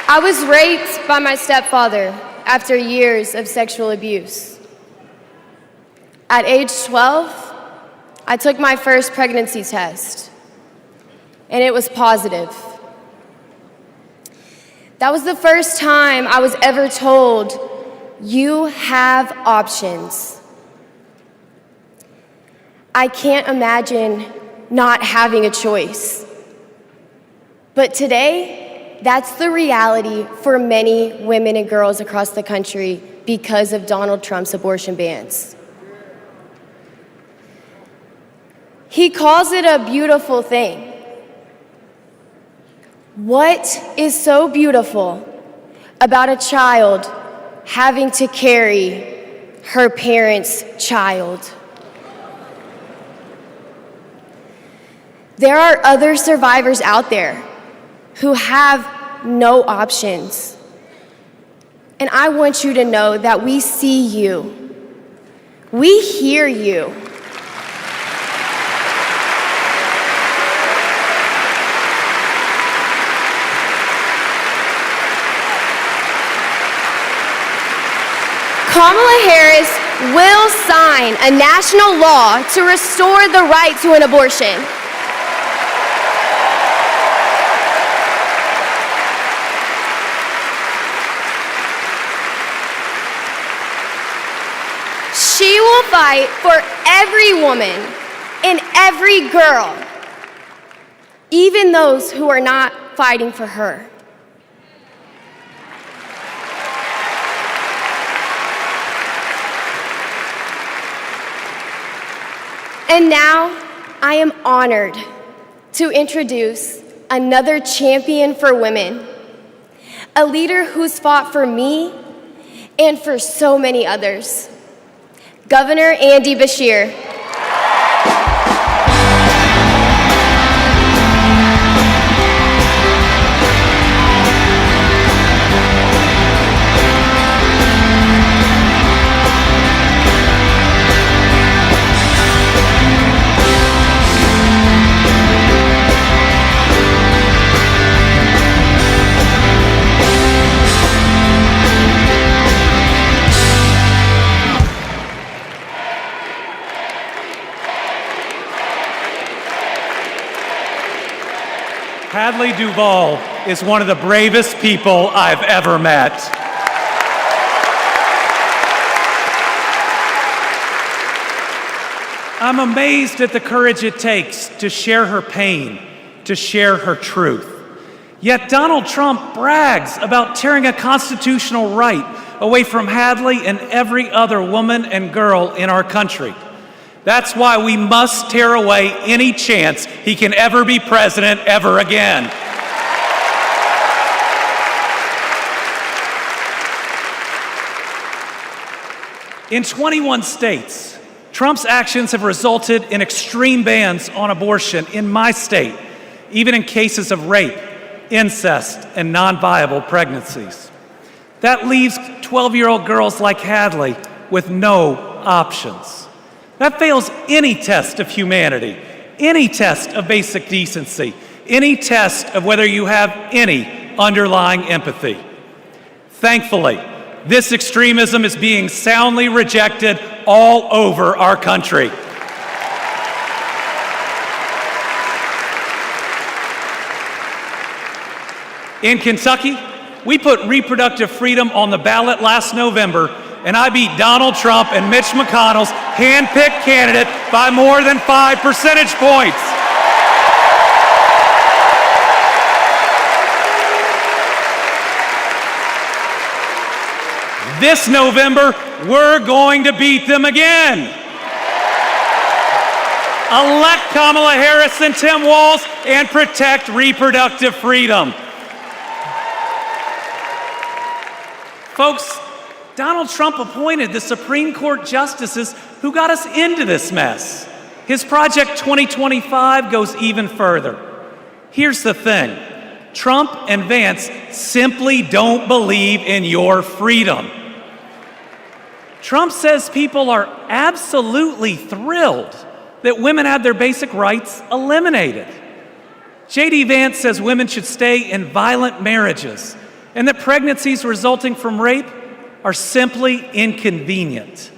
I was raped by my stepfather after years of sexual abuse. At age 12, I took my first pregnancy test, and it was positive. That was the first time I was ever told, you have options. I can't imagine not having a choice. But today, that's the reality for many women and girls across the country because of Donald Trump's abortion bans. He calls it a beautiful thing. What is so beautiful about a child having to carry her parent's child? There are other survivors out there who have no options. And I want you to know that we see you. We hear you. Kamala Harris will sign a national law to restore the right to an abortion. She will fight for every woman and every girl, even those who are not fighting for her. And now, I am honored to introduce another champion for women, a leader who's fought for me and for so many others, Governor Andy Beshear. Hadley Duvall is one of the bravest people I've ever met. I'm amazed at the courage it takes to share her pain, to share her truth. Yet Donald Trump brags about tearing a constitutional right away from Hadley and every other woman and girl in our country. That's why we must tear away any chance he can ever be president ever again. In 21 states, Trump's actions have resulted in extreme bans on abortion in my state, even in cases of rape, incest, and non-viable pregnancies. That leaves 12-year-old girls like Hadley with no options. That fails any test of humanity, any test of basic decency, any test of whether you have any underlying empathy. Thankfully, this extremism is being soundly rejected all over our country. In Kentucky, we put reproductive freedom on the ballot last November, and I beat Donald Trump and Mitch McConnell's hand-picked candidate by more than 5 percentage points. This November, we're going to beat them again. Elect Kamala Harris and Tim Walz and protect reproductive freedom. Folks, Donald Trump appointed the Supreme Court justices who got us into this mess. His Project 2025 goes even further. Here's the thing. Trump and Vance simply don't believe in your freedom. Trump says people are absolutely thrilled that women have their basic rights eliminated. J.D. Vance says women should stay in violent marriages and that pregnancies resulting from rape are simply inconvenient.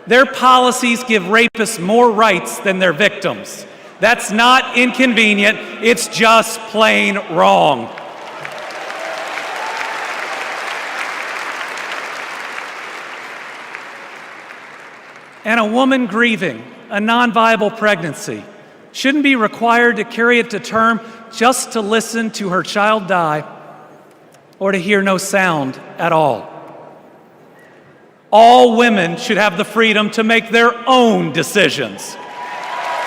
Their policies give rapists more rights than their victims. That's not inconvenient, it's just plain wrong. And a woman grieving a non-viable pregnancy shouldn't be required to carry it to term just to listen to her child die or to hear no sound at all. All women should have the freedom to make their own decisions.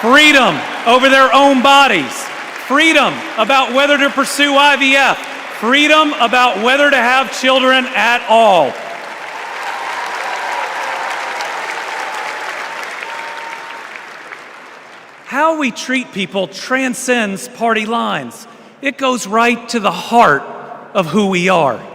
Freedom over their own bodies. Freedom about whether to pursue IVF. Freedom about whether to have children at all. How we treat people transcends party lines. It goes right to the heart of who we are.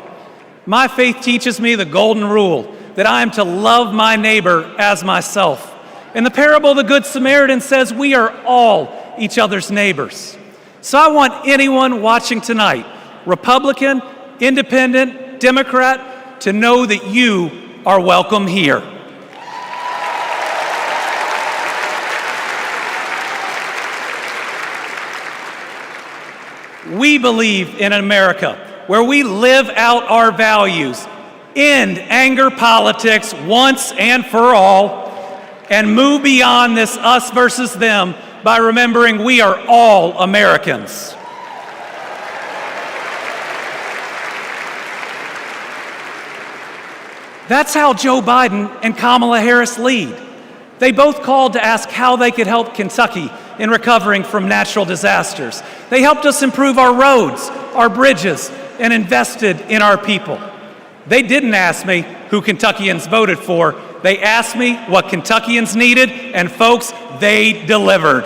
My faith teaches me the golden rule that I am to love my neighbor as myself. And the parable of the Good Samaritan says we are all each other's neighbors. So I want anyone watching tonight, Republican, Independent, Democrat, to know that you are welcome here. We believe in America where we live out our values, end anger politics once and for all, and move beyond this us versus them by remembering we are all Americans. That's how Joe Biden and Kamala Harris lead. They both called to ask how they could help Kentucky in recovering from natural disasters. They helped us improve our roads, our bridges, and invested in our people. They didn't ask me who Kentuckians voted for. They asked me what Kentuckians needed, and folks, they delivered.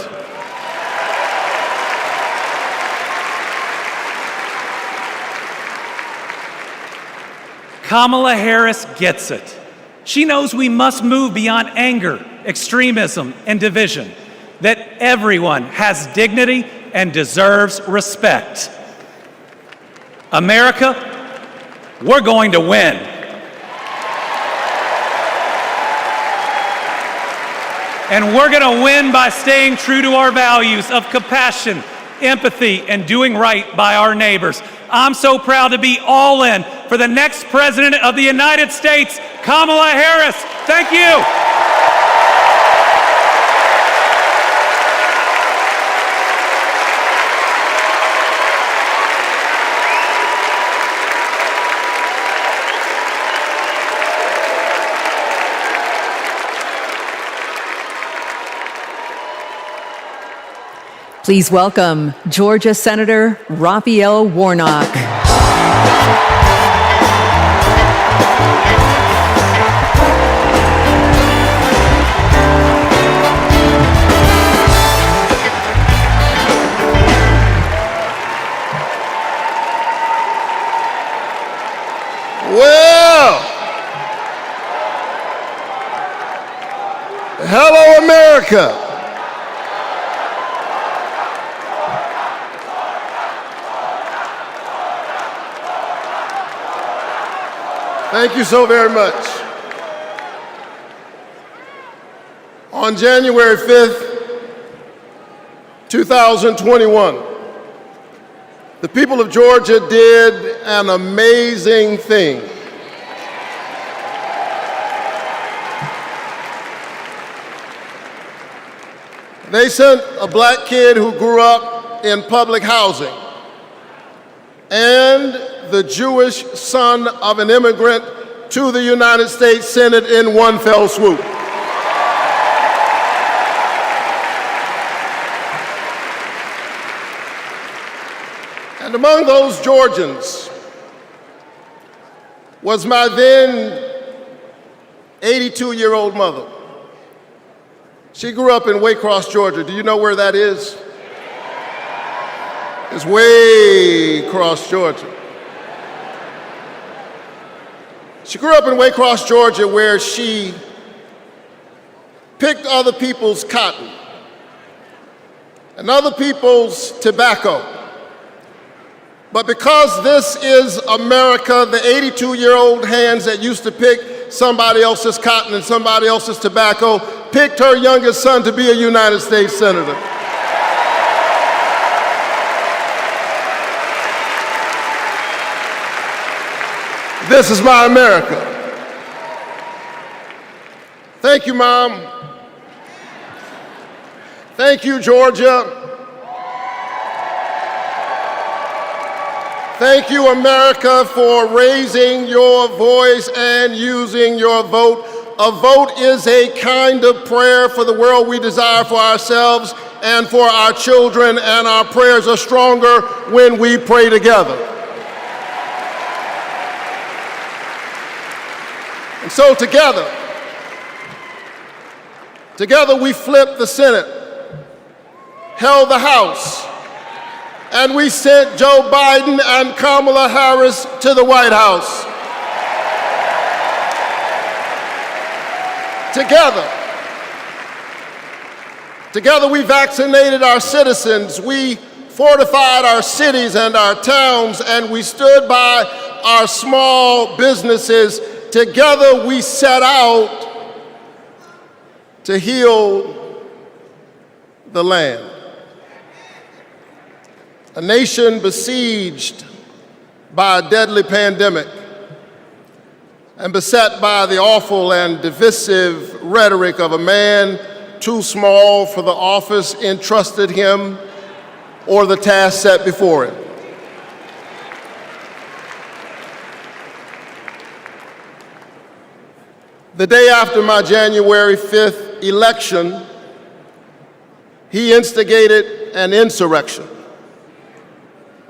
Kamala Harris gets it. She knows we must move beyond anger, extremism, and division, that everyone has dignity and deserves respect. America, we're going to win. And we're going to win by staying true to our values of compassion, empathy, and doing right by our neighbors. I'm so proud to be all in for the next President of the United States, Kamala Harris. Thank you. Please welcome Georgia Senator Raphael Warnock. Well, hello, America. Thank you so very much. On January 5th, 2021, the people of Georgia did an amazing thing. They sent a black kid who grew up in public housing and the Jewish son of an immigrant to the United States Senate in one fell swoop. And among those Georgians was my then 82-year-old mother. She grew up in Waycross, Georgia. Do you know where that is? It's way across Georgia. She grew up in Waycross, Georgia, where she picked other people's cotton and other people's tobacco. But because this is America, the 82-year-old hands that used to pick somebody else's cotton and somebody else's tobacco picked her youngest son to be a United States Senator. This is my America. Thank you, Mom. Thank you, Georgia. Thank you, America, for raising your voice and using your vote. A vote is a kind of prayer for the world we desire for ourselves and for our children, and our prayers are stronger when we pray together. And so together we flipped the Senate, held the House, and we sent Joe Biden and Kamala Harris to the White House. Together we vaccinated our citizens, we fortified our cities and our towns, and we stood by our small businesses together we set out to heal the land. A nation besieged by a deadly pandemic and beset by the awful and divisive rhetoric of a man too small for the office entrusted him or the task set before him. The day after my January 5th election, he instigated an insurrection,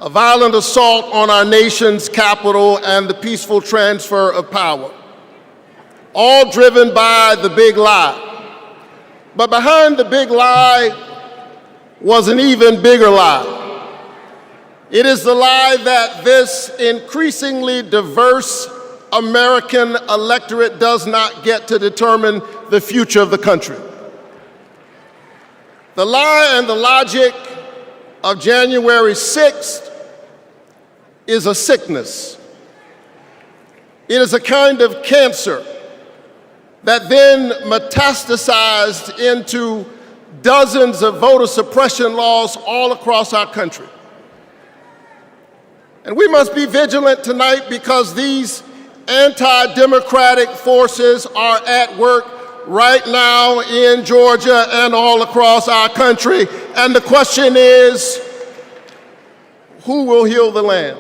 a violent assault on our nation's capital and the peaceful transfer of power, all driven by the big lie. But behind the big lie was an even bigger lie. It is the lie that this increasingly diverse American electorate does not get to determine the future of the country. The lie and the logic of January 6th is a sickness. It is a kind of cancer that then metastasized into dozens of voter suppression laws all across our country. And we must be vigilant tonight because these anti-democratic forces are at work right now in Georgia and all across our country. And the question is, who will heal the land?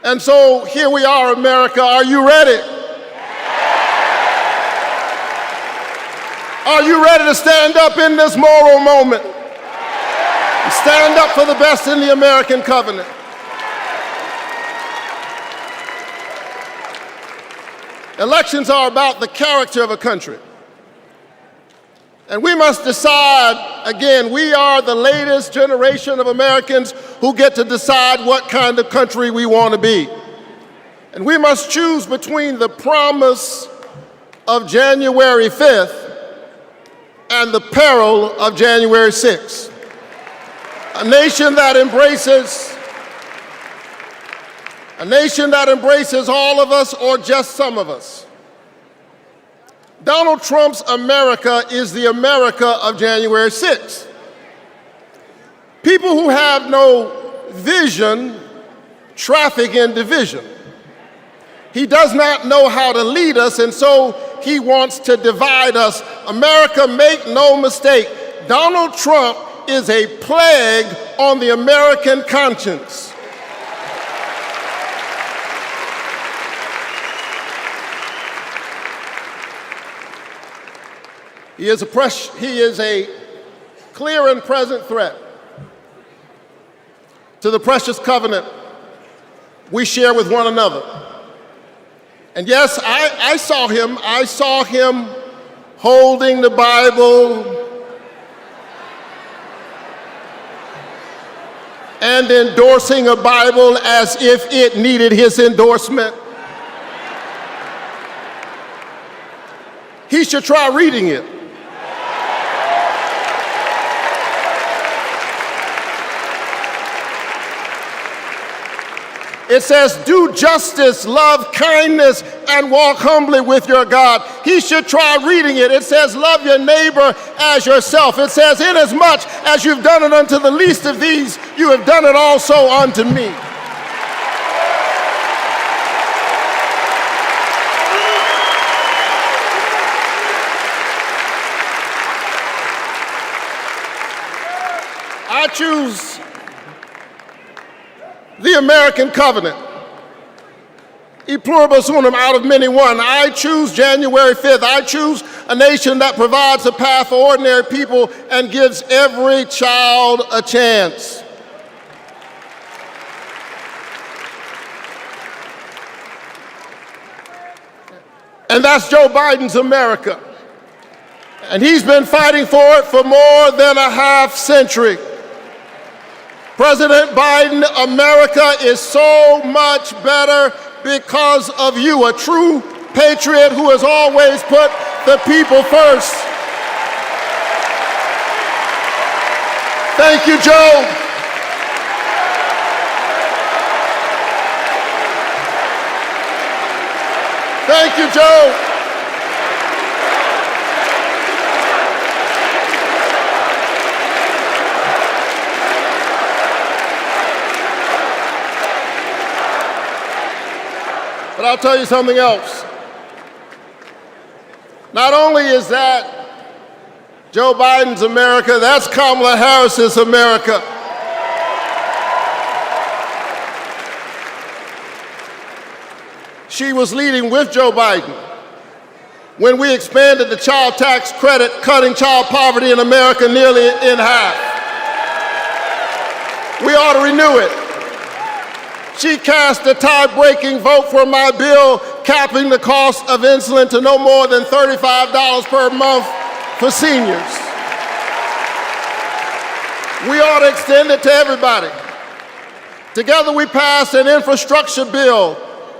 And so here we are, America. Are you ready? Are you ready to stand up in this moral moment? Stand up for the best in the American covenant. Elections are about the character of a country. And we must decide, again, we are the latest generation of Americans who get to decide what kind of country we want to be. And we must choose between the promise of January 5th and the peril of January 6th. A nation that embraces all of us or just some of us. Donald Trump's America is the America of January 6th. People who have no vision traffic in division. He does not know how to lead us, and so he wants to divide us. America, make no mistake, Donald Trump is a plague on the American conscience. He is a clear and present threat to the precious covenant we share with one another. And yes, I saw him holding the Bible and endorsing a Bible as if it needed his endorsement. He should try reading it. It says, do justice, love kindness, and walk humbly with your God. He should try reading it. It says, love your neighbor as yourself. It says, inasmuch as you've done it unto the least of these, you have done it also unto me. I choose the American covenant. E pluribus unum, out of many one. I choose January 5th. I choose a nation that provides a path for ordinary people and gives every child a chance. And that's Joe Biden's America. And he's been fighting for it for more than a half century. President Biden, America is so much better because of you, a true patriot who has always put the people first. Thank you, Joe. Thank you, Joe. But I'll tell you something else. Not only is that Joe Biden's America, that's Kamala Harris's America. She was leading with Joe Biden when we expanded the child tax credit, cutting child poverty in America nearly in half. We ought to renew it. She cast a tie-breaking vote for my bill capping the cost of insulin to no more than $35 per month for seniors. We ought to extend it to everybody. Together we passed an infrastructure bill,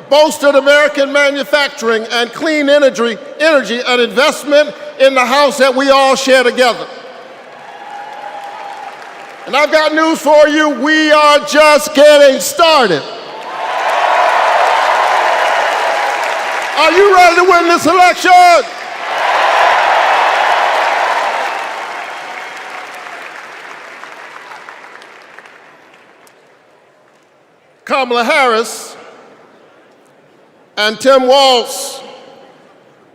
bolstered American manufacturing and clean energy, an investment in the house that we all share together. And I've got news for you, we are just getting started. Are you ready to win this election? Kamala Harris and Tim Walz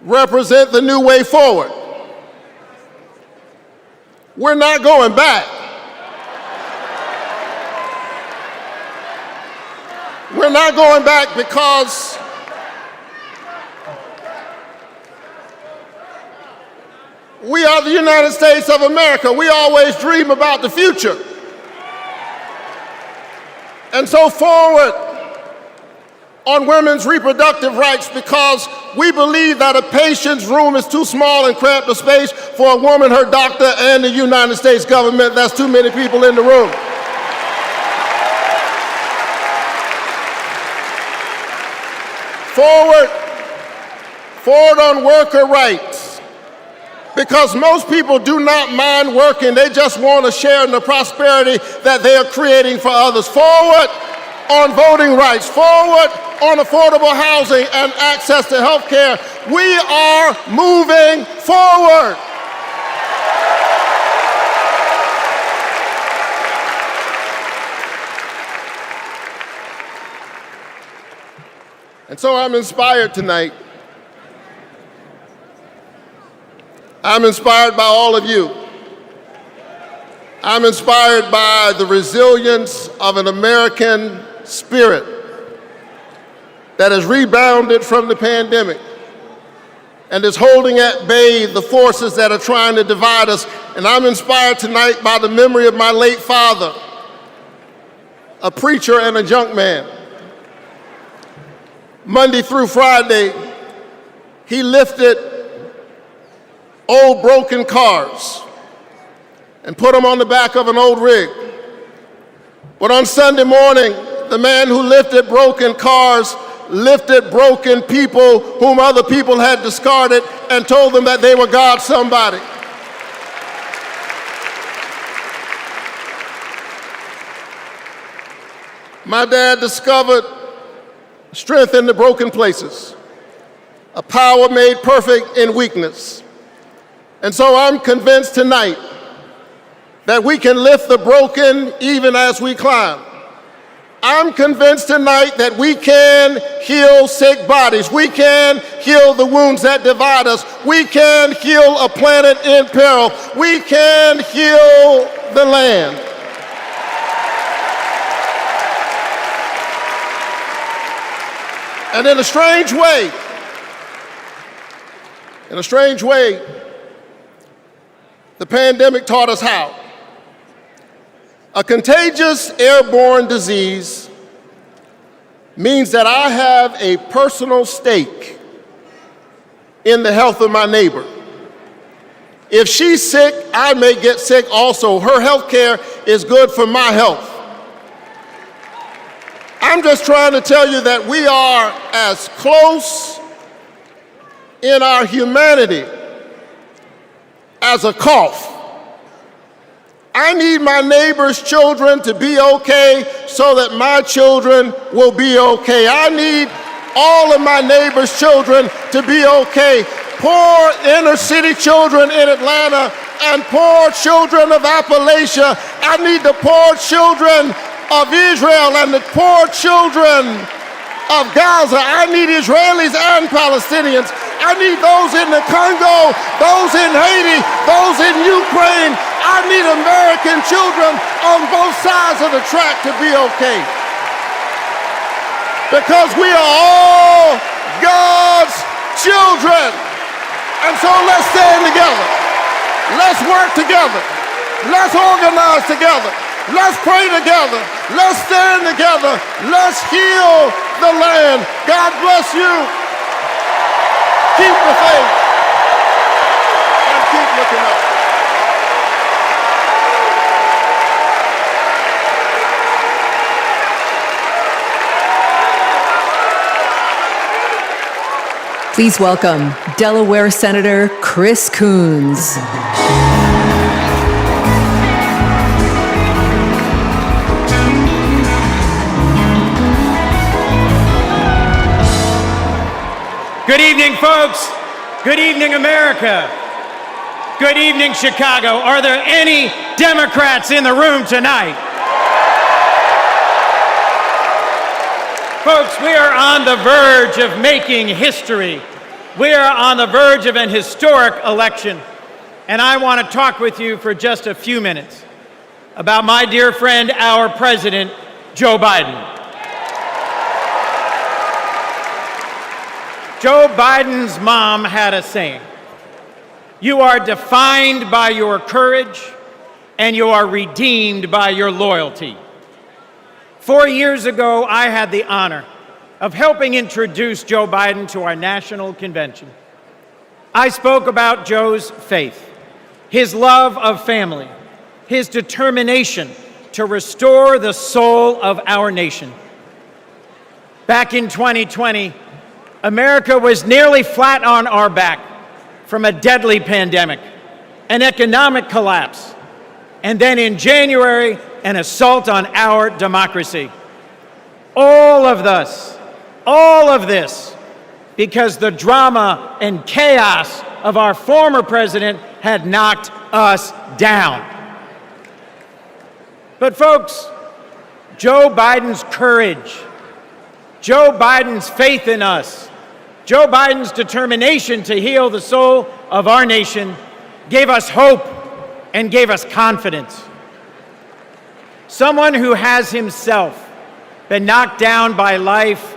represent the new way forward. We're not going back. We're not going back because we are the United States of America. We always dream about the future. And so forward on women's reproductive rights, because we believe that a patient's room is too small and cramped a space for a woman, her doctor, and the United States government. That's too many people in the room. Forward on worker rights, because most people do not mind working, they just want to share in the prosperity that they are creating for others. Forward on voting rights, forward on affordable housing and access to health care. We are moving forward. And so I'm inspired tonight. I'm inspired by all of you. I'm inspired by the resilience of an American spirit that has rebounded from the pandemic and is holding at bay the forces that are trying to divide us. And I'm inspired tonight by the memory of my late father, a preacher and a junk man. Monday through Friday, he lifted old broken cars and put them on the back of an old rig. But on Sunday morning, the man who lifted broken cars lifted broken people whom other people had discarded and told them that they were God's somebody. My dad discovered strength in the broken places, a power made perfect in weakness. And so I'm convinced tonight that we can lift the broken even as we climb. I'm convinced tonight that we can heal sick bodies. We can heal the wounds that divide us. We can heal a planet in peril. We can heal the land. And in a strange way, the pandemic taught us how. A contagious airborne disease means that I have a personal stake in the health of my neighbor. If she's sick, I may get sick also. Her health care is good for my health. I'm just trying to tell you that we are as close in our humanity as a cough. I need my neighbor's children to be okay so that my children will be okay. I need all of my neighbors' children to be okay. Poor inner city children in Atlanta and poor children of Appalachia. I need the poor children of Israel and the poor children of Gaza. I need Israelis and Palestinians. I need those in the Congo, those in Haiti, those in Ukraine. I need American children on both sides of the track to be okay. Because we are all God's children. And so let's stand together. Let's work together. Let's organize together. Let's pray together. Let's stand together. Let's heal the land. God bless you. Keep the faith and keep looking up. Please welcome Delaware Senator Chris Coons. Good evening, folks. Good evening, America. Good evening, Chicago. Are there any Democrats in the room tonight? Folks, we are on the verge of making history. We are on the verge of an historic election. And I want to talk with you for just a few minutes about my dear friend, our president, Joe Biden. Joe Biden's mom had a saying: "You are defined by your courage, and you are redeemed by your loyalty." 4 years ago, I had the honor of helping introduce Joe Biden to our national convention. I spoke about Joe's faith, his love of family, his determination to restore the soul of our nation. Back in 2020, America was nearly flat on our back from a deadly pandemic, an economic collapse, and then in January, an assault on our democracy. All of this, because the drama and chaos of our former president had knocked us down. But folks, Joe Biden's courage, Joe Biden's faith in us, Joe Biden's determination to heal the soul of our nation gave us hope and gave us confidence. Someone who has himself been knocked down by life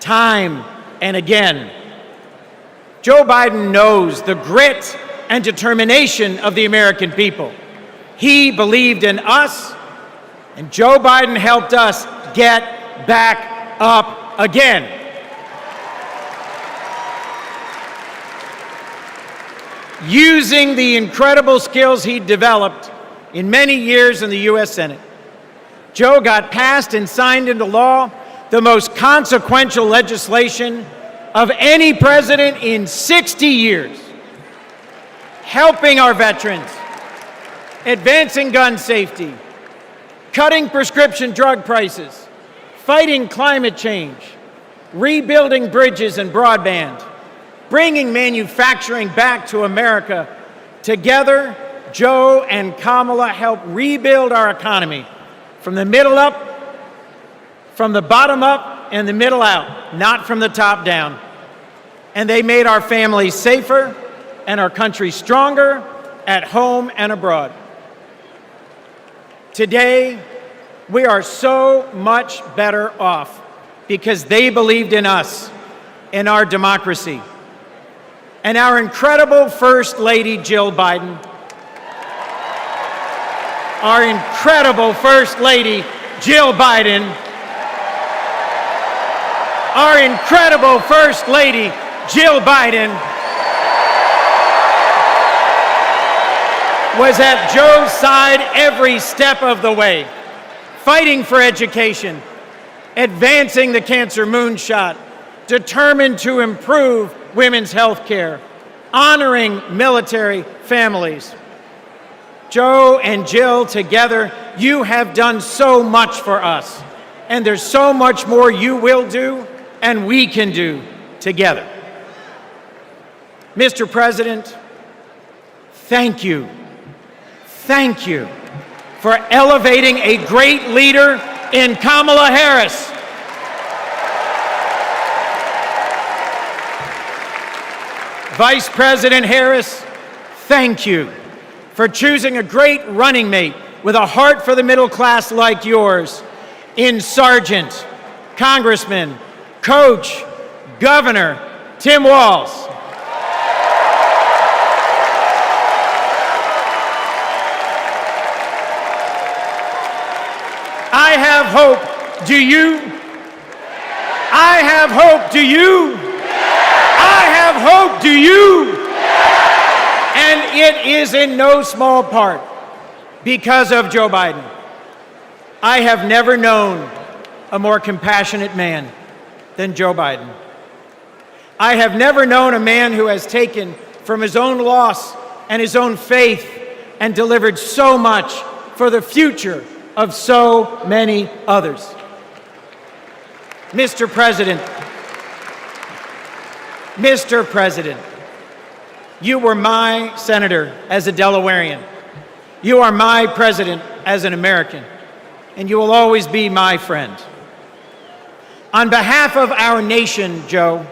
time and again. Joe Biden knows the grit and determination of the American people. He believed in us, and Joe Biden helped us get back up again. Using the incredible skills he developed in many years in the U.S. Senate, Joe got passed and signed into law the most consequential legislation of any president in 60 years, helping our veterans, advancing gun safety, cutting prescription drug prices, fighting climate change, rebuilding bridges and broadband, bringing manufacturing back to America. Together, Joe and Kamala helped rebuild our economy from the middle up, from the bottom up, and the middle out, not from the top down. And they made our families safer and our country stronger at home and abroad. Today, we are so much better off because they believed in us, in our democracy. And our incredible First Lady, Jill Biden, our incredible First Lady, Jill Biden, our incredible First Lady, Jill Biden, was at Joe's side every step of the way, fighting for education, advancing the cancer moonshot, determined to improve women's health care, honoring military families. Joe and Jill, together, you have done so much for us, and there's so much more you will do and we can do together. Mr. President, thank you. Thank you for elevating a great leader in Kamala Harris. Vice President Harris, thank you for choosing a great running mate with a heart for the middle class like yours in Sergeant, Congressman, Coach, Governor Tim Walz. I have hope. Do you? I have hope. Do you? I have hope. Do you? And it is in no small part because of Joe Biden. I have never known a more compassionate man than Joe Biden. I have never known a man who has taken from his own loss and his own faith and delivered so much for the future of so many others. Mr. President, you were my senator as a Delawarean. You are my president as an American, and you will always be my friend. On behalf of our nation, Joe,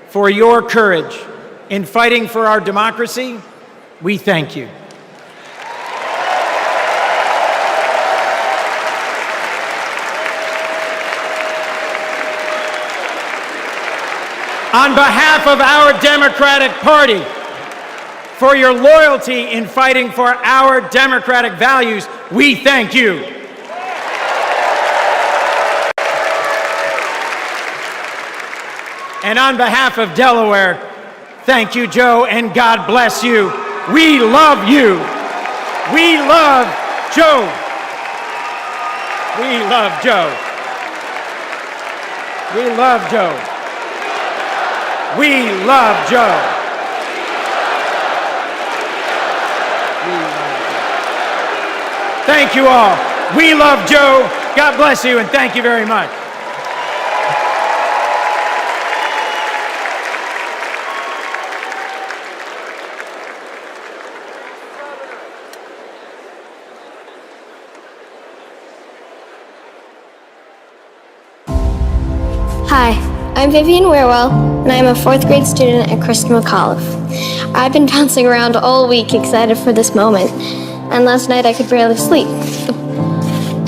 for your courage in fighting for our democracy, we thank you. On behalf of our Democratic Party, for your loyalty in fighting for our democratic values, we thank you. And on behalf of Delaware, thank you, Joe, and God bless you. We love you. We love Joe. We love Joe. We love Joe. We love Joe. Thank you all. We love Joe. God bless you, and thank you very much. Hi, I'm Vivian Weirwell, and I'm a 4th grade student at Kristen McAuliffe. I've been bouncing around all week excited for this moment, and last night I could barely sleep.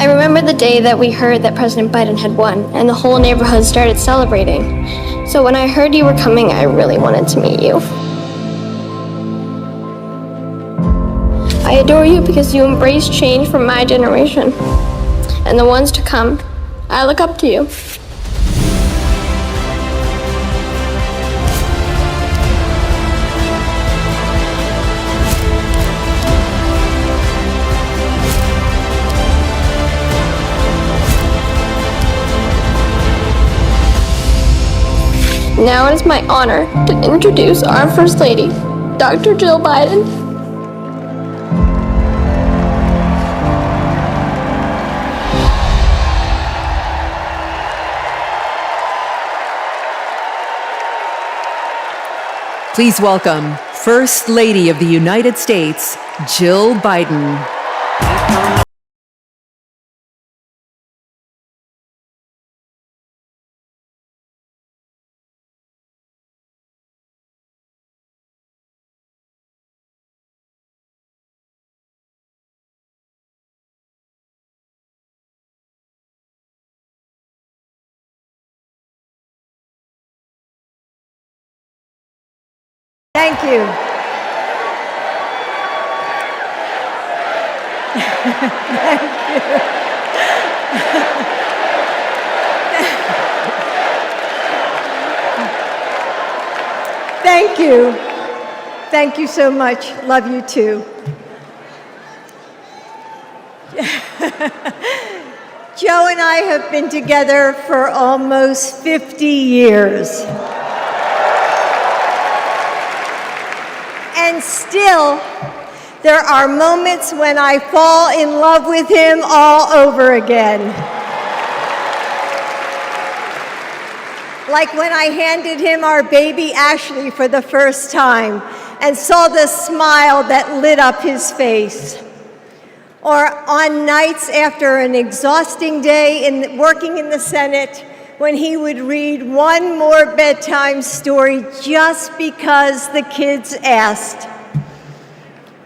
I remember the day that we heard that President Biden had won, and the whole neighborhood started celebrating. So when I heard you were coming, I really wanted to meet you. I adore you because you embrace change from my generation, and the ones to come. I look up to you. Now it is my honor to introduce our First Lady, Dr. Jill Biden. Please welcome First Lady of the United States, Jill Biden. Thank you. Thank you. Thank you so much. Love you too. Joe and I have been together for almost 50 years. And still, there are moments when I fall in love with him all over again. like when I handed him our baby Ashley for the first time and saw the smile that lit up his face. Or on nights after an exhausting day working in the Senate, when he would read one more bedtime story just because the kids asked.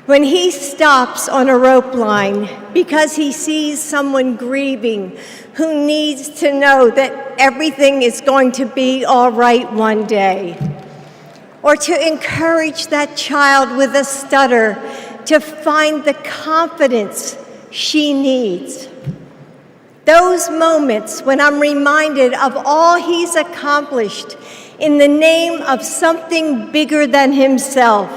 When he stops on a rope line because he sees someone grieving who needs to know that everything is going to be all right one day. Or to encourage that child with a stutter to find the confidence she needs. Those moments when I'm reminded of all he's accomplished in the name of something bigger than himself.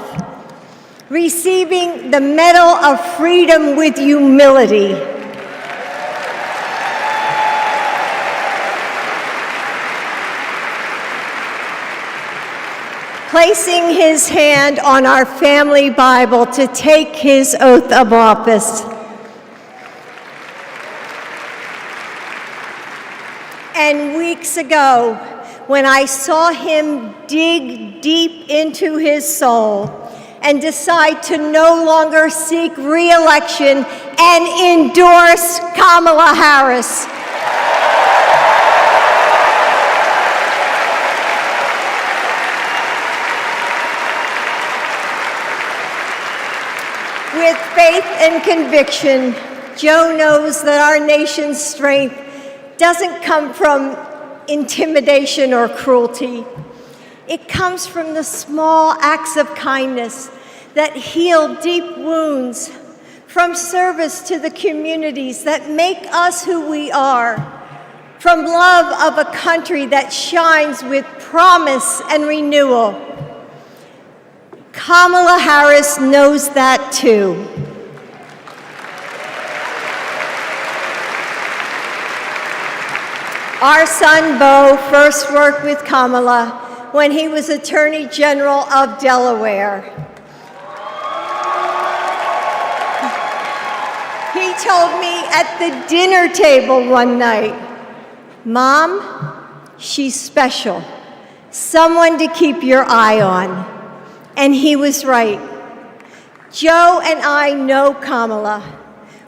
Receiving the Medal of Freedom with humility. Placing his hand on our family Bible to take his oath of office. And weeks ago, when I saw him dig deep into his soul and decide to no longer seek re-election and endorse Kamala Harris. With faith and conviction, Joe knows that our nation's strength doesn't come from intimidation or cruelty. It comes from the small acts of kindness that heal deep wounds, from service to the communities that make us who we are, from love of a country that shines with promise and renewal. Kamala Harris knows that too. Our son, Beau, first worked with Kamala when he was Attorney General of Delaware. He told me at the dinner table one night, "Mom, she's special, someone to keep your eye on." And he was right. Joe and I know Kamala.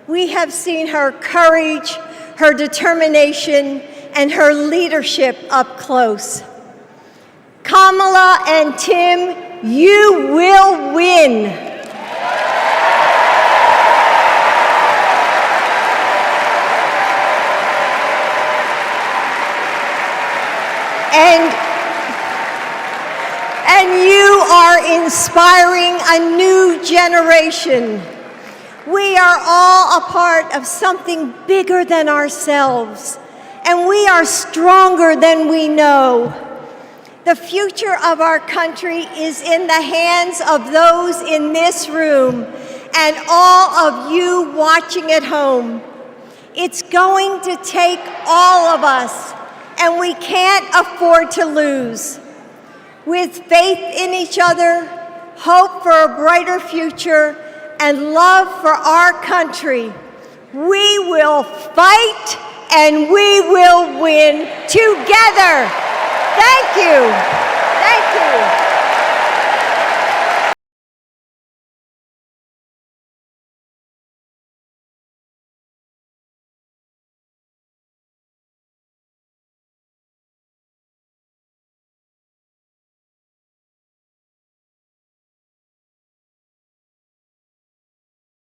We have seen her courage, her determination, and her leadership up close. Kamala and Tim, you will win. And you are inspiring a new generation. We are all a part of something bigger than ourselves, and we are stronger than we know. The future of our country is in the hands of those in this room and all of you watching at home. It's going to take all of us, and we can't afford to lose. With faith in each other, hope for a brighter future, and love for our country, we will fight and we will win together. Thank you. Thank you.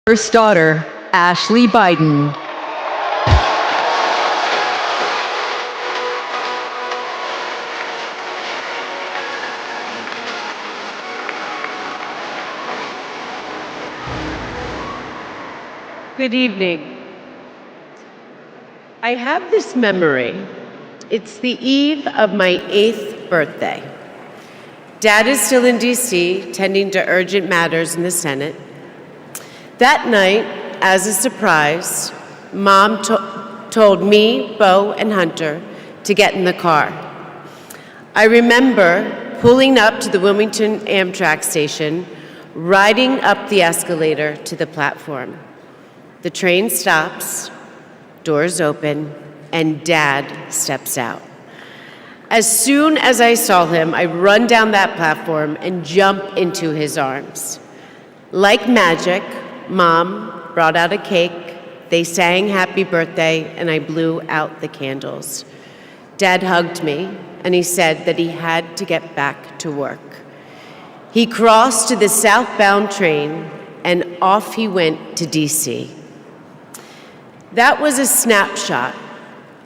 First daughter, Ashley Biden. Good evening. I have this memory. It's the eve of my 8th birthday. Dad is still in DC, tending to urgent matters in the Senate. That night, as a surprise, Mom told me, Beau, and Hunter to get in the car. I remember pulling up to the Wilmington Amtrak station, riding up the escalator to the platform. The train stops, doors open, and Dad steps out. As soon as I saw him, I run down that platform and jump into his arms. Like magic, Mom brought out a cake, they sang happy birthday, and I blew out the candles. Dad hugged me, and he said that he had to get back to work. He crossed to the southbound train, and off he went to DC. That was a snapshot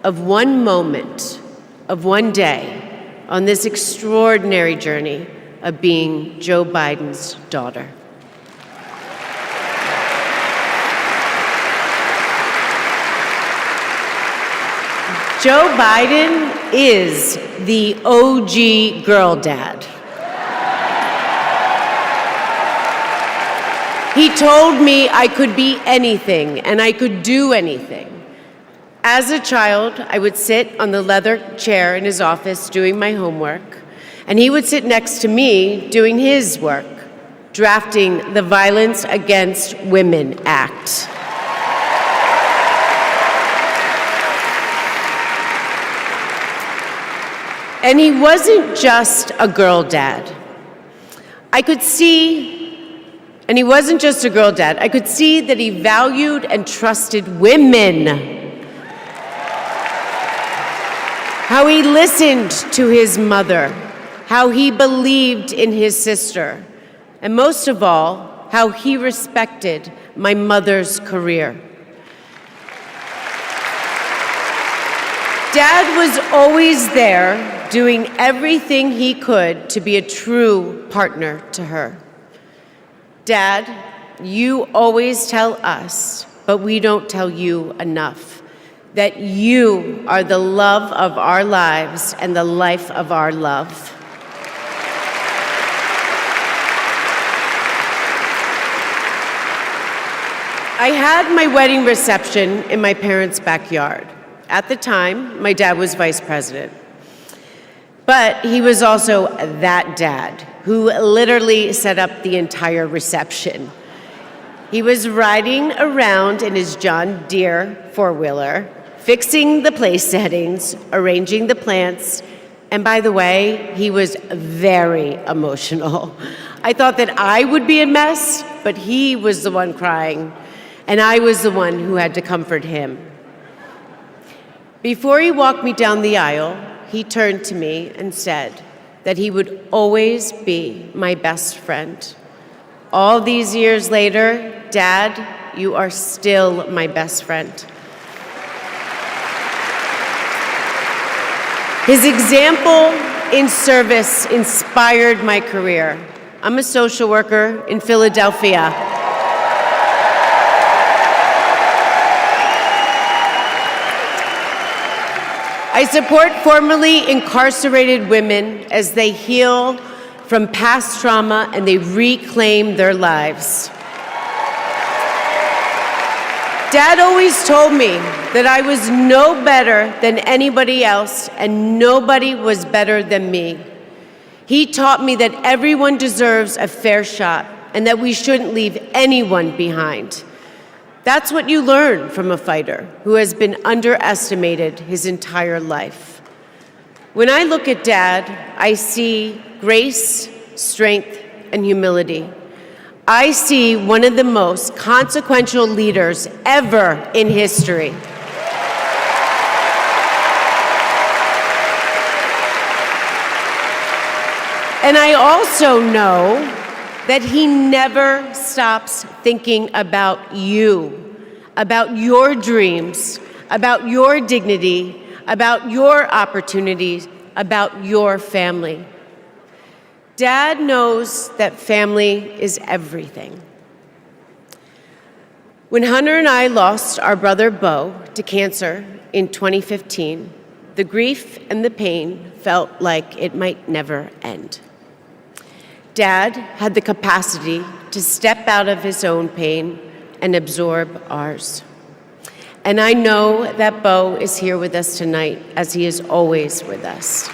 of one moment, of one day, on this extraordinary journey of being Joe Biden's daughter. Joe Biden is the OG girl dad. He told me I could be anything and I could do anything. As a child, I would sit on the leather chair in his office doing my homework, and he would sit next to me doing his work, drafting the Violence Against Women Act. And he wasn't just a girl dad. And he wasn't just a girl dad. I could see that he valued and trusted women. How he listened to his mother, how he believed in his sister, and most of all, how he respected my mother's career. Dad was always there, doing everything he could to be a true partner to her. Dad, you always tell us, but we don't tell you enough, that you are the love of our lives and the life of our love. I had my wedding reception in my parents' backyard. At the time, my dad was vice president. But he was also that dad who literally set up the entire reception. He was riding around in his John Deere four-wheeler, fixing the place settings, arranging the plants, and by the way, he was very emotional. I thought that I would be a mess, but he was the one crying, and I was the one who had to comfort him. Before he walked me down the aisle, he turned to me and said that he would always be my best friend. All these years later, Dad, you are still my best friend. His example in service inspired my career. I'm a social worker in Philadelphia. I support formerly incarcerated women as they heal from past trauma and they reclaim their lives. Dad always told me that I was no better than anybody else and nobody was better than me. He taught me that everyone deserves a fair shot and that we shouldn't leave anyone behind. That's what you learn from a fighter who has been underestimated his entire life. When I look at Dad, I see grace, strength, and humility. I see one of the most consequential leaders ever in history. And I also know that he never stops thinking about you, about your dreams, about your dignity, about your opportunities, about your family. Dad knows that family is everything. When Hunter and I lost our brother Beau to cancer in 2015, the grief and the pain felt like it might never end. Dad had the capacity to step out of his own pain and absorb ours. And I know that Beau is here with us tonight, as he is always with us.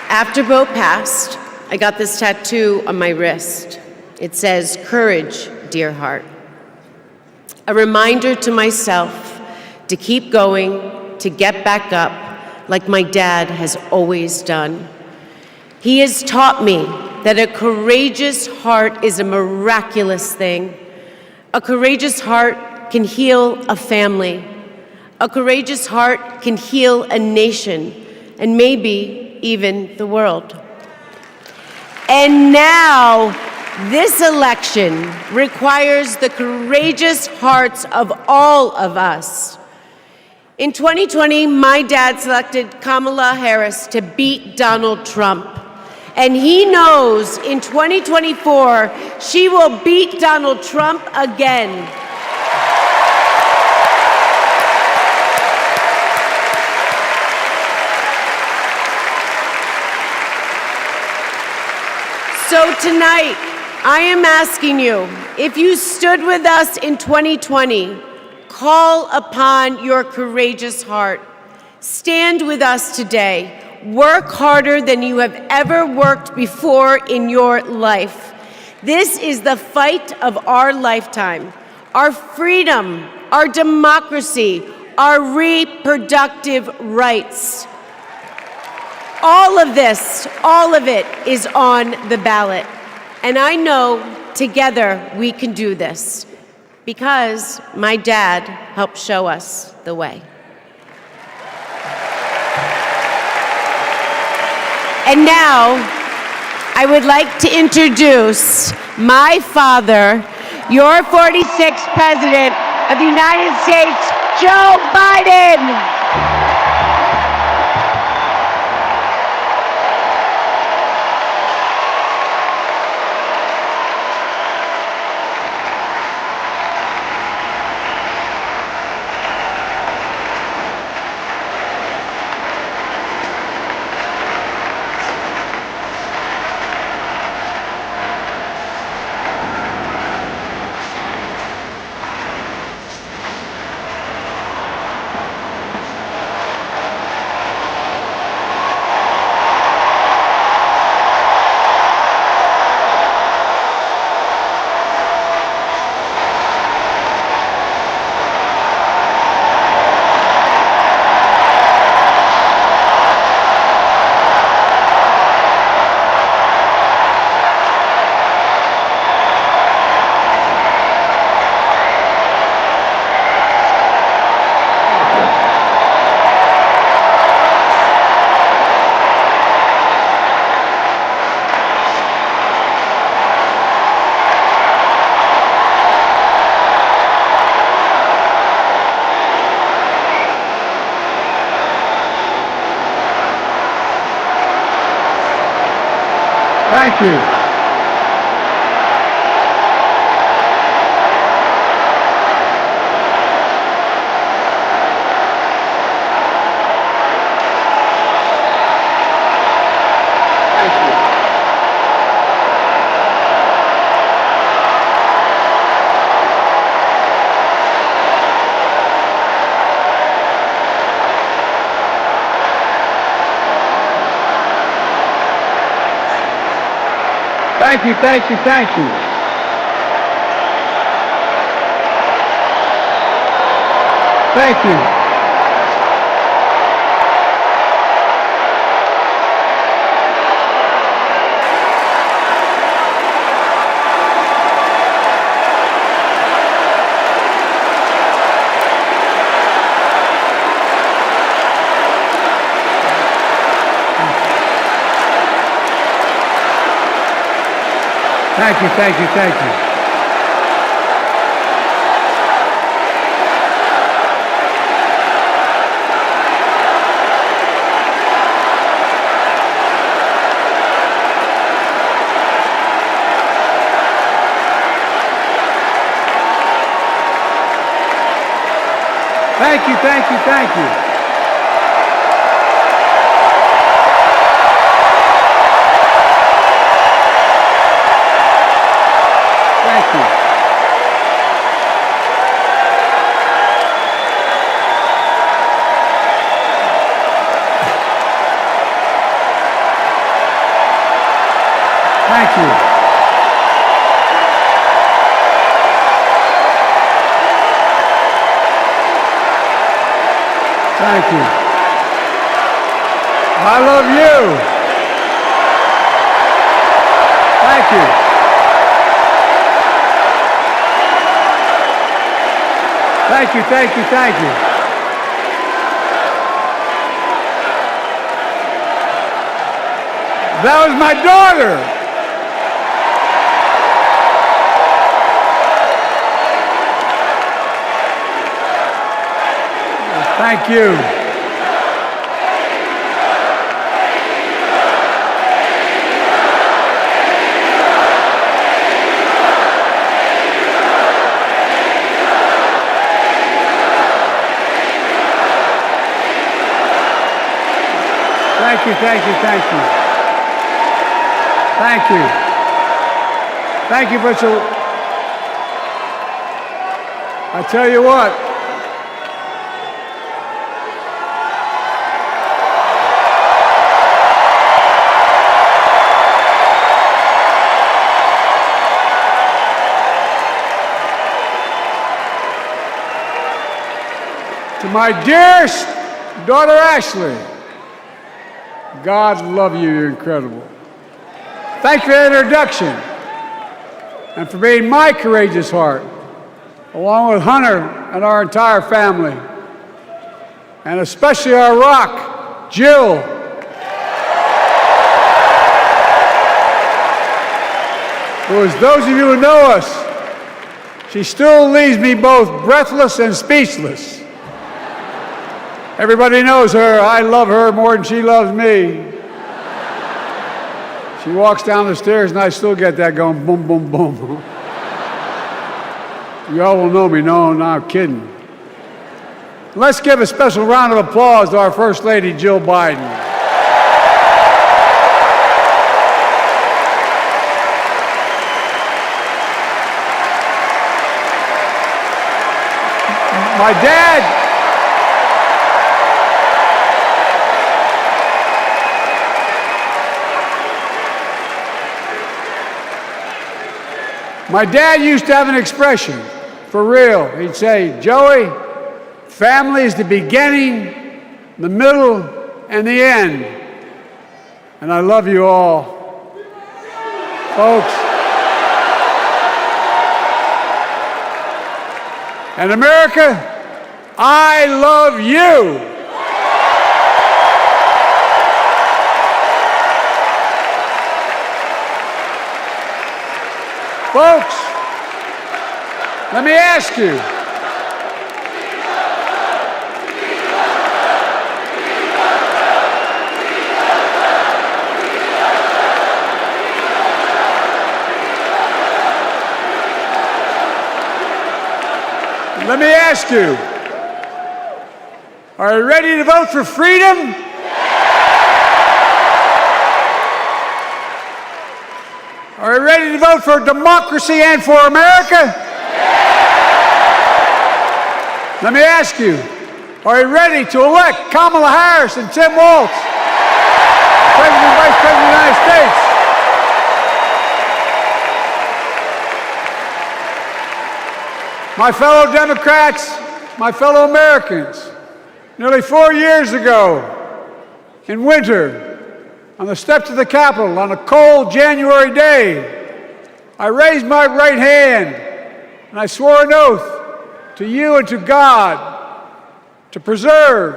After Beau passed, I got this tattoo on my wrist. It says, "Courage, dear heart." a reminder to myself to keep going, to get back up, like my dad has always done. He has taught me that a courageous heart is a miraculous thing. A courageous heart can heal a family. A courageous heart can heal a nation, and maybe even the world. And now, this election requires the courageous hearts of all of us. In 2020, my dad selected Kamala Harris to beat Donald Trump. And he knows in 2024, she will beat Donald Trump again. So tonight, I am asking you, if you stood with us in 2020, call upon your courageous heart. Stand with us today. Work harder than you have ever worked before in your life. This is the fight of our lifetime. Our freedom, our democracy, our reproductive rights. All of this, all of it is on the ballot. And I know together we can do this because my dad helped show us the way. And now, I would like to introduce my father, your 46th President of the United States, Joe Biden. Thank you. Thank you, thank you, thank you. Thank you. Thank you, thank you, thank you. Thank you, thank you, thank you. Thank you. Thank you. Thank you. I love you. Thank you. Thank you, thank you, thank you. That was my daughter. Thank you. Thank you, thank you, thank you. Thank you. Thank you for so. I tell you what. To my dearest daughter Ashley, God love you, you're incredible. Thank you for the introduction and for being my courageous heart, along with Hunter and our entire family, and especially our rock, Jill. Who, as those of you who know us, she still leaves me both breathless and speechless. Everybody knows her. I love her more than she loves me. She walks down the stairs and I still get that going boom, boom, boom. You all will know me. No, I'm kidding. Let's give a special round of applause to our First Lady, Jill Biden. My dad used to have an expression, for real. He'd say, Joey, family is the beginning, the middle, and the end. And I love you all. Folks. And America, I love you. Folks, let me ask you. Let me ask you. Are you ready to vote for freedom? Are you ready to vote for democracy and for America? Let me ask you, are you ready to elect Kamala Harris and Tim Walz, President and Vice President of the United States? My fellow Democrats, my fellow Americans, nearly 4 years ago, in winter, on the steps of the Capitol on a cold January day, I raised my right hand and I swore an oath to you and to God to preserve,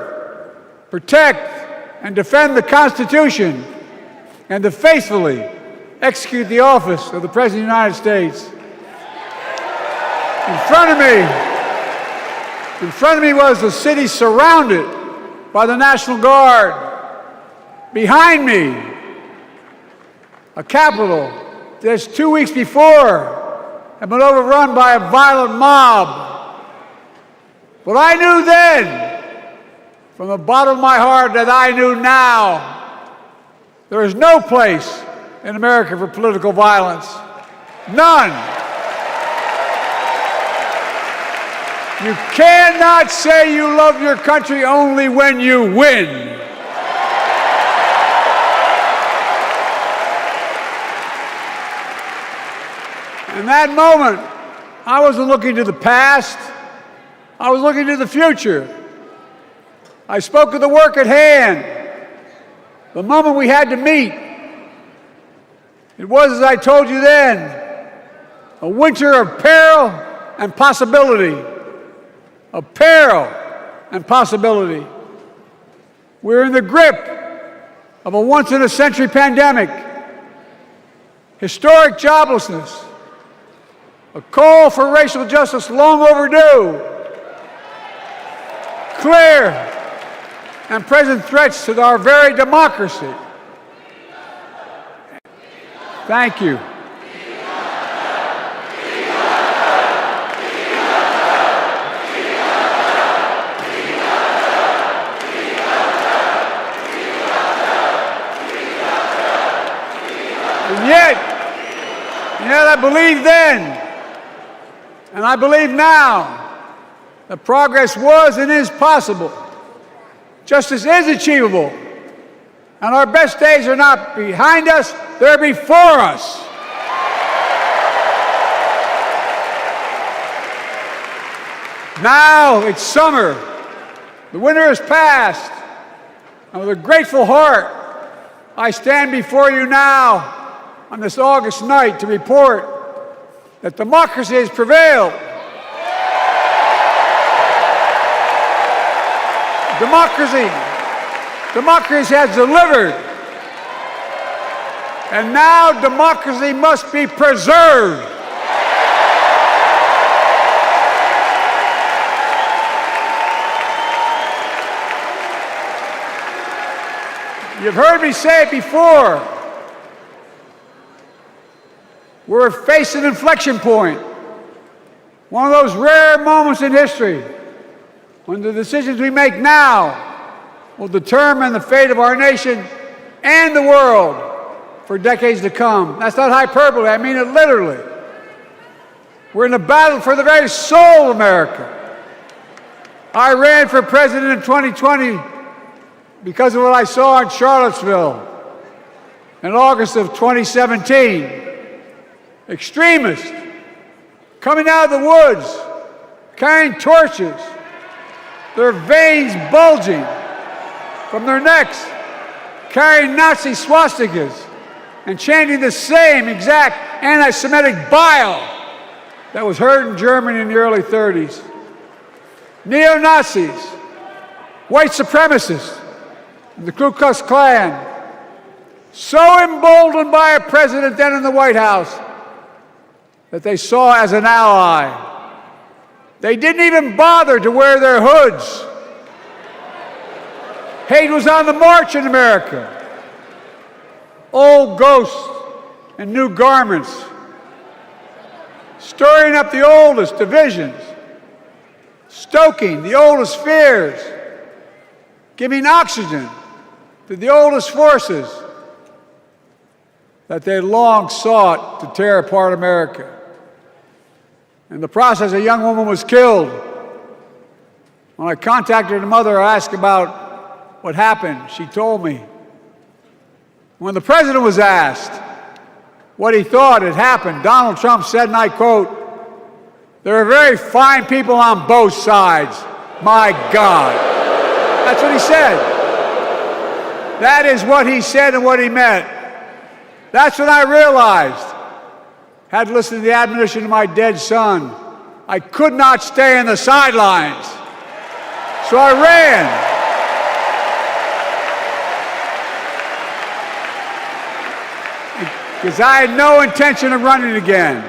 protect, and defend the Constitution and to faithfully execute the office of the President of the United States. In front of me was the city surrounded by the National Guard. Behind me, a Capitol just 2 weeks before had been overrun by a violent mob. But I knew then, from the bottom of my heart, that I knew now, there is no place in America for political violence. None. You cannot say you love your country only when you win. In that moment, I wasn't looking to the past. I was looking to the future. I spoke of the work at hand, the moment we had to meet. It was, as I told you then, a winter of peril and possibility. Of peril and possibility. We're in the grip of a once-in-a-century pandemic, historic joblessness, a call for racial justice long overdue, clear and present threats to our very democracy. Thank you. And yet I believed then, and I believe now, that progress was and is possible. Justice is achievable, and our best days are not behind us, they're before us. Now it's summer, the winter is past, and with a grateful heart, I stand before you now on this August night to report that democracy has prevailed. Democracy has delivered. And now democracy must be preserved. You've heard me say it before. We're facing an inflection point. One of those rare moments in history when the decisions we make now will determine the fate of our nation and the world for decades to come. That's not hyperbole, I mean it literally. We're in a battle for the very soul of America. I ran for president in 2020 because of what I saw in Charlottesville in August of 2017. Extremists coming out of the woods, carrying torches, their veins bulging from their necks, carrying Nazi swastikas, and chanting the same exact anti-Semitic bile that was heard in Germany in the early 30s. Neo-Nazis, white supremacists, and the Ku Klux Klan, so emboldened by a president then in the White House that they saw as an ally. They didn't even bother to wear their hoods. Hate was on the march in America. Old ghosts and new garments, stirring up the oldest divisions, stoking the oldest fears, giving oxygen to the oldest forces that they long sought to tear apart America. In the process, a young woman was killed. When I contacted her mother, I asked about what happened. She told me. When the president was asked what he thought had happened, Donald Trump said, and I quote, "There are very fine people on both sides. My God." That's what he said. That is what he said and what he meant. That's when I realized, had listened to the admonition of my dead son, I could not stay in the sidelines. So I ran. Because I had no intention of running again.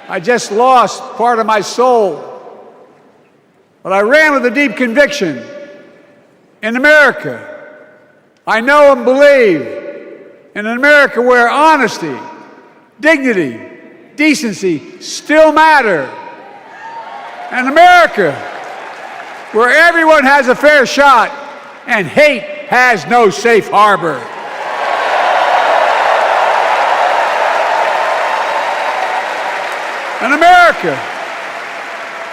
I just lost part of my soul. But I ran with a deep conviction. In America, I know and believe in an America where honesty, dignity, decency still matter. An America where everyone has a fair shot and hate has no safe harbor. An America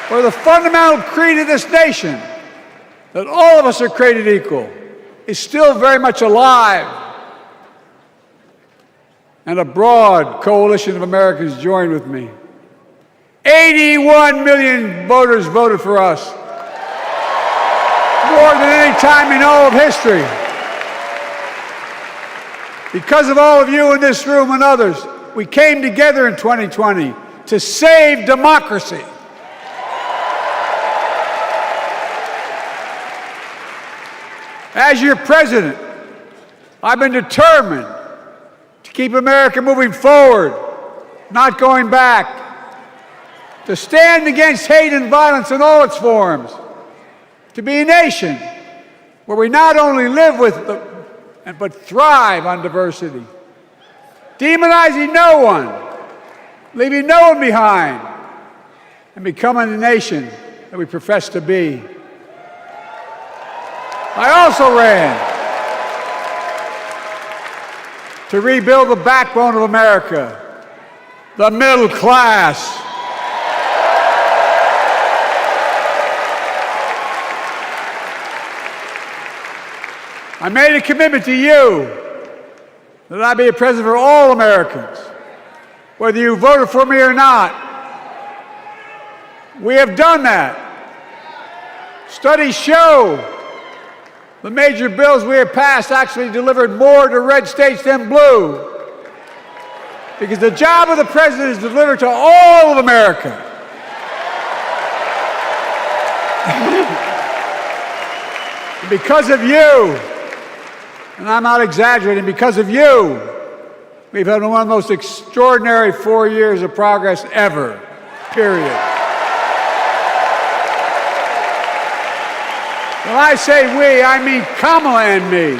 where the fundamental creed of this nation, that all of us are created equal, is still very much alive. And a broad coalition of Americans joined with me. 81 million voters voted for us. More than any time in all of history. Because of all of you in this room and others, we came together in 2020 to save democracy. As your president, I've been determined to keep America moving forward, not going back, to stand against hate and violence in all its forms, to be a nation where we not only live with but thrive on diversity, demonizing no one, leaving no one behind, and becoming the nation that we profess to be. I also ran to rebuild the backbone of America, the middle class. I made a commitment to you that I be a president for all Americans, whether you voted for me or not. We have done that. Studies show the major bills we have passed actually delivered more to red states than blue, because the job of the president is to deliver to all of America. And because of you, and I'm not exaggerating, because of you, we've had one of the most extraordinary 4 years of progress ever, period. When I say we, I mean Kamala and me.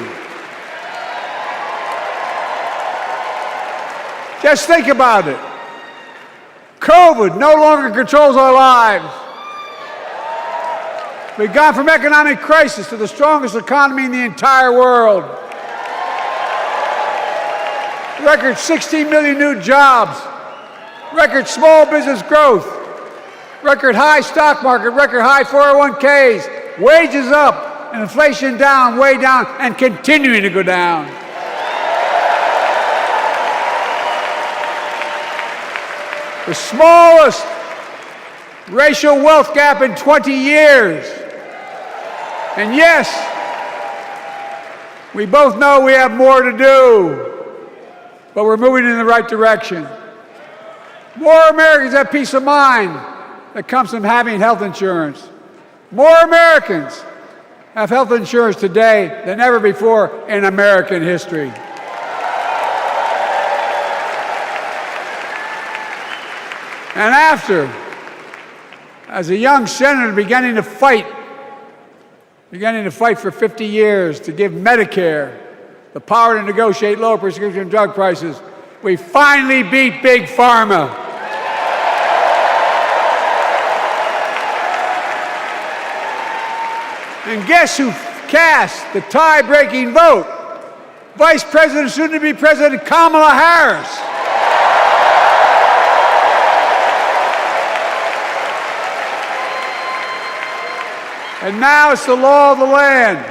Just think about it. COVID no longer controls our lives. We've gone from economic crisis to the strongest economy in the entire world. Record 16 million new jobs, record small business growth, record high stock market, record high 401ks, wages up, and inflation down, way down, and continuing to go down. The smallest racial wealth gap in 20 years. And yes, we both know we have more to do, but we're moving in the right direction. More Americans have peace of mind that comes from having health insurance. More Americans have health insurance today than ever before in American history. And after, as a young senator beginning to fight for 50 years to give Medicare the power to negotiate low prescription drug prices, we finally beat Big Pharma. And guess who cast the tie-breaking vote? Vice President, soon-to-be President Kamala Harris. And now it's the law of the land.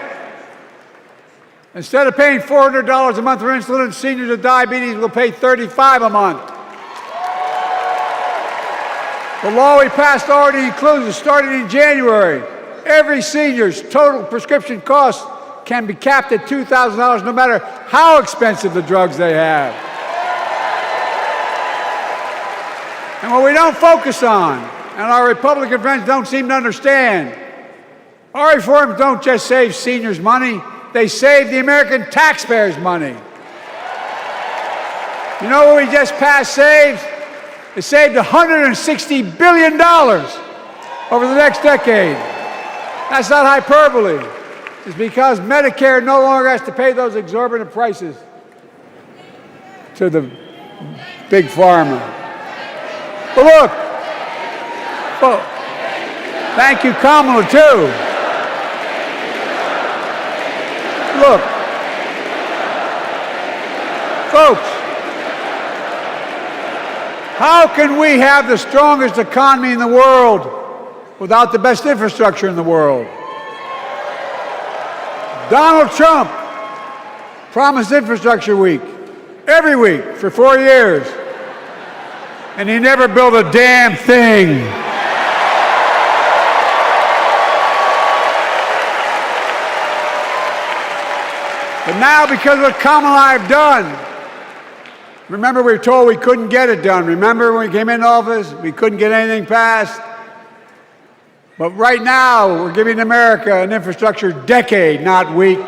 Instead of paying $400 a month for insulin, seniors with diabetes will pay $35 a month. The law we passed already includes, starting in January, every senior's total prescription cost can be capped at $2,000 no matter how expensive the drugs they have. And what we don't focus on, and our Republican friends don't seem to understand, our reforms don't just save seniors money, they save the American taxpayers money. You know what we just passed saves? It saved $160 billion over the next decade. That's not hyperbole. It's because Medicare no longer has to pay those exorbitant prices to the big pharma. But look, thank you, Kamala, too. Look, folks, how can we have the strongest economy in the world without the best infrastructure in the world? Donald Trump promised Infrastructure Week every week for 4 years, and he never built a damn thing. But now, because of what Kamala and I have done, remember we were told we couldn't get it done. Remember when we came into office, we couldn't get anything passed? But right now, we're giving America an infrastructure decade, not week.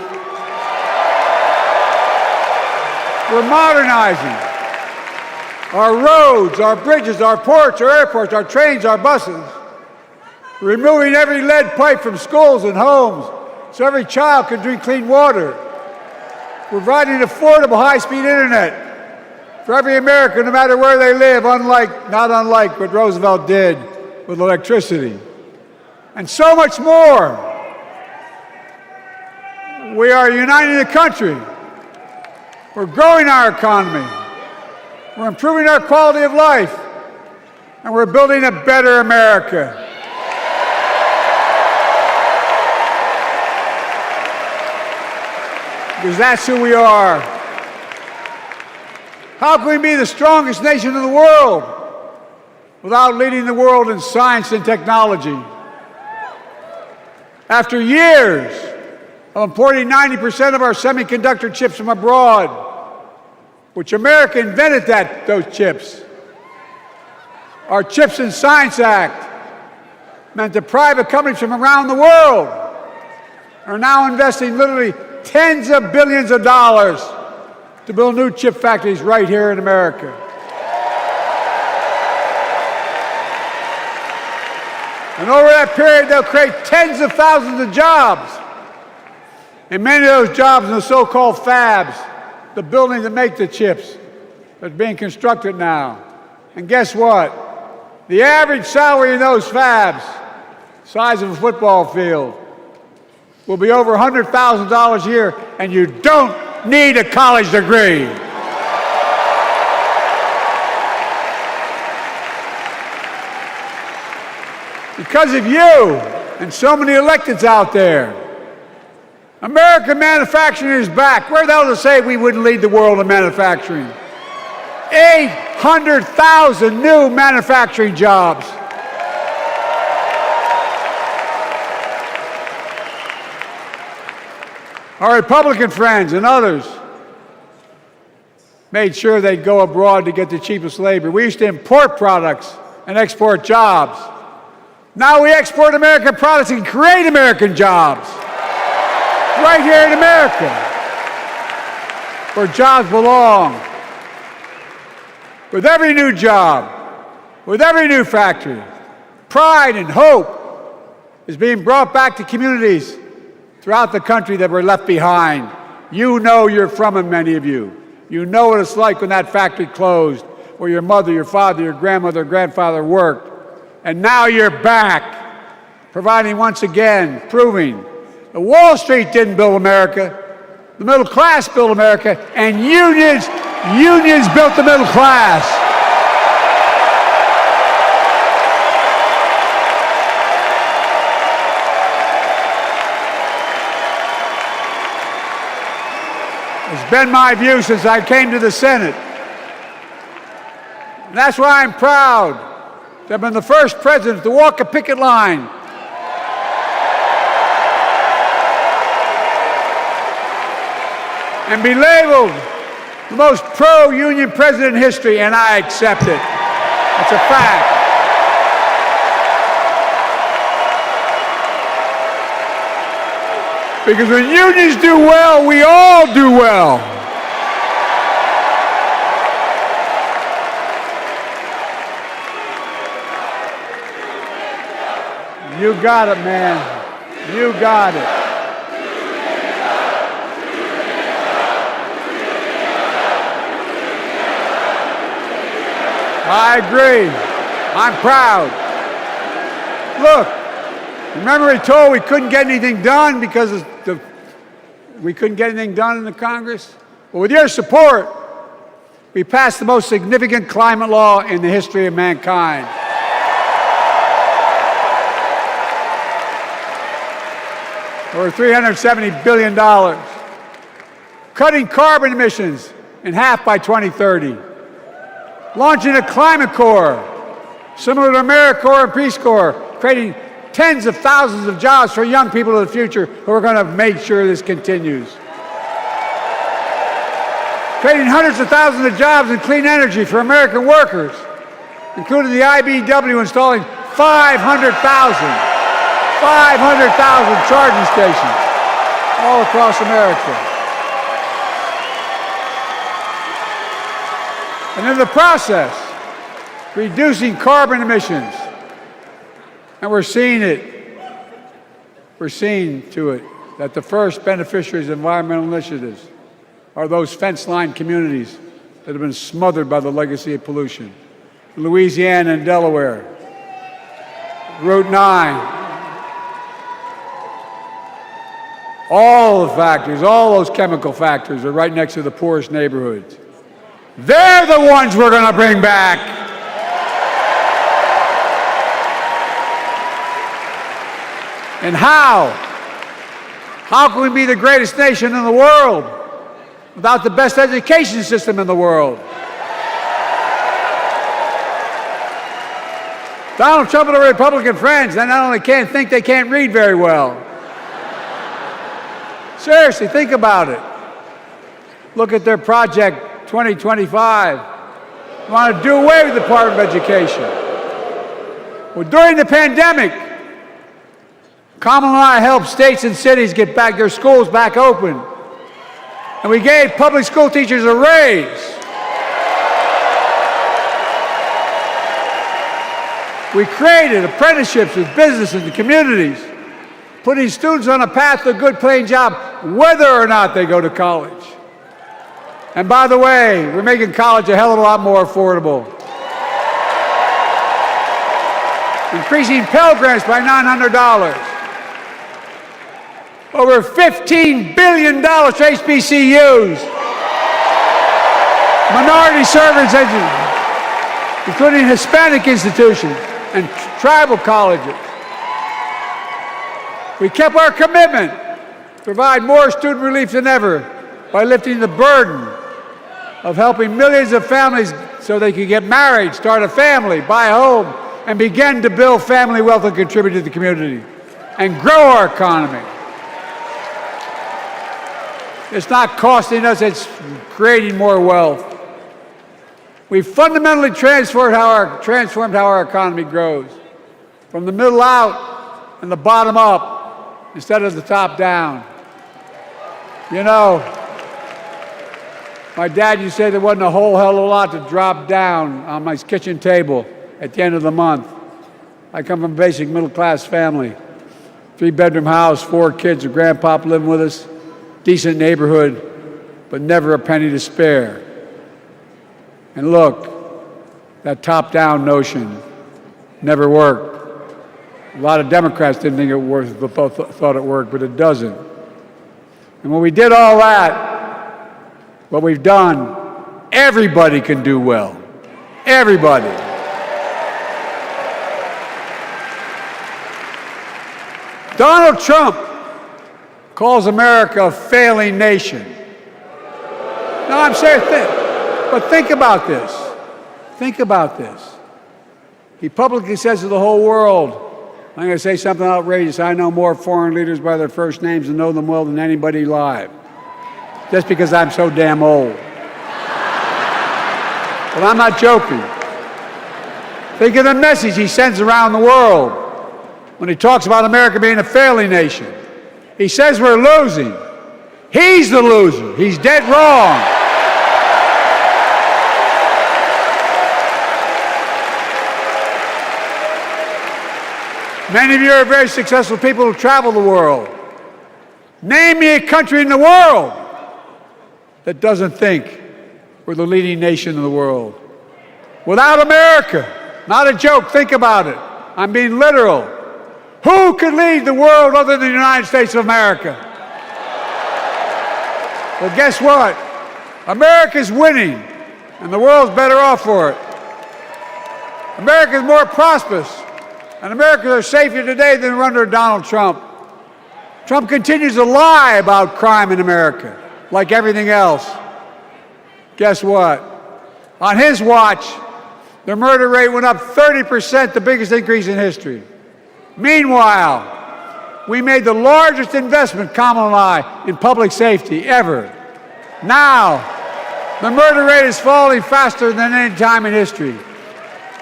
We're modernizing our roads, our bridges, our ports, our airports, our trains, our buses. Removing every lead pipe from schools and homes so every child can drink clean water. Providing affordable high-speed internet for every American, no matter where they live, not unlike what Roosevelt did with electricity. And so much more. We are uniting the country. We're growing our economy. We're improving our quality of life. And we're building a better America. Because that's who we are. How can we be the strongest nation in the world without leading the world in science and technology? After years of importing 90% of our semiconductor chips from abroad, which America invented those chips, our Chips and Science Act meant that private companies from around the world are now investing literally tens of billions of dollars to build new chip factories right here in America. And over that period, they'll create tens of thousands of jobs. And many of those jobs in the so-called fabs, the buildings that make the chips, that's being constructed now. And guess what? The average salary in those fabs, size of a football field, will be over $100,000 a year, and you don't need a college degree. Because of you and so many electeds out there, American manufacturing is back. Where the hell to say we wouldn't lead the world in manufacturing? 800,000 new manufacturing jobs. Our Republican friends and others made sure they'd go abroad to get the cheapest labor. We used to import products and export jobs. Now we export American products and create American jobs right here in America, where jobs belong. With every new job, with every new factory, pride and hope is being brought back to communities throughout the country that were left behind. You know you're from them, many of you. You know what it's like when that factory closed, where your mother, your father, your grandmother, grandfather worked. And now you're back, providing once again, proving that Wall Street didn't build America, the middle class built America, and unions built the middle class. It's been my view since I came to the Senate. And that's why I'm proud to have been the first president to walk a picket line and be labeled the most pro-union president in history, and I accept it. It's a fact. Because when unions do well, we all do well. You got it, man. You got it. I agree. I'm proud. Look, remember we told we couldn't get anything done because we couldn't get anything done in the Congress? Well, with your support, we passed the most significant climate law in the history of mankind. Over $370 billion. Cutting carbon emissions in half by 2030. Launching a climate corps, similar to AmeriCorps and Peace Corps, creating tens of thousands of jobs for young people of the future who are going to make sure this continues. creating hundreds of thousands of jobs in clean energy for American workers, including the IBEW installing 500,000 charging stations all across America. And in the process, reducing carbon emissions. And we're seeing it. We're seeing to it that the first beneficiaries of environmental initiatives are those fence-line communities that have been smothered by the legacy of pollution. Louisiana and Delaware, Route 9, all the factories, all those chemical factories are right next to the poorest neighborhoods. They're the ones we're going to bring back. And how? How can we be the greatest nation in the world without the best education system in the world? Donald Trump and the Republican friends, they not only can't think, they can't read very well. Seriously, think about it. Look at their Project 2025. They want to do away with the Department of Education. Well, during the pandemic, Kamala and I helped states and cities get back their schools back open. And we gave public school teachers a raise. We created apprenticeships with businesses and communities, putting students on a path to a good paying job, whether or not they go to college. And by the way, we're making college a hell of a lot more affordable. Increasing Pell Grants by $900. Over $15 billion to HBCUs. Minority service education, including Hispanic institutions and tribal colleges. We kept our commitment to provide more student relief than ever by lifting the burden of helping millions of families so they could get married, start a family, buy a home, and begin to build family wealth and contribute to the community and grow our economy. It's not costing us, it's creating more wealth. We fundamentally transformed how our economy grows, from the middle out and the bottom up, instead of the top down. You know, my dad used to say there wasn't a whole hell of a lot to drop down on my kitchen table at the end of the month. I come from a basic middle-class family, 3-bedroom house, 4 kids, a grandpop living with us, decent neighborhood, but never a penny to spare. And look, that top-down notion never worked. A lot of Democrats didn't think it worked, thought it worked, but it doesn't. And when we did all that, what we've done, everybody can do well. Everybody. Donald Trump calls America a failing nation. No, I'm serious. But think about this. Think about this. He publicly says to the whole world, I'm going to say something outrageous. I know more foreign leaders by their first names and know them well than anybody alive. Just because I'm so damn old. But I'm not joking. Think of the message he sends around the world when he talks about America being a failing nation. He says we're losing. He's the loser. He's dead wrong. Many of you are very successful people who travel the world. Name me a country in the world that doesn't think we're the leading nation in the world. Without America, not a joke, think about it. I'm being literal. Who could lead the world other than the United States of America? Well, guess what? America's winning, and the world's better off for it. America's more prosperous, and Americans are safer today than under Donald Trump. Trump continues to lie about crime in America, like everything else. Guess what? On his watch, the murder rate went up 30%, the biggest increase in history. Meanwhile, we made the largest investment, Kamala and I, in public safety ever. Now, The murder rate is falling faster than any time in history.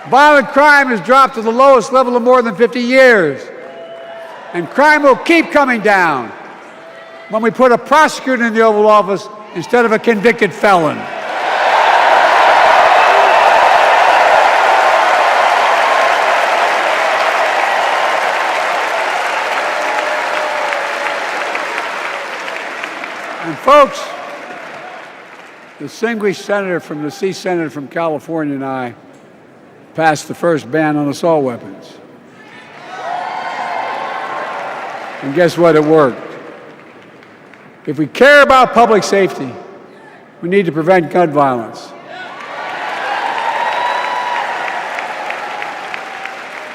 Violent crime has dropped to the lowest level of more than 50 years. And crime will keep coming down when we put a prosecutor in the Oval Office instead of a convicted felon. And folks, the distinguished senator from the C Senator from California and I passed the first ban on assault weapons. And guess what? It worked. If we care about public safety, we need to prevent gun violence.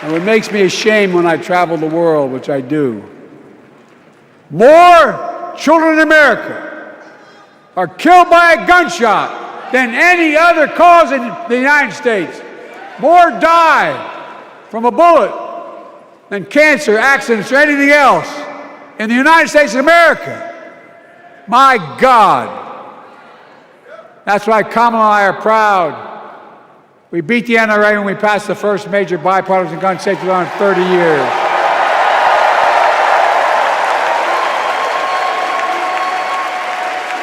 And what makes me ashamed when I travel the world, which I do, more children in America are killed by a gunshot than any other cause in the United States. More die from a bullet than cancer, accidents, or anything else in the United States of America. My God. That's why Kamala and I are proud. We beat the NRA when we passed the first major bipartisan gun safety law in 30 years.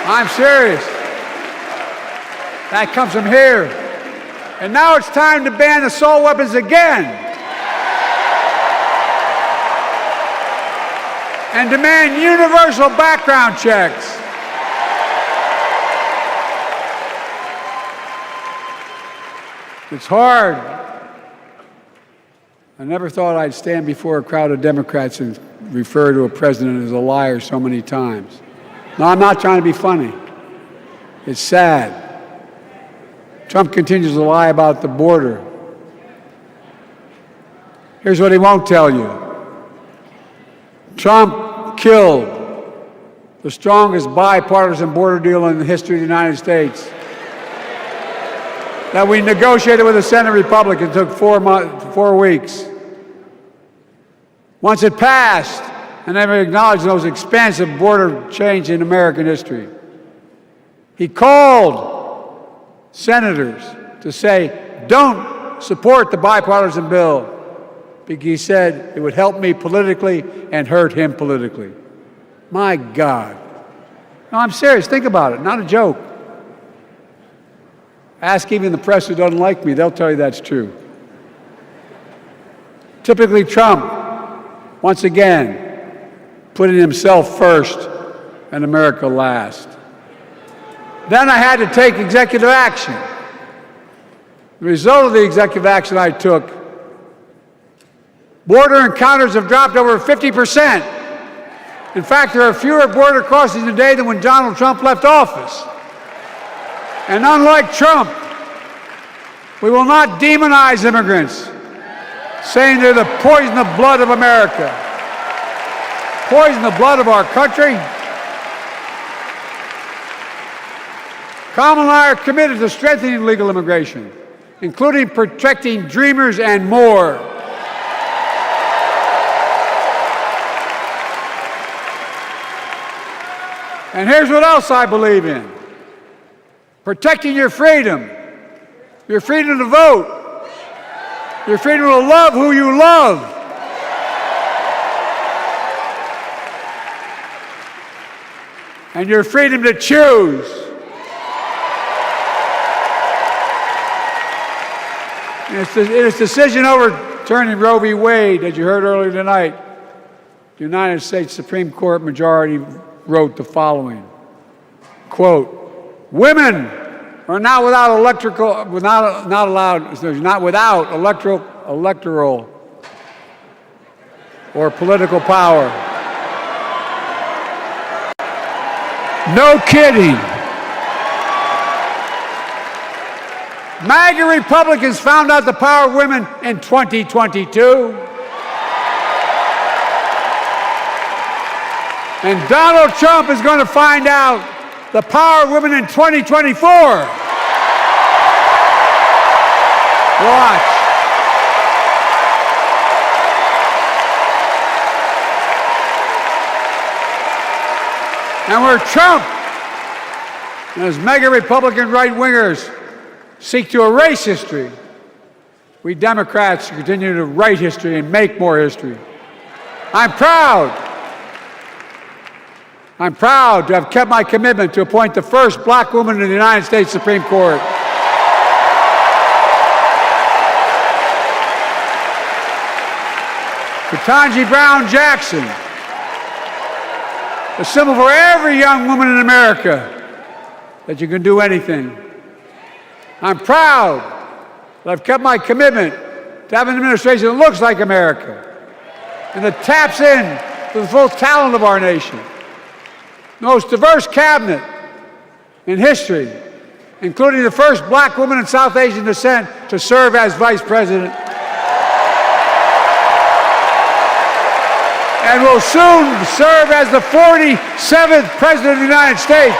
I'm serious. That comes from here. And now it's time to ban assault weapons again. And demand universal background checks. It's hard. I never thought I'd stand before a crowd of Democrats and refer to a president as a liar so many times. No, I'm not trying to be funny. It's sad. Trump continues to lie about the border. Here's what he won't tell you. Trump killed the strongest bipartisan border deal in the history of the United States that we negotiated with the Senate Republicans. Took 4 weeks. Once it passed, and never acknowledged the most expansive border change in American history. He called senators to say, don't support the bipartisan bill, because he said it would help me politically and hurt him politically. My God. No, I'm serious. Think about it. Not a joke. Ask even the press who doesn't like me. They'll tell you that's true. Typically, Trump, once again, putting himself first and America last. Then I had to take executive action. The result of the executive action I took, border encounters have dropped over 50%. In fact, there are fewer border crossings today than when Donald Trump left office. And unlike Trump, we will not demonize immigrants, saying they're the poison of blood of America. Poison the blood of our country. Kamala and I are committed to strengthening legal immigration, including protecting dreamers and more. And here's what else I believe in. Protecting your freedom to vote, your freedom to love who you love, and your freedom to choose. In its decision overturning Roe v. Wade, as you heard earlier tonight, the United States Supreme Court majority wrote the following, quote, women are not without electoral or political power. No kidding. MAGA Republicans found out the power of women in 2022. And Donald Trump is going to find out the power of women in 2024. Watch. And where Trump And as mega Republican right-wingers seek to erase history, we Democrats continue to write history and make more history. I'm proud to have kept my commitment to appoint the first black woman in the United States Supreme Court. Ketanji Brown Jackson, a symbol for every young woman in America that you can do anything. I'm proud that I've kept my commitment to have an administration that looks like America and that taps in to the full talent of our nation. The most diverse cabinet in history, including the first black woman of South Asian descent to serve as vice president. And will soon serve as the 47th president of the United States.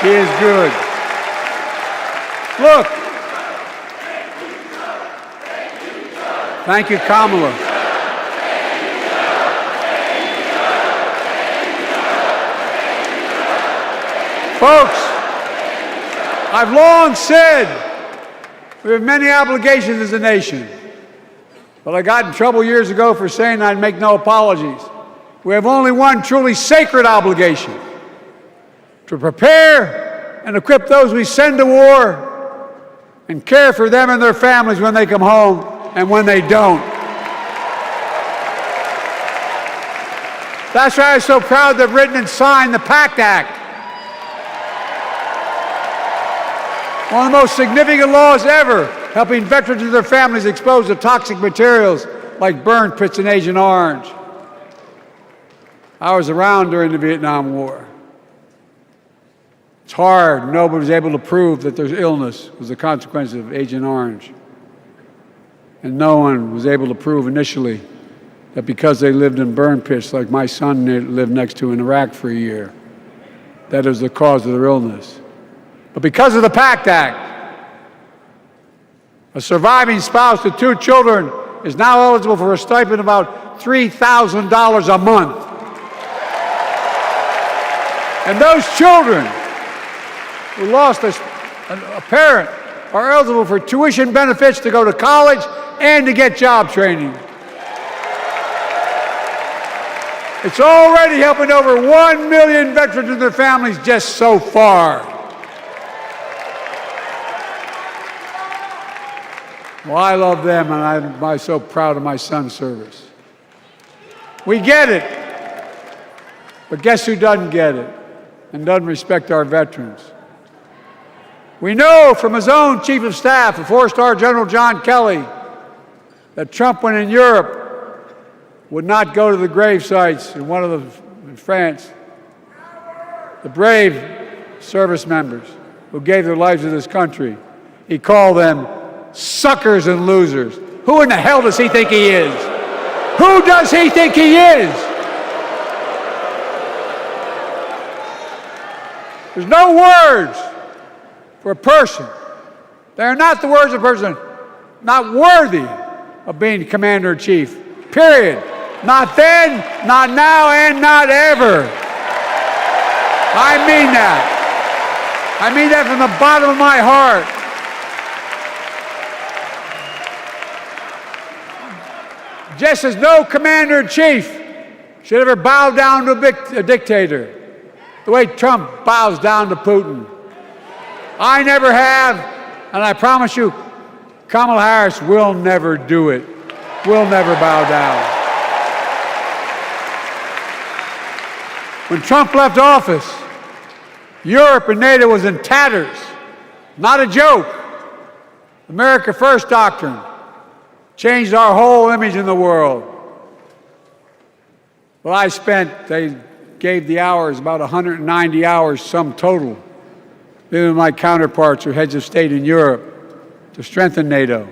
She is good. Look. Thank you, Kamala. Folks, I've long said we have many obligations as a nation, but I got in trouble years ago for saying I'd make no apologies. We have only one truly sacred obligation: to prepare and equip those we send to war and care for them and their families when they come home and when they don't. That's why I'm so proud to have written and signed the PACT Act, one of the most significant laws ever, helping veterans and their families exposed to toxic materials like burn pits and Agent Orange. I was around during the Vietnam War. It's hard. Nobody was able to prove that their illness was a consequence of Agent Orange. And no one was able to prove initially that because they lived in burn pits like my son lived next to in Iraq for a year, that it was the cause of their illness. But because of the PACT Act, a surviving spouse with 2 children is now eligible for a stipend of about $3,000 a month. And those children who lost a parent are eligible for tuition benefits to go to college and to get job training. It's already helping over 1 million veterans and their families just so far. Well, I love them, and I'm so proud of my son's service. We get it. But guess who doesn't get it and doesn't respect our veterans? We know from his own chief of staff, the 4-star General John Kelly, that Trump, when in Europe, would not go to the grave sites in France. The brave service members who gave their lives to this country. He called them suckers and losers. Who in the hell does he think he is? Who does he think he is? There's no words for a person. They are not the words of a person not worthy of being commander-in-chief. Period. Not then, not now, and not ever. I mean that. I mean that from the bottom of my heart. Just as no commander-in-chief should ever bow down to a dictator, the way Trump bows down to Putin. I never have, and I promise you, Kamala Harris will never do it. Will never bow down. When Trump left office, Europe and NATO was in tatters. Not a joke. America First doctrine changed our whole image in the world. Well, they gave the hours, about 190 hours sum total, me and my counterparts or heads of state in Europe, to strengthen NATO.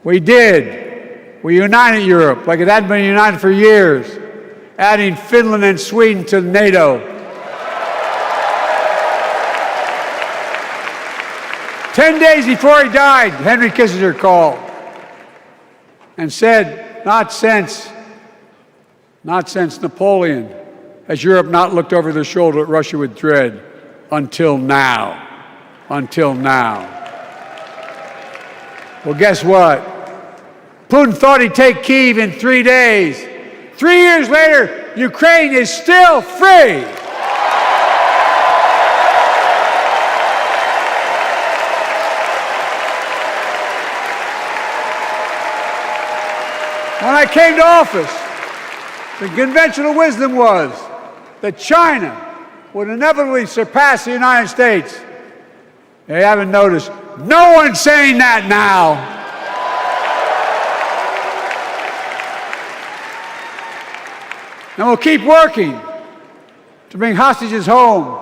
We did. We united Europe like it hadn't been united for years, adding Finland and Sweden to NATO. 10 days before he died, Henry Kissinger called. and said, not since Napoleon has Europe not looked over their shoulder at Russia with dread, until now. Until now. Well, guess what? Putin thought he'd take Kyiv in 3 days. 3 years later, Ukraine is still free. When I came to office, the conventional wisdom was that China would inevitably surpass the United States. They haven't noticed. No one's saying that now. And we'll keep working to bring hostages home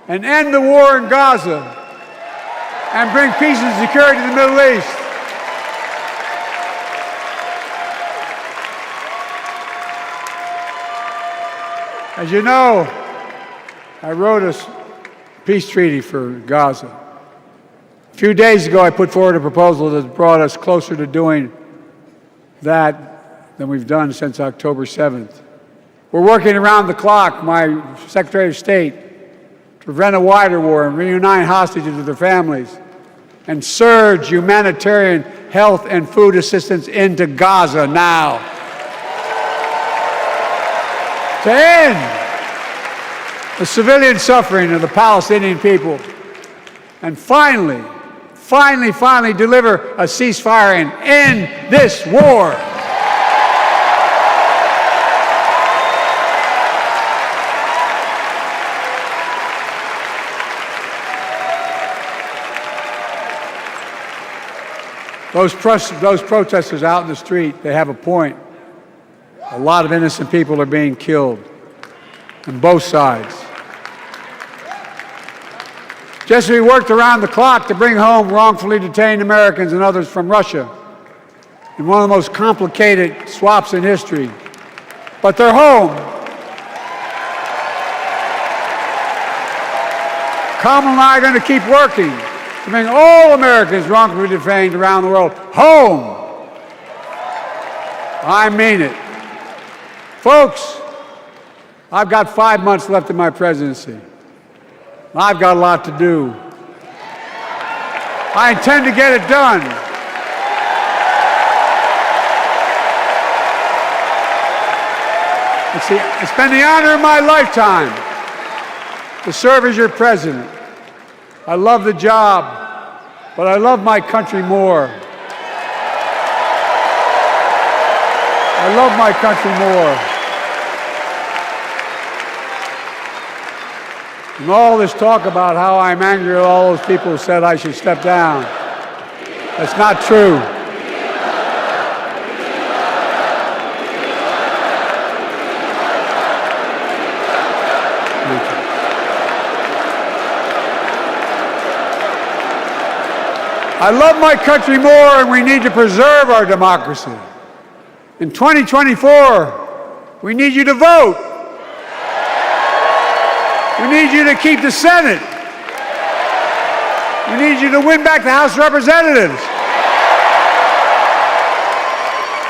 and end the war in Gaza and bring peace and security to the Middle East. As you know, I wrote a peace treaty for Gaza. A few days ago, I put forward a proposal that brought us closer to doing that than we've done since October 7th. We're working around the clock, my Secretary of State, to prevent a wider war and reunite hostages with their families and surge humanitarian health and food assistance into Gaza now. To end the civilian suffering of the Palestinian people, and finally deliver a ceasefire and end this war. Those protesters out in the street, they have a point. A lot of innocent people are being killed on both sides. Just as we worked around the clock to bring home wrongfully detained Americans and others from Russia in one of the most complicated swaps in history, but they're home. Kamala and I are going to keep working to bring all Americans wrongfully detained around the world home. I mean it. Folks, I've got 5 months left in my presidency. I've got a lot to do. I intend to get it done. It's been the honor of my lifetime to serve as your president. I love the job, but I love my country more. I love my country more. And all this talk about how I'm angry at all those people who said I should step down, that's not true. I love my country more, and we need to preserve our democracy. In 2024, we need you to vote. We need you to keep the Senate. We need you to win back the House of Representatives.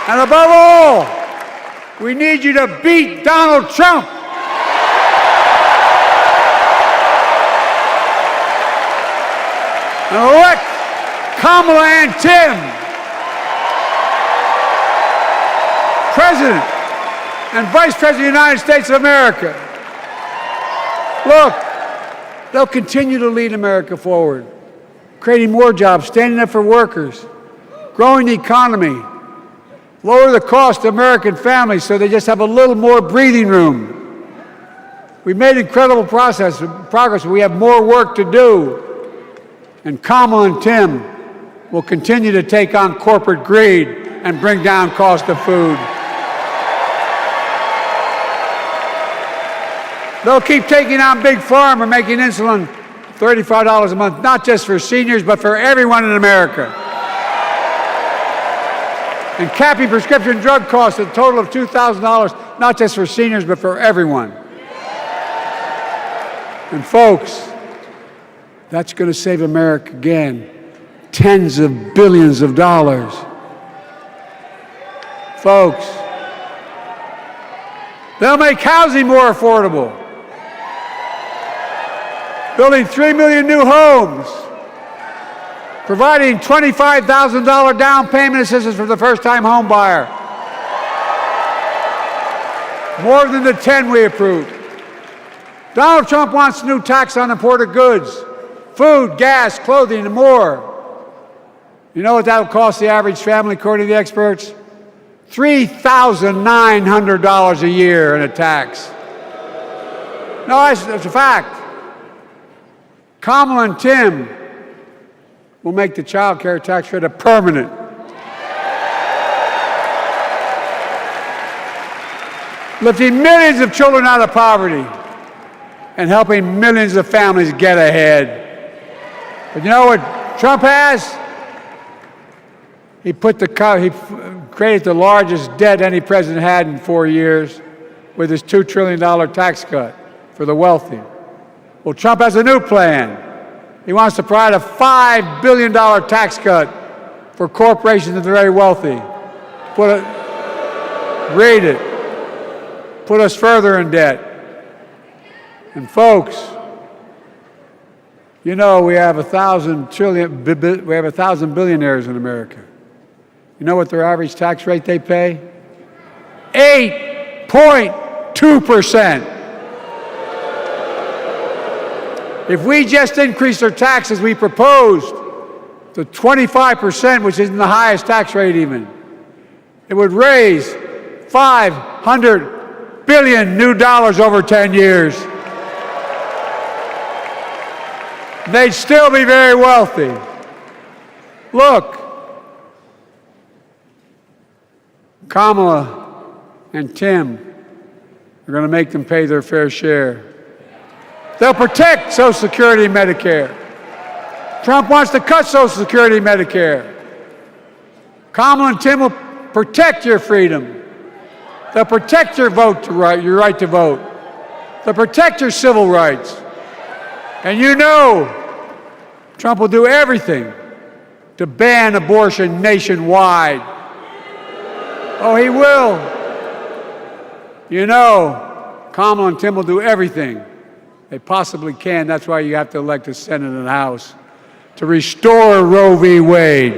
And above all, we need you to beat Donald Trump. And elect Kamala and Tim, President and Vice President of the United States of America. Look, they'll continue to lead America forward, creating more jobs, standing up for workers, growing the economy, lower the cost to American families so they just have a little more breathing room. We've made incredible progress, but we have more work to do. And Kamala and Tim will continue to take on corporate greed and bring down cost of food. They'll keep taking on Big Pharma, making insulin $35 a month, not just for seniors, but for everyone in America. And capping prescription drug costs at a total of $2,000, not just for seniors, but for everyone. And folks, that's going to save America again tens of billions of dollars. Folks, they'll make housing more affordable, building 3 million new homes, providing $25,000 down payment assistance for the first-time home buyer, more than the 10 we approved. Donald Trump wants a new tax on imported goods, food, gas, clothing, and more. You know what that will cost the average family, according to the experts? $3,900 a year in a tax. No, that's a fact. Kamala and Tim will make the child care tax credit permanent. Lifting millions of children out of poverty and helping millions of families get ahead. But you know what Trump has? He created the largest debt any president had in 4 years with his $2 trillion tax cut for the wealthy. Well, Trump has a new plan. He wants to provide a $5 billion tax cut for corporations and the very wealthy. Read it. Put us further in debt. And folks, you know we have 1,000 billionaires in America. You know what their average tax rate they pay? 8.2%. If we just increased our taxes we proposed to 25%, which isn't the highest tax rate even, it would raise $500 billion new dollars over 10 years. They'd still be very wealthy. Look, Kamala and Tim are going to make them pay their fair share. They'll protect Social Security and Medicare. Trump wants to cut Social Security and Medicare. Kamala and Tim will protect your freedom. They'll protect your your right to vote. They'll protect your civil rights. And you know Trump will do everything to ban abortion nationwide. Oh, he will. You know, Kamala and Tim will do everything they possibly can. That's why you have to elect a Senate and a House to restore Roe v. Wade.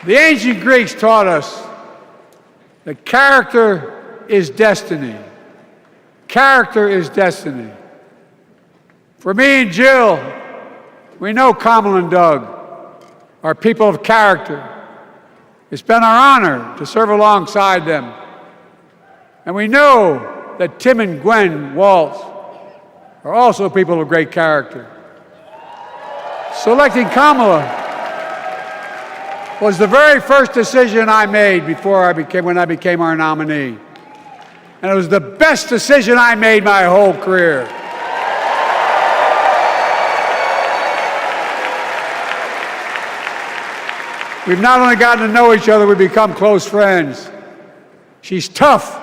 The ancient Greeks taught us that character is destiny. Character is destiny. For me and Jill, we know Kamala and Doug are people of character. It's been our honor to serve alongside them. And we know that Tim and Gwen Walz are also people of great character. Selecting Kamala was the very first decision I made when I became our nominee. And it was the best decision I made my whole career. We've not only gotten to know each other, we've become close friends. She's tough,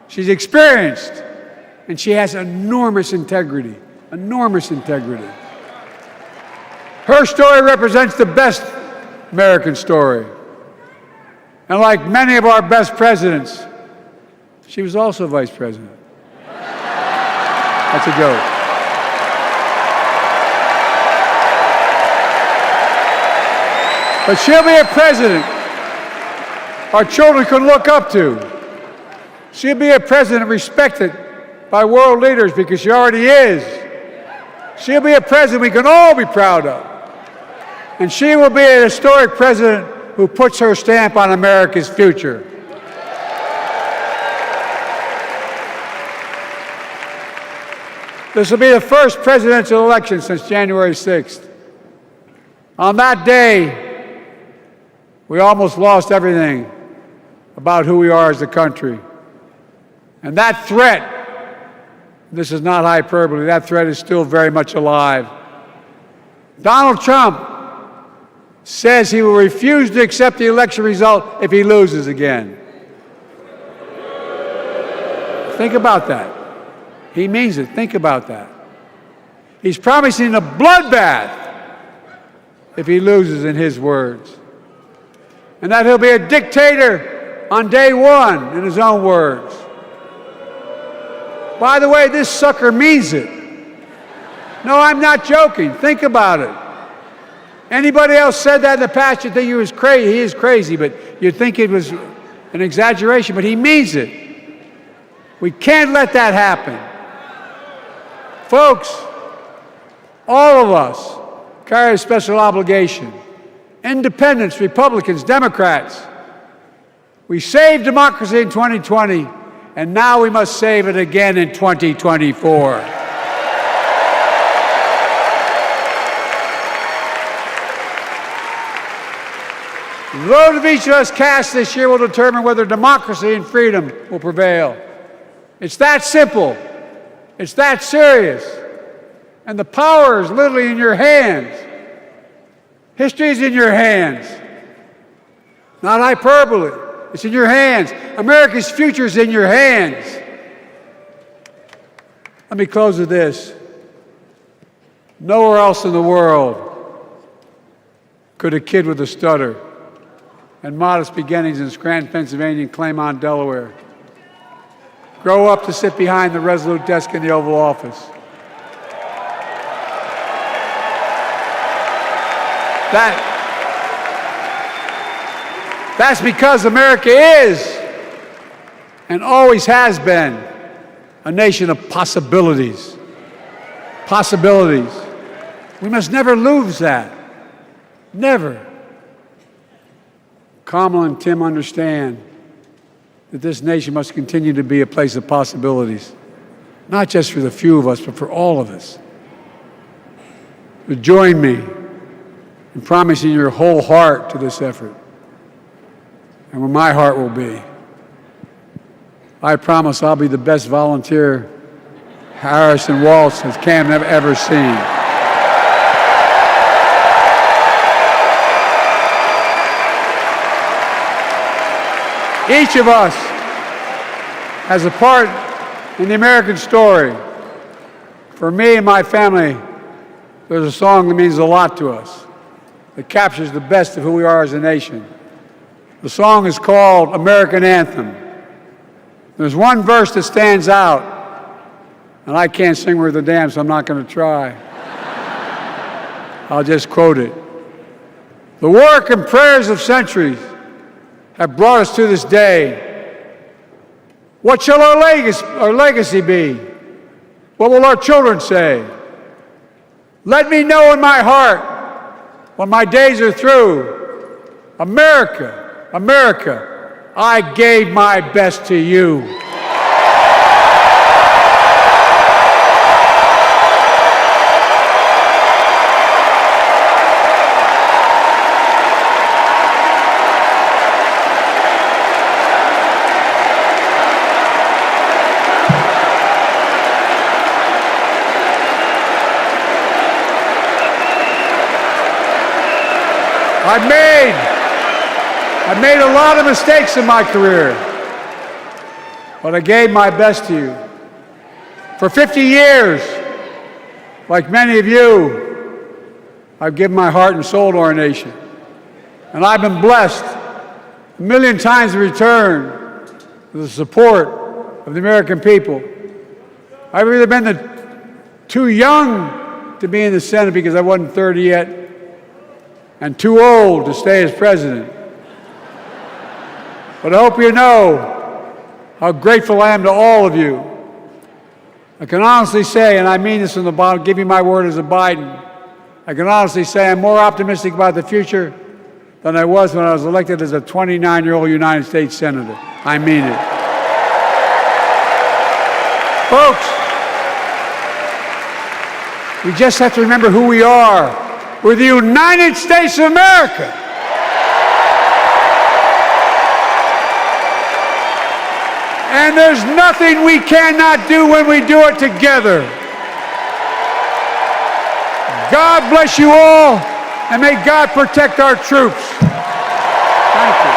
she's experienced, and she has enormous integrity, enormous integrity. Her story represents the best American story. And like many of our best presidents, she was also vice president. That's a joke. But she'll be a president our children can look up to. She'll be a president respected by world leaders because she already is. She'll be a president we can all be proud of. And she will be a historic president who puts her stamp on America's future. This will be the first presidential election since January 6th. On that day, we almost lost everything about who we are as a country. And that threat, this is not hyperbole, that threat is still very much alive. Donald Trump says he will refuse to accept the election result if he loses again. Think about that. He means it. Think about that. He's promising a bloodbath if he loses, in his words. And that he'll be a dictator on day one, in his own words. By the way, this sucker means it. No, I'm not joking. Think about it. Anybody else said that in the past, you'd think he was crazy. He is crazy, but you'd think it was an exaggeration, but he means it. We can't let that happen. Folks, all of us carry a special obligation. Independents, Republicans, Democrats. We saved democracy in 2020, and now we must save it again in 2024. The vote of each of us cast this year will determine whether democracy and freedom will prevail. It's that simple. It's that serious. And the power is literally in your hands. History is in your hands. Not hyperbole. It's in your hands. America's future is in your hands. Let me close with this. Nowhere else in the world could a kid with a stutter and modest beginnings in Scranton, Pennsylvania, and Claymont, Delaware, grow up to sit behind the resolute desk in the Oval Office. That's because America is and always has been a nation of possibilities. Possibilities. We must never lose that. Never. Kamala and Tim understand that this nation must continue to be a place of possibilities, not just for the few of us, but for all of us. But join me in promising your whole heart to this effort, and where my heart will be. I promise I'll be the best volunteer Harris and Walz has ever seen. Each of us has a part in the American story. For me and my family, there's a song that means a lot to us. It captures the best of who we are as a nation. The song is called American Anthem. There's one verse that stands out, and I can't sing worth a damn, so I'm not going to try. I'll just quote it. The work and prayers of centuries have brought us to this day. What shall our legacy be? What will our children say? Let me know in my heart when my days are through. America, America, I gave my best to you. I've made a lot of mistakes in my career, but I gave my best to you. For 50 years, like many of you, I've given my heart and soul to our nation. And I've been blessed a million times in return with the support of the American people. I've either been too young to be in the Senate because I wasn't 30 yet, and too old to stay as president. But I hope you know how grateful I am to all of you. I can honestly say, and I mean this from the bottom, give you my word as a Biden, I can honestly say I'm more optimistic about the future than I was when I was elected as a 29-year-old United States Senator. I mean it. Folks, we just have to remember who we are. We're the United States of America. And there's nothing we cannot do when we do it together. God bless you all, and may God protect our troops. Thank you.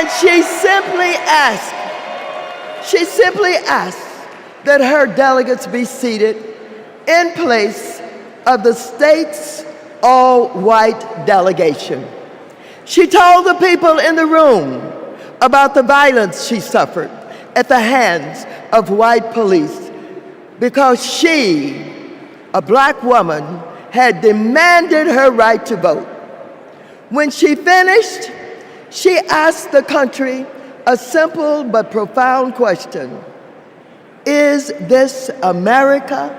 And she simply asked that her delegates be seated in place of the state's all-white delegation. She told the people in the room about the violence she suffered at the hands of white police because she, a black woman, had demanded her right to vote. When she finished, she asked the country a simple but profound question. Is this America?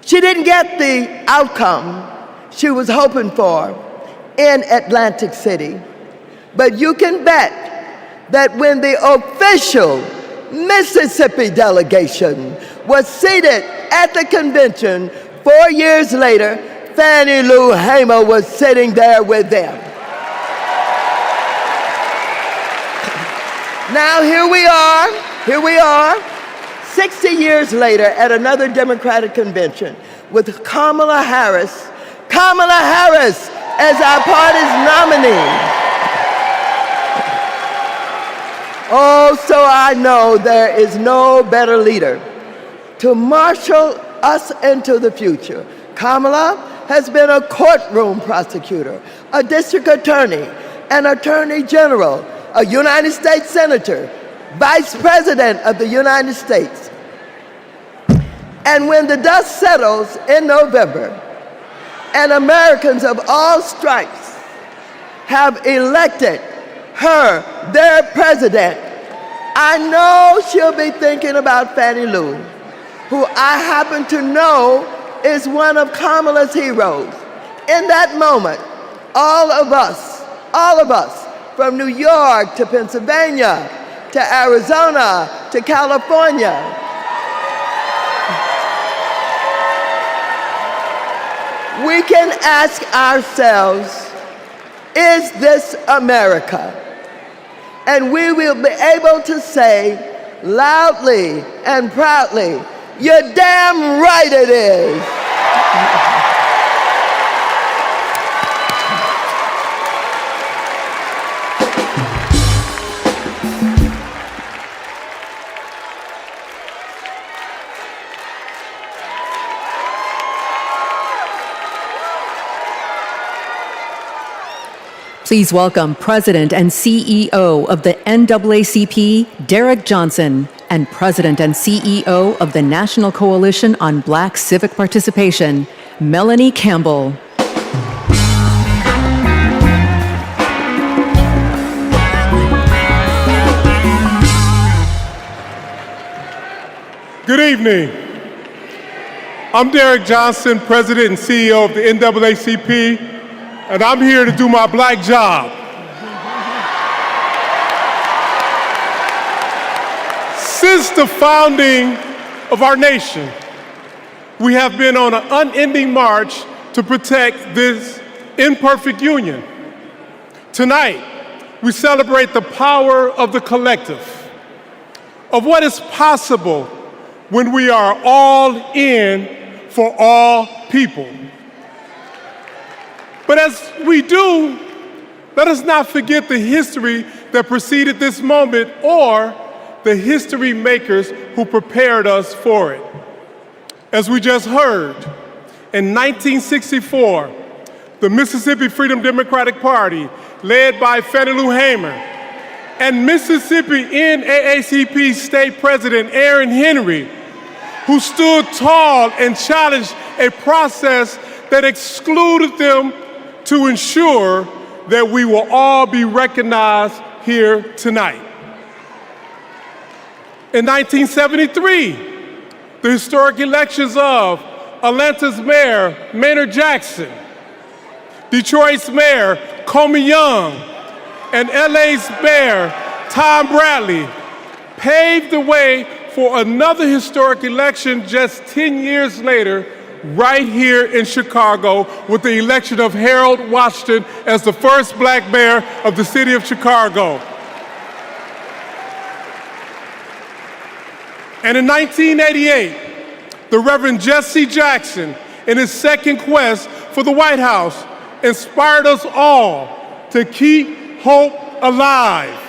She didn't get the outcome she was hoping for in Atlantic City, but you can bet that when the official Mississippi delegation was seated at the convention 4 years later, Fannie Lou Hamer was sitting there with them. Now here we are, 60 years later at another Democratic convention with Kamala Harris as our party's nominee. Oh, so I know there is no better leader to marshal us into the future. Kamala has been a courtroom prosecutor, a district attorney, an attorney general, a United States senator, vice president of the United States. And when the dust settles in November, and Americans of all stripes have elected her their president, I know she'll be thinking about Fannie Lou, who I happen to know is one of Kamala's heroes. In that moment, all of us, from New York to Pennsylvania, to Arizona, to California, we can ask ourselves, is this America? And we will be able to say loudly and proudly, you're damn right it is. Please welcome President and CEO of the NAACP, Derek Johnson, and President and CEO of the National Coalition on Black Civic Participation, Melanie Campbell. Good evening. I'm Derek Johnson, President and CEO of the NAACP, and I'm here to do my black job. Since the founding of our nation, we have been on an unending march to protect this imperfect union. Tonight, we celebrate the power of the collective, of what is possible when we are all in for all people. But as we do, let us not forget the history that preceded this moment or the history makers who prepared us for it. As we just heard, in 1964, the Mississippi Freedom Democratic Party, led by Fannie Lou Hamer, and Mississippi NAACP State President Aaron Henry, who stood tall and challenged a process that excluded them to ensure that we will all be recognized here tonight. In 1973, the historic elections of Atlanta's Mayor Maynard Jackson, Detroit's Mayor Comey Young, and LA's Mayor Tom Bradley paved the way for another historic election just 10 years later, right here in Chicago, with the election of Harold Washington as the first black mayor of the city of Chicago. And in 1988, the Reverend Jesse Jackson, in his second quest for the White House, inspired us all to keep hope alive.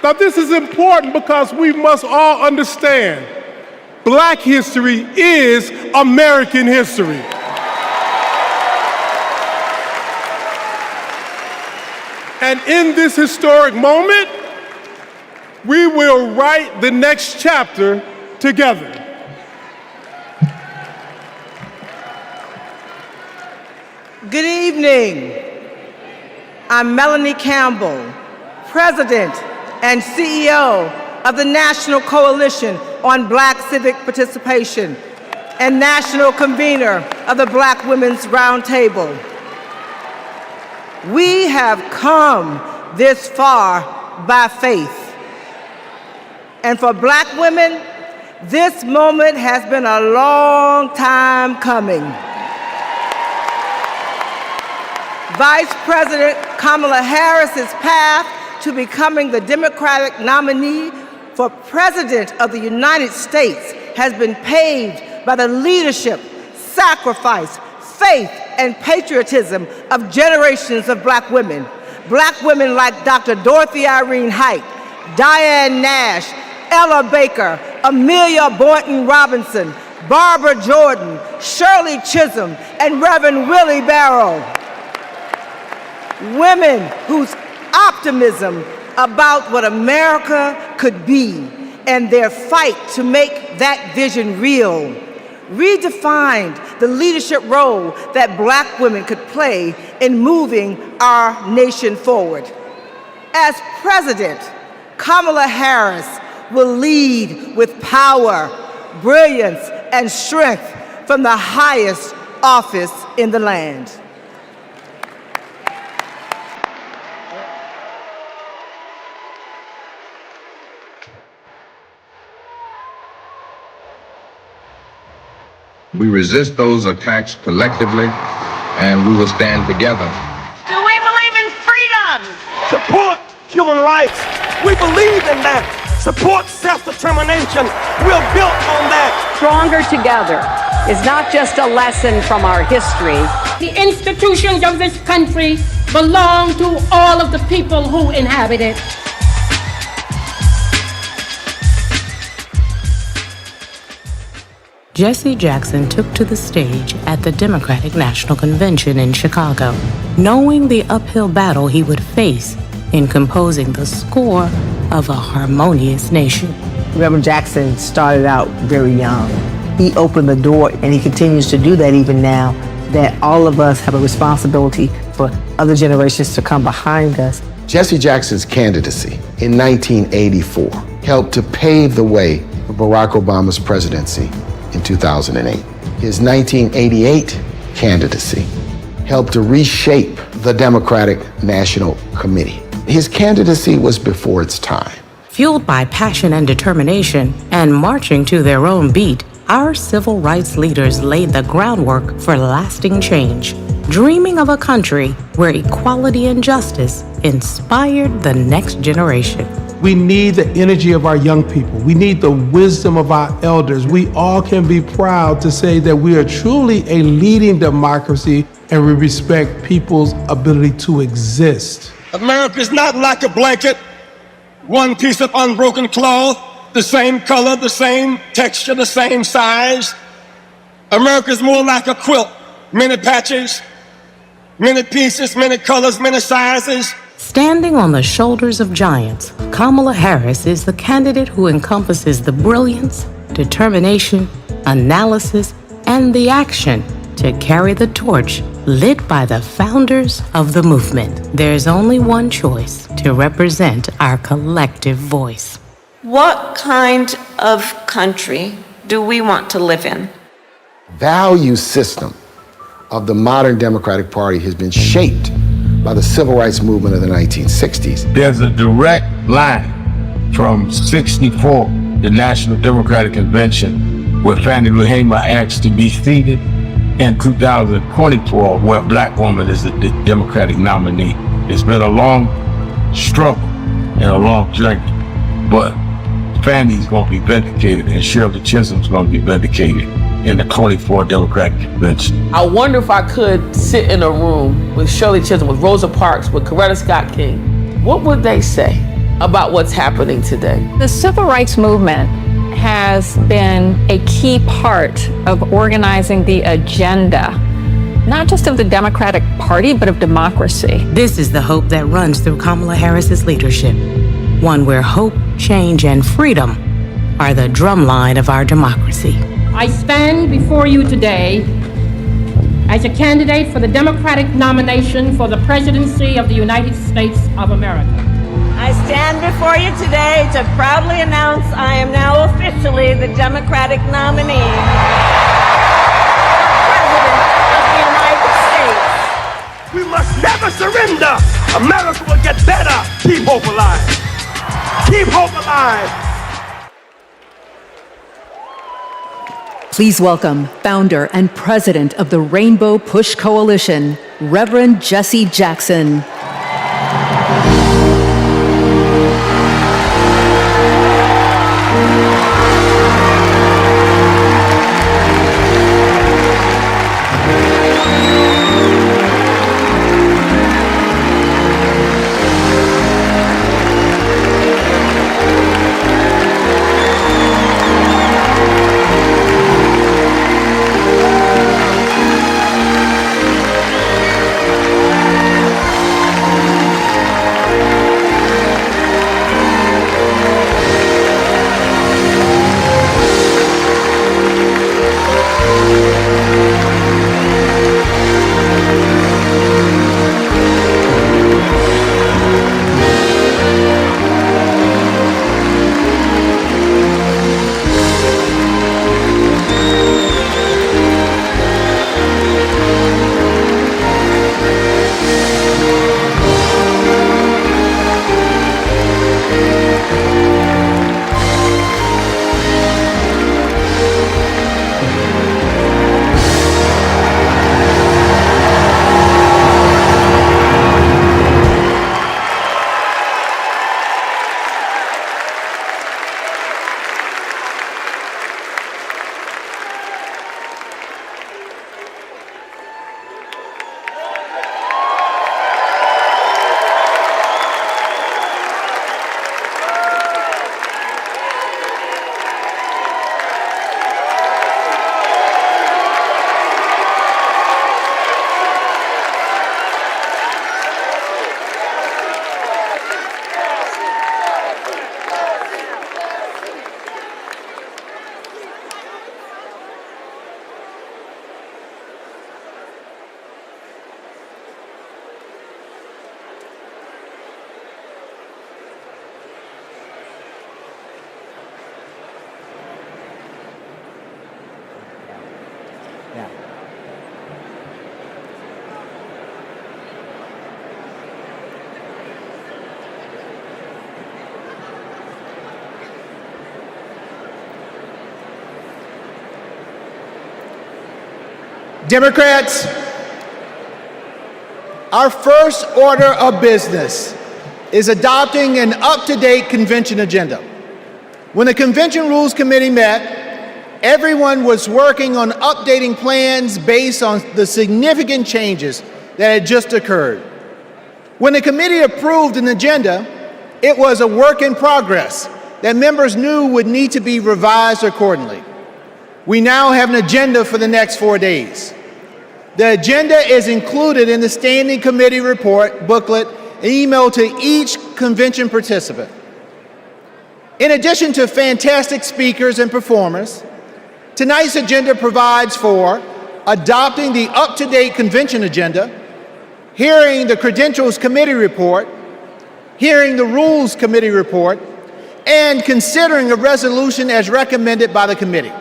Now, this is important because we must all understand Black history is American history. And in this historic moment, we will write the next chapter together. Good evening. I'm Melanie Campbell, President and CEO of the National Coalition on Black Civic Participation and National Convener of the Black Women's Roundtable. We have come this far by faith. And for Black women, this moment has been a long time coming. Vice President Kamala Harris's path to becoming the Democratic nominee for President of the United States has been paved by the leadership, sacrifice, faith, and patriotism of generations of Black women. Black women like Dr. Dorothy Irene Height, Diane Nash, Ella Baker, Amelia Boynton Robinson, Barbara Jordan, Shirley Chisholm, and Reverend Willie Barrow. Women whose optimism about what America could be and their fight to make that vision real redefined the leadership role that Black women could play in moving our nation forward. As President, Kamala Harris will lead with power, brilliance, and strength from the highest office in the land. We resist those attacks collectively, and we will stand together. Do we believe in freedom? Support human rights. We believe in that. Support self-determination. We're built on that. Stronger together is not just a lesson from our history. The institutions of this country belong to all of the people who inhabit it. Jesse Jackson took to the stage at the Democratic National Convention in Chicago, knowing the uphill battle he would face in composing the score of a harmonious nation. Reverend Jackson started out very young. He opened the door, and he continues to do that even now, that all of us have a responsibility for other generations to come behind us. Jesse Jackson's candidacy in 1984 helped to pave the way for Barack Obama's presidency in 2008. His 1988 candidacy helped to reshape the Democratic National Committee. His candidacy was before its time. Fueled by passion and determination and marching to their own beat, our civil rights leaders laid the groundwork for lasting change, dreaming of a country where equality and justice inspired the next generation. We need the energy of our young people. We need the wisdom of our elders. We all can be proud to say that we are truly a leading democracy and we respect people's ability to exist. America is not like a blanket, one piece of unbroken cloth, the same color, the same texture, the same size. America is more like a quilt, many patches, many pieces, many colors, many sizes. Standing on the shoulders of giants, Kamala Harris is the candidate who encompasses the brilliance, determination, analysis, and the action to carry the torch lit by the founders of the movement. There's only one choice to represent our collective voice. What kind of country do we want to live in? Value system of the modern Democratic Party has been shaped by the civil rights movement of the 1960s. There's a direct line from 64, the National Democratic Convention, where Fannie Lou Hamer asked to be seated, and 2024, where a Black woman is the Democratic nominee. It's been a long struggle and a long journey, but Fannie's gonna be vindicated and Shirley Chisholm's gonna be vindicated in the 24th Democratic Convention. I wonder if I could sit in a room with Shirley Chisholm, with Rosa Parks, with Coretta Scott King. What would they say about what's happening today? The civil rights movement has been a key part of organizing the agenda, not just of the Democratic Party, but of democracy. This is the hope that runs through Kamala Harris's leadership, one where hope, change, and freedom are the drumline of our democracy. I stand before you today as a candidate for the Democratic nomination for the presidency of the United States of America. I stand before you today to proudly announce I am now officially the Democratic nominee for President of the United States. We must never surrender. America will get better. Keep hope alive. Keep hope alive. Please welcome founder and president of the Rainbow Push Coalition, Reverend Jesse Jackson. Democrats, our first order of business is adopting an up-to-date convention agenda. When the Convention Rules Committee met, everyone was working on updating plans based on the significant changes that had just occurred. When the committee approved an agenda, it was a work in progress that members knew would need to be revised accordingly. We now have an agenda for the next 4 days. The agenda is included in the Standing Committee report booklet emailed to each convention participant. In addition to fantastic speakers and performers, tonight's agenda provides for adopting the up-to-date convention agenda, hearing the Credentials Committee report, hearing the Rules Committee report, and considering a resolution as recommended by the committee,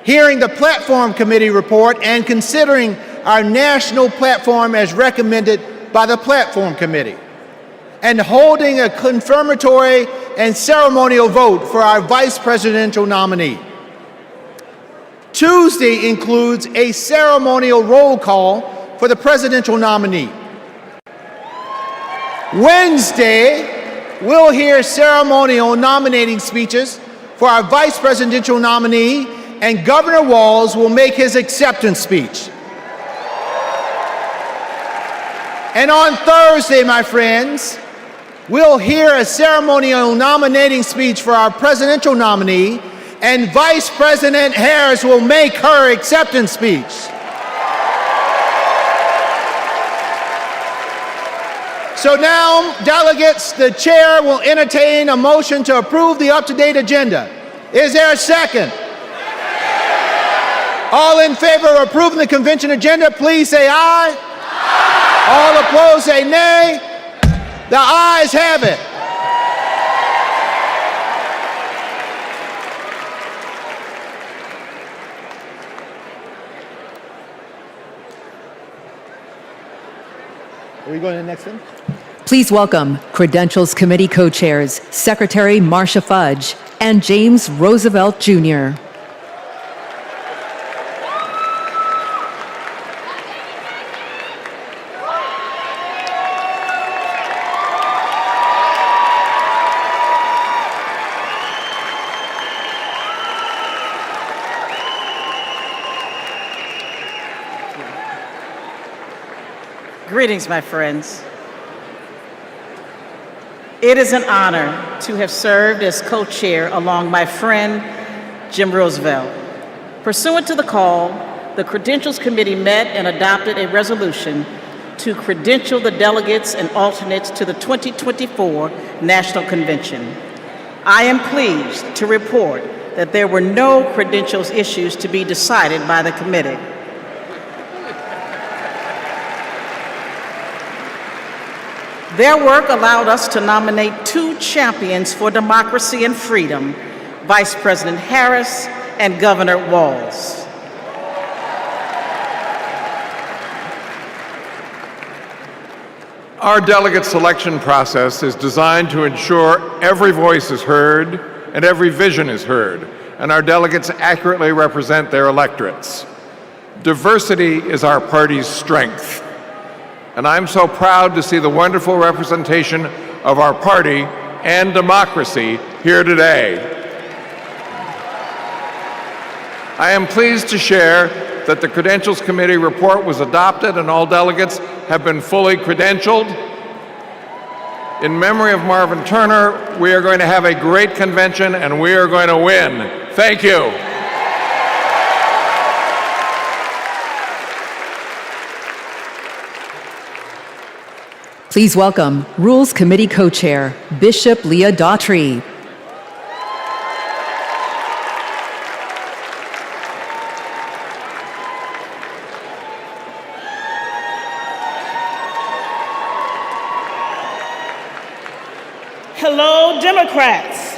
hearing the Platform Committee report and considering our national platform as recommended by the Platform Committee, and holding a confirmatory and ceremonial vote for our vice presidential nominee. Tuesday includes a ceremonial roll call for the presidential nominee. Wednesday, we'll hear ceremonial nominating speeches for our vice presidential nominee and Governor Walz will make his acceptance speech. And on Thursday, my friends, we'll hear a ceremonial nominating speech for our presidential nominee, and Vice President Harris will make her acceptance speech. So now, delegates, the chair will entertain a motion to approve the up-to-date agenda. Is there a second? All in favor of approving the convention agenda, please say aye. All opposed, say nay. The ayes have it. Are we going to the next one? Please welcome Credentials Committee co-chairs, Secretary Marcia Fudge and James Roosevelt Jr. Greetings, my friends. It is an honor to have served as co-chair along my friend, Jim Roosevelt. Pursuant to the call, the Credentials Committee met and adopted a resolution to credential the delegates and alternates to the 2024 National Convention. I am pleased to report that there were no credentials issues to be decided by the committee. Their work allowed us to nominate two champions for democracy and freedom, Vice President Harris and Governor Walz. Our delegate selection process is designed to ensure every voice is heard and every vision is heard, and our delegates accurately represent their electorates. Diversity is our party's strength. And I'm so proud to see the wonderful representation of our party and democracy here today. I am pleased to share that the Credentials Committee report was adopted and all delegates have been fully credentialed. In memory of Marvin Turner, we are going to have a great convention and we are going to win. Thank you. Please welcome Rules Committee co-chair, Bishop Leah Daughtry. Hello, Democrats.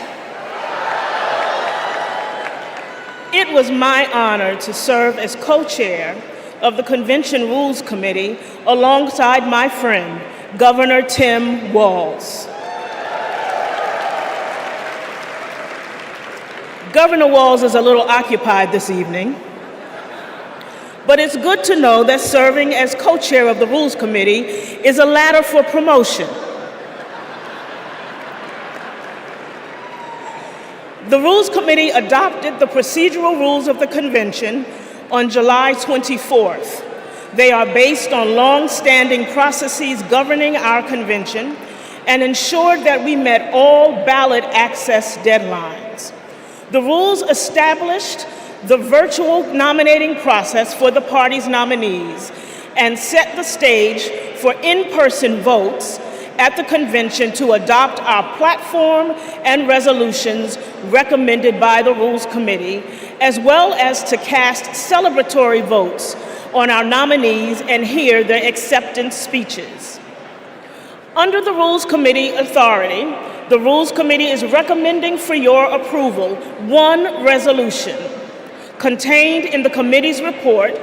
It was my honor to serve as co-chair of the Convention Rules Committee alongside my friend, Governor Tim Walz. Governor Walz is a little occupied this evening, but it's good to know that serving as co-chair of the Rules Committee is a ladder for promotion. The Rules Committee adopted the procedural rules of the convention on July 24th. They are based on long-standing processes governing our convention and ensured that we met all ballot access deadlines. The rules established the virtual nominating process for the party's nominees and set the stage for in-person votes at the convention to adopt our platform and resolutions recommended by the Rules Committee, as well as to cast celebratory votes on our nominees and hear their acceptance speeches. Under the Rules Committee authority, the Rules Committee is recommending for your approval one resolution. Contained in the committee's report,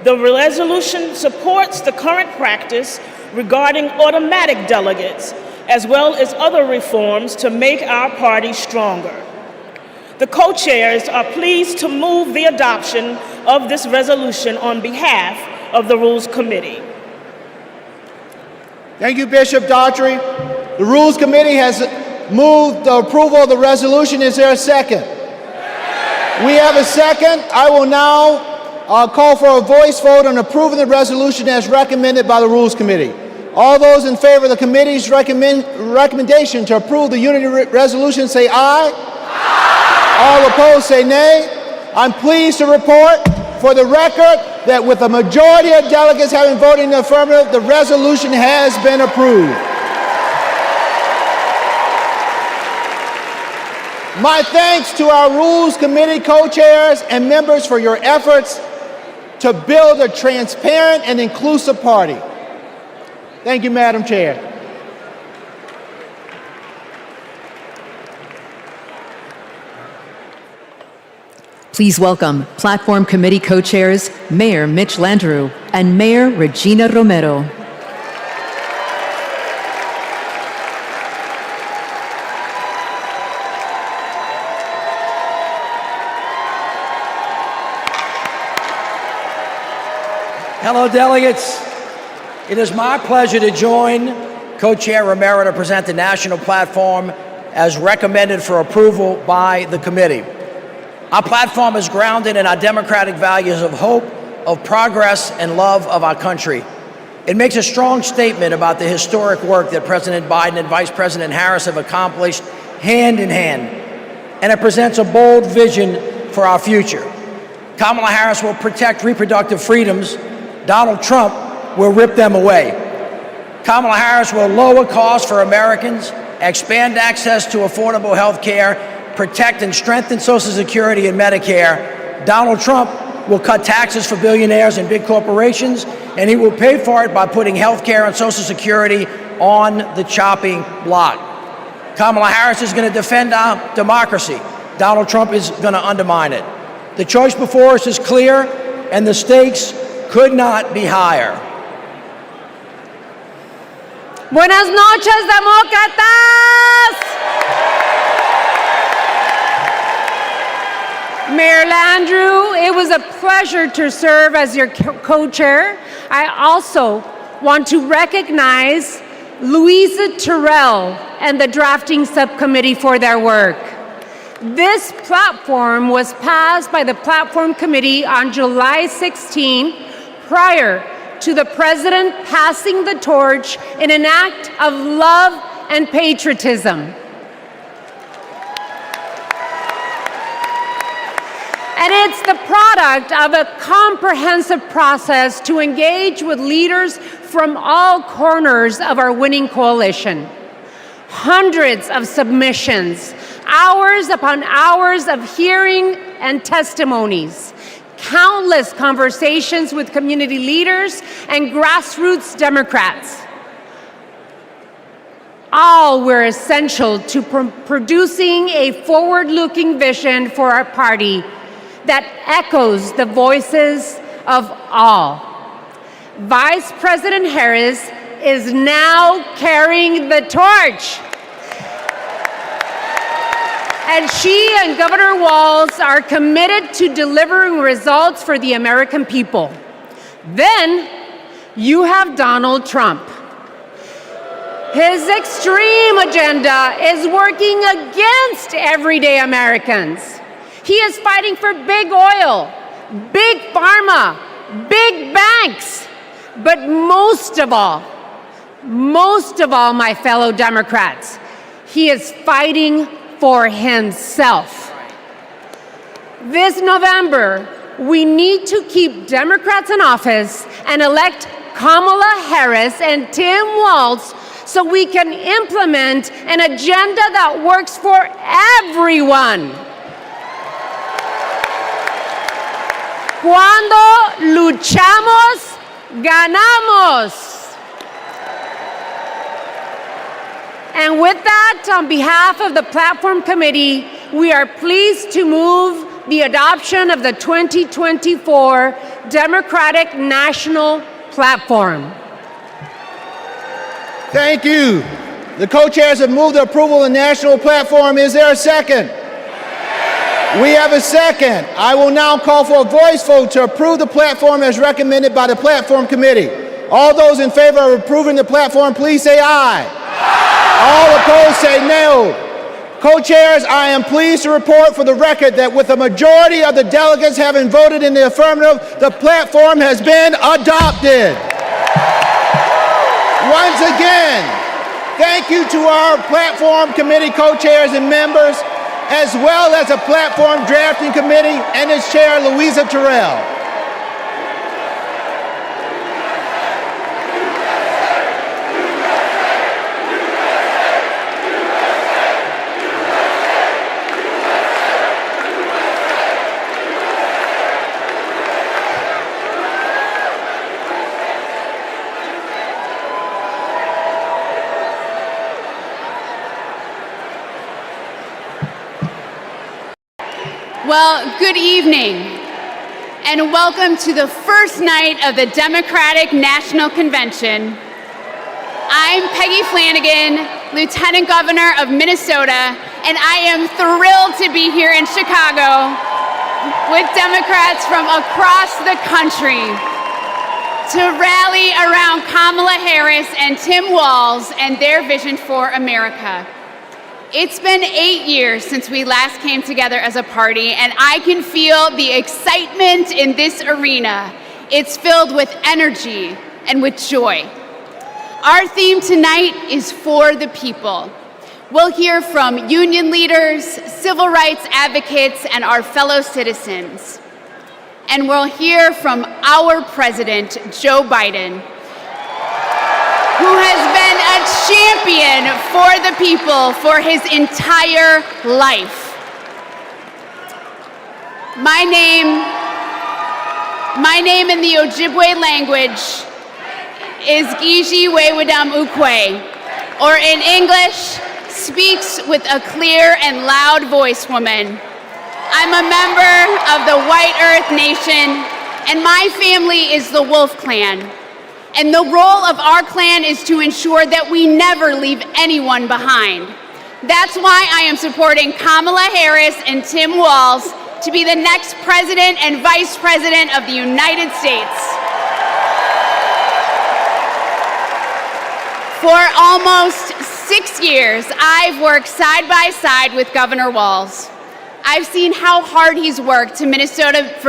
the resolution supports the current practice regarding automatic delegates, as well as other reforms to make our party stronger. The co-chairs are pleased to move the adoption of this resolution on behalf of the Rules Committee. Thank you, Bishop Daughtry. The Rules Committee has moved the approval of the resolution. Is there a second? We have a second. I will now call for a voice vote on approving the resolution as recommended by the Rules Committee. All those in favor of the committee's recommendation to approve the unity resolution say aye. Aye. All opposed say nay. I'm pleased to report for the record that with a majority of delegates having voted in the affirmative, the resolution has been approved. My thanks to our Rules Committee co-chairs and members for your efforts to build a transparent and inclusive party. Thank you, Madam Chair. Please welcome Platform Committee co-chairs Mayor Mitch Landrieu and Mayor Regina Romero. Hello, delegates. It is my pleasure to join Co-Chair Romero to present the national platform as recommended for approval by the committee. Our platform is grounded in our democratic values of hope, of progress, and love of our country. It makes a strong statement about the historic work that President Biden and Vice President Harris have accomplished hand in hand, and it presents a bold vision for our future. Kamala Harris will protect reproductive freedoms. Donald Trump will rip them away. Kamala Harris will lower costs for Americans, expand access to affordable health care, protect and strengthen Social Security and Medicare. Donald Trump will cut taxes for billionaires and big corporations, and he will pay for it by putting health care and Social Security on the chopping block. Kamala Harris is going to defend our democracy. Donald Trump is going to undermine it. The choice before us is clear, and the stakes could not be higher. Buenas noches, demócratas. Mayor Landrieu, it was a pleasure to serve as your co-chair. I also want to recognize Louisa Terrell and the drafting subcommittee for their work. This platform was passed by the Platform Committee on July 16, prior to the President passing the torch in an act of love and patriotism. And it's the product of a comprehensive process to engage with leaders from all corners of our winning coalition. Hundreds of submissions, hours upon hours of hearing and testimonies, countless conversations with community leaders and grassroots Democrats. All were essential to producing a forward-looking vision for our party that echoes the voices of all. Vice President Harris is now carrying the torch. And she and Governor Walz are committed to delivering results for the American people. Then you have Donald Trump. His extreme agenda is working against everyday Americans. He is fighting for big oil, big pharma, big banks, but most of all, my fellow Democrats, he is fighting for himself. This November, we need to keep Democrats in office and elect Kamala Harris and Tim Walz so we can implement an agenda that works for everyone. Cuando luchamos, ganamos. And with that, on behalf of the Platform Committee, we are pleased to move the adoption of the 2024 Democratic National Platform. Thank you. The co-chairs have moved the approval of the national platform. Is there a second? We have a second. I will now call for a voice vote to approve the platform as recommended by the Platform Committee. All those in favor of approving the platform, please say aye. All opposed say no. Co-chairs, I am pleased to report for the record that with a majority of the delegates having voted in the affirmative, the platform has been adopted. Once again, thank you to our platform committee co-chairs and members, as well as the platform drafting committee and its chair, Louisa Terrell. Well, good evening, and welcome to the first night of the Democratic National Convention. I'm Peggy Flanagan, Lieutenant Governor of Minnesota, and I am thrilled to be here in Chicago with Democrats from across the country to rally around Kamala Harris and Tim Walz and their vision for America. It's been 8 years since we last came together as a party, and I can feel the excitement in this arena. It's filled with energy and with joy. Our theme tonight is for the people. We'll hear from union leaders, civil rights advocates, and our fellow citizens. And we'll hear from our president, Joe Biden, who has been a champion for the people for his entire life. My name in the Ojibwe language is Gigi Wewedam Ukwe, or in English, speaks with a clear and loud voice woman. I'm a member of the White Earth Nation, and my family is the Wolf Clan. And the role of our clan is to ensure that we never leave anyone behind. That's why I am supporting Kamala Harris and Tim Walz to be the next President and Vice President of the United States. For almost 6 years, I've worked side by side with Governor Walz. I've seen how hard he's worked for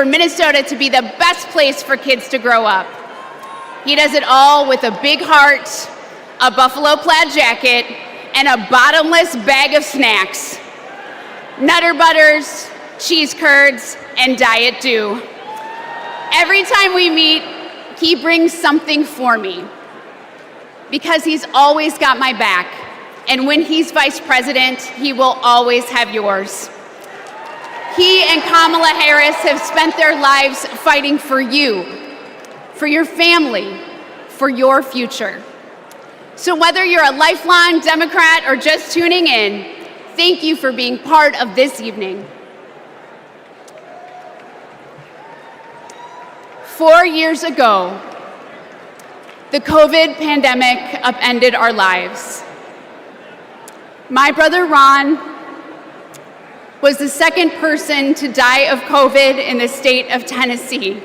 Minnesota to be the best place for kids to grow up. He does it all with a big heart, a buffalo plaid jacket, and a bottomless bag of snacks. Nutter Butters, cheese curds, and Diet Dew. Every time we meet, he brings something for me, because he's always got my back. And when he's vice president, he will always have yours. He and Kamala Harris have spent their lives fighting for you, for your family, for your future. So whether you're a lifelong Democrat or just tuning in, thank you for being part of this evening. 4 years ago, the COVID pandemic upended our lives. My brother Ron was the second person to die of COVID in the state of Tennessee.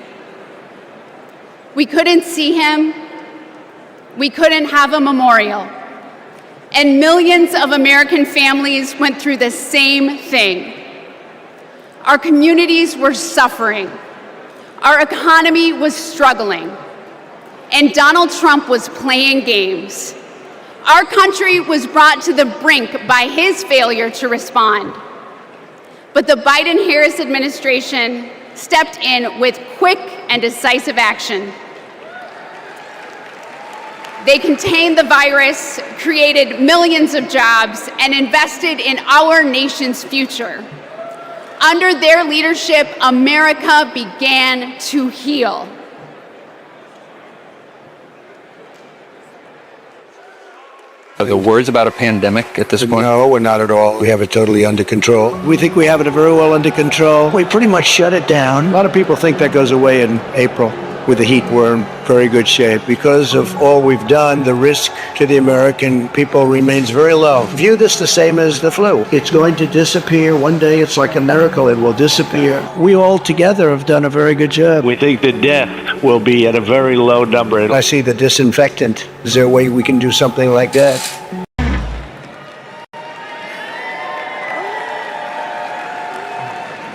We couldn't see him. We couldn't have a memorial. And millions of American families went through the same thing. Our communities were suffering. Our economy was struggling. And Donald Trump was playing games. Our country was brought to the brink by his failure to respond. But the Biden-Harris administration stepped in with quick and decisive action. They contained the virus, created millions of jobs, and invested in our nation's future. Under their leadership, America began to heal. Are there words about a pandemic at this point? No, we're not at all. We have it totally under control. We think we have it very well under control. We pretty much shut it down. A lot of people think that goes away in April. With the heat, we're in very good shape. Because of all we've done, the risk to the American people remains very low. View this the same as the flu. It's going to disappear. One day, it's like a miracle. It will disappear. We all together have done a very good job. We think the death will be at a very low number. I see the disinfectant. Is there a way we can do something like that?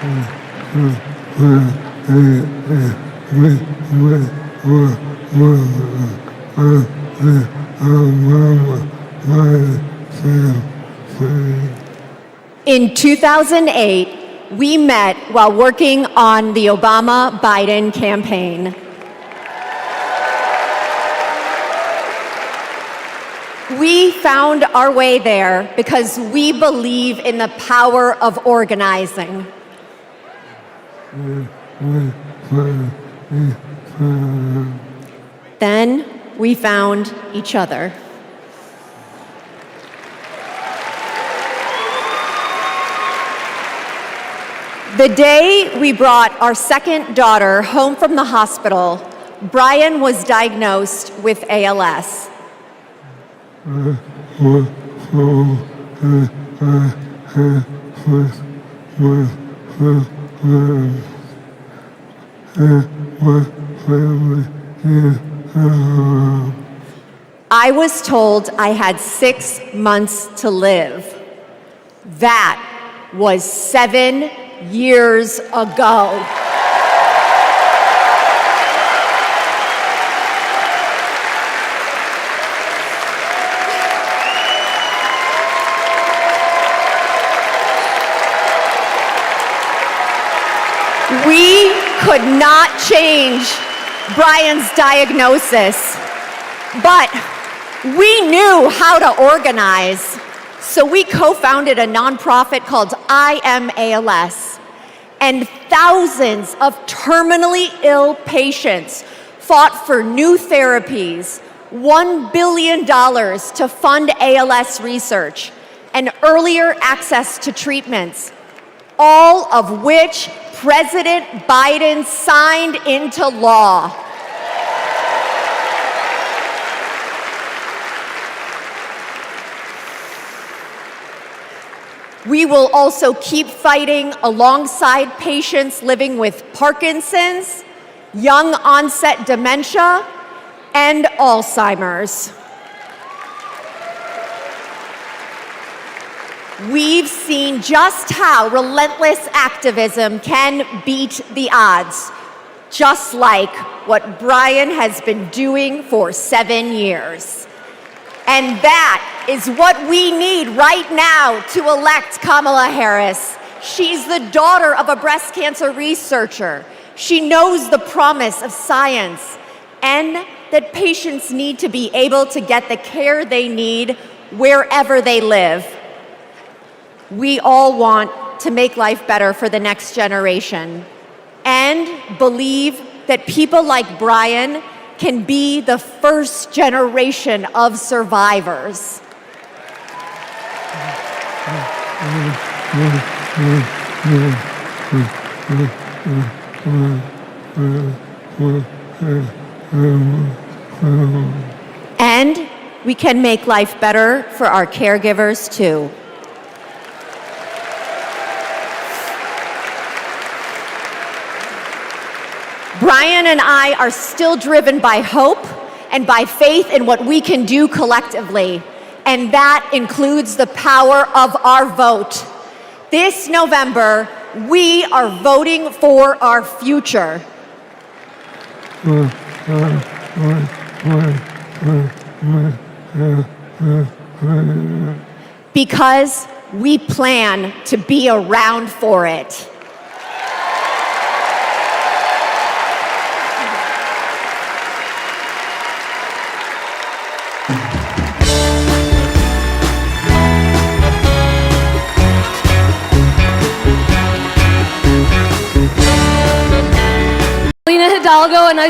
In 2008, we met while working on the Obama-Biden campaign. We found our way there because we believe in the power of organizing. Then we found each other. The day we brought our second daughter home from the hospital, Brian was diagnosed with ALS. I was told I had 6 months to live. That was 7 years ago. We could not change Brian's diagnosis, but we knew how to organize. So we co-founded a nonprofit called I Am ALS, and thousands of terminally ill patients fought for new therapies, $1 billion to fund ALS research, and earlier access to treatments, all of which President Biden signed into law. We will also keep fighting alongside patients living with Parkinson's, young onset dementia, and Alzheimer's. We've seen just how relentless activism can beat the odds, just like what Brian has been doing for 7 years. And that is what we need right now to elect Kamala Harris. She's the daughter of a breast cancer researcher. She knows the promise of science and that patients need to be able to get the care they need wherever they live. We all want to make life better for the next generation and believe that people like Brian can be the first generation of survivors. And we can make life better for our caregivers too. Brian and I are still driven by hope and by faith in what we can do collectively, and that includes the power of our vote. This November, we are voting for our future. Because we plan to be around for it. Hidalgo, and I